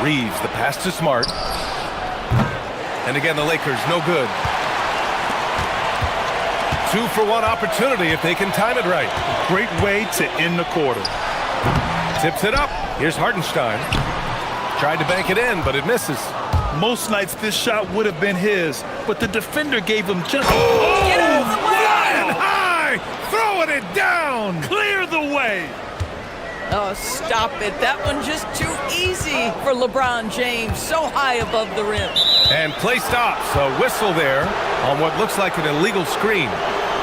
Reeves, the pass to Smart. And again, the Lakers, no good. 2-for-1 opportunity if they can time it right. Great way to end the quarter. It's Tips it up. Here's Hartenstein. Tried to bank it in, but it misses. Most nights this shot would have been his, but the defender gave him just... Get out of the way! Flying high! Throwing it down! Clear the way! Oh, stop it. That one just too easy for LeBron James, so high above the rim. And play stops. A whistle there on what looks like an illegal screen.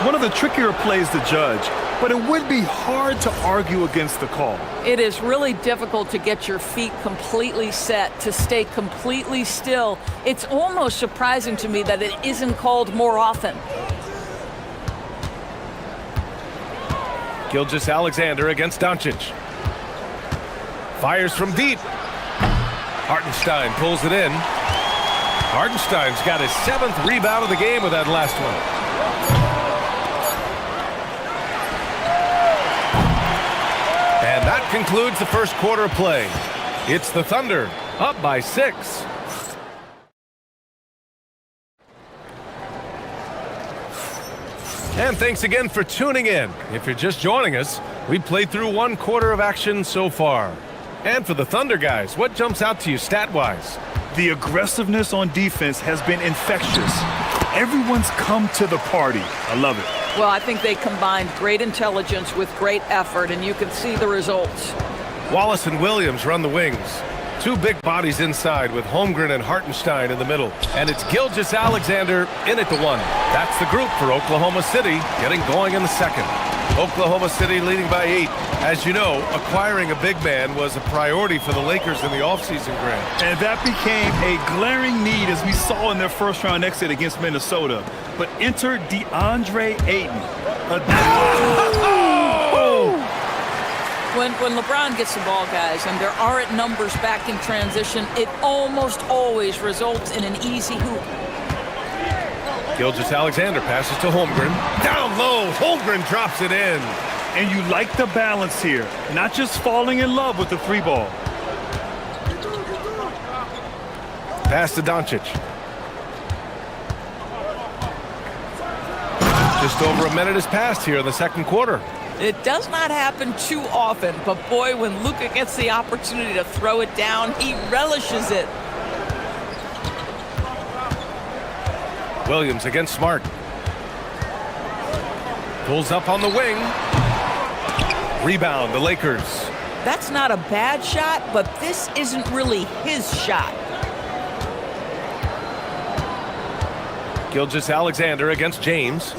One of the trickier plays to judge, but it would be hard to argue against the call. It is really difficult to get your feet completely set, to stay completely still. It's almost surprising to me that it isn't called more often. Gilgeous-Alexander against Doncic. Fires from deep. Hartenstein pulls it in. Hartenstein's got his 7th rebound of the game with that last one. And that concludes the first quarter of play. It's the Thunder up by 6. And thanks again for tuning in. If you're just joining us, we've played through 1 quarter of action so far. And for the Thunder guys, what jumps out to you stat-wise? The aggressiveness on defense has been infectious. Everyone's come to the party. I love it. Well, I think they combined great intelligence with great effort, and you can see the results. Wallace and Williams run the wings. 2 big bodies inside with Holmgren and Hartenstein in the middle. And it's Gilgeous-Alexander in at the 1. That's the group for Oklahoma City getting going in the second. Oklahoma City leading by 8. As you know, acquiring a big man was a priority for the Lakers in the offseason, Grant. And that became a glaring need as we saw in their first-round exit against Minnesota. But enter DeAndre Ayton. When LeBron gets the ball, guys, and there aren't numbers back in transition, it almost always results in an easy hoop. Gilgeous-Alexander passes to Holmgren. Down low, Holmgren drops it in. And you like the balance here, not just falling in love with the 3-ball. Pass to Doncic. Just over a minute has passed here in the second quarter. It does not happen too often, but boy, when Luka gets the opportunity to throw it down, he relishes it. Williams against Smart. Pulls up on the wing. Rebound, the Lakers. That's not a bad shot, but this isn't really his shot. Gilgeous-Alexander against James.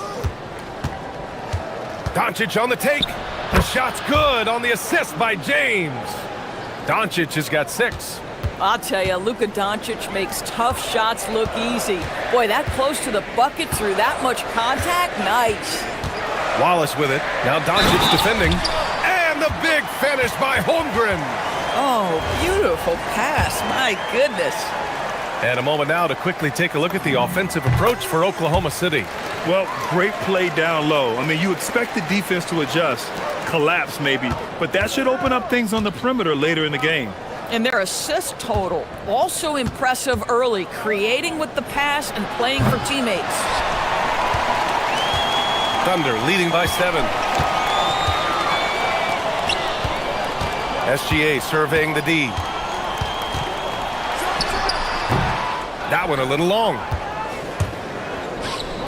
Doncic on the take. The shot's good on the assist by James. Doncic has got 6. I'll tell you, Luka Doncic makes tough shots look easy. Boy, that close to the bucket through that much contact, nice. Wallace with it. Now Doncic defending. And the big finish by Holmgren. Oh, beautiful pass, my goodness. And a moment now to quickly take a look at the offensive approach for Oklahoma City. Well, great play down low. I mean, you expect the defense to adjust, collapse maybe, but that should open up things on the perimeter later in the game. And their assist total, also impressive early, creating with the pass and playing for teammates. Thunder leading by 7. SGA surveying the D. That one a little long.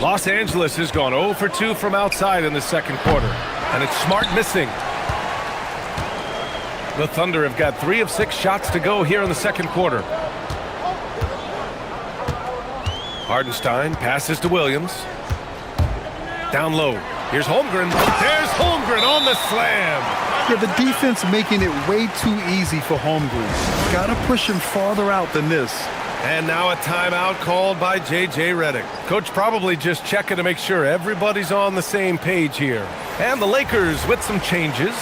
Los Angeles has gone 0 for 2 from outside in the second quarter. And it's Smart missing. The Thunder have got 3 of 6 shots to go here in the second quarter. Hartenstein passes to Williams. Down low. Here's Holmgren. There's Holmgren on the slam. Yeah, the defense making it way too easy for Holmgren. Got to push him farther out than this. And now a timeout called by J.J. Redick. Coach probably just checking to make sure everybody's on the same page here. And the Lakers with some changes.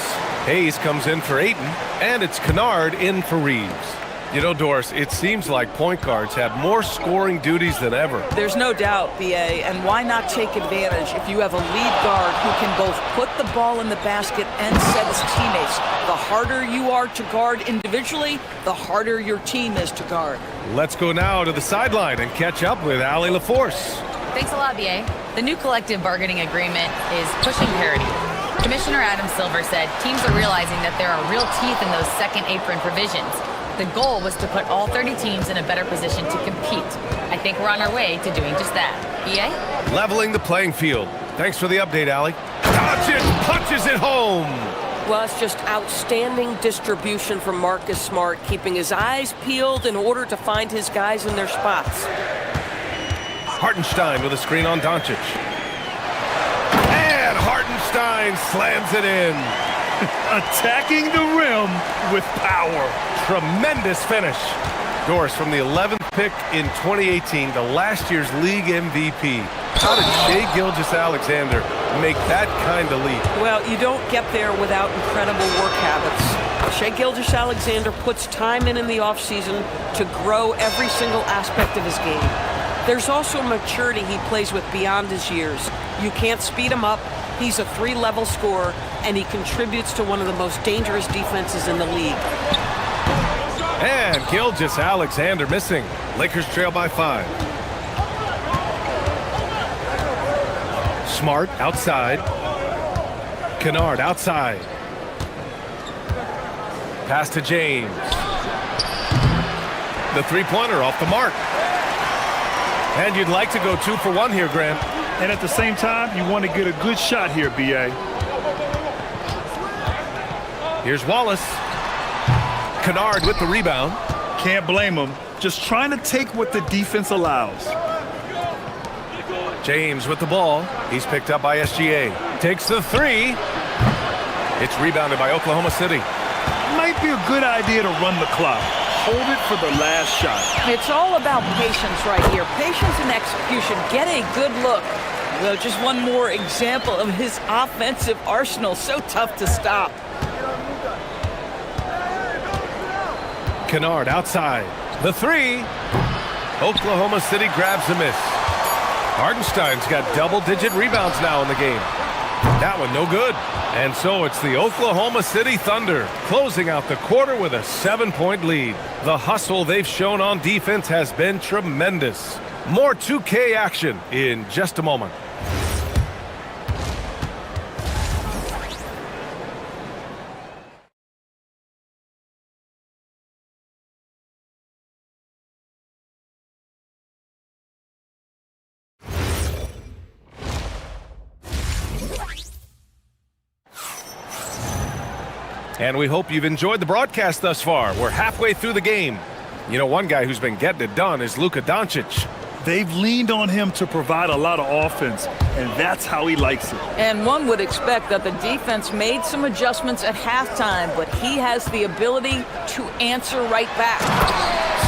Hayes comes in for Ayton, and it's Kennard in for Reeves. You know, Doris, it seems like point guards have more scoring duties than ever. There's no doubt, B.A., and why not take advantage if you have a lead guard who can both put the ball in the basket and set his teammates. The harder you are to guard individually, the harder your team is to guard. Let's go now to the sideline and catch up with Allie LaForce. Thanks a lot, BA. The new collective bargaining agreement is pushing parity. Commissioner Adam Silver said teams are realizing that there are real teeth in those second apron provisions. The goal was to put all 30 teams in a better position to compete. I think we're on our way to doing just that. EA? Leveling the playing field. Thanks for the update, Allie. Doncic punches it home. Well, it's just outstanding distribution from Marcus Smart, keeping his eyes peeled in order to find his guys in their spots. Hartenstein with a screen on Doncic. And Hartenstein slams it in. Attacking the rim with power. Tremendous finish. Doris from the 11th pick in 2018, the last year's league MVP. How did Shai Gilgeous-Alexander make that kind of leap? Well, you don't get there without incredible work habits. Shai Gilgeous-Alexander puts time in the offseason to grow every single aspect of his game. There's also maturity he plays with beyond his years. You can't speed him up. He's a 3-level scorer, and he contributes to one of the most dangerous defenses in the league. And Gilgeous-Alexander missing. Lakers trail by 5. Smart outside. Kennard outside. Pass to James. The three-pointer off the mark. And you'd like to go 2 for 1 here, Grant. And at the same time, you want to get a good shot here, B.A. Here's Wallace. Kennard with the rebound. Can't blame him. Just trying to take what the defense allows. James with the ball. He's picked up by SGA. Takes the 3. It's rebounded by Oklahoma City. Might be a good idea to run the clock. Hold it for the last shot. It's all about patience right here. Patience and execution. Get a good look. Well, just one more example of his offensive arsenal. So tough to stop. Kennard outside. The 3. Oklahoma City grabs the miss. Hartenstein's got double-digit rebounds now in the game. That one no good. And so it's the Oklahoma City Thunder closing out the quarter with a 7-point lead. The hustle they've shown on defense has been tremendous. More 2K action in just a moment. And we hope you've enjoyed the broadcast thus far. We're halfway through the game. You know, one guy who's been getting it done is Luka Doncic. They've leaned on him to provide a lot of offense, and that's how he likes it. And one would expect that the defense made some adjustments at halftime, but he has the ability to answer right back.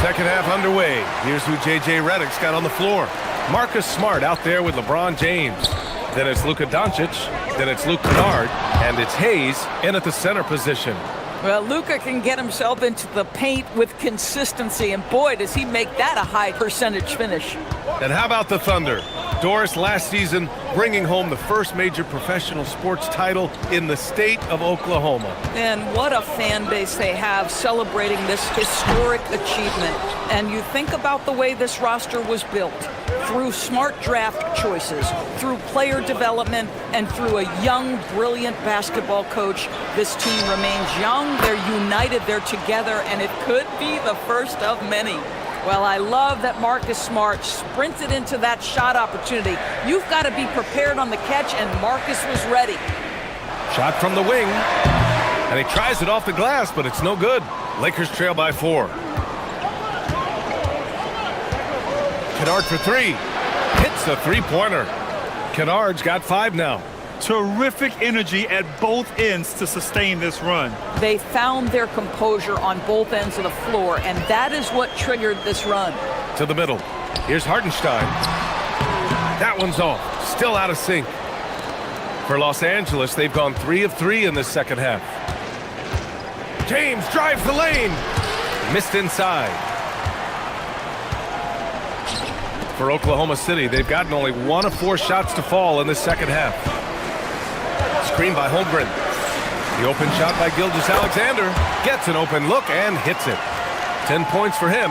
Second half underway. Here's who J.J. Redick's got on the floor. Marcus Smart out there with LeBron James. Then it's Luka Doncic. Then it's Luke Kennard. And it's Hayes in at the center position. Well, Luka can get himself into the paint with consistency, and boy, does he make that a high percentage finish. And how about the Thunder? Doris, last season, bringing home the first major professional sports title in the state of Oklahoma. And what a fan base they have celebrating this historic achievement. And you think about the way this roster was built, through smart draft choices, through player development, and through a young, brilliant basketball coach. This team remains young, they're united, they're together, and it could be the first of many. Well, I love that Marcus Smart sprinted into that shot opportunity. You've got to be prepared on the catch, and Marcus was ready. Shot from the wing, and he tries it off the glass, but it's no good. Lakers trail by 4. Kennard for 3. Hits the three-pointer. Kennard's got 5 now. Terrific energy at both ends to sustain this run. They found their composure on both ends of the floor, and that is what triggered this run. To the middle. Here's Hartenstein. That one's off. Still out of sync. For Los Angeles, they've gone 3 of 3 in this second half. James drives the lane. Missed inside. For Oklahoma City, they've gotten only 1 of 4 shots to fall in this second half. Screen by Holmgren. The open shot by Gilgeous-Alexander. Gets an open look and hits it. 10 points for him.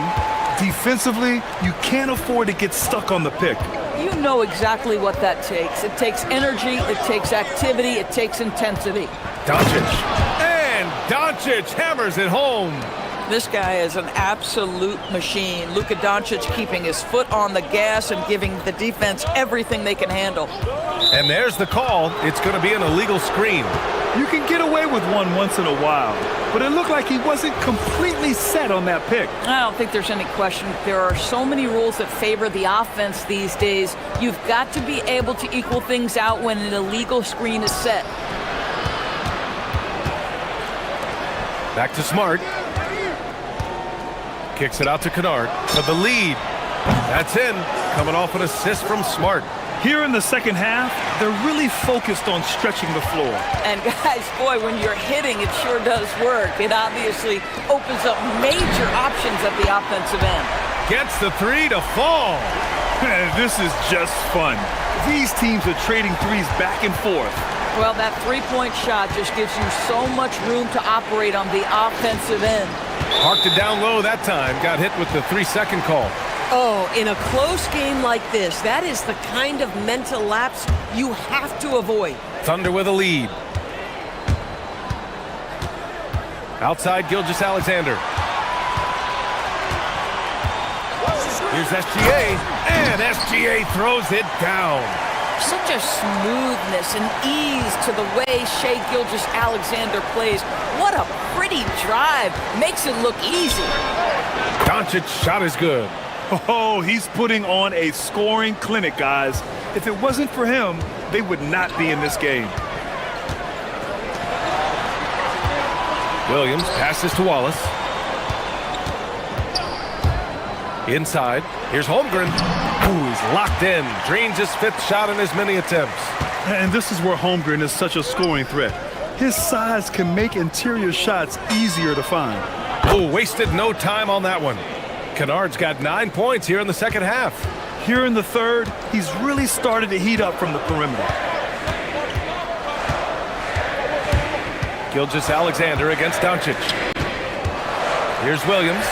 Defensively, you can't afford to get stuck on the pick. You know exactly what that takes. It takes energy, it takes activity, it takes intensity. Doncic. And Doncic hammers it home. This guy is an absolute machine. Luka Doncic keeping his foot on the gas and giving the defense everything they can handle. And there's the call. It's going to be an illegal screen. You can get away with one once in a while, but it looked like he wasn't completely set on that pick. I don't think there's any question. There are so many rules that favor the offense these days. You've got to be able to equal things out when an illegal screen is set. Back to Smart. Kicks it out to Kennard for the lead. That's in. Coming off an assist from Smart. Here in the second half, they're really focused on stretching the floor. And guys, boy, when you're hitting, it sure does work. It obviously opens up major options at the offensive end. Gets the three to fall. This is just fun. These teams are trading threes back and forth. Well, that three-point shot just gives you so much room to operate on the offensive end. Parked it down low that time. Got hit with the 3-second call. Oh, in a close game like this, that is the kind of mental lapse you have to avoid. Thunder with a lead. Outside Gilgeous-Alexander. Here's SGA, and SGA throws it down. Such a smoothness and ease to the way Shai Gilgeous-Alexander plays. What a pretty drive. Makes it look easy. Doncic's shot is good. Oh, he's putting on a scoring clinic, guys. If it wasn't for him, they would not be in this game. Williams passes to Wallace. Inside. Here's Holmgren. Ooh, he's locked in. Drains his 5th shot in as many attempts. And this is where Holmgren is such a scoring threat. His size can make interior shots easier to find. Oh, wasted no time on that one. Kennard's got 9 points here in the second half. Here in the third, he's really started to heat up from the perimeter. Gilgeous-Alexander against Doncic. Here's Williams.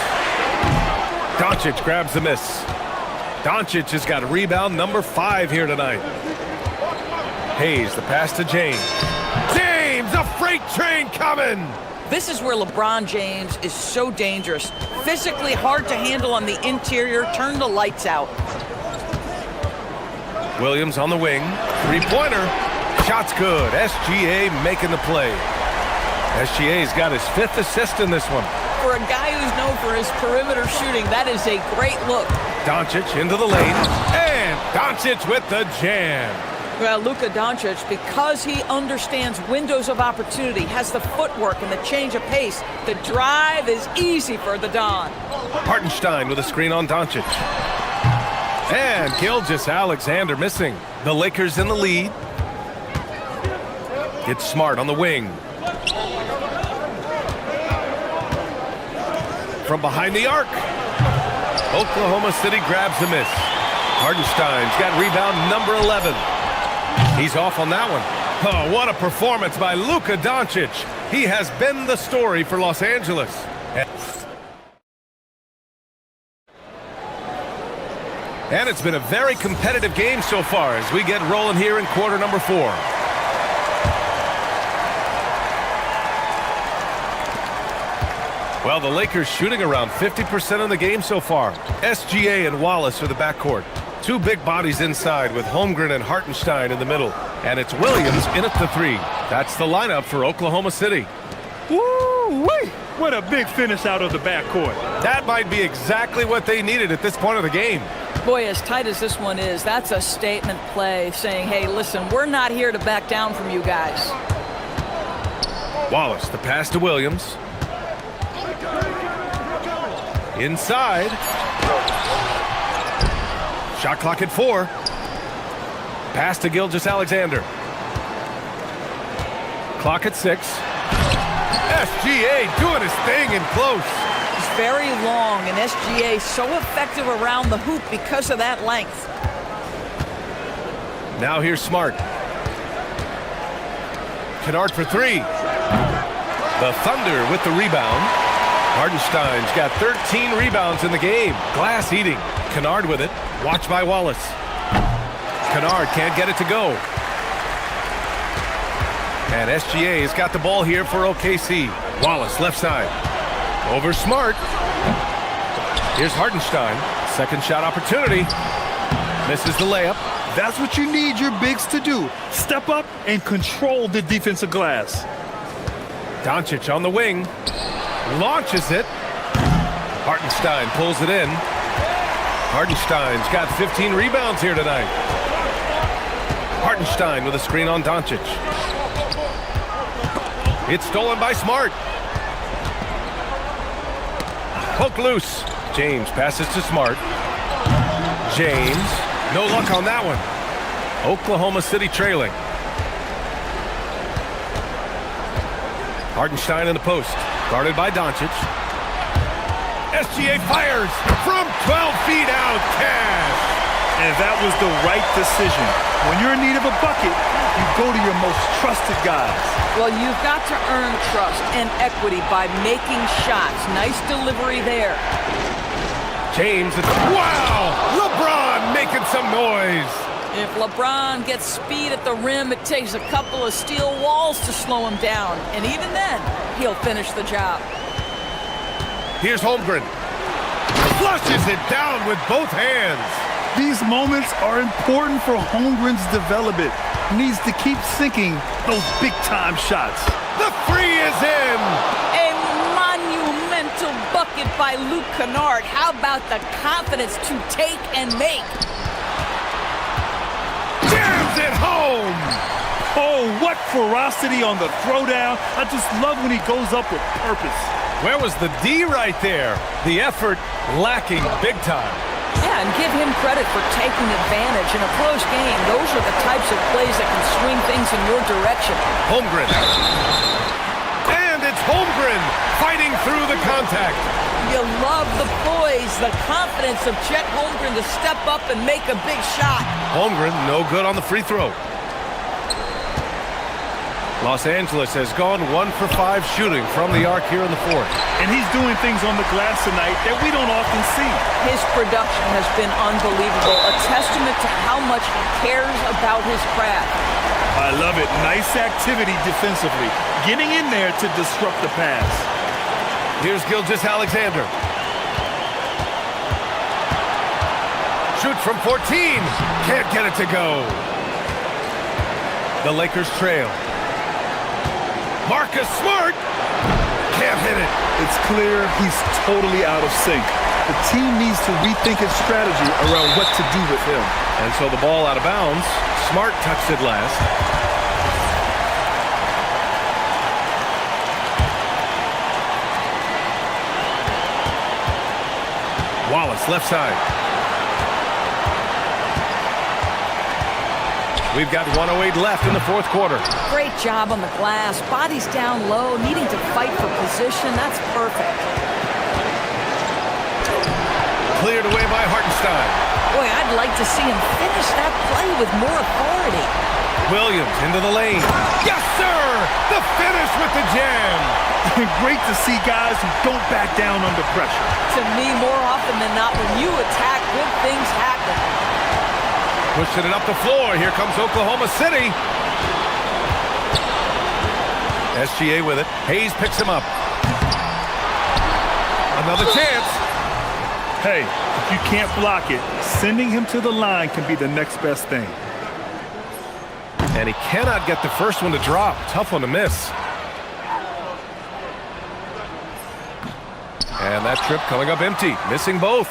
Doncic grabs the miss. Doncic has got rebound number 5 here tonight. Hayes, the pass to James. James, a freight train coming! This is where LeBron James is so dangerous. Physically hard to handle on the interior. Turn the lights out. Williams on the wing. 3-pointer. Shot's good. SGA making the play. SGA's got his 5th assist in this one. For a guy who's known for his perimeter shooting, that is a great look. Doncic into the lane. And Doncic with the jam. Well, Luka Doncic, because he understands windows of opportunity, has the footwork and the change of pace, the drive is easy for the Don. Hartenstein with a screen on Doncic. And Gilgeous-Alexander missing. The Lakers in the lead. Gets Smart on the wing. From behind the arc. Oklahoma City grabs the miss. Hartenstein's got rebound number 11. He's off on that one. Oh, what a performance by Luka Doncic. He has been the story for Los Angeles. And it's been a very competitive game so far as we get rolling here in quarter number 4. Well, the Lakers shooting around 50% of the game so far. SGA and Wallace are the backcourt. 2 big bodies inside with Holmgren and Hartenstein in the middle. And it's Williams in at the 3. That's the lineup for Oklahoma City. Woo-wee! What a big finish out of the backcourt. That might be exactly what they needed at this point of the game. Boy, as tight as this one is, that's a statement play saying, hey, listen, we're not here to back down from you guys. Wallace, the pass to Williams. Inside. Shot clock at 4. Pass to Gilgeous-Alexander. Clock at 6. SGA doing his thing in close. It's very long, and SGA so effective around the hoop because of that length. Now here's Smart. Kennard for 3. The Thunder with the rebound. Hartenstein's got 13 rebounds in the game. Glass eating. Kennard with it. Watched by Wallace. Kennard can't get it to go. And SGA has got the ball here for OKC. Wallace, left side. Over Smart. Here's Hartenstein. Second shot opportunity. Misses the layup. That's what you need your bigs to do. Step up and control the defensive glass. Doncic on the wing. Launches it. Hartenstein pulls it in. Hartenstein's got 15 rebounds here tonight. Hartenstein with a screen on Doncic. It's stolen by Smart. Poke loose. James passes to Smart. James, no luck on that one. Oklahoma City trailing. Hartenstein in the post, guarded by Doncic. SGA fires from 12 feet out. Cash. And that was the right decision. When you're in need of a bucket, you go to your most trusted guys. Well, you've got to earn trust and equity by making shots. Nice delivery there. James, wow! LeBron making some noise. If LeBron gets speed at the rim, it takes a couple of steel walls to slow him down. And even then, he'll finish the job. Here's Holmgren. Flushes it down with both hands. These moments are important for Holmgren's development. He needs to keep sinking those big-time shots. The three is in. A monumental bucket by Luke Kennard. How about the confidence to take and make? Jams it home. Oh, what ferocity on the throwdown. I just love when he goes up with purpose. Where was the D right there? The effort lacking big time. Yeah, and give him credit for taking advantage in a close game. Those are the types of plays that can swing things in your direction. Holmgren. And it's Holmgren fighting through the contact. You love the poise, the confidence of Chet Holmgren to step up and make a big shot. Holmgren no good on the free throw. Los Angeles has gone 1 for 5 shooting from the arc here in the fourth. And he's doing things on the glass tonight that we don't often see. His production has been unbelievable, a testament to how much he cares about his craft. I love it. Nice activity defensively. Getting in there to disrupt the pass. Here's Gilgeous-Alexander. Shoots from 14. Can't get it to go. The Lakers trail. Marcus Smart can't hit it. It's clear he's totally out of sync. The team needs to rethink its strategy around what to do with him. And so the ball out of bounds. Smart touched it last. Wallace, left side. We've got 1:08 left in the fourth quarter. Great job on the glass. Body's down low, needing to fight for position. That's perfect. Cleared away by Hartenstein. Boy, I'd like to see him finish that play with more authority. Williams into the lane. Yes, sir! The finish with the jam. Great to see guys who don't back down under pressure. To me, more often than not, when you attack, good things happen. Pushing it up the floor. Here comes Oklahoma City. SGA with it. Hayes picks him up. Another chance. Hey, if you can't block it, sending him to the line can be the next best thing. And he cannot get the first one to drop. Tough one to miss. And that trip coming up empty. Missing both.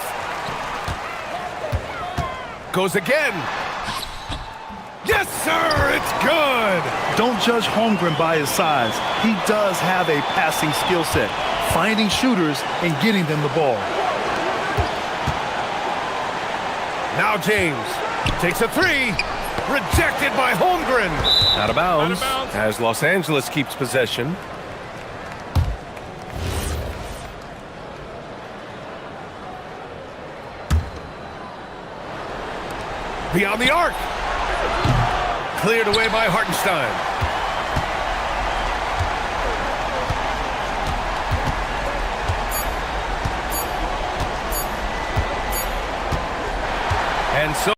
Goes again. Yes, sir! It's good! Don't judge Holmgren by his size. He does have a passing skill set, finding shooters and getting them the ball. Now James takes a three. Rejected by Holmgren. Out of bounds as Los Angeles keeps possession. Beyond the arc. Cleared away by Hartenstein. And so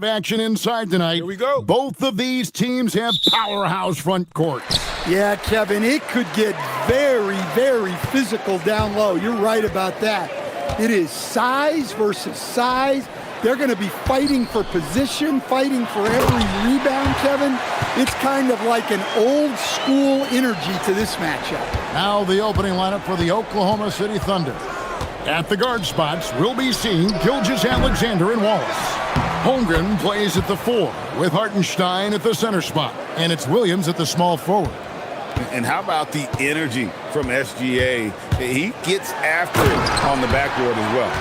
Action inside tonight. Here we go. Both of these teams have powerhouse front courts. Yeah, Kevin, it could get very, very physical down low. You're right about that. It is size versus size. They're going to be fighting for position, fighting for every rebound, Kevin. It's kind of like an old school energy to this matchup. Now the opening lineup for the Oklahoma City Thunder. At the guard spots, we'll be seeing Gilgeous-Alexander and Wallace. Holmgren plays at the 4 with Hartenstein at the center spot. And it's Williams at the small forward. And how about the energy from SGA? He gets after it on the backboard as well.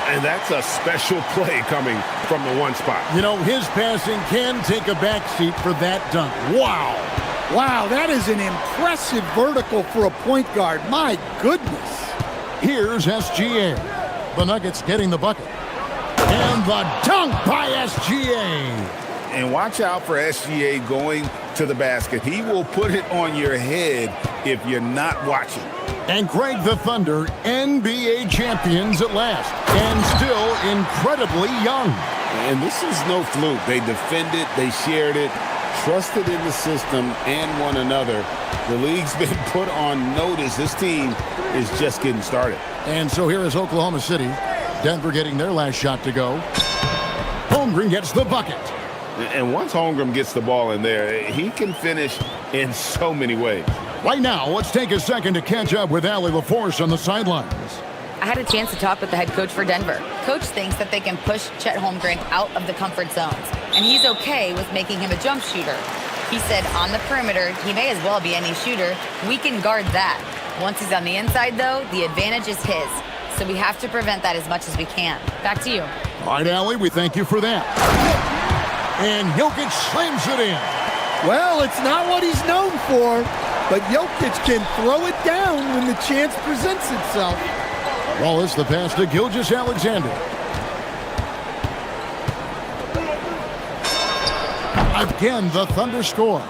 And that's a special play coming from the 1 spot. You know, his passing can take a backseat for that dunk. Wow. Wow, that is an impressive vertical for a point guard. My goodness. Here's SGA. The Nuggets getting the bucket. And the dunk by SGA. And watch out for SGA going to the basket. He will put it on your head if you're not watching. And Greg, the Thunder, NBA champions at last. And still incredibly young. And this is no fluke. They defended, they shared it, trusted in the system and one another. The league's been put on notice. This team is just getting started. And so here is Oklahoma City. Denver getting their last shot to go. Holmgren gets the bucket. And once Holmgren gets the ball in there, he can finish in so many ways. Right now, let's take a second to catch up with Allie LaForce on the sidelines. I had a chance to talk with the head coach for Denver. Coach thinks that they can push Chet Holmgren out of the comfort zones, and he's okay with making him a jump shooter. He said on the perimeter, he may as well be any shooter. We can guard that. Once he's on the inside, though, the advantage is his. So we have to prevent that as much as we can. Back to you. All right, Allie, we thank you for that. And Jokic slams it in. Well, it's not what he's known for, but Jokic can throw it down when the chance presents itself. Wallace, the pass to Gilgeous-Alexander. Again, the Thunder score.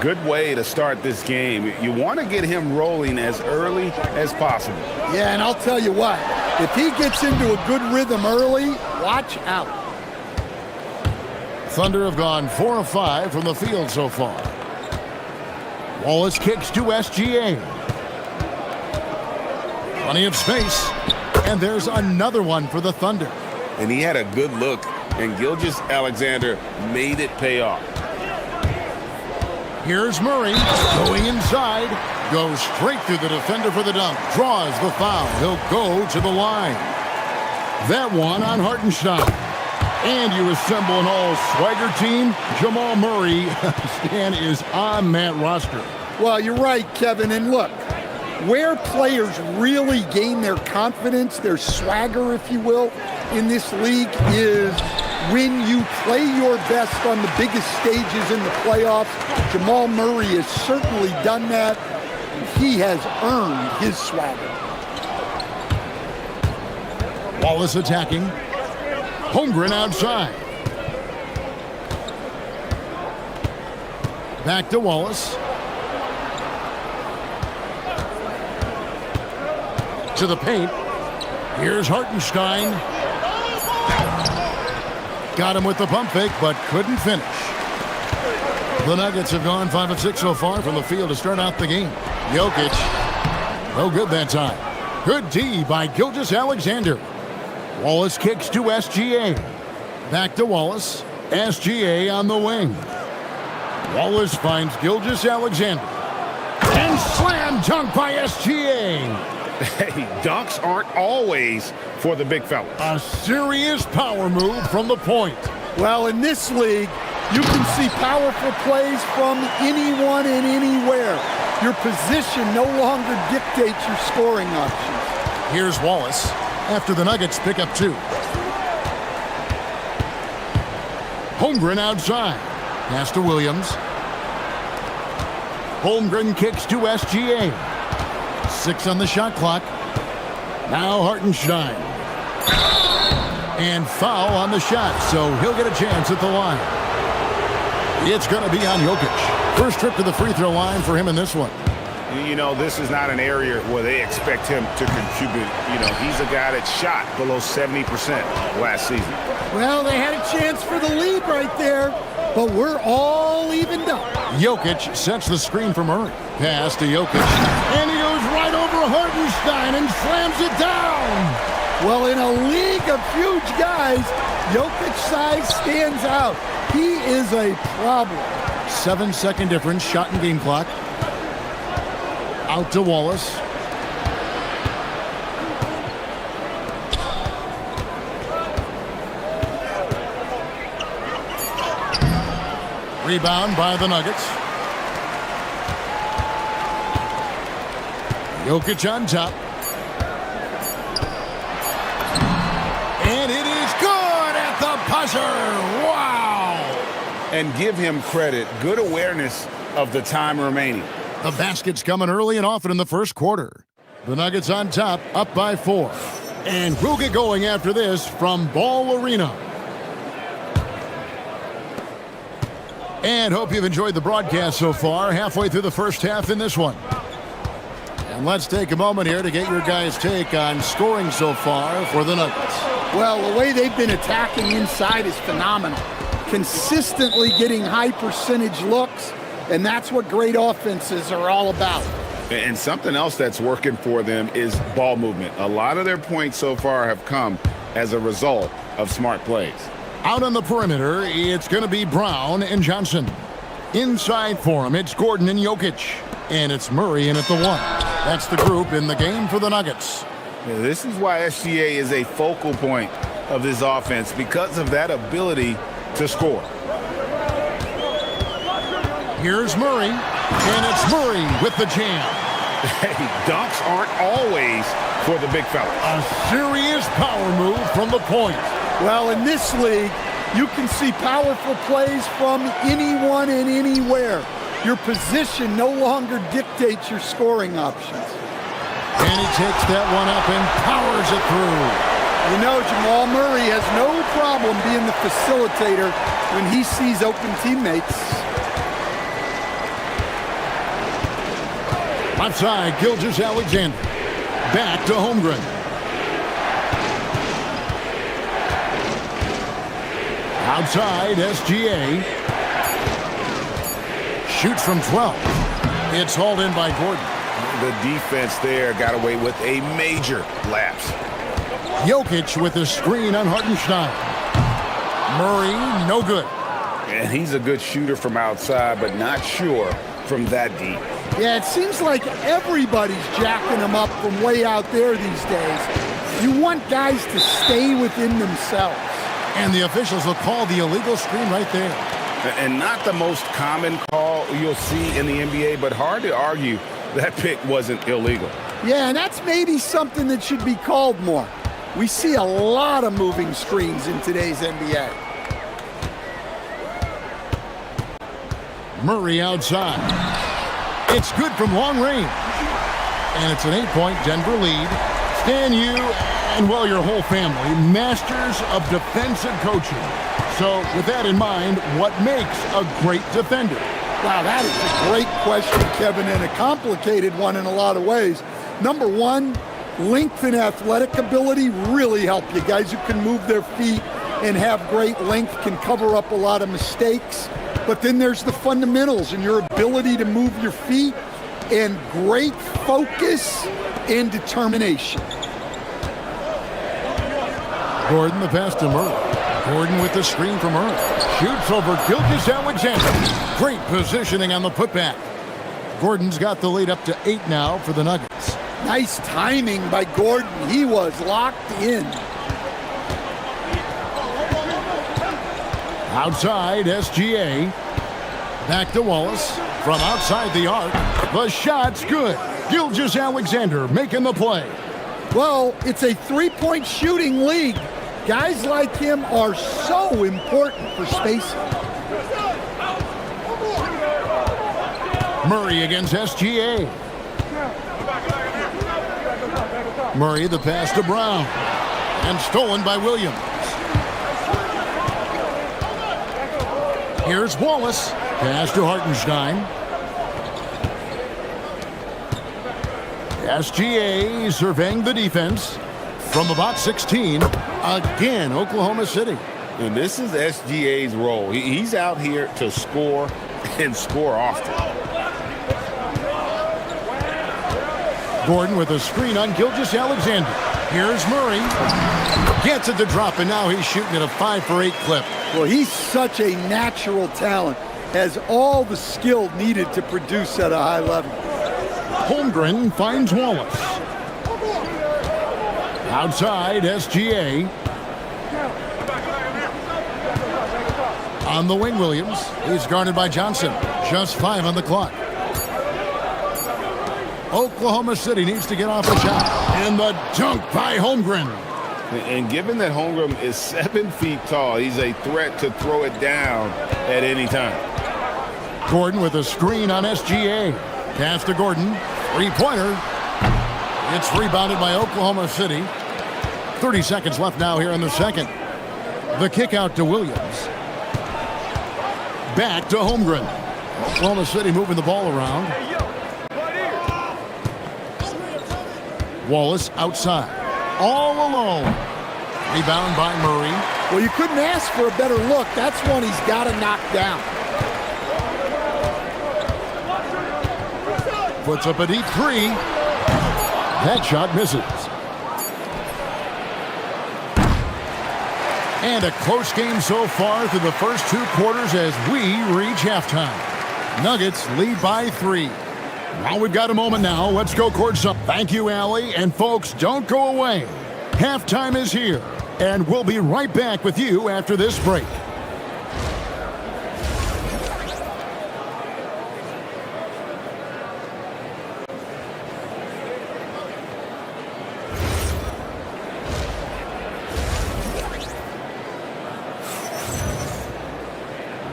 Good way to start this game. You want to get him rolling as early as possible. Yeah, and I'll tell you what, if he gets into a good rhythm early, watch out. Thunder have gone 4 of 5 from the field so far. Wallace kicks to SGA. Plenty of space. And there's another one for the Thunder. And he had a good look, and Gilgeous-Alexander made it pay off. Here's Murray going inside. Goes straight through the defender for the dunk. Draws the foul. He'll go to the line. That one on Hartenstein. And you assemble an all-swagger team. Jamal Murray, Stan, is on that roster. Well, you're right, Kevin. And look, where players really gain their confidence, their swagger, if you will, in this league is when you play your best on the biggest stages in the playoffs. Jamal Murray has certainly done that. He has earned his swagger. Wallace attacking. Holmgren outside. Back to Wallace. To the paint. Here's Hartenstein. Got him with the pump fake, but couldn't finish. The Nuggets have gone 5 of 6 so far from the field to start out the game. Jokic, no good that time. Good D by Gilgeous-Alexander. Wallace kicks to SGA. Back to Wallace. SGA on the wing. Wallace finds Gilgeous-Alexander. And slam dunk by SGA. Hey, dunks aren't always for the big fella. A serious power move from the point. Well, in this league, you can see powerful plays from anyone and anywhere. Your position no longer dictates your scoring options. Here's Wallace after the Nuggets pick up 2. Holmgren outside. Pass to Williams. Holmgren kicks to SGA. 6 on the shot clock. Now Hartenstein. And foul on the shot, so he'll get a chance at the line. It's going to be on Jokic. First trip to the free throw line for him in this one. You know, this is not an area where they expect him to contribute. You know, he's a guy that shot below 70% last season. Well, they had a chance for the lead right there, but we're all evened up. Jokic sets the screen for Murray. Pass to Jokic. And he goes right over Hartenstein and slams it down. Well, in a league of huge guys, Jokic's size stands out. He is a problem. 7-second difference, shot and game clock. Out to Wallace. Rebound by the Nuggets. Jokic on top. And it is good at the buzzer. Wow! And give him credit. Good awareness of the time remaining. The basket's coming early and often in the first quarter. The Nuggets on top, up by 4. And we'll get going after this from Ball Arena. And hope you've enjoyed the broadcast so far. Halfway through the first half in this one. And let's take a moment here to get your guys' take on scoring so far for the Nuggets. Well, the way they've been attacking inside is phenomenal. Consistently getting high percentage looks, and that's what great offenses are all about. And something else that's working for them is ball movement. A lot of their points so far have come as a result of smart plays. Out on the perimeter, it's going to be Brown and Johnson. Inside for him, it's Gordon and Jokic. And it's Murray in at the 1. That's the group in the game for the Nuggets. Yeah, this is why SGA is a focal point of this offense, because of that ability to score. Here's Murray, and it's Murray with the jam. Hey, dunks aren't always for the big fella. A serious power move from the point. Well, in this league, you can see powerful plays from anyone and anywhere. Your position no longer dictates your scoring options. And he takes that one up and powers it through. You know, Jamal Murray has no problem being the facilitator when he sees open teammates. Left side, Gilgeous-Alexander. Back to Holmgren. Outside, SGA. Shoots from 12. It's hauled in by Gordon. The defense there got away with a major lapse. Jokic with the screen on Hartenstein. Murray, no good. And he's a good shooter from outside, but not sure from that deep. Yeah, it seems like everybody's jacking them up from way out there these days. You want guys to stay within themselves. And the officials will call the illegal screen right there. And not the most common call you'll see in the NBA, but hard to argue that pick wasn't illegal. Yeah, and that's maybe something that should be called more. We see a lot of moving screens in today's NBA. Murray outside. It's good from long range. And it's an 8-point Denver lead. Stan, you and, well, your whole family, masters of defensive coaching. So with that in mind, what makes a great defender? Wow, that is a great question, Kevin, and a complicated one in a lot of ways. Number one, length and athletic ability really help you. Guys who can move their feet and have great length can cover up a lot of mistakes. But then there's the fundamentals and your ability to move your feet and great focus and determination. Gordon, the pass to Murray. Gordon with the screen from Murray. Shoots over Gilgeous-Alexander. Great positioning on the putback. Gordon's got the lead up to 8 now for the Nuggets. Nice timing by Gordon. He was locked in. Outside, SGA. Back to Wallace. From outside the arc. The shot's good. Gilgeous-Alexander making the play. Well, it's a three-point shooting league. Guys like him are so important for spacing. Murray against SGA. Murray the pass to Brown. And stolen by Williams. Here's Wallace. Pass to Hartenstein. SGA surveying the defense from about 16. Again, Oklahoma City. And this is SGA's role. He's out here to score and score often. Gordon with a screen on Gilgeous-Alexander. Here's Murray. Gets it to drop, and now he's shooting at a 5-for-8 clip. Well, he's such a natural talent. Has all the skill needed to produce at a high level. Holmgren finds Wallace. Outside, SGA. On the wing, Williams. He's guarded by Johnson. Just 5 on the clock. Oklahoma City needs to get off a shot. And the dunk by Holmgren. And given that Holmgren is 7 feet tall, he's a threat to throw it down at any time. Gordon with a screen on SGA. Pass to Gordon. Three-pointer. It's rebounded by Oklahoma City. 30 seconds left now here in the second. The kick out to Williams. Back to Holmgren. Oklahoma City moving the ball around. Wallace outside. All alone. Rebound by Murray. Well, you couldn't ask for a better look. That's one he's got to knock down. Puts up a deep 3. That shot misses. And a close game so far through the first 2 quarters as we reach halftime. Nuggets lead by 3. Well, we've got a moment now. Let's go courtside. Thank you, Allie. And folks, don't go away. Halftime is here. And we'll be right back with you after this break.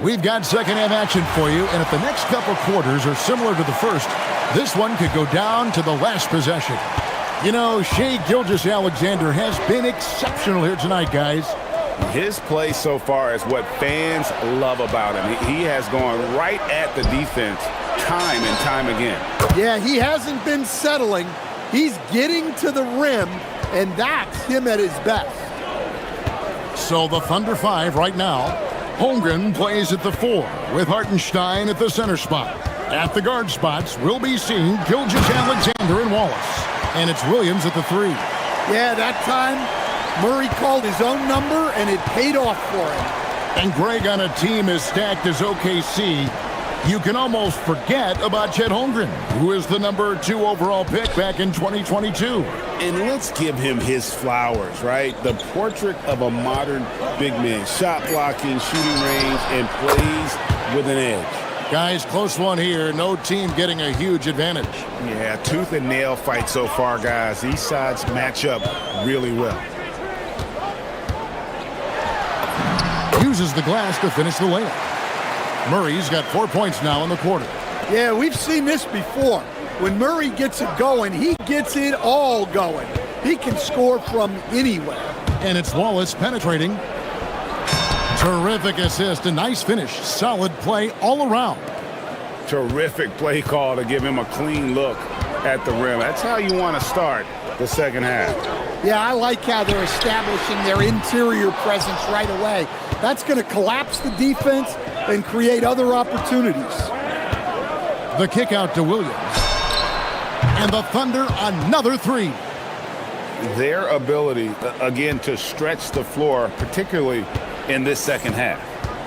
We've got second half action for you, and if the next couple quarters are similar to the first, this one could go down to the last possession. You know, Shai Gilgeous-Alexander has been exceptional here tonight, guys. His play so far is what fans love about him. He has gone right at the defense time and time again. Yeah, he hasn't been settling. He's getting to the rim, and that's him at his best. So the Thunder 5 right now. Holmgren plays at the 4 with Hartenstein at the center spot. At the guard spots, we'll be seeing Gilgeous-Alexander and Wallace. And it's Williams at the 3. Yeah, that time Murray called his own number, and it paid off for him. And Greg, on a team as stacked as OKC, you can almost forget about Chet Holmgren, who is the number 2 overall pick back in 2022. And let's give him his flowers, right? The portrait of a modern big man. Shot blocking, shooting range, and plays with an edge. Guys, close one here. No team getting a huge advantage. Yeah, tooth and nail fight so far, guys. These sides match up really well. Uses the glass to finish the layup. Murray's got 4 points now in the quarter. Yeah, we've seen this before. When Murray gets it going, he gets it all going. He can score from anywhere. And it's Wallace penetrating. Terrific assist, a nice finish. Solid play all around. Terrific play call to give him a clean look at the rim. That's how you want to start the second half. Yeah, I like how they're establishing their interior presence right away. That's going to collapse the defense and create other opportunities. The kick out to Williams. And the Thunder, another 3. Their ability, again, to stretch the floor, particularly in this second half.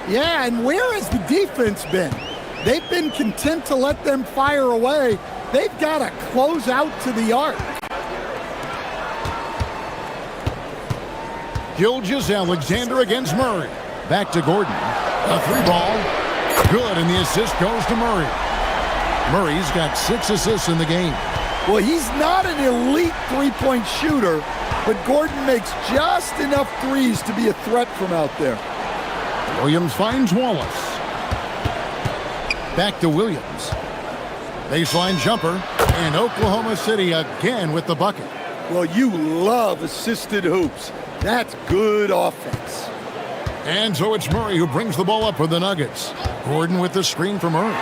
Yeah, and where has the defense been? They've been content to let them fire away. They've got to close out to the arc. Gilgeous-Alexander against Murray. Back to Gordon. A 3-ball. Good, and the assist goes to Murray. Murray's got 6 assists in the game. Well, he's not an elite three-point shooter, but Gordon makes just enough threes to be a threat from out there. Williams finds Wallace. Back to Williams. Baseline jumper, and Oklahoma City again with the bucket. Well, you love assisted hoops. That's good offense. And so it's Murray who brings the ball up for the Nuggets. Gordon with the screen for Murray.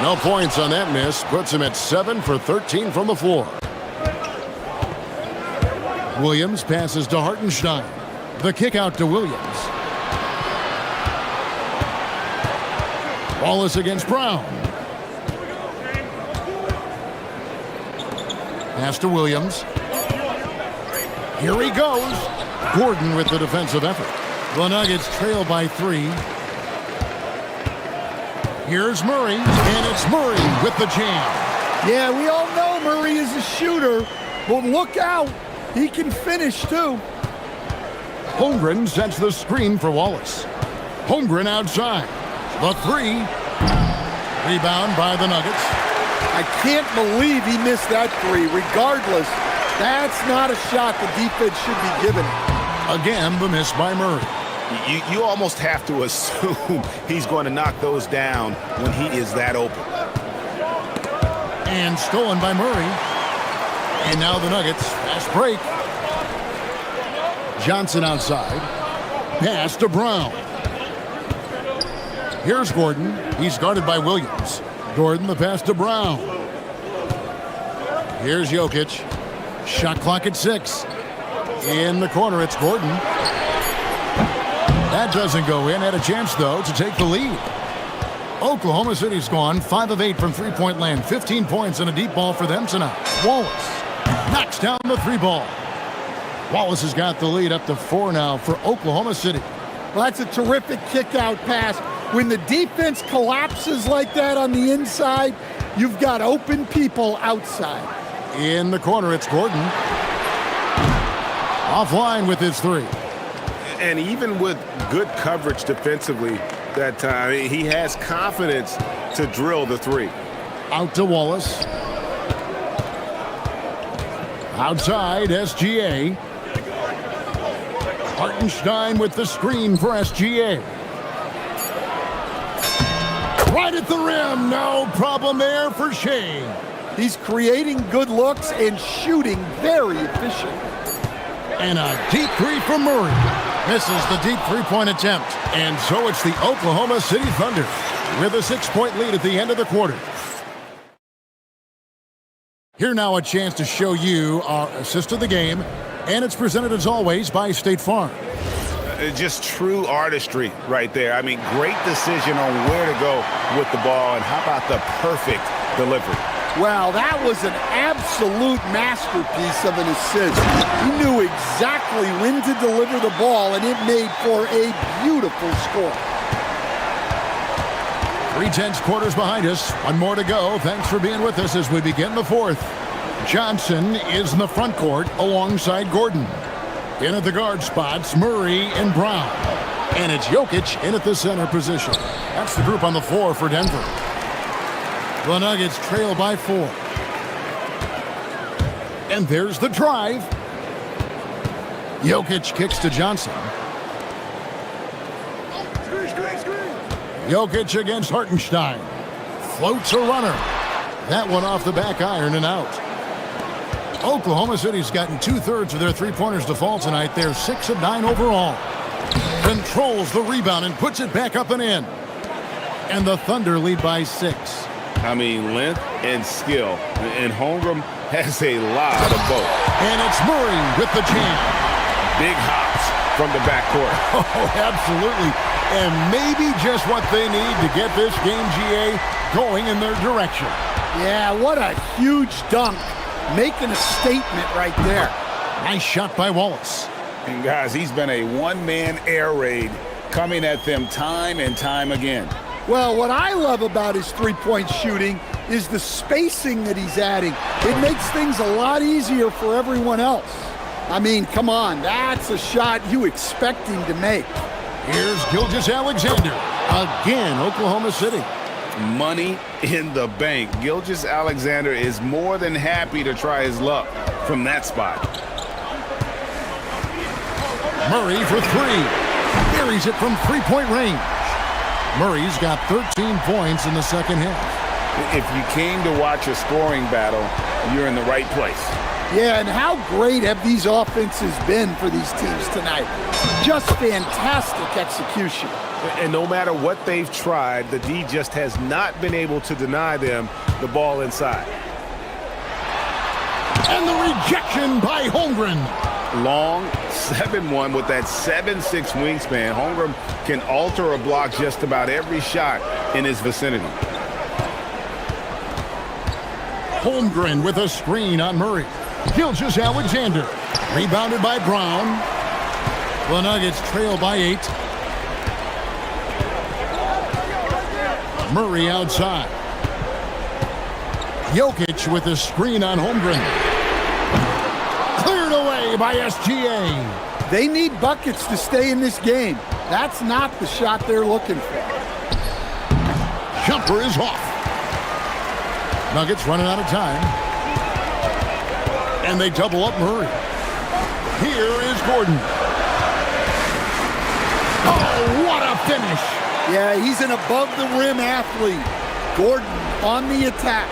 No points on that miss. Puts him at 7 for 13 from the floor. Williams passes to Hartenstein. The kick out to Williams. Wallace against Brown. Pass to Williams. Here he goes. Gordon with the defensive effort. The Nuggets trail by 3. Here's Murray, and it's Murray with the jam. Yeah, we all know Murray is a shooter, but look out. He can finish, too. Holmgren sets the screen for Wallace. Holmgren outside. The 3. Rebound by the Nuggets. I can't believe he missed that 3. Regardless, that's not a shot the defense should be giving. Again, the miss by Murray. You almost have to assume he's going to knock those down when he is that open. And stolen by Murray. And now the Nuggets, fast break. Johnson outside. Pass to Brown. Here's Gordon. He's guarded by Williams. Gordon, the pass to Brown. Here's Jokic. Shot clock at 6. In the corner, it's Gordon. That doesn't go in. Had a chance, though, to take the lead. Oklahoma City's gone 5 of 8 from three-point land. 15 points and a deep ball for them tonight. Wallace knocks down the 3 ball. Wallace has got the lead up to 4 now for Oklahoma City. Well, that's a terrific kick-out pass. When the defense collapses like that on the inside, you've got open people outside. In the corner, it's Gordon. Offline with his 3. And even with good coverage defensively that time, he has confidence to drill the 3. Out to Wallace. Outside, SGA. Hartenstein with the screen for SGA. Right at the rim. No problem there for Shea. He's creating good looks and shooting very efficient. And a deep 3 from Murray. Misses the deep 3-point attempt. And so it's the Oklahoma City Thunder with a 6-point lead at the end of the quarter. Here now a chance to show you our assist of the game. And it's presented as always by State Farm. Just true artistry right there. I mean, great decision on where to go with the ball. And how about the perfect delivery? Wow, that was an absolute masterpiece of an assist. He knew exactly when to deliver the ball, and it made for a beautiful score. 3/10 quarters behind us. 1 more to go. Thanks for being with us as we begin the 4th. Johnson is in the front court alongside Gordon. In at the guard spots, Murray and Brown. And it's Jokic in at the center position. That's the group on the floor for Denver. The Nuggets trail by 4. And there's the drive. Jokic kicks to Johnson. Jokic against Hartenstein. Floats a runner. That one off the back iron and out. Oklahoma City's gotten 2/3 of their three-pointers to fall tonight. They're 6 of 9 overall. Controls the rebound and puts it back up and in. And the Thunder lead by 6. I mean, length and skill. And Holmgren has a lot of both. And it's Murray with the jam. Big hops from the backcourt. Oh, absolutely. And maybe just what they need to get this game, GA, going in their direction. Yeah, what a huge dunk. Making a statement right there. Nice shot by Wallace. And guys, he's been a one-man air raid coming at them time and time again. Well, what I love about his three-point shooting is the spacing that he's adding. It makes things a lot easier for everyone else. I mean, come on, that's a shot you expect him to make. Here's Gilgeous-Alexander. Again, Oklahoma City. Money in the bank. Gilgeous-Alexander is more than happy to try his luck from that spot. Murray for 3. Buries it from three-point range. Murray's got 13 points in the second half. If you came to watch a scoring battle, you're in the right place. Yeah, and how great have these offenses been for these teams tonight? Just fantastic execution. And no matter what they've tried, the D just has not been able to deny them the ball inside. And the rejection by Holmgren. Long 7-1 with that 7'6" wingspan. Holmgren can alter a block just about every shot in his vicinity. Holmgren with a screen on Murray. Gilgeous Alexander. Rebounded by Brown. The Nuggets trail by 8. Murray outside. Jokic with a screen on Holmgren. Cleared away by SGA. They need buckets to stay in this game. That's not the shot they're looking for. Jumper is off. Nuggets running out of time. And they double up Murray. Here is Gordon. Oh, what a finish. Yeah, he's an above-the-rim athlete. Gordon on the attack.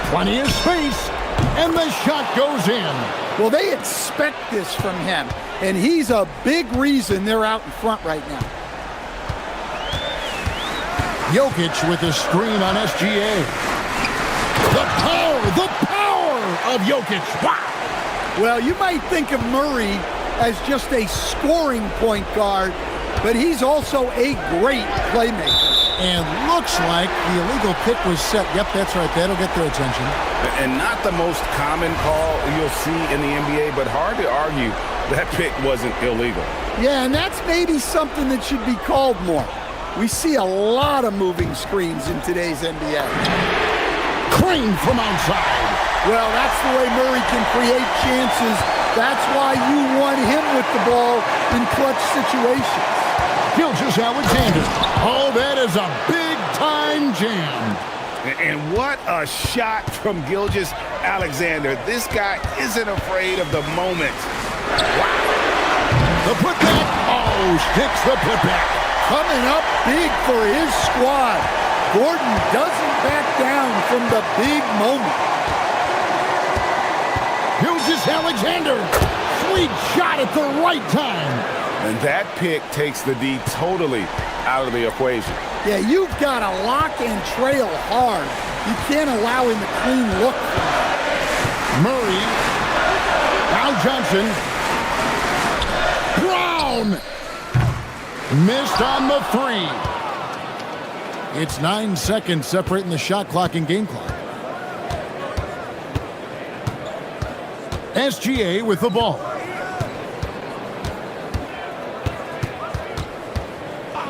Plenty of space, and the shot goes in. Well, they expect this from him, and he's a big reason they're out in front right now. Jokic with a screen on SGA. The power of Jokic. Wow. Well, you might think of Murray as just a scoring point guard, but he's also a great playmaker. And looks like the illegal pick was set. Yep, that's right. That'll get their attention. And not the most common call you'll see in the NBA, but hard to argue that pick wasn't illegal. Yeah, and that's maybe something that should be called more. We see a lot of moving screens in today's NBA. Crane from outside. Well, that's the way Murray can create chances. That's why you want him with the ball in clutch situations. Gilgeous Alexander. Oh, that is a big-time jam. And what a shot from Gilgeous Alexander. This guy isn't afraid of the moment. Wow. The putback. Oh, sticks the putback. Coming up big for his squad. Gordon doesn't back down from the big moment. Gilgeous Alexander. Sweet shot at the right time. And that pick takes the D totally out of the equation. Yeah, you've got to lock and trail hard. You can't allow him a clean look. Murray. Now Johnson. Brown. Missed on the 3. It's 9 seconds separating the shot clock and game clock. SGA with the ball.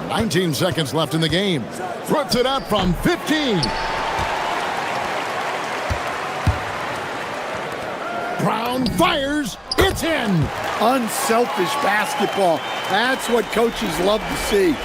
19 seconds left in the game. Puts it up from 15. Brown fires. It's in. Unselfish basketball. That's what coaches love to see.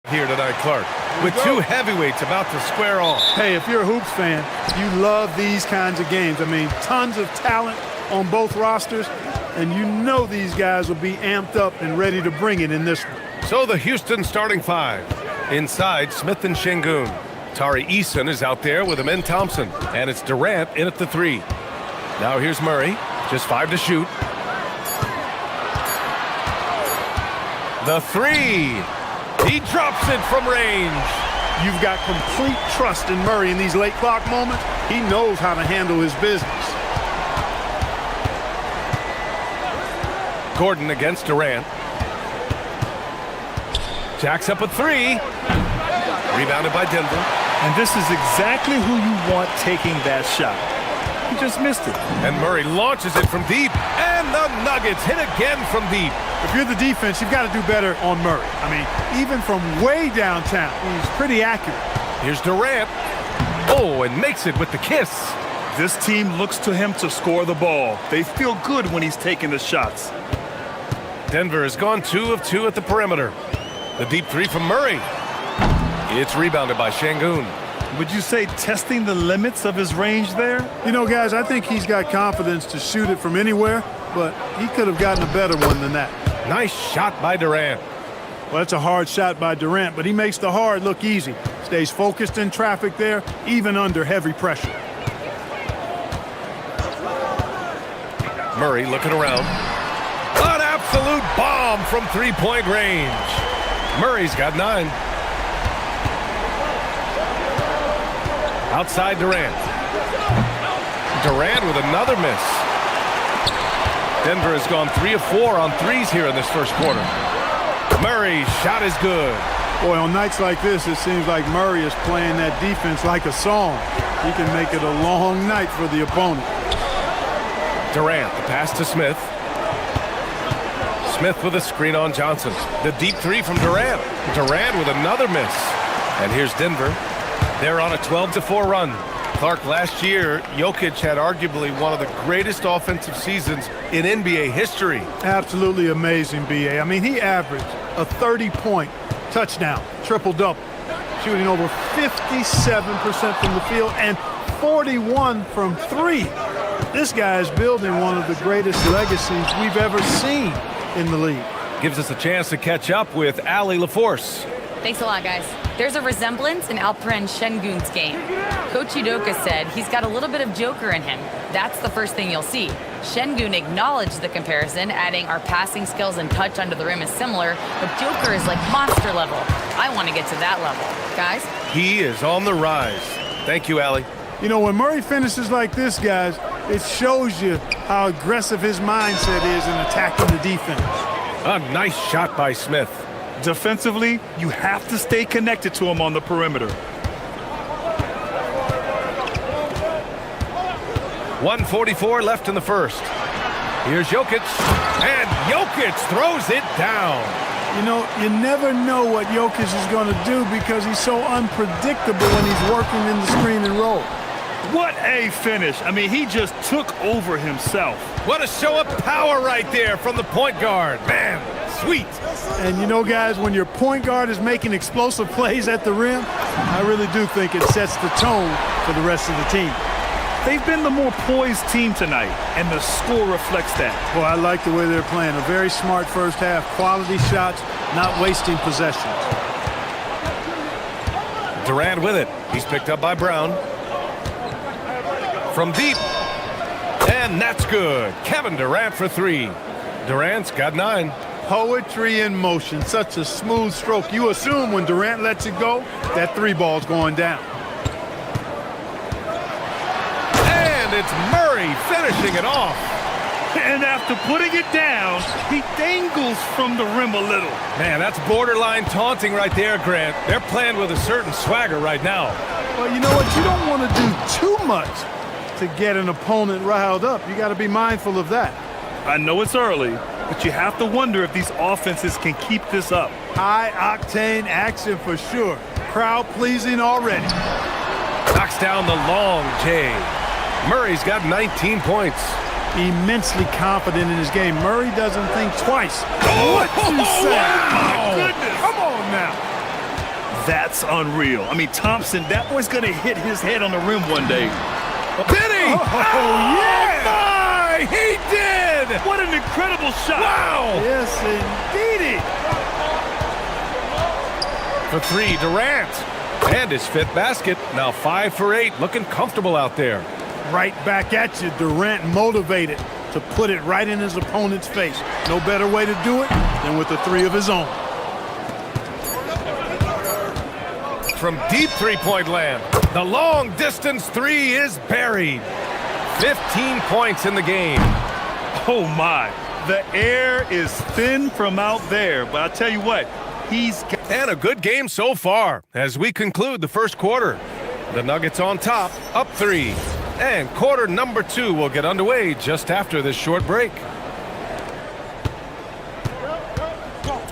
here tonight, Clark, with two heavyweights about to square off. Hey, if you're a hoops fan, you love these kinds of games. I mean, tons of talent on both rosters, and you know these guys will be amped up and ready to bring it in this one. So the Houston starting five. Inside, Smith and Şengün. Tari Eason is out there with Amen Thompson, and it's Durant in at the three. Now here's Murray, just 5 to shoot. The three. He drops it from range. You've got complete trust in Murray in these late clock moments. He knows how to handle his business. Gordon against Durant. Jacks up a three. Rebounded by Denver. And this is exactly who you want taking that shot. He just missed it. And Murray launches it from deep. And the Nuggets hit again from deep. If you're the defense, you've got to do better on Murray. I mean, even from way downtown, he's pretty accurate. Here's Durant. Oh, and makes it with the kiss. This team looks to him to score the ball. They feel good when he's taking the shots. Denver has gone 2 of 2 at the perimeter. The deep three from Murray. It's rebounded by Şengün. Would you say testing the limits of his range there? You know, guys, I think he's got confidence to shoot it from anywhere, but he could have gotten a better one than that. Nice shot by Durant. Well, that's a hard shot by Durant, but he makes the hard look easy. Stays focused in traffic there, even under heavy pressure. Murray looking around. An absolute bomb from three-point range. Murray's got 9. Outside Durant. Durant with another miss. Denver has gone 3 of 4 on threes here in this first quarter. Murray's shot is good. Boy, on nights like this, it seems like Murray is playing that defense like a song. He can make it a long night for the opponent. Durant, the pass to Smith. Smith with a screen on Johnson. The deep three from Durant. Durant with another miss. And here's Denver. They're on a 12-4 run. Clark, last year, Jokic had arguably one of the greatest offensive seasons in NBA history. Absolutely amazing, B.A. I mean, he averaged a 30-point touchdown, triple-double, shooting over 57% from the field and 41 from 3. This guy is building one of the greatest legacies we've ever seen in the league. Gives us a chance to catch up with Allie LaForce. Thanks a lot, guys. There's a resemblance in Alperen Şengün's game. Coach Udoka said he's got a little bit of Joker in him. That's the first thing you'll see. Şengün acknowledged the comparison, adding our passing skills and touch under the rim is similar, but Joker is like monster level. I want to get to that level. Guys? He is on the rise. Thank you, Allie. You know, when Murray finishes like this, guys, it shows you how aggressive his mindset is in attacking the defense. A nice shot by Smith. Defensively, you have to stay connected to him on the perimeter. 1:44 left in the first. Here's Jokic, and Jokic throws it down. You know, you never know what Jokic is going to do because he's so unpredictable when he's working in the screen and roll. What a finish. I mean, he just took over himself. What a show of power right there from the point guard. Man, sweet. And you know, guys, when your point guard is making explosive plays at the rim, I really do think it sets the tone for the rest of the team. They've been the more poised team tonight, and the score reflects that. Well, I like the way they're playing. A very smart first half. Quality shots, not wasting possessions. Durant with it. He's picked up by Brown. From deep. And that's good. Kevin Durant for 3. Durant's got 9. Poetry in motion. Such a smooth stroke. You assume when Durant lets it go, that 3 ball's going down. And it's Murray finishing it off. And after putting it down, he dangles from the rim a little. Man, that's borderline taunting right there, Grant. They're playing with a certain swagger right now. Well, you know what? You don't want to do too much to get an opponent riled up. You got to be mindful of that. I know it's early, but you have to wonder if these offenses can keep this up. High-octane action for sure. Crowd-pleasing already. Knocks down the long J. Murray's got 19 points. Immensely confident in his game. Murray doesn't think twice. What you say? Oh, my goodness. Come on now. That's unreal. I mean, Thompson, that boy's going to hit his head on the rim one day. Did he? Oh, yeah! My! He did! What an incredible shot. Wow! Yes, indeedy. For three, Durant. And his fifth basket. Now 5 for 8. Looking comfortable out there. Right back at you, Durant motivated to put it right in his opponent's face. No better way to do it than with the three of his own. From deep three-point land, the long-distance three is buried. 15 points in the game. Oh, my. The air is thin from out there. But I tell you what, And a good game so far as we conclude the first quarter. The Nuggets on top, up 3. And quarter number 2 will get underway just after this short break.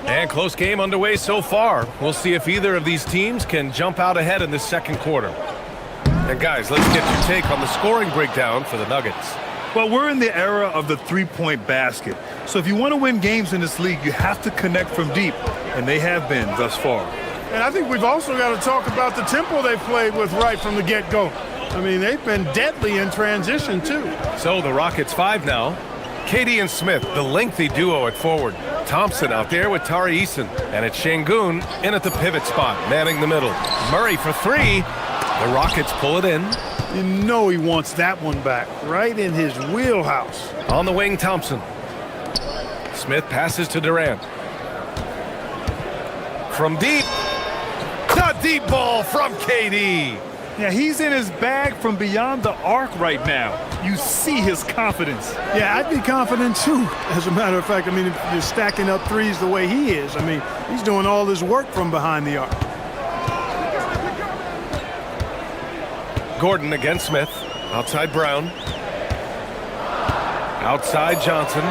And close game underway so far. We'll see if either of these teams can jump out ahead in the second quarter. And guys, let's get your take on the scoring breakdown for the Nuggets. Well, we're in the era of the three-point basket. So if you want to win games in this league, you have to connect from deep. And they have been thus far. And I think we've also got to talk about the tempo they played with right from the get-go. I mean, they've been deadly in transition, too. So the Rockets 5 now. KD and Smith, the lengthy duo at forward. Thompson out there with Tari Eason. And it's Şengün in at the pivot spot, manning the middle. Murray for 3. The Rockets pull it in. You know he wants that one back, right in his wheelhouse. On the wing, Thompson. Smith passes to Durant. From deep. The deep ball from KD. Yeah, he's in his bag from beyond the arc right now. You see his confidence. Yeah, I'd be confident too. As a matter of fact, I mean, if you're stacking up threes the way he is, I mean, he's doing all his work from behind the arc. Gordon against Smith. Outside Brown. Outside Johnson.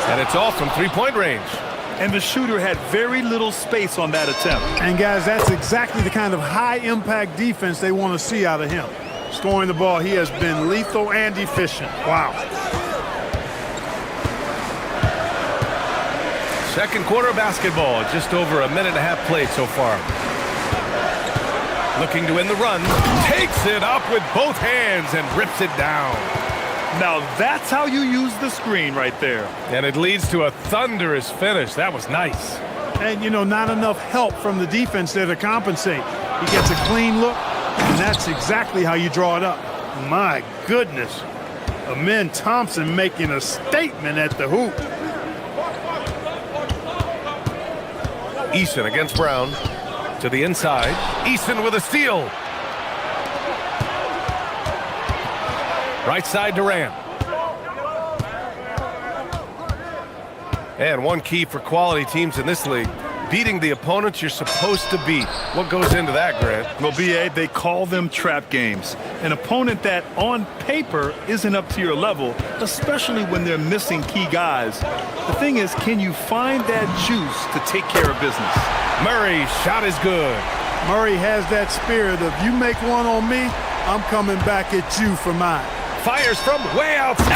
And it's all from three-point range. And the shooter had very little space on that attempt. And guys, that's exactly the kind of high-impact defense they want to see out of him. Scoring the ball, he has been lethal and efficient. Wow. Second quarter basketball, just over a minute and a half played so far. Looking to win the run, takes it up with both hands and rips it down. Now that's how you use the screen right there. And it leads to a thunderous finish. That was nice. And, you know, not enough help from the defense there to compensate. He gets a clean look, and that's exactly how you draw it up. My goodness. Amen Thompson making a statement at the hoop. Eason against Brown. To the inside. Eason with a steal. Right side Durant. And one key for quality teams in this league, beating the opponents you're supposed to beat. What goes into that, Grant? Well, B.A., they call them trap games. An opponent that, on paper, isn't up to your level, especially when they're missing key guys. The thing is, can you find that juice to take care of business? Murray, shot is good. Murray has that spirit of, you make one on me, I'm coming back at you for mine. Fires from way outside.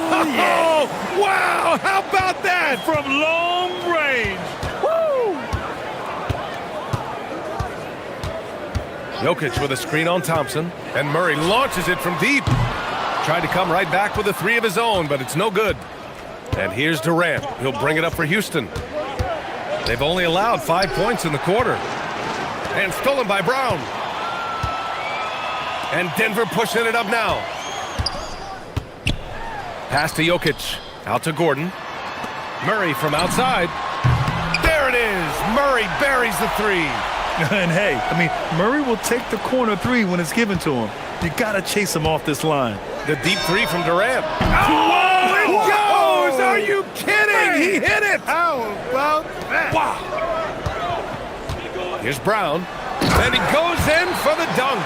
Oh, yeah. Wow, how about that? From long range. Woo! Jokic with a screen on Thompson, and Murray launches it from deep. Tried to come right back with a 3 of his own, but it's no good. And here's Durant. He'll bring it up for Houston. They've only allowed 5 points in the quarter. And stolen by Brown. And Denver pushing it up now. Pass to Jokic. Out to Gordon. Murray from outside. There it is. Murray buries the 3. And hey, I mean, Murray will take the corner 3 when it's given to him. You got to chase him off this line. The deep 3 from Durant. Oh, it goes! Are you kidding? He hit it! How about that? Wow. Here's Brown. And he goes in for the dunk.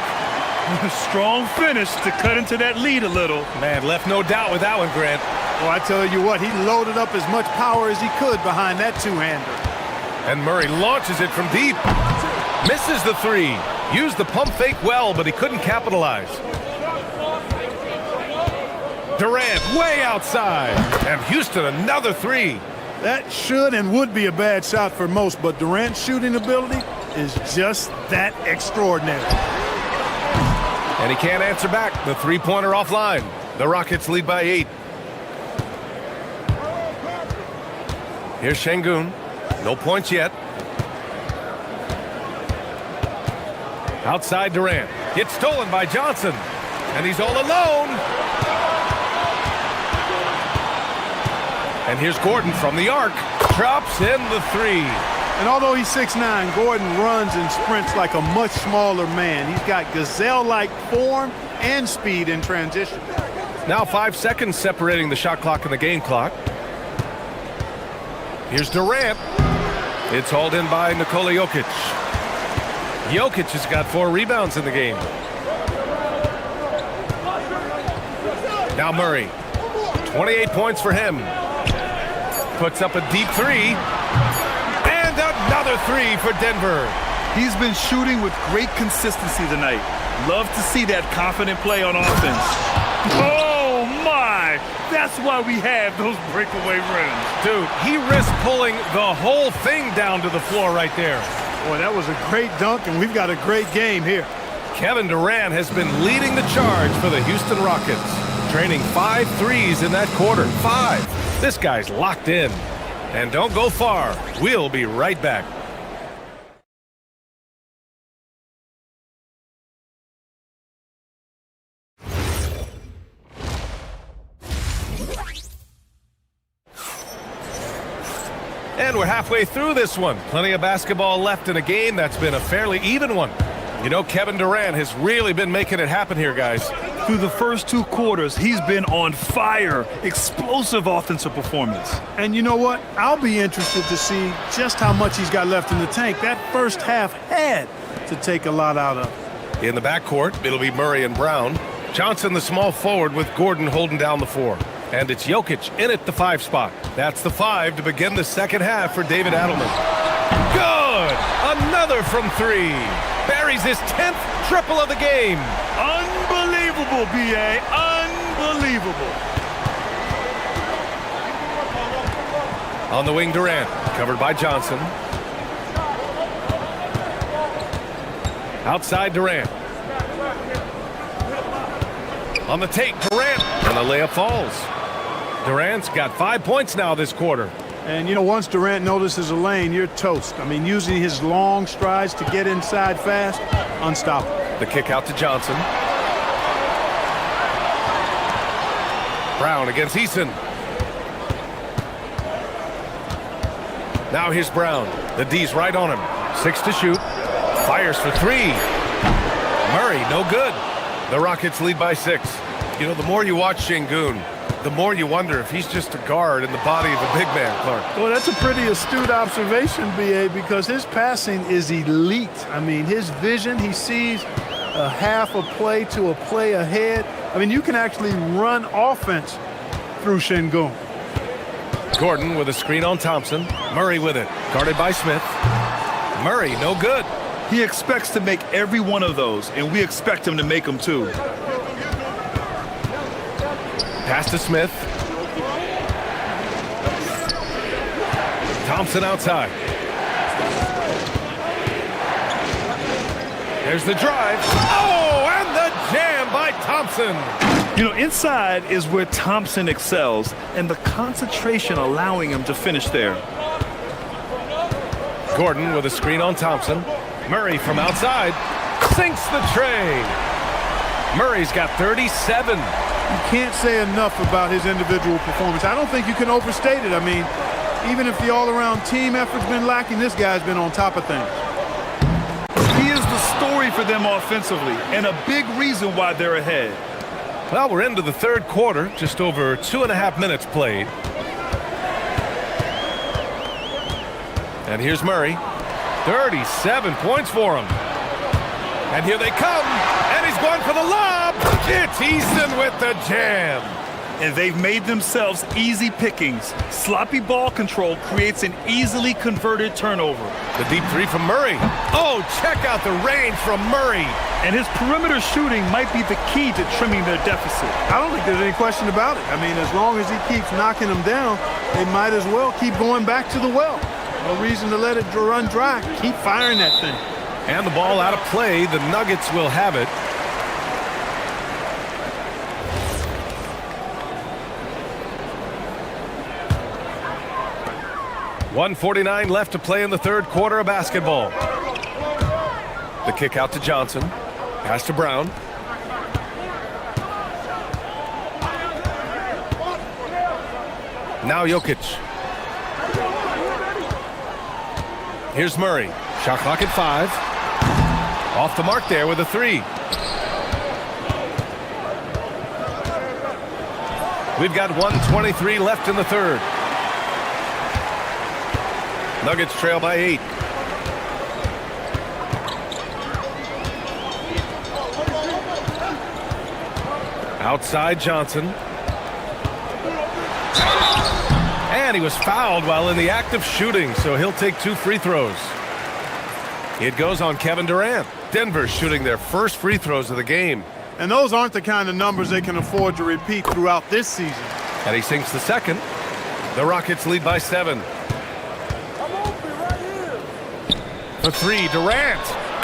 Strong finish to cut into that lead a little. Man, left no doubt with that one, Grant. Well, I tell you what, he loaded up as much power as he could behind that two-hander. And Murray launches it from deep. Misses the 3. Used the pump fake well, but he couldn't capitalize. Durant way outside. And Houston another 3. That should and would be a bad shot for most, but Durant's shooting ability is just that extraordinary. And he can't answer back. The three-pointer offline. The Rockets lead by 8. Here's Şengün. No points yet. Outside Durant. It's stolen by Johnson. And he's all alone. And here's Gordon from the arc. Drops in the three. And although he's 6'9", Gordon runs and sprints like a much smaller man. He's got gazelle-like form and speed in transition. Now 5 seconds separating the shot clock and the game clock. Here's Durant. It's hauled in by Nikola Jokic. Jokic has got 4 rebounds in the game. Now Murray. 28 points for him. Puts up a deep three. And another three for Denver. He's been shooting with great consistency tonight. Love to see that confident play on offense. Oh, my! That's why we have those breakaway rims. Dude, he risked pulling the whole thing down to the floor right there. Boy, that was a great dunk, and we've got a great game here. Kevin Durant has been leading the charge for the Houston Rockets, draining 5 threes in that quarter. 5. This guy's locked in. And don't go far. We'll be right back. And we're halfway through this one. Plenty of basketball left in a game that's been a fairly even one. You know, Kevin Durant has really been making it happen here, guys. Through the first 2 quarters, he's been on fire. Explosive offensive performance. And you know what? I'll be interested to see just how much he's got left in the tank. That first half had to take a lot out of. In the backcourt, it'll be Murray and Brown. Johnson, the small forward, with Gordon holding down the 4. And it's Jokic in at the 5 spot. That's the 5 to begin the second half for David Adelman. Good! Another from 3. Buries his 10th triple of the game. Unbelievable, B.A. Unbelievable. On the wing, Durant, covered by Johnson. Outside, Durant. On the take, Durant, and the layup falls. Durant's got 5 points now this quarter. And, you know, once Durant notices a lane, you're toast. I mean, using his long strides to get inside fast, unstoppable. The kick out to Johnson. Brown against Eason. Now here's Brown. The D's right on him. 6 to shoot. Fires for 3. Murray, no good. The Rockets lead by 6. You know, the more you watch Şengün, the more you wonder if he's just a guard in the body of a big man, Clark. Well, that's a pretty astute observation, B.A., because his passing is elite. I mean, his vision, he sees a half a play to a play ahead. I mean, you can actually run offense through Şengün. Gordon with a screen on Thompson. Murray with it, guarded by Smith. Murray, no good. He expects to make every one of those, and we expect him to make them too. Pass to Smith. Thompson outside. There's the drive. Oh, and the jam by Thompson. You know, inside is where Thompson excels, and the concentration allowing him to finish there. Gordon with a screen on Thompson. Murray from outside sinks the tray. Murray's got 37. You can't say enough about his individual performance. I don't think you can overstate it. I mean, even if the all-around team effort's been lacking, this guy's been on top of things. He is the story for them offensively, and a big reason why they're ahead. Well, we're into the third quarter, just over 2.5 minutes played. And here's Murray. 37 points for him. And here they come. And he's going for the lob. It's Easton with the jam. And they've made themselves easy pickings. Sloppy ball control creates an easily converted turnover. The deep three from Murray. Oh, check out the range from Murray. And his perimeter shooting might be the key to trimming their deficit. I don't think there's any question about it. I mean, as long as he keeps knocking them down, they might as well keep going back to the well. No reason to let it run dry. Keep firing that thing. And the ball out of play. The Nuggets will have it. .149 left to play in the third quarter of basketball. The kick out to Johnson. Pass to Brown. Now Jokic. Here's Murray. Shot clock at 5. Off the mark there with a 3. We've got 1:23 left in the third. Nuggets trail by 8. Outside Johnson. And he was fouled while in the act of shooting, so he'll take 2 free throws. It goes on Kevin Durant. Denver shooting their first free throws of the game. And those aren't the kind of numbers they can afford to repeat throughout this season. And he sinks the second. The Rockets lead by 7. For 3, Durant.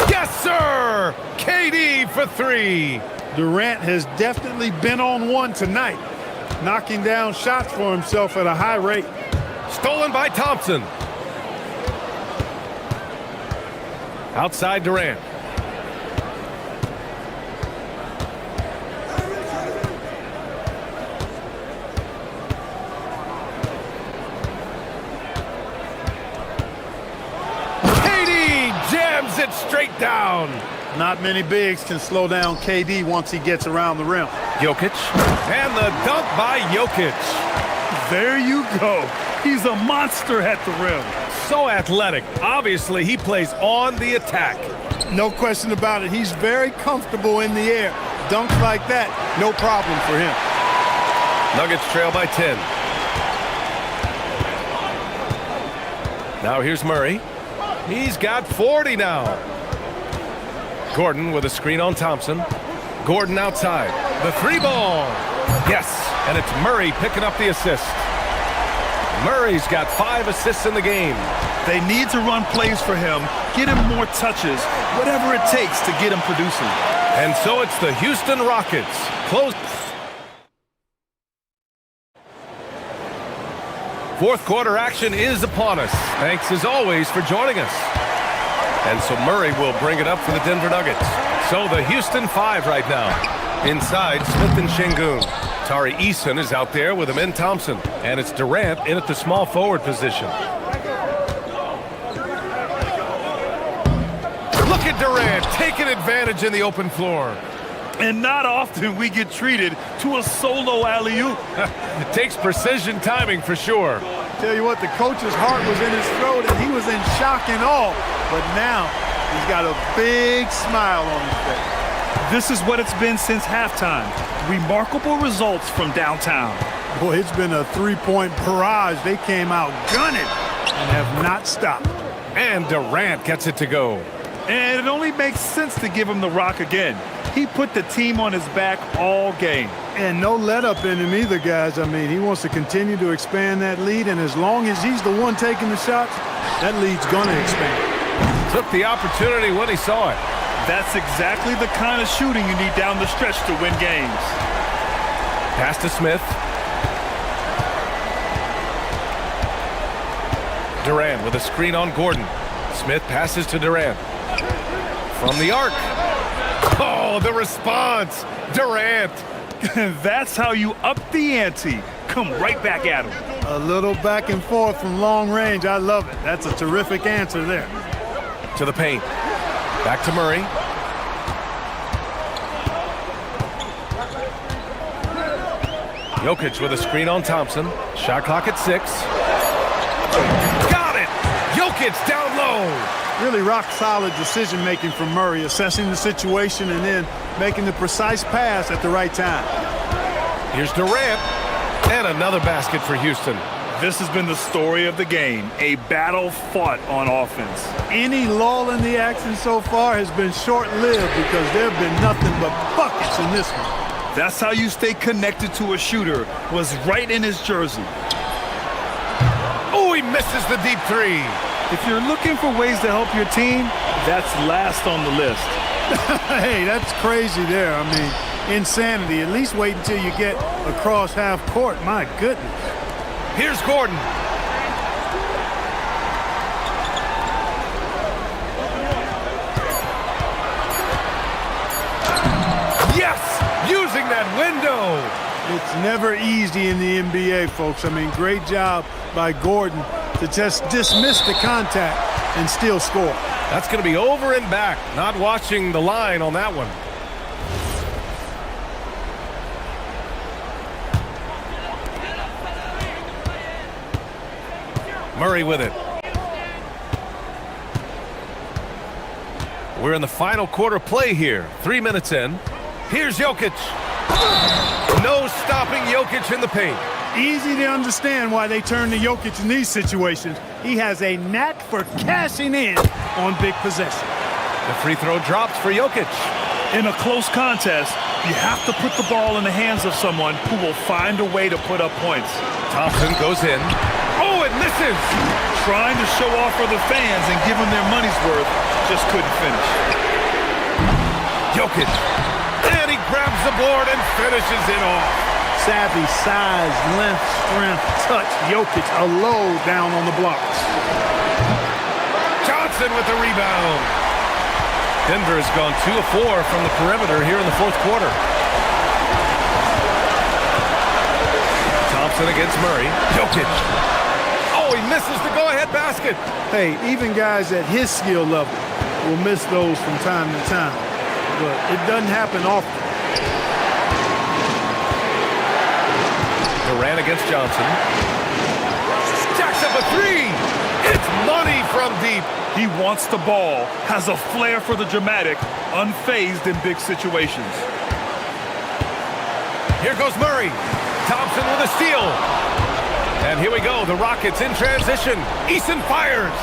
Yes, sir! KD for 3. Durant has definitely been on one tonight, knocking down shots for himself at a high rate. Stolen by Thompson. Outside Durant. It straight down. Not many bigs can slow down KD once he gets around the rim. Jokic. And the dunk by Jokic. There you go. He's a monster at the rim. So athletic. Obviously, he plays on the attack. No question about it. He's very comfortable in the air. Dunks like that, no problem for him. Nuggets trail by 10. Now here's Murray. He's got 40 now. Gordon with a screen on Thompson. Gordon outside. The 3 ball. Yes, and it's Murray picking up the assist. Murray's got 5 assists in the game. They need to run plays for him, get him more touches, whatever it takes to get him producing. And so it's the Houston Rockets. Close. Fourth quarter action is upon us. Thanks as always for joining us. And so Murray will bring it up for the Denver Nuggets. So the Houston 5 right now. Inside, Smith and Şengün. Tari Eason is out there with Amen Thompson. And it's Durant in at the small forward position. Look at Durant taking advantage in the open floor. And not often we get treated to a solo alley-oop. It takes precision timing for sure. Tell you what, the coach's heart was in his throat and he was in shock and awe. But now he's got a big smile on his face. This is what it's been since halftime. Remarkable results from downtown. Boy, it's been a 3-point barrage. They came out gunning and have not stopped. And Durant gets it to go. And it only makes sense to give him the rock again. He put the team on his back all game. And no let up in him either, guys. I mean, he wants to continue to expand that lead, and as long as he's the one taking the shots, that lead's going to expand. Took the opportunity when he saw it. That's exactly the kind of shooting you need down the stretch to win games. Pass to Smith. Durant with a screen on Gordon. Smith passes to Durant. From the arc. Oh, the response. Durant. That's how you up the ante. Come right back at him. A little back and forth from long range. I love it. That's a terrific answer there. To the paint. Back to Murray. Jokic with a screen on Thompson. Shot clock at 6. Got it! Jokic down low. Really rock-solid decision-making from Murray, assessing the situation and then making the precise pass at the right time. Here's Durant. And another basket for Houston. This has been the story of the game, a battle fought on offense. Any lull in the action so far has been short-lived because there have been nothing but buckets in this one. That's how you stay connected to a shooter, was right in his jersey. Oh, he misses the deep three. If you're looking for ways to help your team, that's last on the list. Hey, that's crazy there. I mean, insanity. At least wait until you get across half court. My goodness. Here's Gordon. Yes! Using that window. It's never easy in the NBA, folks. I mean, great job by Gordon to just dismiss the contact and still score. That's going to be over and back. Not watching the line on that one. Murray with it. We're in the final quarter play here. 3 minutes in. Here's Jokic. No stopping Jokic in the paint. Easy to understand why they turn to Jokic in these situations. He has a knack for cashing in on big possession. The free throw drops for Jokic. In a close contest, you have to put the ball in the hands of someone who will find a way to put up points. Thompson goes in. Oh, it misses! Trying to show off for the fans and give them their money's worth, just couldn't finish. Jokic. And he grabs the board and finishes it off. Savvy, size, length, strength, touch. Jokic, a low down on the blocks. Johnson with the rebound. Denver has gone 2 of 4 from the perimeter here in the fourth quarter. Thompson against Murray. Jokic. Oh, he misses the go-ahead basket. Hey, even guys at his skill level will miss those from time to time. But it doesn't happen often. Durant against Johnson. Jacks up a three. It's money from deep. He wants the ball, has a flair for the dramatic, unfazed in big situations. Here goes Murray. Thompson with a steal. And here we go, the Rockets in transition. Eason fires.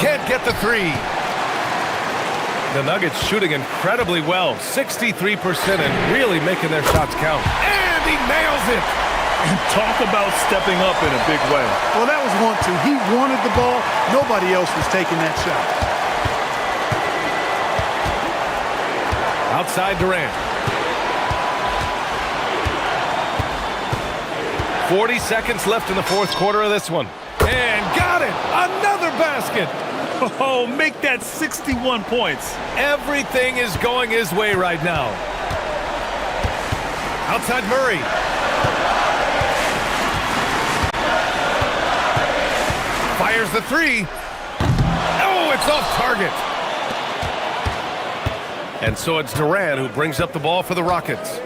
Can't get the three. The Nuggets shooting incredibly well, 63% and really making their shots count. And he nails it. And talk about stepping up in a big way. Well, that was want to. He wanted the ball. Nobody else was taking that shot. Outside Durant. 40 seconds left in the fourth quarter of this one. And got it! Another basket! Oh, make that 61 points. Everything is going his way right now. Outside Murray. Fires the three. Oh, it's off target. And so it's Durant who brings up the ball for the Rockets.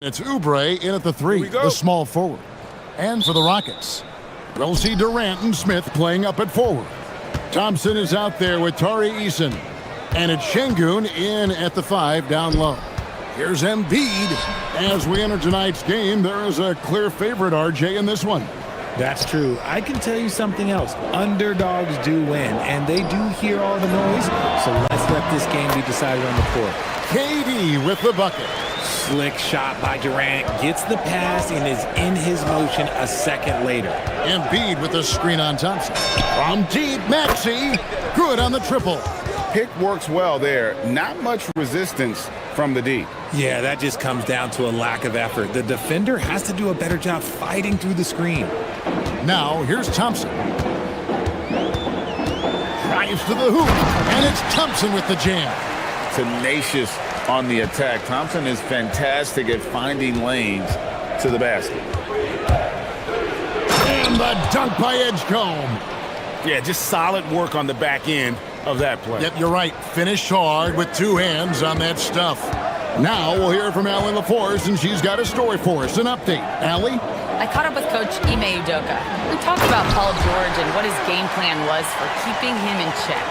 It's Oubre in at the 3, the small forward. And for the Rockets, we'll see Durant and Smith playing up at forward. Thompson is out there with Tari Eason. And it's Şengün in at the 5 down low. Here's Embiid. As we enter tonight's game, there is a clear favorite, RJ, in this one. That's true. I can tell you something else. Underdogs do win, and they do hear all the noise, so let's let this game be decided on the court. KD with the bucket. Slick shot by Durant, gets the pass, and is in his motion a second later. Embiid with the screen on Thompson. From deep, Maxey. Good on the triple. Pick works well there. Not much resistance from the D. Yeah, that just comes down to a lack of effort. The defender has to do a better job fighting through the screen. Now, here's Thompson. Drives to the hoop, and it's Thompson with the jam. Tenacious on the attack. Thompson is fantastic at finding lanes to the basket. And the dunk by Edgecombe. Yeah, just solid work on the back end of that play. Yep, you're right. Finished hard with 2 hands on that stuff. Now we'll hear from Allie LaForce, and she's got a story for us. An update. Allie? I caught up with Coach Ime Udoka. We talked about Paul George and what his game plan was for keeping him in check.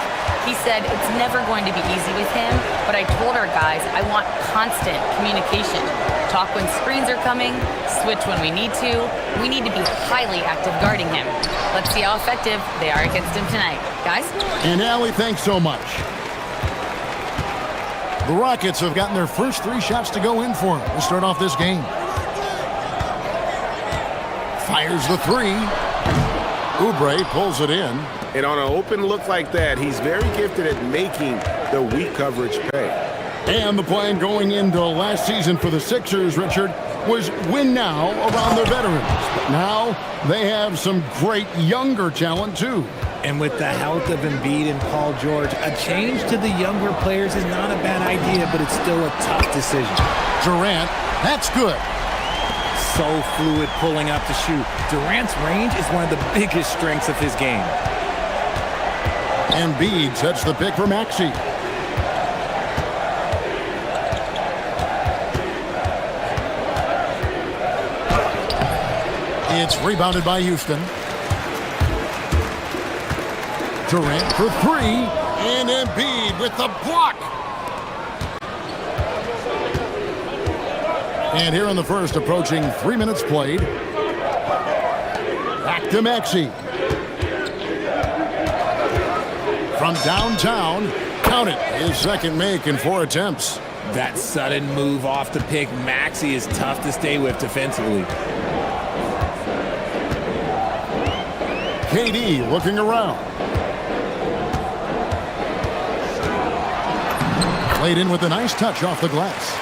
He said it's never going to be easy with him, but I told our guys I want constant communication. Talk when screens are coming, switch when we need to. We need to be highly active guarding him. Let's see how effective they are against him tonight. Guys? And Allie, thanks so much. The Rockets have gotten their first 3 shots to go in for them to start off this game. Fires the 3. Oubre pulls it in. And on an open look like that, he's very gifted at making the weak coverage pay. And the plan going into last season for the Sixers, Richard, was win now around their veterans. But now they have some great younger talent, too. And with the health of Embiid and Paul George, a change to the younger players is not a bad idea, but it's still a tough decision. Durant, that's good. So fluid pulling up to shoot. Durant's range is one of the biggest strengths of his game. Embiid sets the pick for Maxey. It's rebounded by Houston. Durant for 3, and Embiid with the block. And here in the first, approaching 3 minutes played. Back to Maxey. From downtown, count it, his second make in 4 attempts. That sudden move off the pick, Maxey, is tough to stay with defensively. KD looking around. Played in with a nice touch off the glass.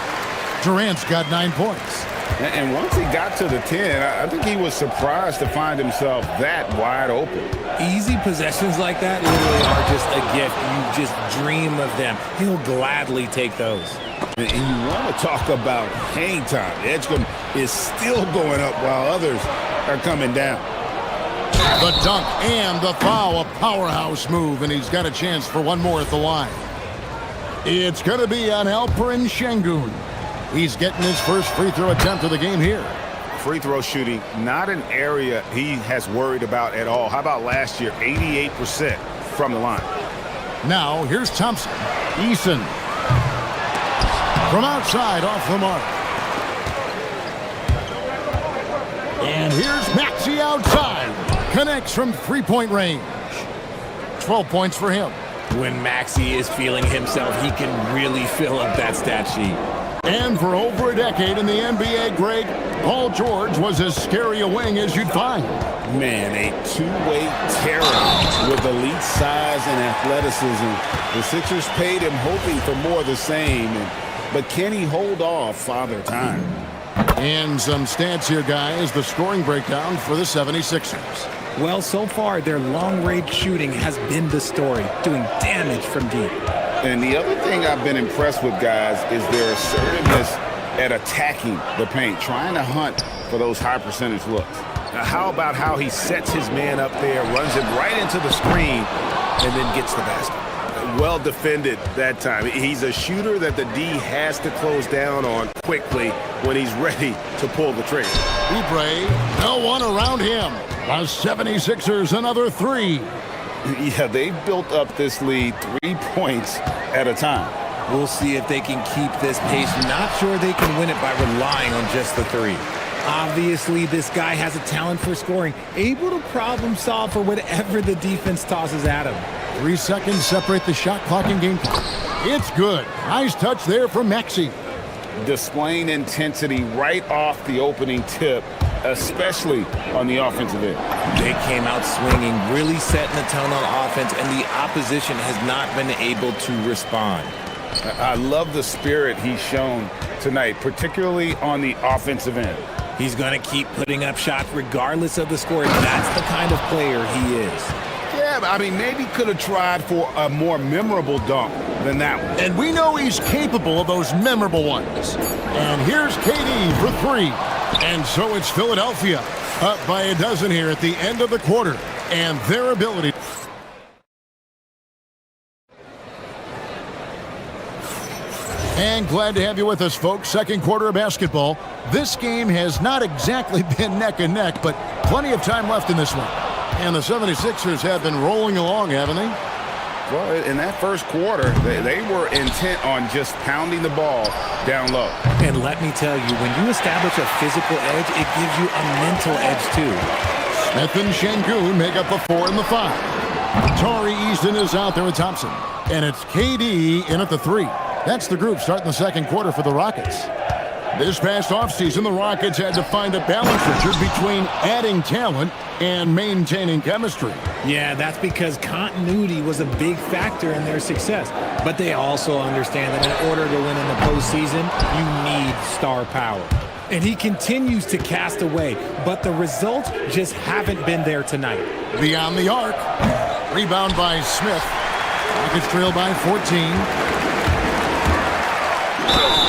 Durant's got 9 points. And once he got to the 10, I think he was surprised to find himself that wide open. Easy possessions like that literally are just a gift. You just dream of them. He'll gladly take those. And you want to talk about hang time. Edgecombe is still going up while others are coming down. The dunk and the foul, a powerhouse move, and he's got a chance for one more at the line. It's going to be on Alperen Şengün. He's getting his first free throw attempt of the game here. Free throw shooting, not an area he has worried about at all. How about last year, 88% from the line. Now, here's Thompson. Eason. From outside, off the mark. And here's Maxey outside. Connects from 3-point range. 12 points for him. When Maxey is feeling himself, he can really fill up that stat sheet. And for over a decade in the NBA, Greg, Paul George was as scary a wing as you'd find. Man, a two-way terror with elite size and athleticism. The Sixers paid him hoping for more of the same, but can he hold off Father Time? And some stats here, guys. The scoring breakdown for the 76ers. Well, so far, their long-range shooting has been the story, doing damage from deep. And the other thing I've been impressed with, guys, is their assertiveness at attacking the paint, trying to hunt for those high-percentage looks. Now, how about how he sets his man up there, runs him right into the screen, and then gets the basket? Well defended that time. He's a shooter that the D has to close down on quickly when he's ready to pull the trigger. Oubre, no one around him. The 76ers another three. Yeah, they've built up this lead 3 points at a time. We'll see if they can keep this pace. Not sure they can win it by relying on just the three. Obviously, this guy has a talent for scoring, able to problem solve for whatever the defense tosses at him. 3 seconds separate the shot clock and game clock. It's good. Nice touch there from Maxey. Displaying intensity right off the opening tip, especially on the offensive end. They came out swinging, really setting the tone on offense, and the opposition has not been able to respond. I love the spirit he's shown tonight, particularly on the offensive end. He's going to keep putting up shots regardless of the score. That's the kind of player he is. Yeah, I mean, maybe could have tried for a more memorable dunk than that one. And we know he's capable of those memorable ones. And here's KD for three. And so it's Philadelphia up by a dozen here at the end of the quarter. And their ability. And glad to have you with us, folks. Second quarter of basketball. This game has not exactly been neck and neck, but plenty of time left in this one. And the 76ers have been rolling along, haven't they? Well, in that first quarter, they were intent on just pounding the ball down low. And let me tell you, when you establish a physical edge, it gives you a mental edge, too. Smith and Şengün make up the 4 and the 5. Tari Eason is out there with Thompson. And it's KD in at the 3. That's the group starting the second quarter for the Rockets. This past offseason, the Rockets had to find a balance, Richard, between adding talent and maintaining chemistry. Yeah, that's because continuity was a big factor in their success. But they also understand that in order to win in the postseason, you need star power. And he continues to cast away, but the results just haven't been there tonight. Beyond the arc. Rebound by Smith. Rockets trail by 14.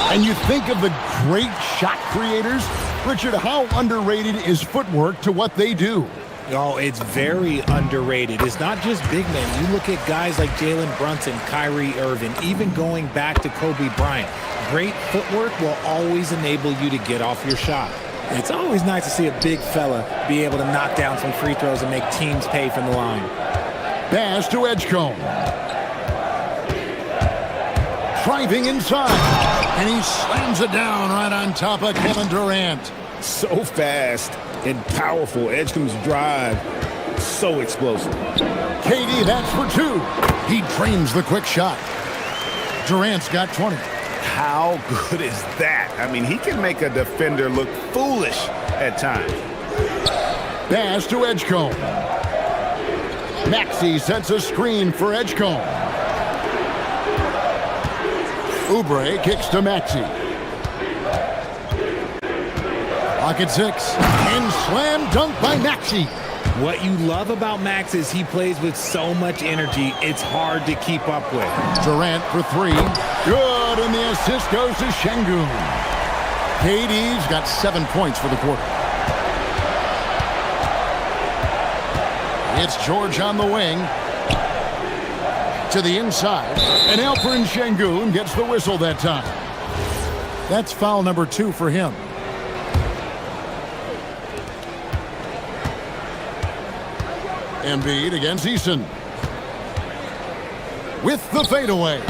And you think of the great shot creators, Richard, how underrated is footwork to what they do? Oh, it's very underrated. It's not just big men. You look at guys like Jalen Brunson, Kyrie Irving, even going back to Kobe Bryant. Great footwork will always enable you to get off your shot. It's always nice to see a big fella be able to knock down some free throws and make teams pay from the line. Pass to Edgecombe. Driving inside. And he slams it down right on top of Kevin Durant. So fast and powerful. Edgecombe's drive, so explosive. KD, that's for 2. He drains the quick shot. Durant's got 20. How good is that? I mean, he can make a defender look foolish at times. Pass to Edgecombe. Maxey sets a screen for Edgecombe. Oubre kicks to Maxey. Pocket 6. And slam dunk by Maxey. What you love about Max is he plays with so much energy, it's hard to keep up with. Durant for 3. Good, and the assist goes to Şengün. KD's got 7 points for the quarter. It's George on the wing. To the inside, and Alperen Şengün gets the whistle that time. That's foul number 2 for him. Embiid against Eason. With the fadeaway.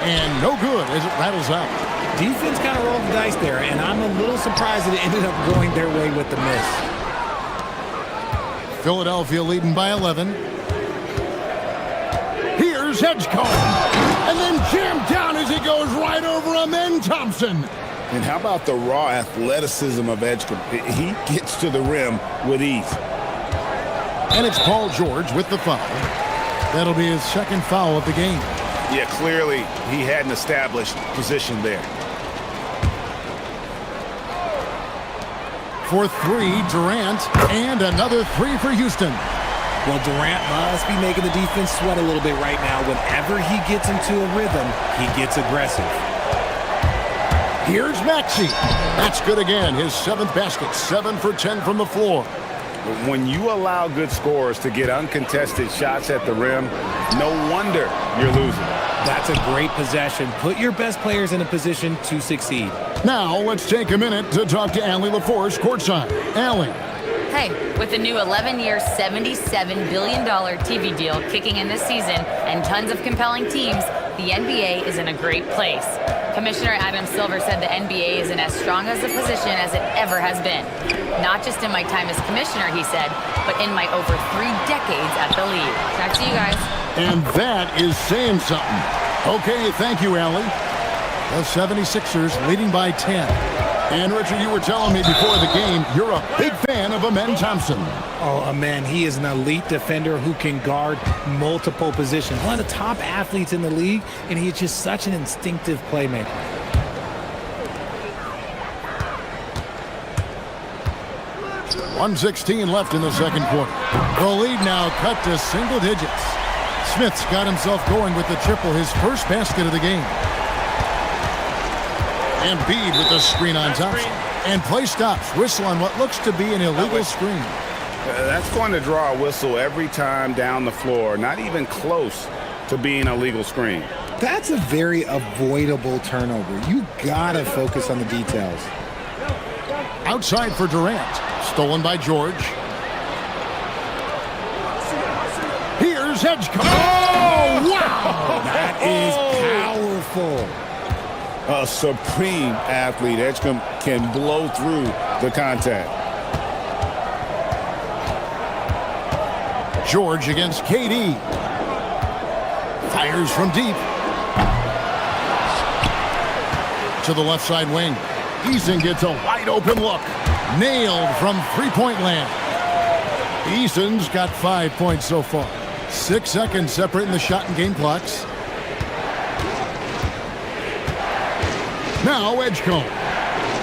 And no good as it rattles out. Defense kind of rolled the dice there, and I'm a little surprised that it ended up going their way with the miss. Philadelphia leading by 11. Here's Edgecombe. And then jammed down as he goes right over him, then Thompson. And how about the raw athleticism of Edgecombe? He gets to the rim with ease. And it's Paul George with the foul. That'll be his second foul of the game. Yeah, clearly he had an established position there. For 3, Durant, and another 3 for Houston. Well, Durant must be making the defense sweat a little bit right now. Whenever he gets into a rhythm, he gets aggressive. Here's Maxey. That's good again. His 7th basket. 7 for 10 from the floor. When you allow good scorers to get uncontested shots at the rim, no wonder you're losing. That's a great possession. Put your best players in a position to succeed. Now let's take a minute to talk to Allie LaForce courtside. Allie. Hey, with the new 11-year, $77 billion TV deal kicking in this season and tons of compelling teams, the NBA is in a great place. Commissioner Adam Silver said the NBA is in as strong as a position as it ever has been. Not just in my time as commissioner, he said, but in my over 3 decades at the league. Back to you guys. And that is saying something. Okay, thank you, Allie. The 76ers leading by 10. And Richard, you were telling me before the game, you're a big fan of Amen Thompson. Oh, Amen, he is an elite defender who can guard multiple positions. One of the top athletes in the league, and he's just such an instinctive playmaker. .116 left in the second quarter. The lead now cut to single digits. Smith's got himself going with the triple, his first basket of the game. And Embiid with the screen on Thompson. And play stops. Whistle on what looks to be an illegal screen. That's going to draw a whistle every time down the floor. Not even close to being a legal screen. That's a very avoidable turnover. You gotta focus on the details. Outside for Durant. Stolen by George. Here's Edgecombe. Oh, wow! That is powerful. A supreme athlete. Edgecombe can blow through the contact. George against KD. Fires from deep. To the left side wing. Eason gets a wide open look. Nailed from three-point land. Eason's got 5 points so far. 6 seconds separating the shot and game clocks. Now Edgecombe.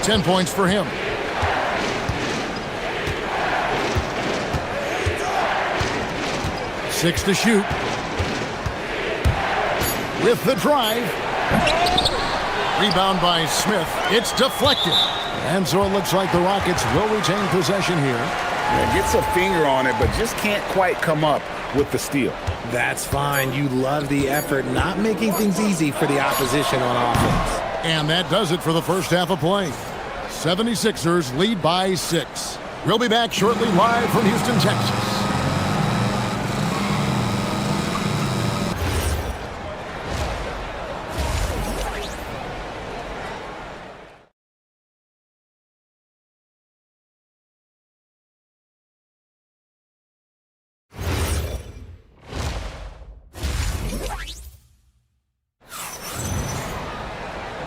10 points for him. Six to shoot. With the drive. Rebound by Smith. It's deflected. And so it looks like the Rockets will retain possession here. Yeah, gets a finger on it, but just can't quite come up with the steal. That's fine. You love the effort, not making things easy for the opposition on offense. And that does it for the first half of play. 76ers lead by 6. We'll be back shortly live from Houston, Texas.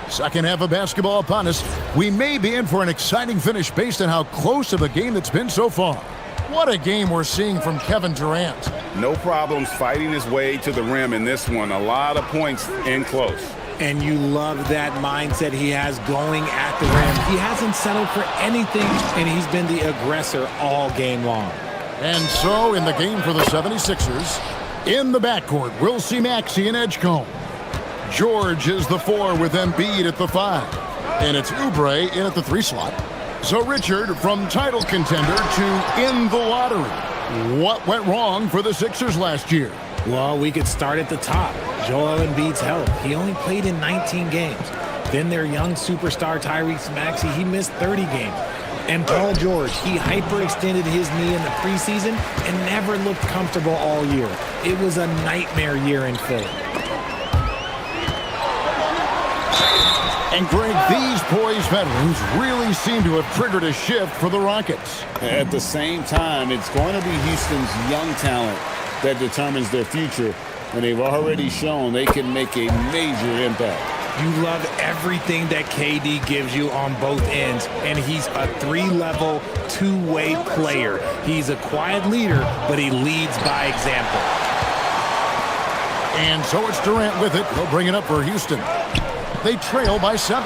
Second half of basketball upon us. We may be in for an exciting finish based on how close of a game that's been so far. What a game we're seeing from Kevin Durant. No problems fighting his way to the rim in this one. A lot of points in close. And you love that mindset he has going at the rim. He hasn't settled for anything, and he's been the aggressor all game long. And so in the game for the 76ers, in the backcourt, we'll see Maxey and Edgecombe. George is the 4 with Embiid at the 5. And it's Oubre in at the 3 slot. So Richard, from title contender to in the lottery. What went wrong for the Sixers last year? Well, we could start at the top. Joel Embiid's health. He only played in 19 games. Then their young superstar Tyrese Maxey, he missed 30 games. And Paul George, he hyperextended his knee in the preseason and never looked comfortable all year. It was a nightmare year in Philly. And Greg, these poised veterans really seem to have triggered a shift for the Rockets. At the same time, it's going to be Houston's young talent that determines their future, and they've already shown they can make a major impact. You love everything that KD gives you on both ends, and he's a 3-level, two-way player. He's a quiet leader, but he leads by example. And so it's Durant with it. He'll bring it up for Houston. They trail by 7.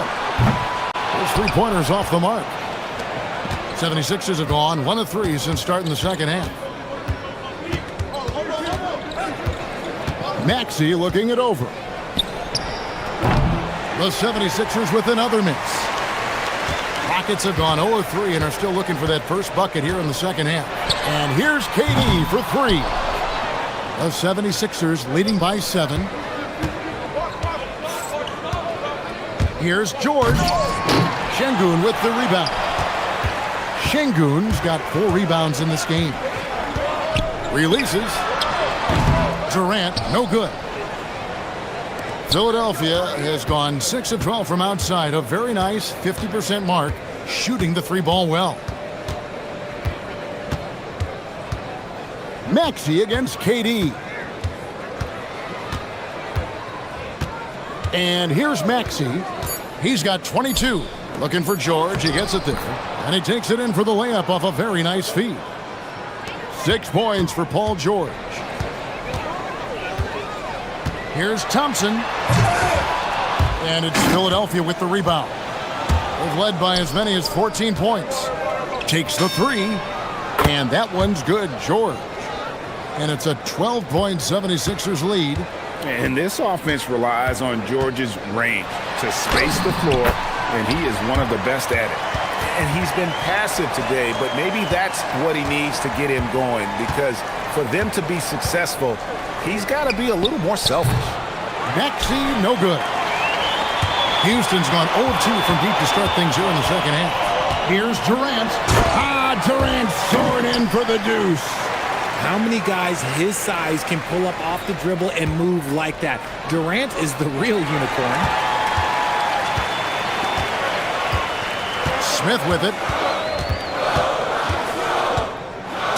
Those three-pointers off the mark. 76ers have gone 1 of 3 since starting the second half. Maxey looking it over. The 76ers with another miss. Rockets have gone 0-3 and are still looking for that first bucket here in the second half. And here's KD for three. The 76ers leading by 7. Here's George. Şengün with the rebound. Şengün's got 4 rebounds in this game. Releases. Durant, no good. Philadelphia has gone 6 of 12 from outside, a very nice 50% mark, shooting the 3-ball well. Maxey against KD. And here's Maxey. He's got 22. Looking for George. He gets it there. And he takes it in for the layup off a very nice feed. 6 points for Paul George. Here's Thompson. And it's Philadelphia with the rebound. They've led by as many as 14 points. Takes the 3. And that one's good, George. And it's a 12-point 76ers lead. And this offense relies on George's range to space the floor, and he is one of the best at it. And he's been passive today, but maybe that's what he needs to get him going, because for them to be successful, he's got to be a little more selfish. Maxey, no good. Houston's gone 0-2 from deep to start things here in the second half. Here's Durant. Durant soaring in for the deuce. How many guys his size can pull up off the dribble and move like that? Durant is the real unicorn. Smith with it.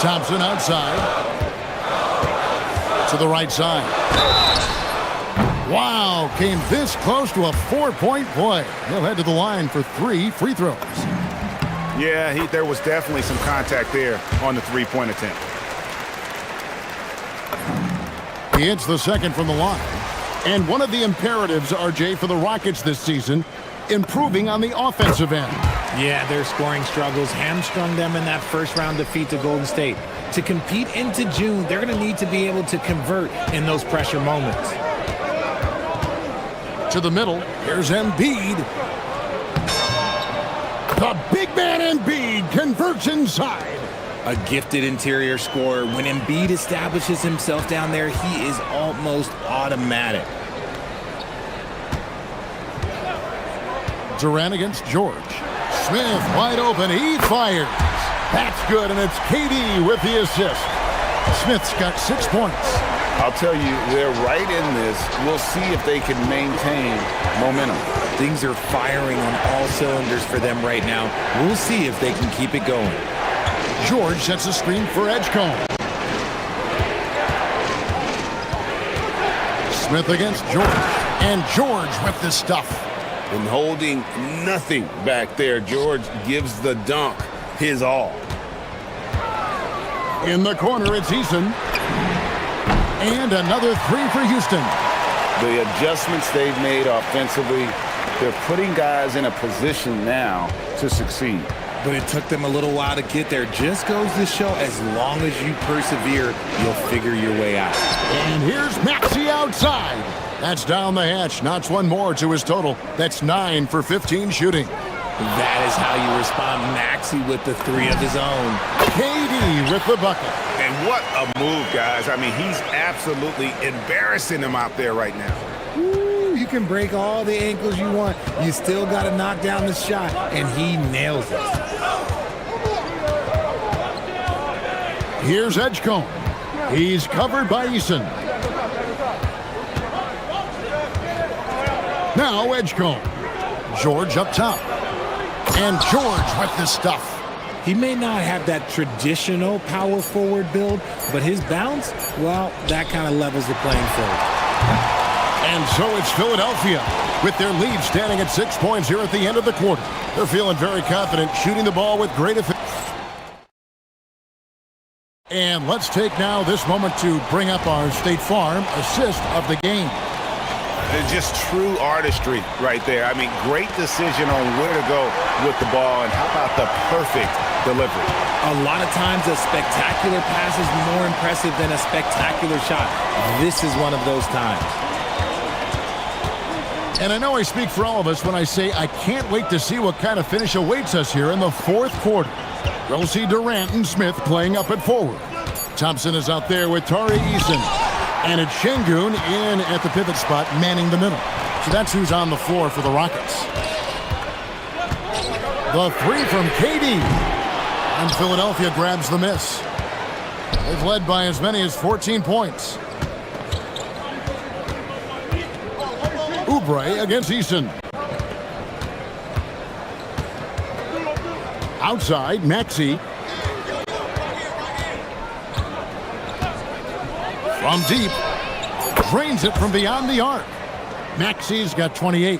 Thompson outside. To the right side. Wow, came this close to a 4-point play. He'll head to the line for 3 free throws. Yeah, there was definitely some contact there on the 3-point attempt. He hits the second from the line. And one of the imperatives, RJ, for the Rockets this season, improving on the offensive end. Yeah, their scoring struggles hamstrung them in that first-round defeat to Golden State. To compete into June, they're going to need to be able to convert in those pressure moments. To the middle, here's Embiid. The big man Embiid converts inside. A gifted interior scorer. When Embiid establishes himself down there, he is almost automatic. Durant against George. Smith wide open. He fires. That's good, and it's KD with the assist. Smith's got 6 points. I'll tell you, they're right in this. We'll see if they can maintain momentum. Things are firing on all cylinders for them right now. We'll see if they can keep it going. George sets a screen for Edgecombe. Smith against George. And George with the stuff. And holding nothing back there, George gives the dunk his all. In the corner, it's Eason. And another 3 for Houston. The adjustments they've made offensively, they're putting guys in a position now to succeed. But it took them a little while to get there. Just goes to show, as long as you persevere, you'll figure your way out. And here's Maxey outside. That's down the hatch. Knocks one more to his total. That's 9 for 15 shooting. That is how you respond. Maxey with the 3 of his own. KD with the bucket. And what a move, guys. I mean, he's absolutely embarrassing them out there right now. Ooh, you can break all the ankles you want. You still got to knock down the shot, and he nails it. Here's Edgecombe. He's covered by Eason. Now Edgecombe. George up top. And George with the stuff. He may not have that traditional power forward build, but his bounce, well, that kind of levels the playing field. And so it's Philadelphia with their lead standing at 6 points here at the end of the quarter. They're feeling very confident, shooting the ball with great efficiency. And let's take now this moment to bring up our State Farm assist of the game. It's just true artistry right there. I mean, great decision on where to go with the ball, and how about the perfect delivery? A lot of times a spectacular pass is more impressive than a spectacular shot. This is one of those times. And I know I speak for all of us when I say I can't wait to see what kind of finish awaits us here in the fourth quarter. We'll see Durant and Smith playing up at forward. Thompson is out there with Tari Eason. And it's Şengün in at the pivot spot, manning the middle. So that's who's on the floor for the Rockets. The three from KD. And Philadelphia grabs the miss. They've led by as many as 14 points. Oubre against Eason. Outside, Maxey. From deep. Drains it from beyond the arc. Maxey's got 28.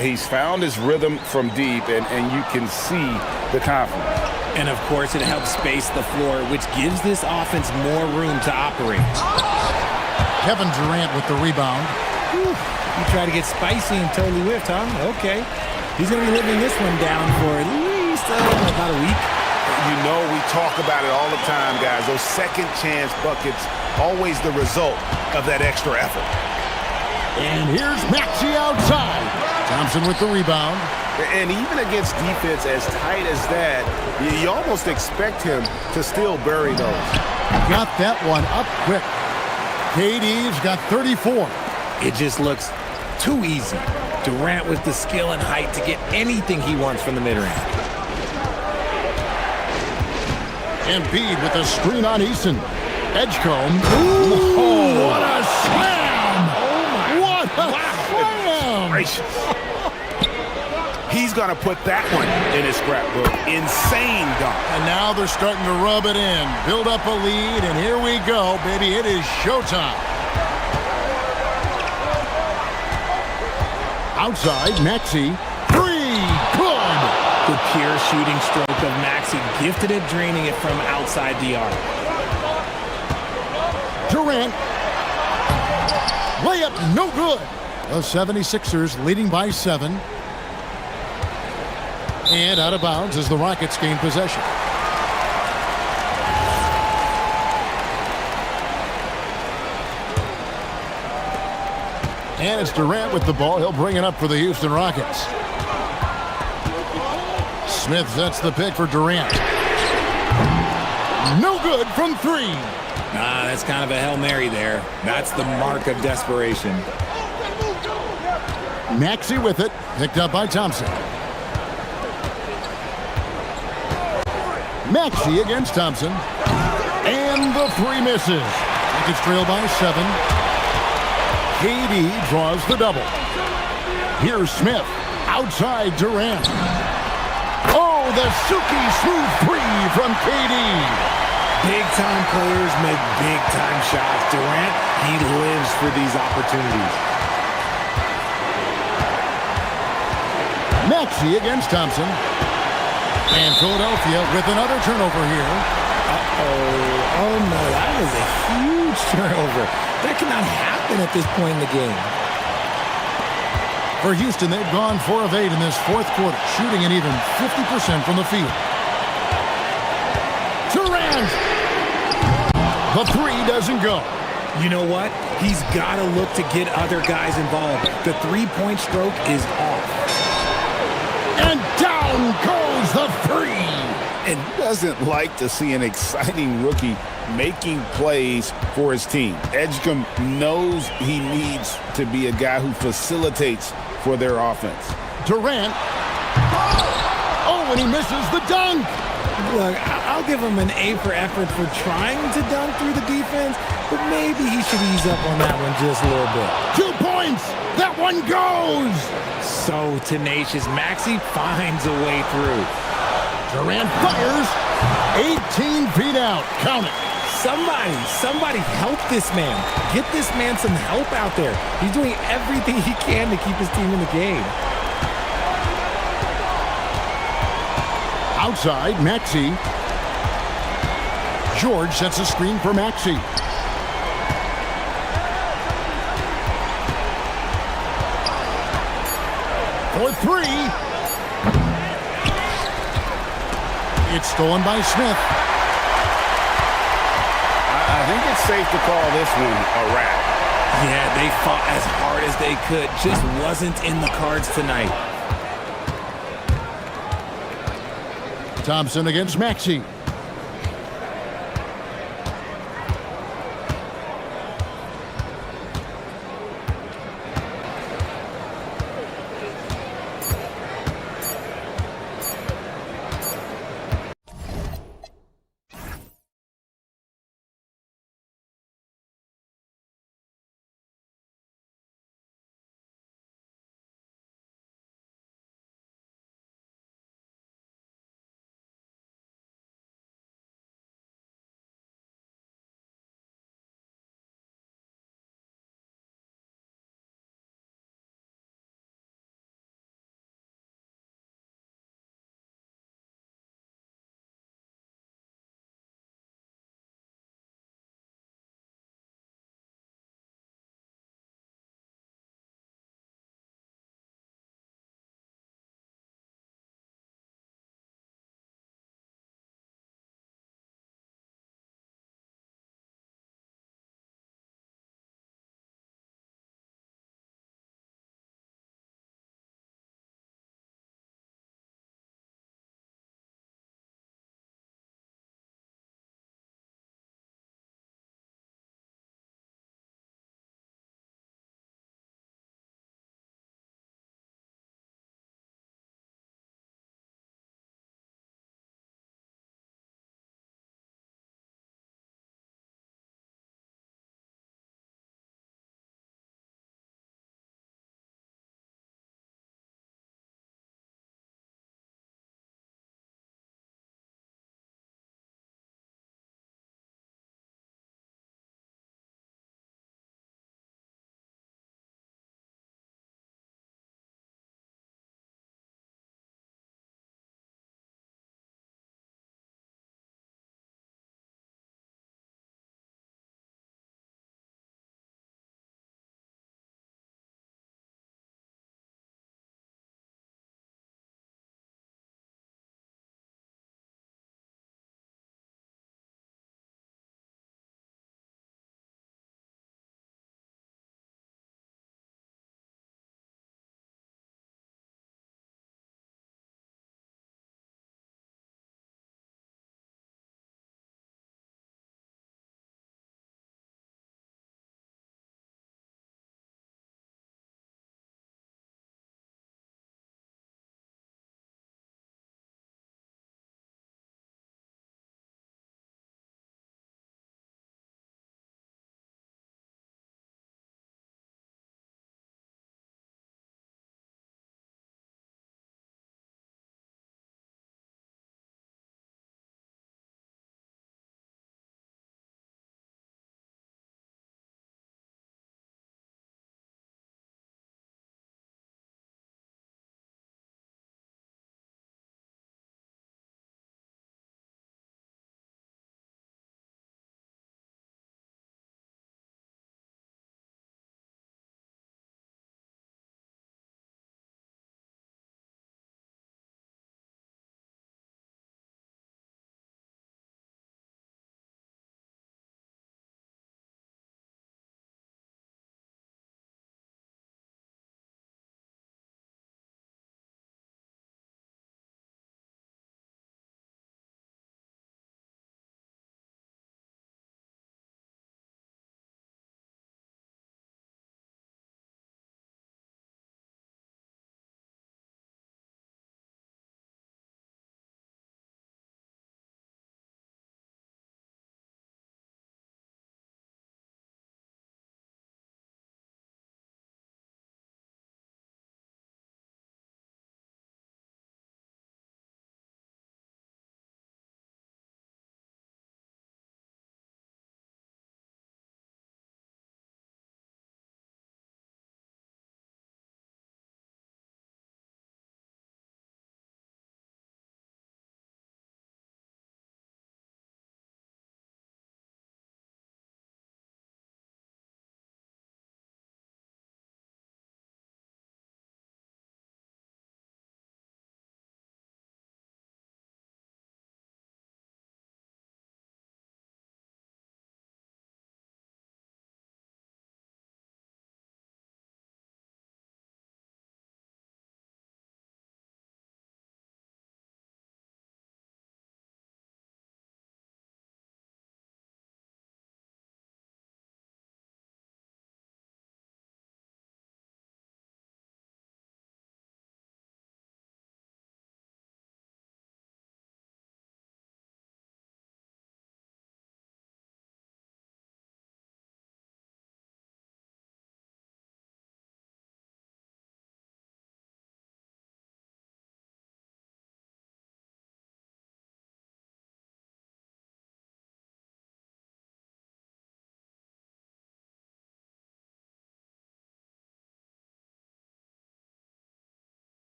He's found his rhythm from deep, and you can see the confidence. And, of course, it helps space the floor, which gives this offense more room to operate. Kevin Durant with the rebound. Whew. You try to get spicy and totally whiffed, huh? Okay. He's going to be living this one down for at least about a week. You know, we talk about it all the time, guys. Those second chance buckets, always the result of that extra effort. And here's Maxey outside. Thompson with the rebound. And even against defense as tight as that, you almost expect him to still bury those. Got that one up quick. KD's got 34. It just looks too easy. Durant with the skill and height to get anything he wants from the mid-range. Embiid with a screen on Eason. Edgecombe. Ooh, what a slam! Oh my! What a slam! Gracious. He's going to put that one in his scrapbook. Insane dunk. And now they're starting to rub it in. Build up a lead, and here we go, baby. It is showtime. Outside, Maxey. Three. Good. The pure shooting stroke of Maxey, gifted at draining it from outside the arc. Durant. Layup, no good. The 76ers leading by 7. And out of bounds as the Rockets gain possession. And it's Durant with the ball. He'll bring it up for the Houston Rockets. Smith sets the pick for Durant. No good from 3. That's kind of a Hail Mary there. That's the mark of desperation. Maxey with it. Picked up by Thompson. Maxey against Thompson. And the 3 misses. Rockets trail by 7. KD draws the double. Here's Smith. Outside Durant. Oh, the Suki smooth 3 from KD. Big-time players make big-time shots. Durant, he lives for these opportunities. Maxey against Thompson. And Philadelphia with another turnover here. Uh-oh. Oh, no, that was a huge turnover. That cannot happen at this point in the game. For Houston, they've gone 4 of 8 in this fourth quarter, shooting an even 50% from the field. Durant! The 3 doesn't go. You know what? He's got to look to get other guys involved. The 3-point stroke is off. And down goes the 3. And doesn't like to see an exciting rookie making plays for his team. Edgecombe knows he needs to be a guy who facilitates for their offense. Durant. Oh, and he misses the dunk. Look, I'll give him an A for effort for trying to dunk through the defense, but maybe he should ease up on that one just a little bit. 2 points. That one goes. So tenacious. Maxey finds a way through. Durant fires. 18 feet out. Count it. Somebody help this man. Get this man some help out there. He's doing everything he can to keep his team in the game. Outside, Maxey. George sets a screen for Maxey. For 3. It's stolen by Smith. I think it's safe to call this one a wrap. Yeah, they fought as hard as they could. Just wasn't in the cards tonight. Thompson against Maxey.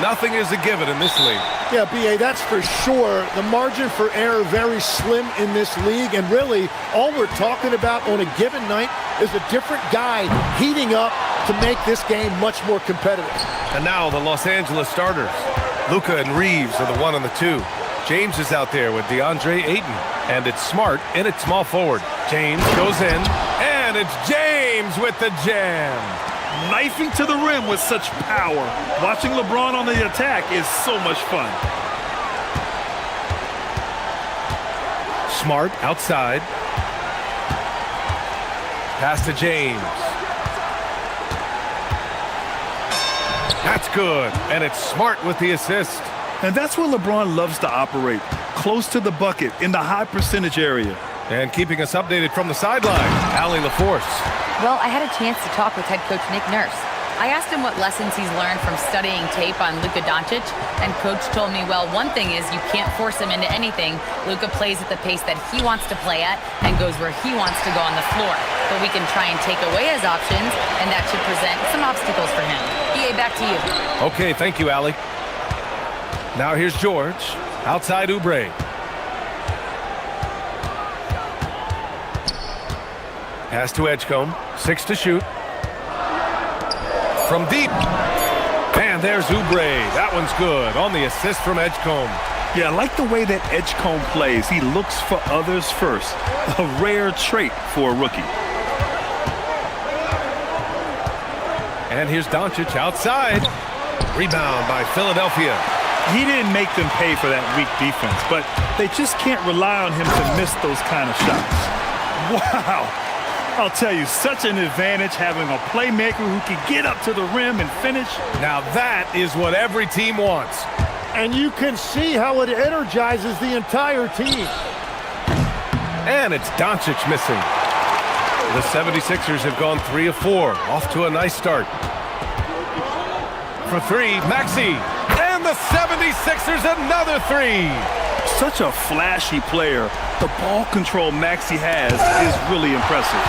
Nothing is a given in this league. Yeah, B.A., that's for sure. The margin for error very slim in this league, and really all we're talking about on a given night is a different guy heating up to make this game much more competitive. And now the Los Angeles starters. Luka and Reeves are the 1 and the 2. James is out there with DeAndre Ayton, and it's Smart in at small forward. James goes in, and it's James with the jam. Knifing to the rim with such power. Watching LeBron on the attack is so much fun. Smart outside. Pass to James. That's good, and it's Smart with the assist. And that's where LeBron loves to operate, close to the bucket in the high percentage area. And keeping us updated from the sideline, Allie LaForce. Well, I had a chance to talk with head coach Nick Nurse. I asked him what lessons he's learned from studying tape on Luka Doncic, and coach told me, well, one thing is you can't force him into anything. Luka plays at the pace that he wants to play at and goes where he wants to go on the floor. But we can try and take away his options, and that should present some obstacles for him. EA, back to you. Okay, thank you, Allie. Now here's George, outside Oubre. Pass to Edgecombe, 6 to shoot. From deep. And there's Oubre. That one's good on the assist from Edgecombe. Yeah, I like the way that Edgecombe plays. He looks for others first. A rare trait for a rookie. And here's Doncic outside. Rebound by Philadelphia. He didn't make them pay for that weak defense, but they just can't rely on him to miss those kind of shots. Wow. I'll tell you, such an advantage having a playmaker who can get up to the rim and finish. Now that is what every team wants. And you can see how it energizes the entire team. And it's Doncic missing. The 76ers have gone 3 of 4, off to a nice start. For 3, Maxey. And the 76ers another 3. Such a flashy player. The ball control Maxey has is really impressive.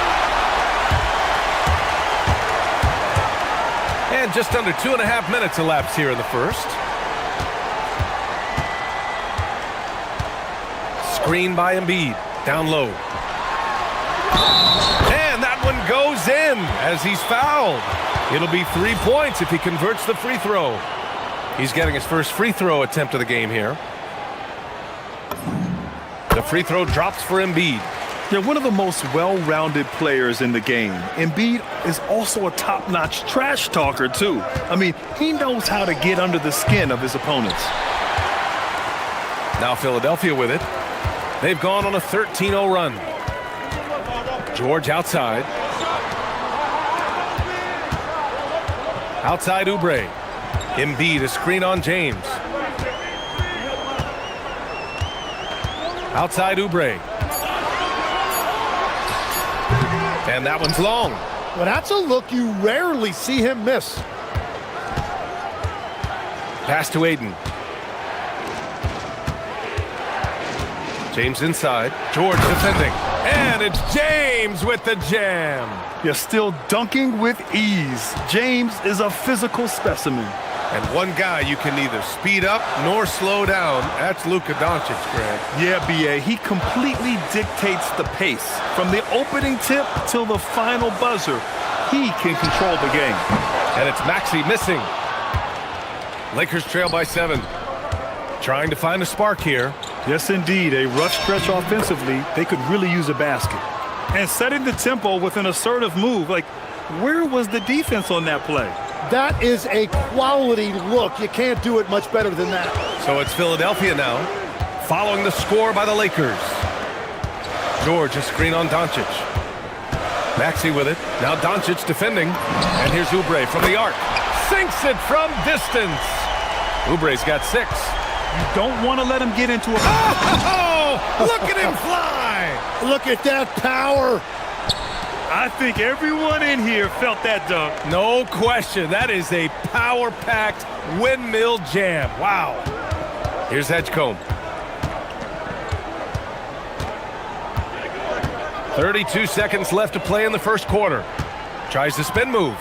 And just under 2.5 minutes elapsed here in the first. Screen by Embiid, down low. And that one goes in as he's fouled. It'll be 3 points if he converts the free throw. He's getting his first free throw attempt of the game here. The free throw drops for Embiid. They're one of the most well-rounded players in the game. Embiid is also a top-notch trash talker, too. I mean, he knows how to get under the skin of his opponents. Now Philadelphia with it. They've gone on a 13-0 run. George outside. Outside Oubre. Embiid, a screen on James. Outside Oubre. And that one's long. Well, that's a look you rarely see him miss. Pass to Ayton. James inside. George defending. And it's James with the jam. You're still dunking with ease. James is a physical specimen. And one guy you can neither speed up nor slow down. That's Luka Doncic, Greg. Yeah, B.A., he completely dictates the pace. From the opening tip till the final buzzer, he can control the game. And it's Maxey missing. Lakers trail by 7. Trying to find a spark here. Yes, indeed. A rough stretch offensively. They could really use a basket. And setting the tempo with an assertive move. Like, where was the defense on that play? That is a quality look. You can't do it much better than that. So it's Philadelphia now, following the score by the Lakers. George, a screen on Doncic. Maxey with it. Now Doncic defending. And here's Oubre from the arc. Sinks it from distance. Oubre's got 6. You don't want to let him get into a... Oh! Look at him fly! Look at that power. I think everyone in here felt that dunk. No question. That is a power-packed windmill jam. Wow. Here's Edgecombe. 32 seconds left to play in the first quarter. Tries the spin move.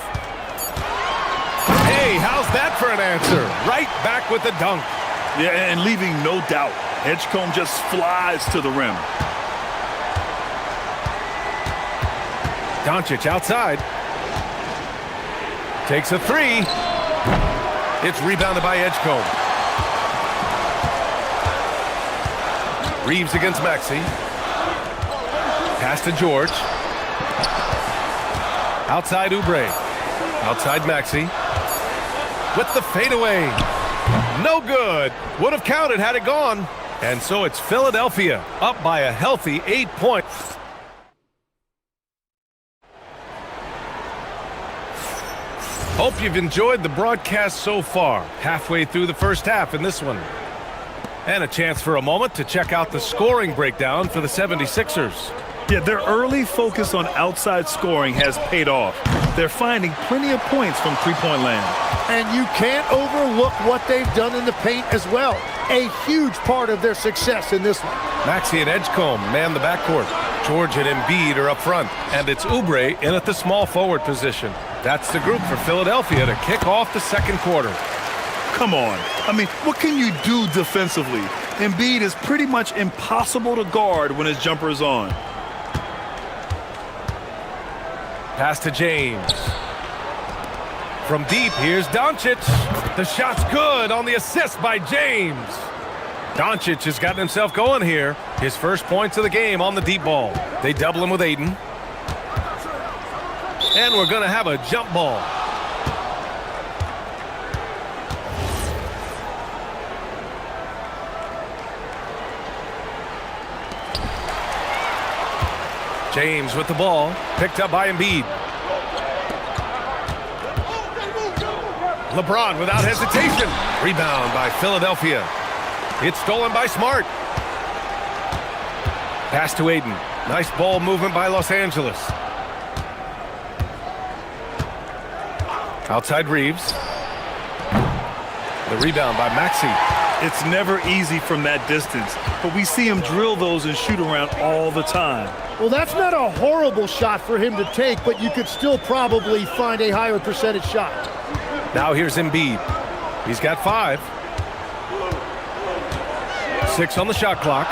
Hey, Hey, how's that for an answer? Right back with the dunk. Yeah, and leaving no doubt. Edgecombe just flies to the rim. Doncic outside. Takes a three. It's rebounded by Edgecombe. Reeves against Maxey. Pass to George. Outside Oubre. Outside Maxey. With the fadeaway. No good. Would have counted had it gone. And so it's Philadelphia up by a healthy 8 points. Hope you've enjoyed the broadcast so far. Halfway through the first half in this one. And a chance for a moment to check out the scoring breakdown for the 76ers. Yeah, their early focus on outside scoring has paid off. They're finding plenty of points from three-point land. And you can't overlook what they've done in the paint as well. A huge part of their success in this one. Maxey and Edgecombe man the backcourt. George and Embiid are up front. And it's Oubre in at the small forward position. That's the group for Philadelphia to kick off the second quarter. Come on. I mean, what can you do defensively? Embiid is pretty much impossible to guard when his jumper is on. Pass to James. From deep, here's Doncic. The shot's good on the assist by James. Doncic has gotten himself going here. His first points of the game on the deep ball. They double him with Ayton. And we're going to have a jump ball. James with the ball, picked up by Embiid. LeBron without hesitation. Rebound by Philadelphia. It's stolen by Smart. Pass to Ayton. Nice ball movement by Los Angeles. Outside Reeves. The rebound by Maxey. It's never easy from that distance, but we see him drill those and shoot around all the time. Well, that's not a horrible shot for him to take, but you could still probably find a higher percentage shot. Now here's Embiid. He's got 5. 6 on the shot clock.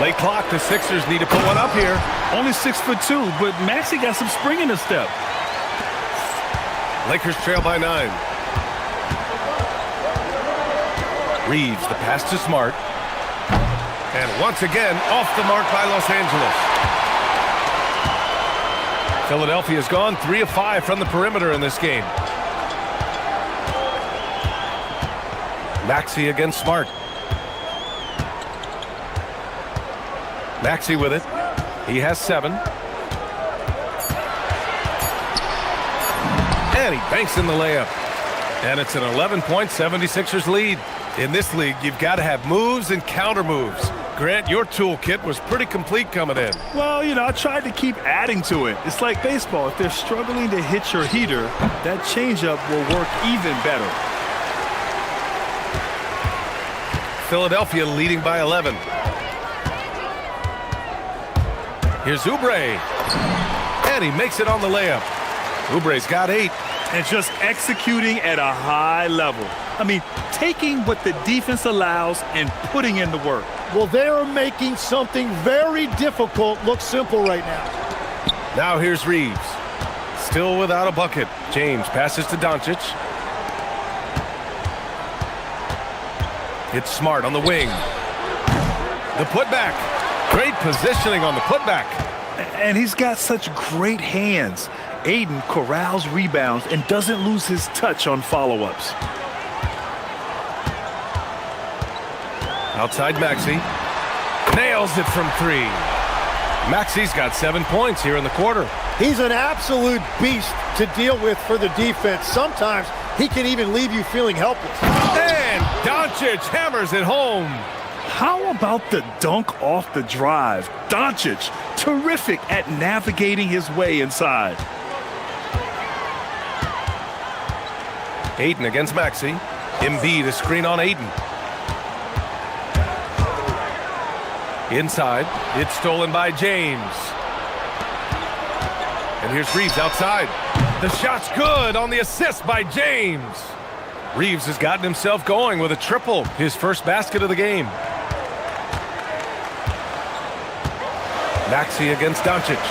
Late clock, the Sixers need to put one up here. Only 6'2", but Maxey got some spring in his step. Lakers trail by 9. Reeves, the pass to Smart. And once again, off the mark by Los Angeles. Philadelphia's gone 3 of 5 from the perimeter in this game. Maxey against Smart. Maxey with it. He has 7. And he banks in the layup. And it's an 11-point 76ers lead. In this league, you've got to have moves and counter moves. Grant, your toolkit was pretty complete coming in. Well, you know, I tried to keep adding to it. It's like baseball. If they're struggling to hit your heater, that changeup will work even better. Philadelphia leading by 11. Here's Oubre. And he makes it on the layup. Oubre's got 8. And just executing at a high level. I mean, taking what the defense allows and putting in the work. Well, they're making something very difficult look simple right now. Now here's Reeves. Still without a bucket. James passes to Doncic. It's Smart on the wing. The putback. Great positioning on the putback. And he's got such great hands. Ayton corrals rebounds and doesn't lose his touch on follow-ups. Outside Maxey. Nails it from 3. Maxey's got 7 points here in the quarter. He's an absolute beast to deal with for the defense. Sometimes he can even leave you feeling helpless. And Doncic hammers it home. How about the dunk off the drive? Doncic, terrific at navigating his way inside. Ayton against Maxey. Embiid a screen on Ayton. Inside, it's stolen by James. And here's Reeves outside. The shot's good on the assist by James. Reeves has gotten himself going with a triple, his first basket of the game. Maxey against Doncic.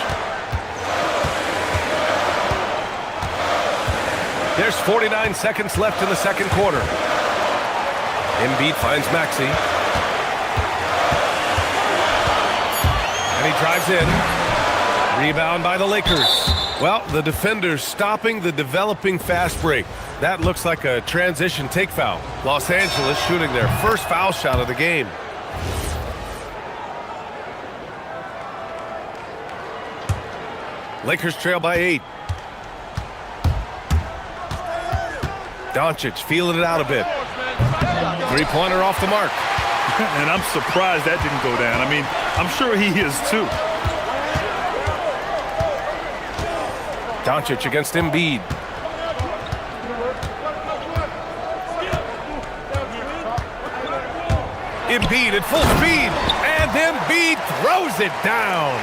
There's 49 seconds left in the second quarter. Embiid finds Maxey. And he drives in. Rebound by the Lakers. Well, the defenders stopping the developing fast break. That looks like a transition take foul. Los Angeles shooting their first foul shot of the game. Lakers trail by 8. Doncic feeling it out a bit. Three-pointer off the mark. And I'm surprised that didn't go down. I mean, I'm sure he is too. Doncic against Embiid. Embiid at full speed, and Embiid throws it down.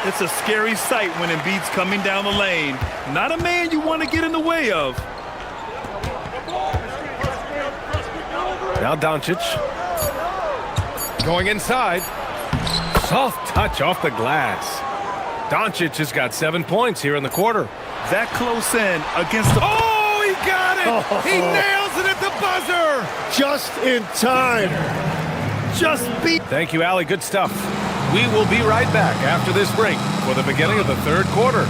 It's a scary sight when Embiid's coming down the lane. Not a man you want to get in the way of. Now Doncic going inside. Soft touch off the glass. Doncic has got 7 points here in the quarter. That close in against the... Oh, he got it! He nails it at the buzzer! Just in time. Just beat. Thank you, Allie. Good stuff. We will be right back after this break for the beginning of the third quarter.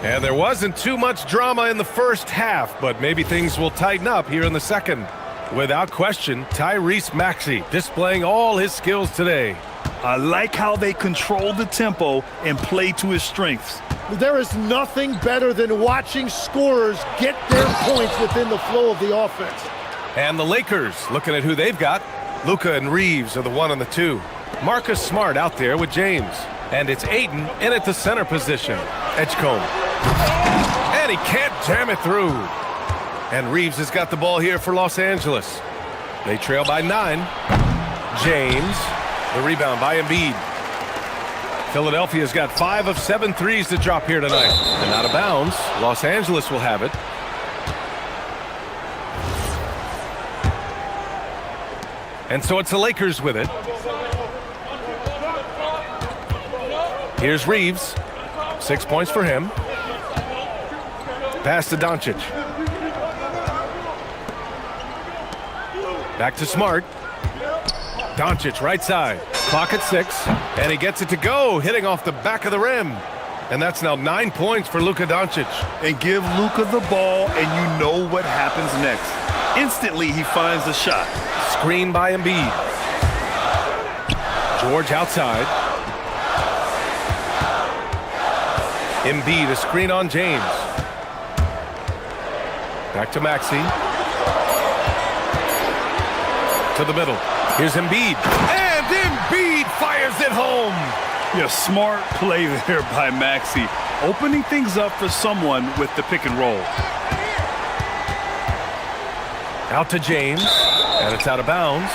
And there wasn't too much drama in the first half, but maybe things will tighten up here in the second. Without question, Tyrese Maxey displaying all his skills today. I like how they control the tempo and play to his strengths. There is nothing better than watching scorers get their points within the flow of the offense. And the Lakers, looking at who they've got, Luka and Reeves are the 1 and the 2. Marcus Smart out there with James. And it's Ayton in at the center position. Edgecombe. And he can't jam it through. And Reeves has got the ball here for Los Angeles. They trail by 9. James. The rebound by Embiid. Philadelphia's got 5 of 7 threes to drop here tonight. And out of bounds, Los Angeles will have it. And so it's the Lakers with it. Here's Reeves. 6 points for him. Pass to Doncic. Back to Smart. Doncic right side. Clock at 6. And he gets it to go, hitting off the back of the rim. And that's now 9 points for Luka Doncic. And give Luka the ball, and you know what happens next. Instantly, he finds the shot. Screen by Embiid. George outside. Embiid, a screen on James. Back to Maxey. To the middle. Here's Embiid. And Embiid fires it home. Yeah, smart play there by Maxey. Opening things up for someone with the pick and roll. Out to James. And it's out of bounds.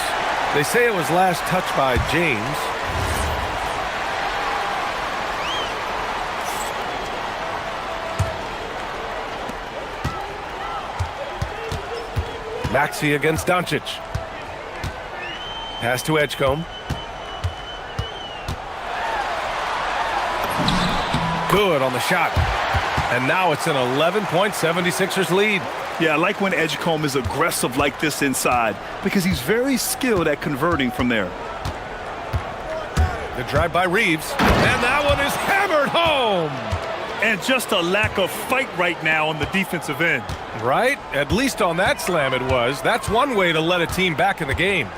They say it was last touched by James. Maxey against Doncic. Pass to Edgecombe. Good on the shot. And now it's an 11-point 76ers lead. Yeah, I like when Edgecombe is aggressive like this inside because he's very skilled at converting from there. The drive by Reeves. And that one is hammered home. And just a lack of fight right now on the defensive end. Right? At least on that slam it was. That's one way to let a team back in the game.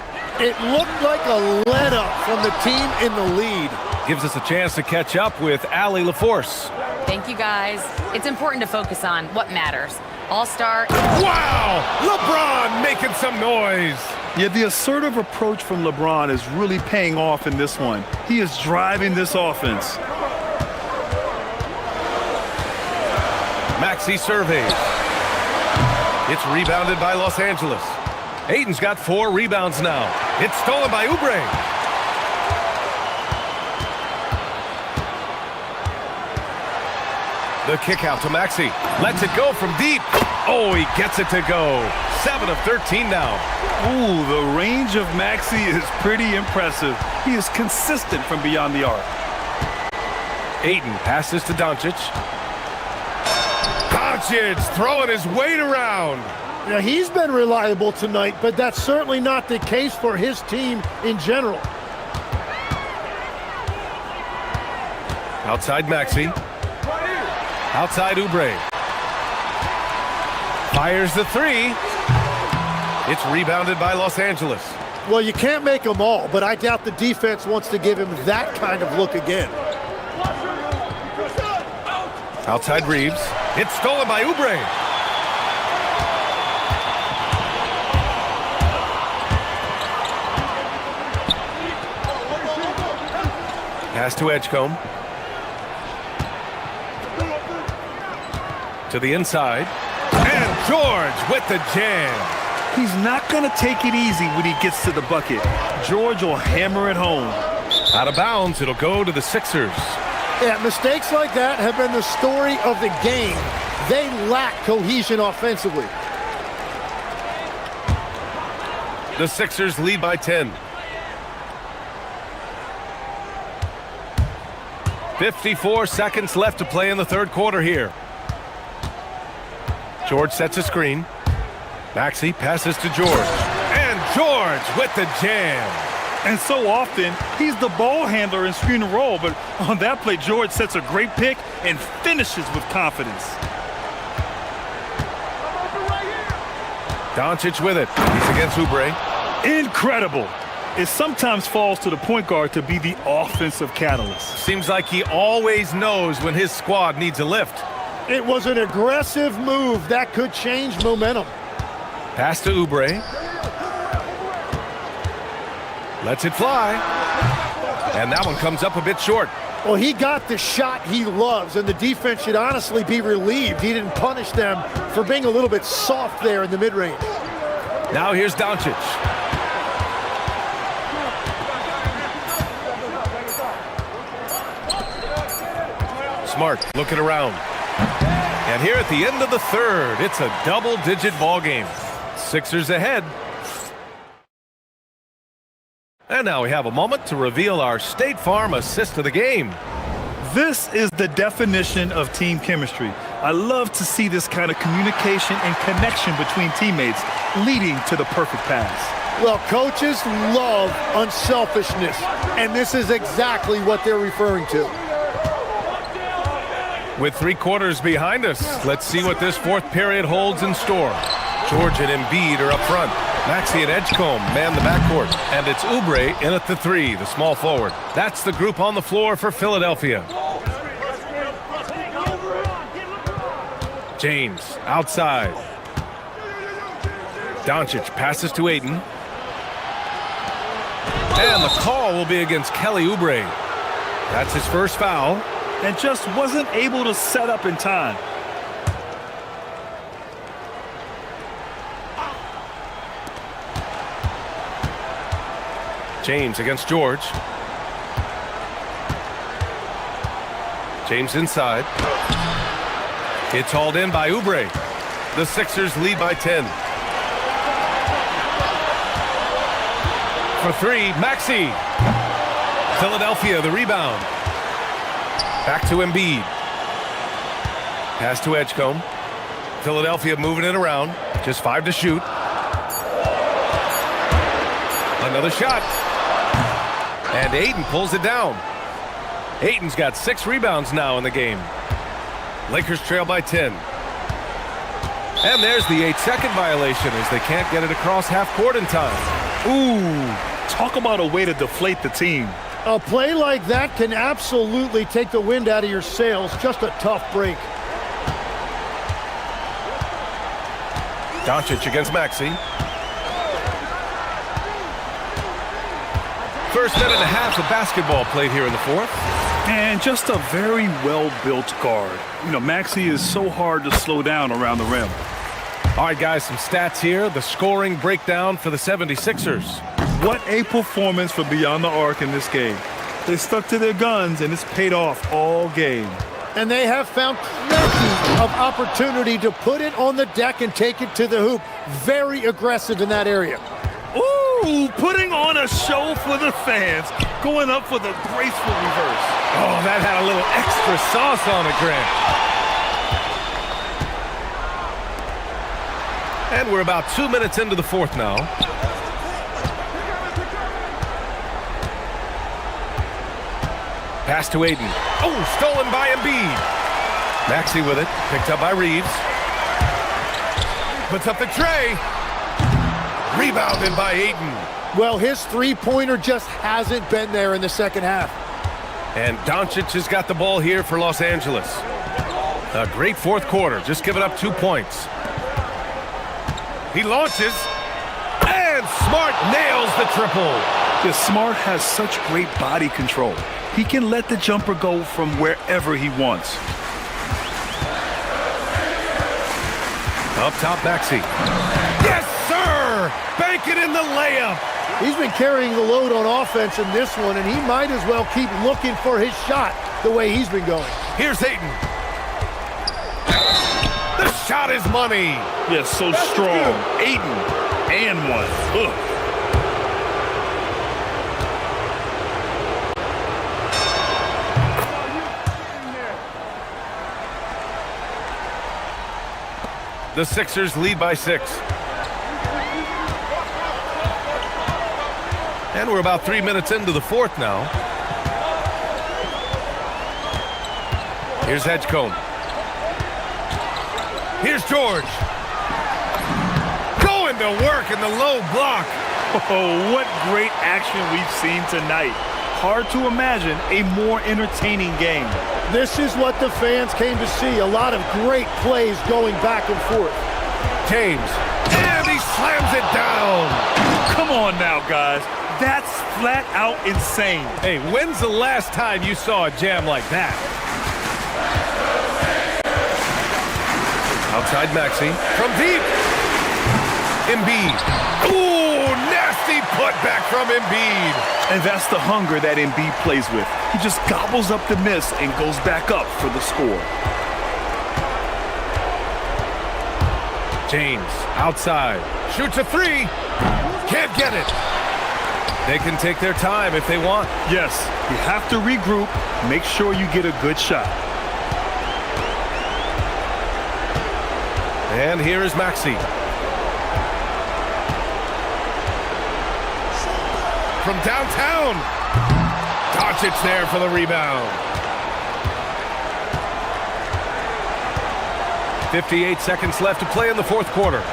It looked like a let-up from the team in the lead. Gives us a chance to catch up with Allie LaForce. Thank you, guys. It's important to focus on what matters. All-star. Wow! LeBron making some noise. Yeah, the assertive approach from LeBron is really paying off in this one. He is driving this offense. Maxey surveys. It's rebounded by Los Angeles. Aiden's got 4 rebounds now. It's stolen by Oubre. The kick out to Maxey. Lets it go from deep. Oh, he gets it to go. 7 of 13 now. Ooh, the range of Maxey is pretty impressive. He is consistent from beyond the arc. Aiden passes to Doncic. Doncic throwing his weight around. Now, he's been reliable tonight, but that's certainly not the case for his team in general. Outside Maxey. Outside Oubre. Fires the 3. It's rebounded by Los Angeles. Well, you can't make them all, but I doubt the defense wants to give him that kind of look again. Outside Reeves. It's stolen by Oubre. Pass to Edgecombe. To the inside. And George with the jam. He's not going to take it easy when he gets to the bucket. George will hammer it home. Out of bounds, it'll go to the Sixers. Yeah, mistakes like that have been the story of the game. They lack cohesion offensively. The Sixers lead by 10. 54 seconds left to play in the third quarter here. George sets a screen. Maxey passes to George. And George with the jam. And so often, he's the ball handler in screen and roll, but on that play, George sets a great pick and finishes with confidence. Doncic with it. He's against Oubre. Incredible. It sometimes falls to the point guard to be the offensive catalyst. Seems like he always knows when his squad needs a lift. It was an aggressive move that could change momentum. Pass to Oubre. Lets it fly. And that one comes up a bit short. Well, he got the shot he loves, and the defense should honestly be relieved he didn't punish them for being a little bit soft there in the mid-range. Now here's Doncic. Smart looking around. And here at the end of the third, it's a double-digit ball game. Sixers ahead. And now we have a moment to reveal our State Farm assist of the game. This is the definition of team chemistry. I love to see this kind of communication and connection between teammates leading to the perfect pass. Well, coaches love unselfishness, and this is exactly what they're referring to. With 3 quarters behind us, let's see what this fourth period holds in store. George and Embiid are up front. Maxey and Edgecombe man the backcourt. And it's Oubre in at the 3, the small forward. That's the group on the floor for Philadelphia. James outside. Doncic passes to Aiden. And the call will be against Kelly Oubre. That's his first foul. And just wasn't able to set up in time. James against George. James inside. It's hauled in by Oubre. The Sixers lead by 10. For 3, Maxey. Philadelphia the rebound. Back to Embiid. Pass to Edgecombe. Philadelphia moving it around. Just 5 to shoot. Another shot. And Aiden pulls it down. Aiden's got 6 rebounds now in the game. Lakers trail by 10. And there's the 8-second violation as they can't get it across half court in time. Ooh, talk about a way to deflate the team. A play like that can absolutely take the wind out of your sails. Just a tough break. Doncic against Maxey. First minute and a half of basketball played here in the fourth. And just a very well-built guard. You know, Maxey is so hard to slow down around the rim. All right, guys, some stats here. The scoring breakdown for the 76ers. What a performance for Beyond the Arc in this game. They stuck to their guns, and it's paid off all game. And they have found plenty of opportunity to put it on the deck and take it to the hoop. Very aggressive in that area. Ooh, putting on a show for the fans. Going up for the graceful reverse. Oh, that had a little extra sauce on it, Grant. And we're about 2 minutes into the fourth now. Pass to Aiden. Oh, stolen by Embiid. Maxey with it. Picked up by Reeves. Puts up the tray. Rebounded by Aiden. Well, his three-pointer just hasn't been there in the second half. And Doncic has got the ball here for Los Angeles. A great fourth quarter. Just giving up 2 points. He launches. And Smart nails the triple. Yeah, Smart has such great body control. He can let the jumper go from wherever he wants. Up top, Maxey. Yes, sir! Bank it in the layup. He's been carrying the load on offense in this one, and he might as well keep looking for his shot the way he's been going. Here's Ayton. The shot is money. Yes, so strong. Ayton and one. Ugh. The Sixers lead by 6. And we're about 3 minutes into the fourth now. Here's Edgecombe. Here's George. Going to work in the low block. Oh, what great action we've seen tonight. Hard to imagine a more entertaining game. This is what the fans came to see. A lot of great plays going back and forth. James. And he slams it down. Come on now, guys. That's flat out insane. Hey, when's the last time you saw a jam like that? Outside Maxey. From deep. Embiid. Ooh, nasty putback from Embiid. And that's the hunger that Embiid plays with. He just gobbles up the miss and goes back up for the score. James, outside. Shoots a three. Can't get it. They can take their time if they want. Yes, you have to regroup. Make sure you get a good shot. And here is Maxey. From downtown. Doncic there for the rebound. 58 seconds left to play in the fourth quarter.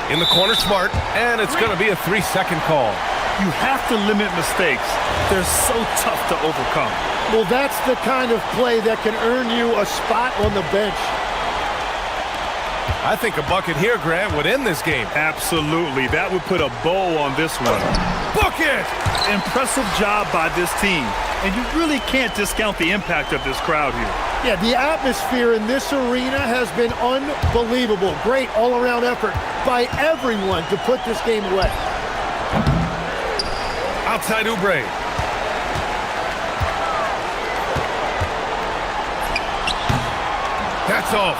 In the corner, Smart, and it's going to be a 3-second call. You have to limit mistakes. They're so tough to overcome. Well, that's the kind of play that can earn you a spot on the bench. I think a bucket here, Grant, would end this game. Absolutely. That would put a bow on this one. Bucket! Impressive job by this team. And you really can't discount the impact of this crowd here. Yeah, the atmosphere in this arena has been unbelievable. Great all-around effort by everyone to put this game away. Outside Oubre. That's off.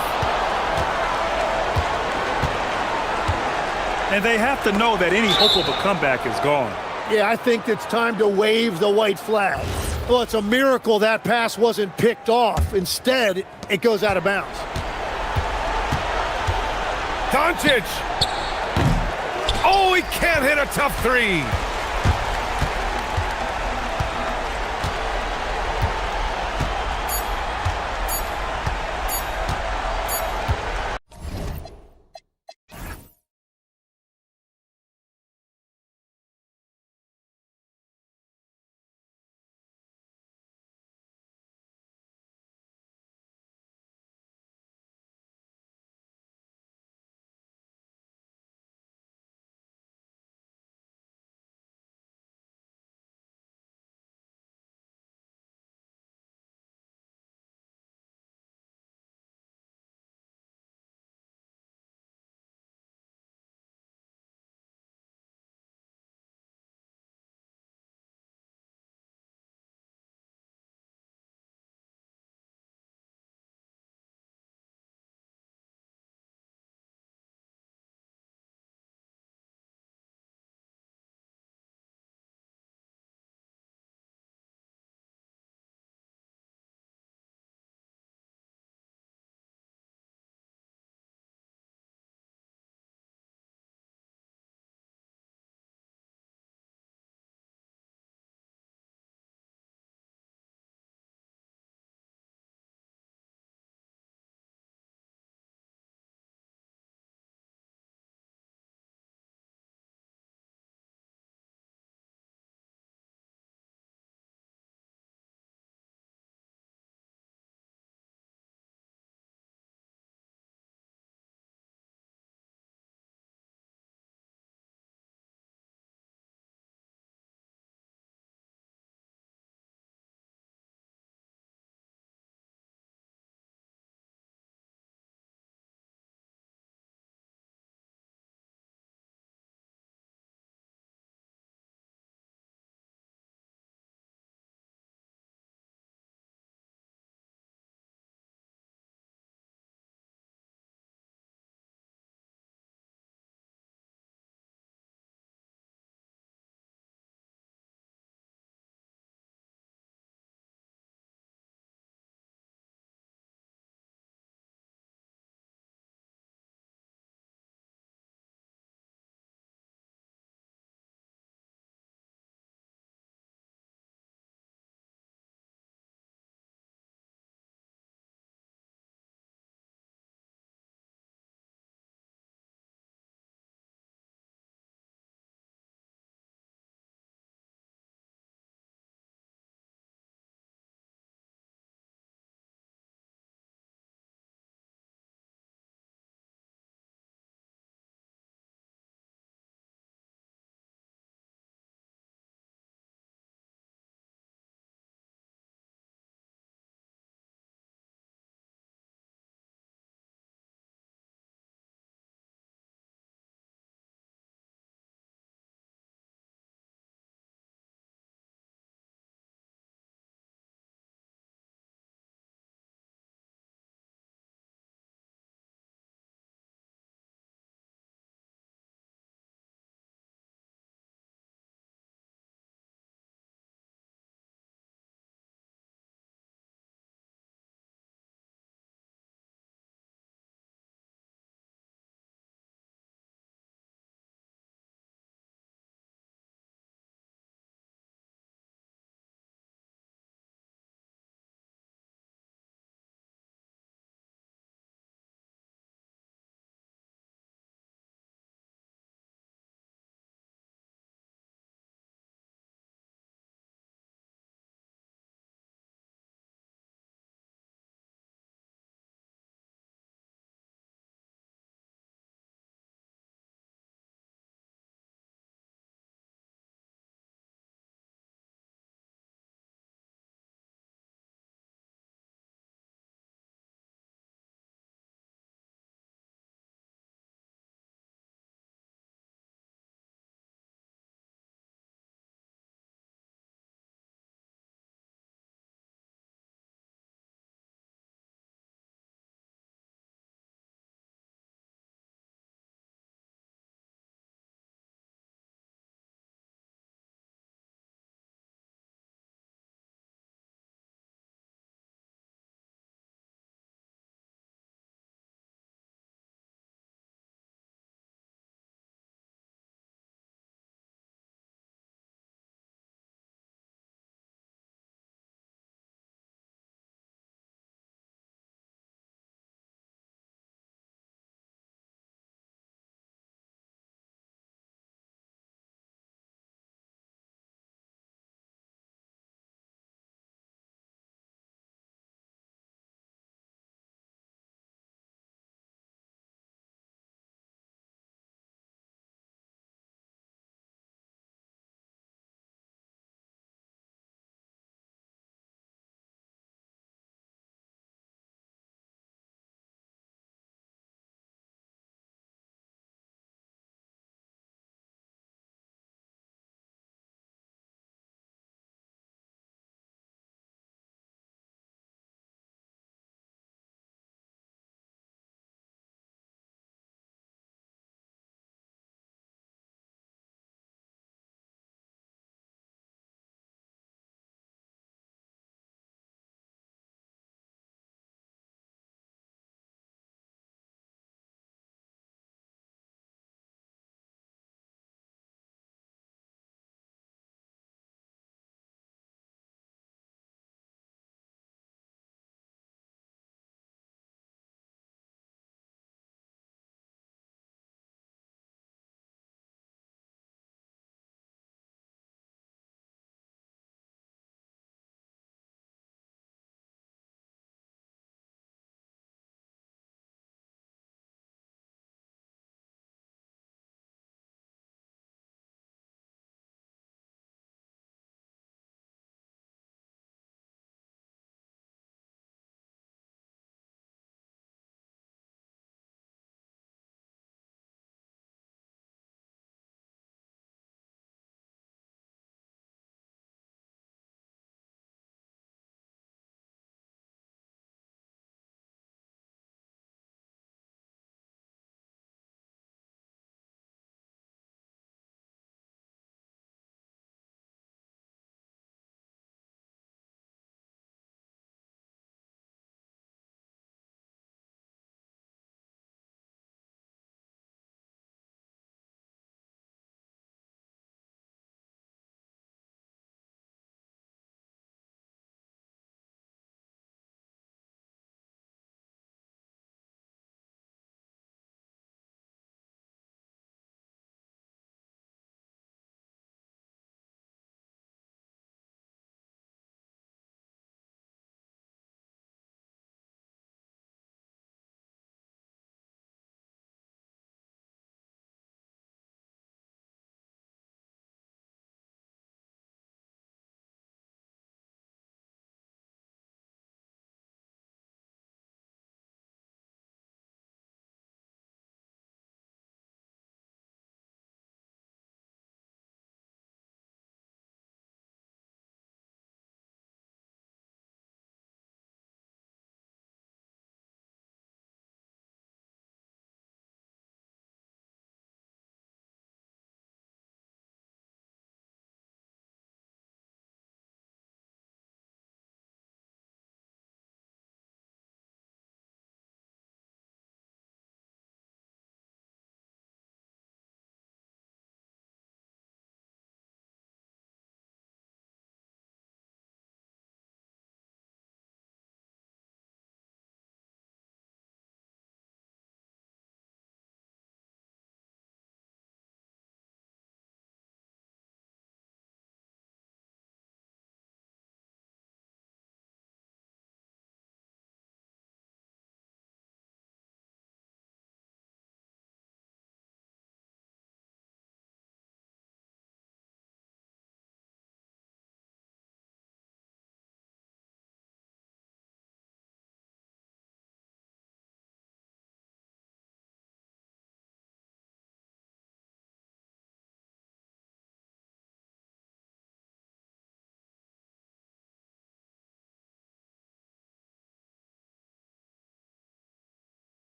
And they have to know that any hope of a comeback is gone. Yeah, I think it's time to wave the white flag. Well, it's a miracle that pass wasn't picked off. Instead, it goes out of bounds. Doncic! Oh, he can't hit a tough three.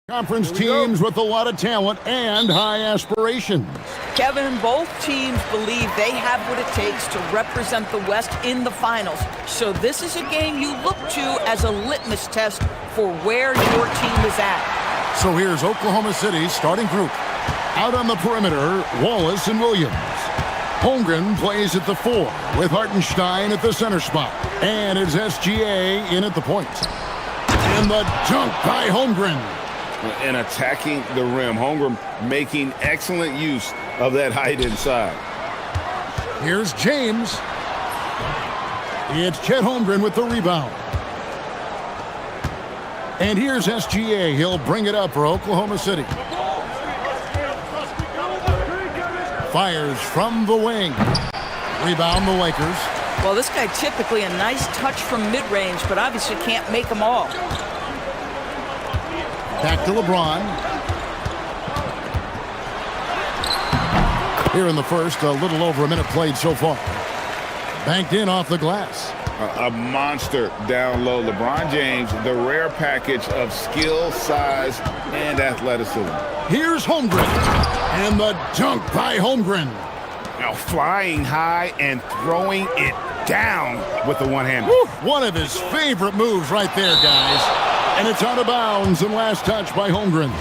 Conference teams with a lot of talent and high aspirations. Kevin, both teams believe they have what it takes to represent the West in the finals. So this is a game you look to as a litmus test for where your team is at. So here's Oklahoma City's starting group. Out on the perimeter, Wallace and Williams. Holmgren plays at the 4 with Hartenstein at the center spot. And it's SGA in at the point. And the dunk by Holmgren. And attacking the rim. Holmgren making excellent use of that height inside. Here's James. It's Chet Holmgren with the rebound. And here's SGA. He'll bring it up for Oklahoma City. Fires from the wing. Rebound the Lakers. Well, this guy typically a nice touch from mid-range, but obviously can't make them all. Back to LeBron. Here in the first, a little over a minute played so far. Banked in off the glass. A monster down low. LeBron James, the rare package of skill, size, and athleticism. Here's Holmgren. And the dunk by Holmgren. Now flying high and throwing it down with the one-hander. One of his favorite moves right there, guys. And it's out of bounds and last touch by Holmgren.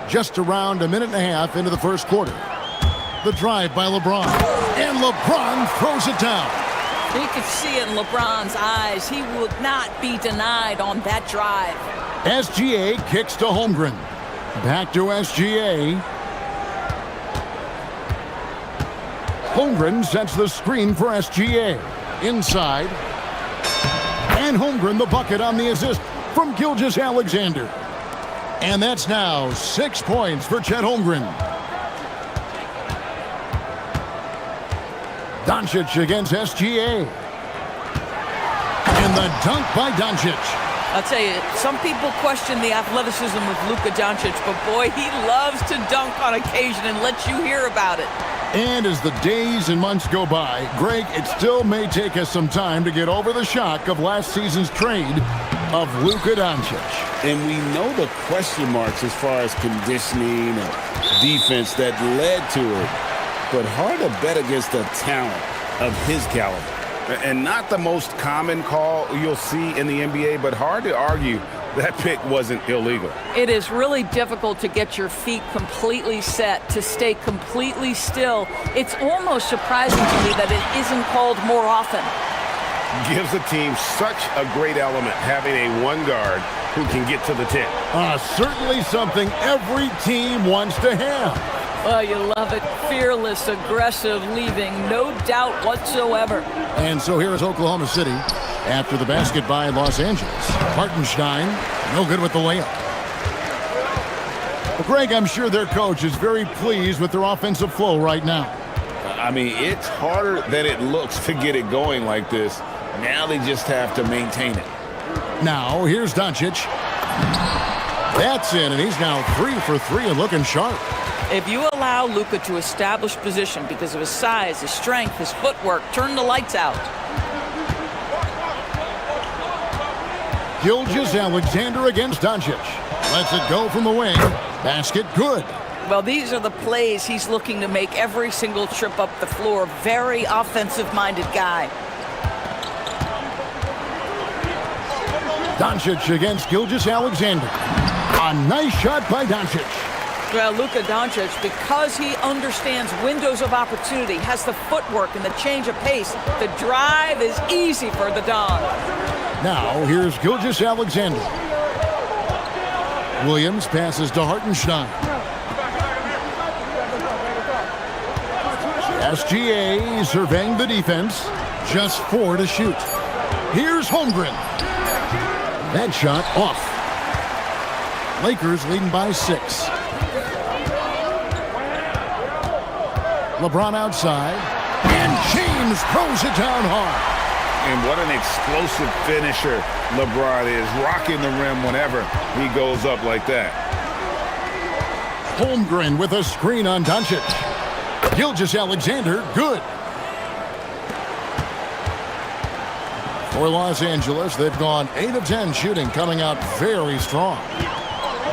Just around a minute and a half into the first quarter. The drive by LeBron. And LeBron throws it down. You could see it in LeBron's eyes. He would not be denied on that drive. SGA kicks to Holmgren. Back to SGA. Holmgren sets the screen for SGA. Inside. And Holmgren the bucket on the assist from Gilgeous-Alexander. And that's now 6 points for Chet Holmgren. Doncic against SGA. And the dunk by Doncic. I'll tell you, some people question the athleticism of Luka Doncic, but boy, he loves to dunk on occasion and let you hear about it. And as the days and months go by, Greg, it still may take us some time to get over the shock of last season's trade of Luka Doncic. And we know the question marks as far as conditioning and defense that led to it. But hard to bet against the talent of his caliber. And not the most common call you'll see in the NBA, but hard to argue that pick wasn't illegal. It is really difficult to get your feet completely set, to stay completely still. It's almost surprising to me that it isn't called more often. Gives the team such a great element having a one guard who can get to the tip. Certainly something every team wants to have. Oh, you love it. Fearless, aggressive, leaving no doubt whatsoever. And so here is Oklahoma City after the basket by Los Angeles. Hartenstein, no good with the layup. Well, Greg, I'm sure their coach is very pleased with their offensive flow right now. I mean, it's harder than it looks to get it going like this. Now they just have to maintain it. Now, here's Doncic. That's in, and he's now 3 for 3 and looking sharp. If you allow Luka to establish position because of his size, his strength, his footwork, turn the lights out. Gilgeous-Alexander against Doncic. Lets it go from the wing. Basket good. Well, these are the plays he's looking to make every single trip up the floor. Very offensive-minded guy. Doncic against Gilgeous-Alexander. A nice shot by Doncic. Well, Luka Doncic, because he understands windows of opportunity, has the footwork and the change of pace, the drive is easy for the Don. Now, here's Gilgeous-Alexander. Williams passes to Hartenstein. SGA surveying the defense. Just 4 to shoot. Here's Holmgren. That shot off. Lakers leading by 6. LeBron outside. And James throws it down hard. And what an explosive finisher LeBron is, rocking the rim whenever he goes up like that. Holmgren with a screen on Doncic. Gilgeous-Alexander, good. For Los Angeles, they've gone 8 of 10 shooting, coming out very strong.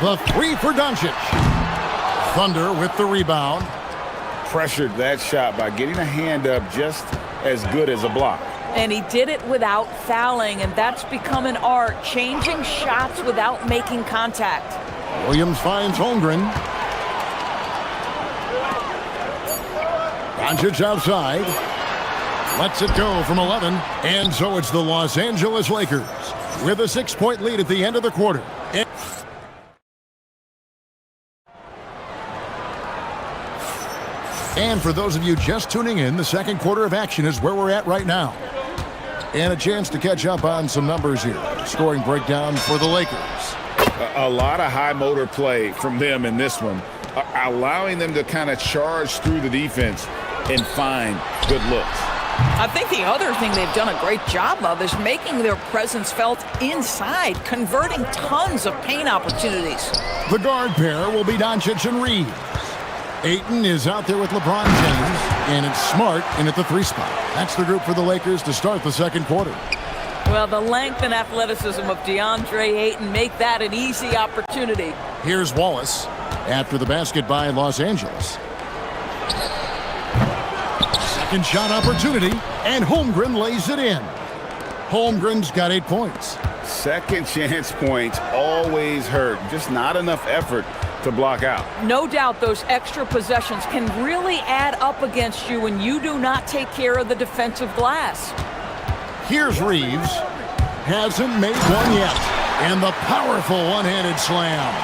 The 3 for Doncic. Thunder with the rebound. Pressured that shot by getting a hand up just as good as a block. And he did it without fouling, and that's become an art, changing shots without making contact. Williams finds Holmgren. Doncic outside. Lets it go from 11. And so it's the Los Angeles Lakers with a 6-point lead at the end of the quarter. And for those of you just tuning in, the second quarter of action is where we're at right now. And a chance to catch up on some numbers here. Scoring breakdown for the Lakers. A lot of high motor play from them in this one, allowing them to kind of charge through the defense and find good looks. I think the other thing they've done a great job of is making their presence felt inside, converting tons of paint opportunities. The guard pair will be Doncic and Reeves. Ayton is out there with LeBron James, and it's Smart in at the 3 spot. That's the group for the Lakers to start the second quarter. Well, the length and athleticism of DeAndre Ayton make that an easy opportunity. Here's Wallace after the basket by Los Angeles. Second shot opportunity, and Holmgren lays it in. Holmgren's got 8 points. Second chance points always hurt. Just not enough effort to block out. No doubt those extra possessions can really add up against you when you do not take care of the defensive glass. Here's Reeves. Hasn't made one yet. And the powerful one-handed slam.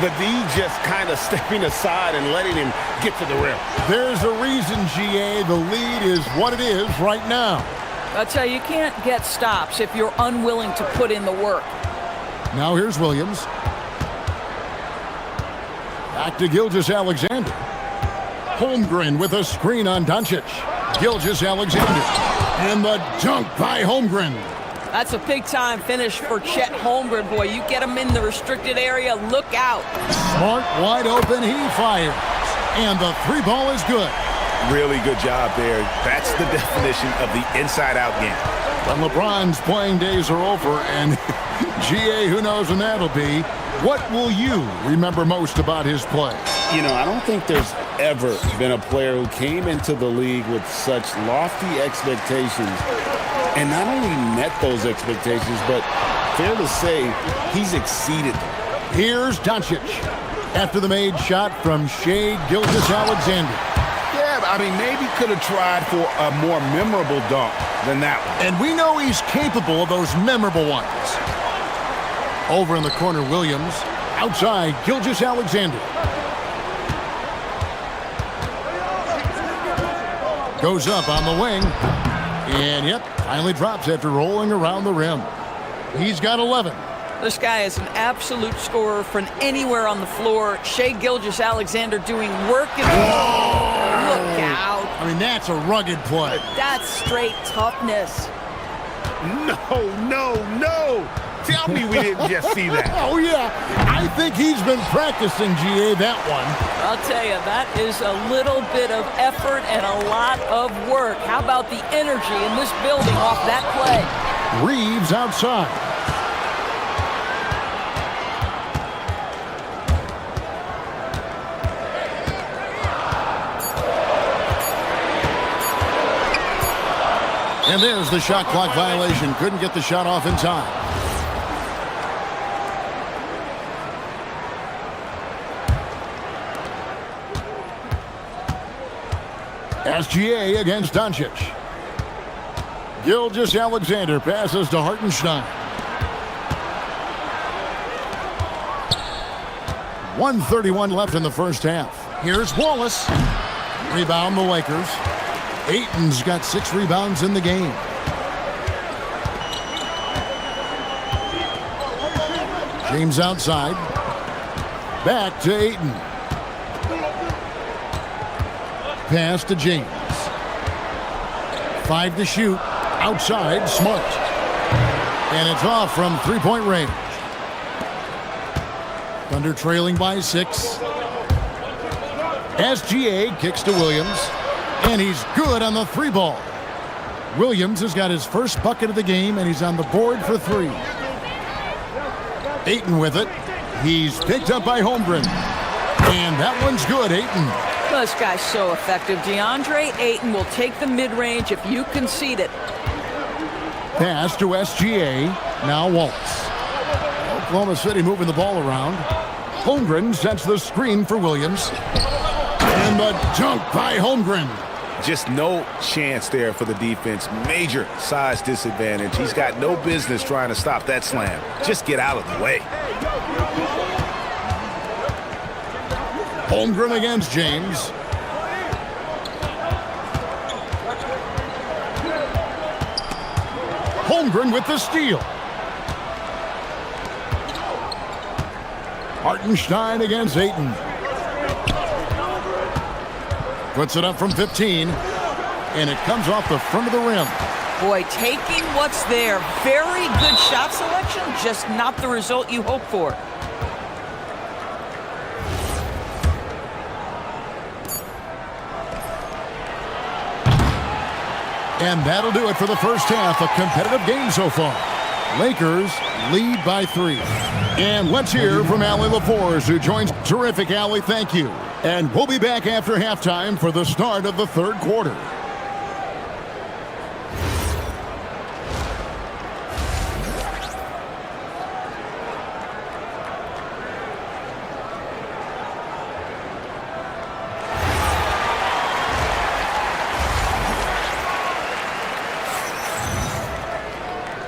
The D just kind of stepping aside and letting him get to the rim. There's a reason, GA, the lead is what it is right now. I'll tell you, you can't get stops if you're unwilling to put in the work. Now here's Williams. Back to Gilgeous-Alexander. Holmgren with a screen on Doncic. Gilgeous-Alexander. And the dunk by Holmgren. That's a big-time finish for Chet Holmgren. Boy, you get him in the restricted area, look out. Smart, wide open, he fires. And the 3 ball is good. Really good job there. That's the definition of the inside-out game. When LeBron's playing days are over, and GA, who knows when that'll be, what will you remember most about his play? You know, I don't think there's ever been a player who came into the league with such lofty expectations and not only met those expectations, but fair to say, he's exceeded them. Here's Doncic after the made shot from Shai Gilgeous-Alexander. Yeah, I mean, maybe could have tried for a more memorable dunk than that one. And we know he's capable of those memorable ones. Over in the corner, Williams. Outside, Gilgeous-Alexander. Goes up on the wing. And, yep, finally drops after rolling around the rim. He's got 11. This guy is an absolute scorer from anywhere on the floor. Shai Gilgeous-Alexander doing work. Look out. I mean, that's a rugged play. That's straight toughness. No. Tell me we didn't just see that. Oh, yeah. I think he's been practicing, GA, that one. I'll tell you, that is a little bit of effort and a lot of work. How about the energy in this building off that play? Reeves outside. And there's the shot clock violation. Couldn't get the shot off in time. SGA against Doncic. Gilgeous-Alexander passes to Hartenstein. 1:31 left in the first half. Here's Wallace. Rebound the Lakers. Ayton's got 6 rebounds in the game. James outside. Back to Ayton. Pass to James. 5 to shoot. Outside, Smart. And it's off from 3-point range. Thunder trailing by 6. SGA kicks to Williams, and he's good on the three ball. Williams has got his first bucket of the game, and he's on the board for three. Ayton with it. He's picked up by Holmgren. And that one's good, Ayton. This guy's so effective. DeAndre Ayton will take the mid-range if you concede it. Pass to SGA. Now Waltz. Oklahoma City moving the ball around. Holmgren sets the screen for Williams. And the dunk by Holmgren. Just no chance there for the defense. Major size disadvantage. He's got no business trying to stop that slam. Just get out of the way. Holmgren against James. Holmgren with the steal. Hartenstein against Ayton. Puts it up from 15, and it comes off the front of the rim. Boy, taking what's there. Very good shot selection, just not the result you hope for. And that'll do it for the first half. A competitive game so far. Lakers lead by 3. And let's hear from Allie LaForce, who joins. Terrific, Allie. Thank you. And we'll be back after halftime for the start of the third quarter.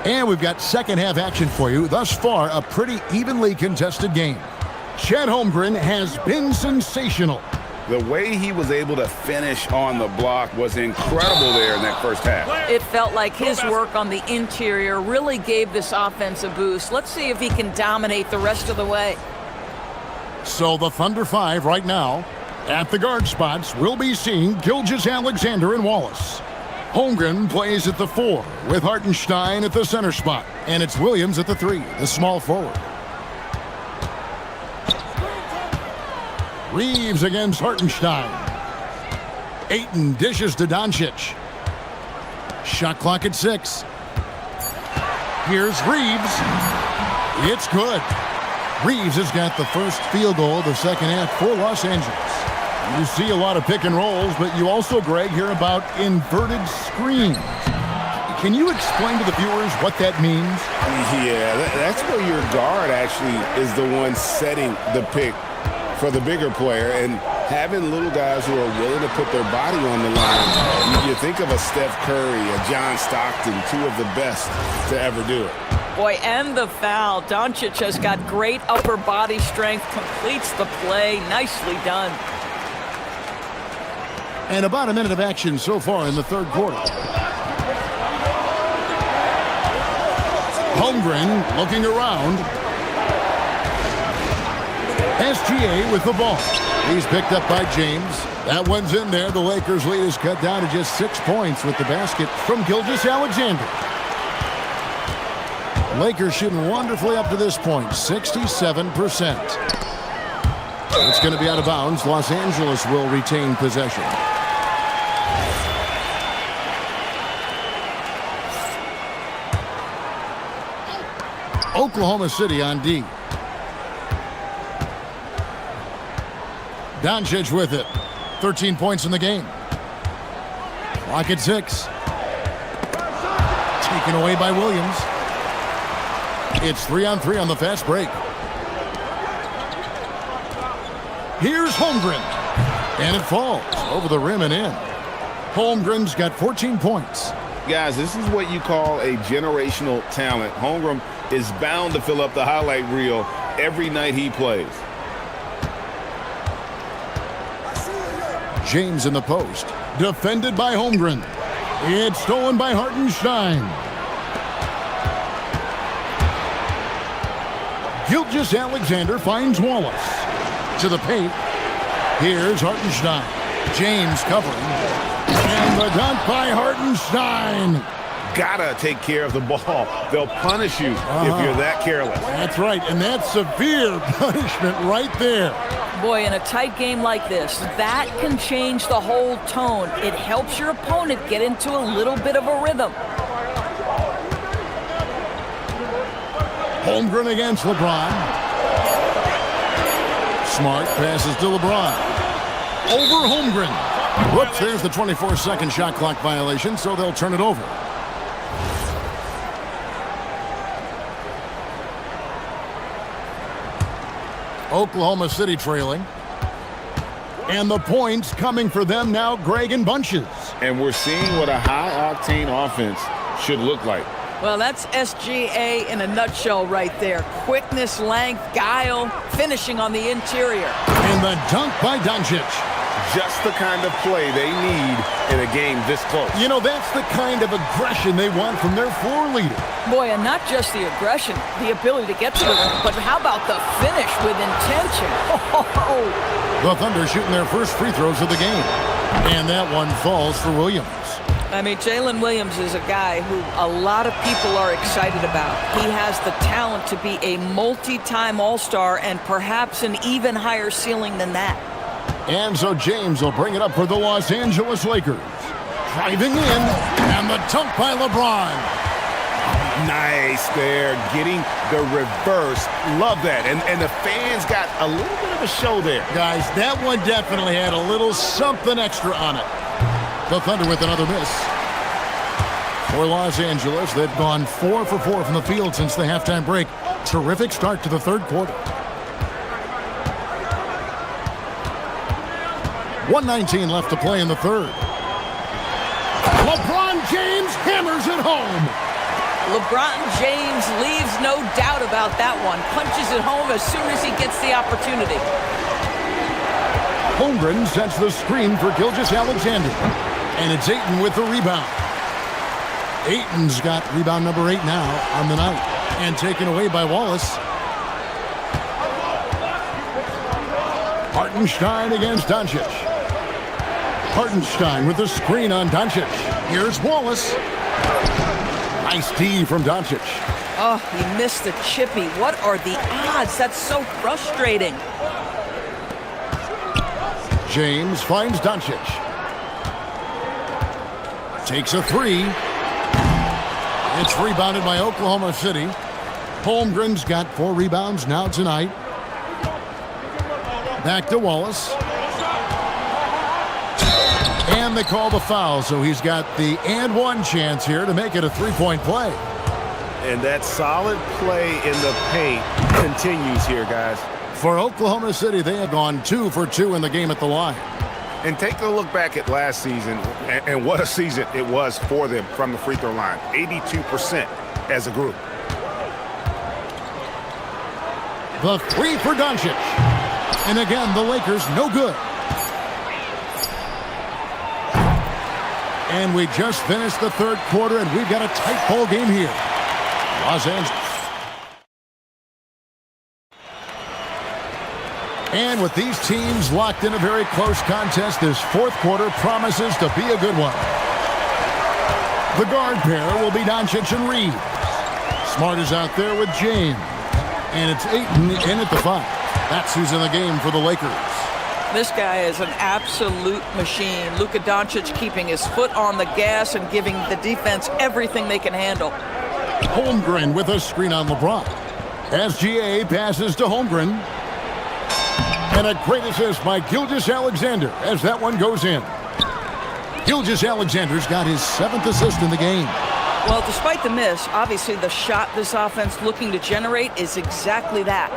And we've got second half action for you. Thus far, a pretty evenly contested game. Chet Holmgren has been sensational. The way he was able to finish on the block was incredible there in that first half. It felt like his work on the interior really gave this offense a boost. Let's see if he can dominate the rest of the way. So the Thunder 5 right now. At the guard spots, we'll be seeing Gilgeous-Alexander and Wallace. Holmgren plays at the 4 with Hartenstein at the center spot. And it's Williams at the 3, the small forward. Reeves against Hartenstein. Ayton dishes to Doncic. Shot clock at 6. Here's Reeves. It's good. Reeves has got the first field goal of the second half for Los Angeles. You see a lot of pick and rolls, but you also, Greg, hear about inverted screens. Can you explain to the viewers what that means? Yeah, that's where your guard actually is the one setting the pick for the bigger player, and having little guys who are willing to put their body on the line. You think of a Steph Curry, a John Stockton, two of the best to ever do it. Boy, and the foul. Doncic has got great upper body strength, completes the play. Nicely done. And about a minute of action so far in the third quarter. Holmgren looking around. SGA with the ball. He's picked up by James. That one's in there. The Lakers' lead is cut down to just 6 points with the basket from Gilgeous-Alexander. Lakers shooting wonderfully up to this point, 67%. It's going to be out of bounds. Los Angeles will retain possession. Oklahoma City on D. Doncic with it. 13 points in the game. Clock at 6. Taken away by Williams. It's 3-on-3 on the fast break. Here's Holmgren. And it falls over the rim and in. Holmgren's got 14 points. Guys, this is what you call a generational talent. Holmgren is bound to fill up the highlight reel every night he plays. James in the post. Defended by Holmgren. It's stolen by Hartenstein. Gilgeous-Alexander finds Wallace. To the paint. Here's Hartenstein. James covering. And the dunk by Hartenstein. gotta take care of the ball. They'll punish you if you're that careless. That's right, and that's severe punishment right there. Boy, in a tight game like this, that can change the whole tone. It helps your opponent get into a little bit of a rhythm. Holmgren against LeBron. Smart passes to LeBron. Over Holmgren. Whoops, there's the 24-second shot clock violation, so they'll turn it over. Oklahoma City trailing. And the points coming for them now, Greg, in bunches. And we're seeing what a high-octane offense should look like. Well, that's SGA in a nutshell right there. Quickness, length, guile, finishing on the interior. And the dunk by Doncic. Just the kind of play they need in a game this close. You know, that's the kind of aggression they want from their floor leader. Boy, and not just the aggression, the ability to get to the rim, but how about the finish with intention? The Thunder shooting their first free throws of the game. And that one falls for Williams. I mean, Jalen Williams is a guy who a lot of people are excited about. He has the talent to be a multi-time All-Star and perhaps an even higher ceiling than that. And so James will bring it up for the Los Angeles Lakers. Driving in, and the dunk by LeBron. Nice there, getting the reverse. Love that. And the fans got a little bit of a show there. Guys, that one definitely had a little something extra on it. The Thunder with another miss. For Los Angeles, they've gone 4 for 4 from the field since the halftime break. Terrific start to the third quarter. 1:19 left to play in the third. LeBron James hammers it home. LeBron James leaves no doubt about that one. Punches it home as soon as he gets the opportunity. Holmgren sets the screen for Gilgeous-Alexander. And it's Ayton with the rebound. Ayton's got rebound number 8 now on the night. And taken away by Wallace. Hartenstein against Doncic. Hartenstein with the screen on Doncic. Here's Wallace. Nice D from Doncic. Oh, he missed the chippy. What are the odds? That's so frustrating. James finds Doncic. Takes a three. It's rebounded by Oklahoma City. Holmgren's got 4 rebounds now tonight. Back to Wallace. And they call the foul, so he's got the and one chance here to make it a 3-point play. And that solid play in the paint continues here, guys. For Oklahoma City, they have gone 2 for 2 in the game at the line. And take a look back at last season, and what a season it was for them from the free throw line. 82% as a group. The 3 for Doncic. And again, the Lakers no good. And we just finished the third quarter, and we've got a tight ball game here. Los Angeles. And with these teams locked in a very close contest, this fourth quarter promises to be a good one. The guard pair will be Doncic and Reed. Smart is out there with James. And it's Ayton in at the 5. That's who's in the game for the Lakers. This guy is an absolute machine. Luka Doncic keeping his foot on the gas and giving the defense everything they can handle. Holmgren with a screen on LeBron. SGA passes to Holmgren. And a great assist by Gilgeous-Alexander as that one goes in. Gilgeous-Alexander's got his 7th assist in the game. Well, despite the miss, obviously the shot this offense looking to generate is exactly that.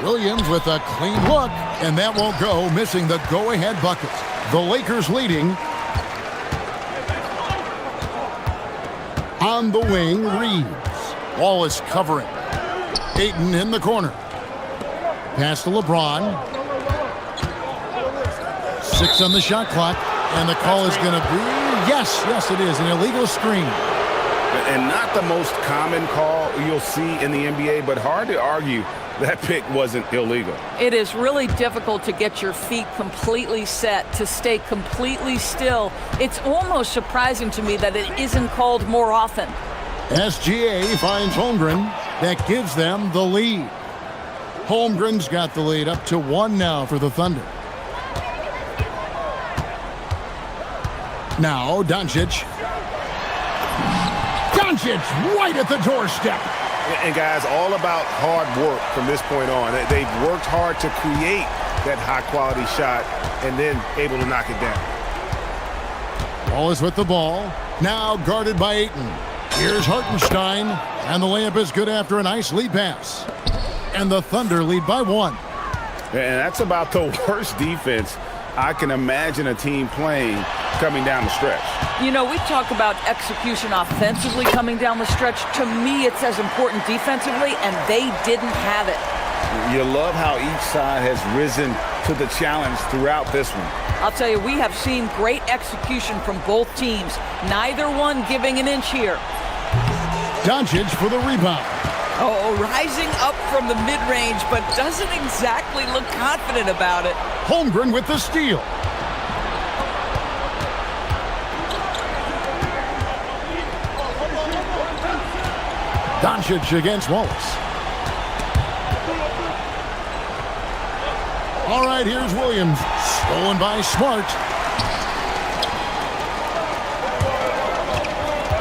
Williams with a clean look, and that won't go, missing the go-ahead bucket. The Lakers leading. On the wing, Reeves. Wallace covering. Ayton in the corner. Pass to LeBron. 6 on the shot clock, and the call is going to be, yes, it is, an illegal screen. And not the most common call you'll see in the NBA, but hard to argue that pick wasn't illegal. It is really difficult to get your feet completely set, to stay completely still. It's almost surprising to me that it isn't called more often. SGA finds Holmgren. That gives them the lead. Holmgren's got the lead up to 1 now for the Thunder. Now Doncic. Doncic right at the doorstep. And guys, all about hard work from this point on. They've worked hard to create that high-quality shot and then able to knock it down. Wallace with the ball. Now guarded by Ayton. Here's Hartenstein. And the layup is good after a nice lead pass. And the Thunder lead by 1. And that's about the worst defense I can imagine a team playing coming down the stretch. You know, we talk about execution offensively coming down the stretch. To me, it's as important defensively, and they didn't have it. You love how each side has risen to the challenge throughout this one. I'll tell you, we have seen great execution from both teams. Neither one giving an inch here. Doncic for the rebound. Oh, rising up from the mid-range, but doesn't exactly look confident about it. Holmgren with the steal. Doncic against Wallace. All right, here's Williams. Stolen by Smart.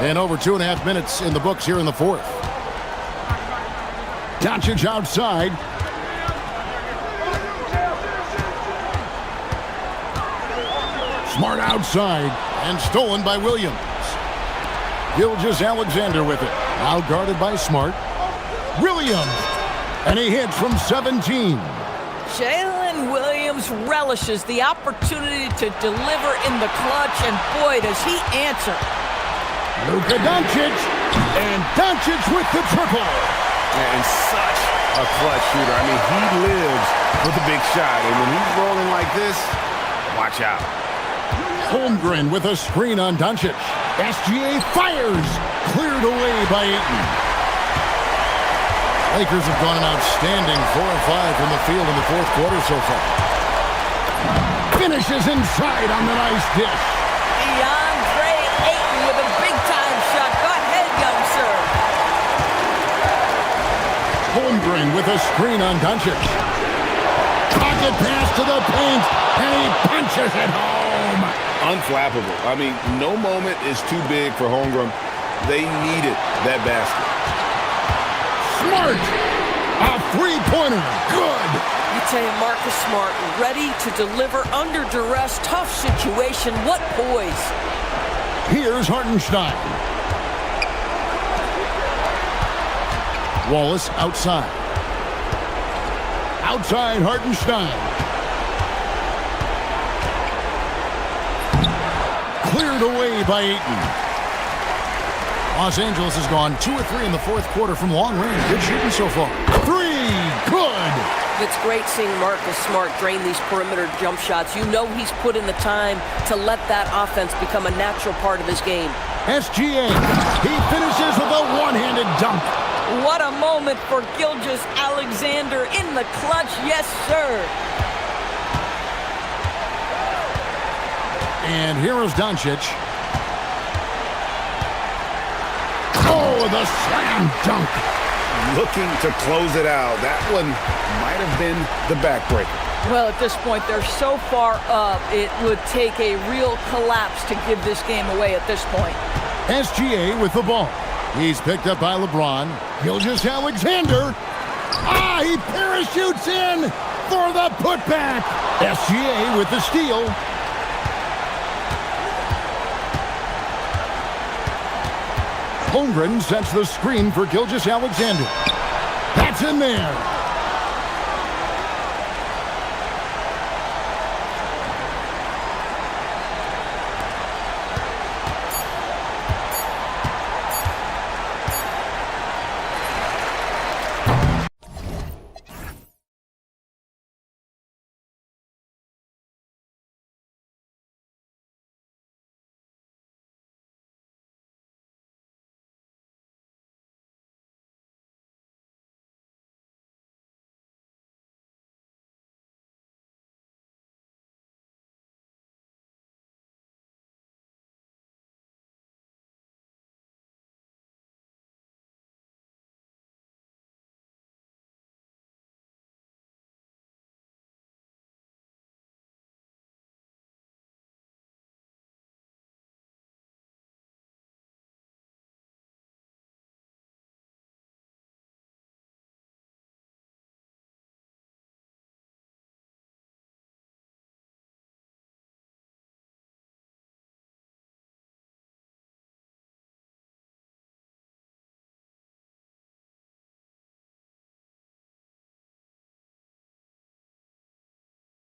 And over 2.5 minutes in the books here in the fourth. Doncic outside. Smart outside. And stolen by Williams. Gilgeous-Alexander with it. Now guarded by Smart. Williams. And he hits from 17. Jalen Williams relishes the opportunity to deliver in the clutch, and boy, does he answer. Luka Doncic. And Doncic with the triple. And such a clutch shooter. I mean, he lives with a big shot. And when he's rolling like this, watch out. Holmgren with a screen on Doncic. SGA fires. Cleared away by Ayton. Lakers have gone an outstanding 4 of 5 from the field in the fourth quarter so far. Finishes inside on the nice dish. DeAndre Ayton with a big-time shot. Go ahead, young sir. Holmgren with a screen on Doncic. Pocket pass to the paint, and he punches it home. Unflappable. I mean, no moment is too big for Holmgren. They needed that basket. Smart. A three-pointer. Good. You tell you, Marcus Smart, ready to deliver under duress, tough situation. What poise. Here's Hartenstein. Wallace outside. Outside Hartenstein. Cleared away by Ayton. Los Angeles has gone 2 or 3 in the fourth quarter from long range. Good shooting so far. 3, good. It's great seeing Marcus Smart drain these perimeter jump shots. You know he's put in the time to let that offense become a natural part of his game. SGA, he finishes with a one-handed dunk. What a moment for Gilgeous-Alexander in the clutch. Yes, sir. And here is Doncic. Oh, the slam dunk. Looking to close it out. That one might have been the backbreaker. Well, at this point, they're so far up, it would take a real collapse to give this game away at this point. SGA with the ball. He's picked up by LeBron. Gilgeous-Alexander. He parachutes in for the putback. SGA with the steal. Holmgren sets the screen for Gilgeous-Alexander. That's in there.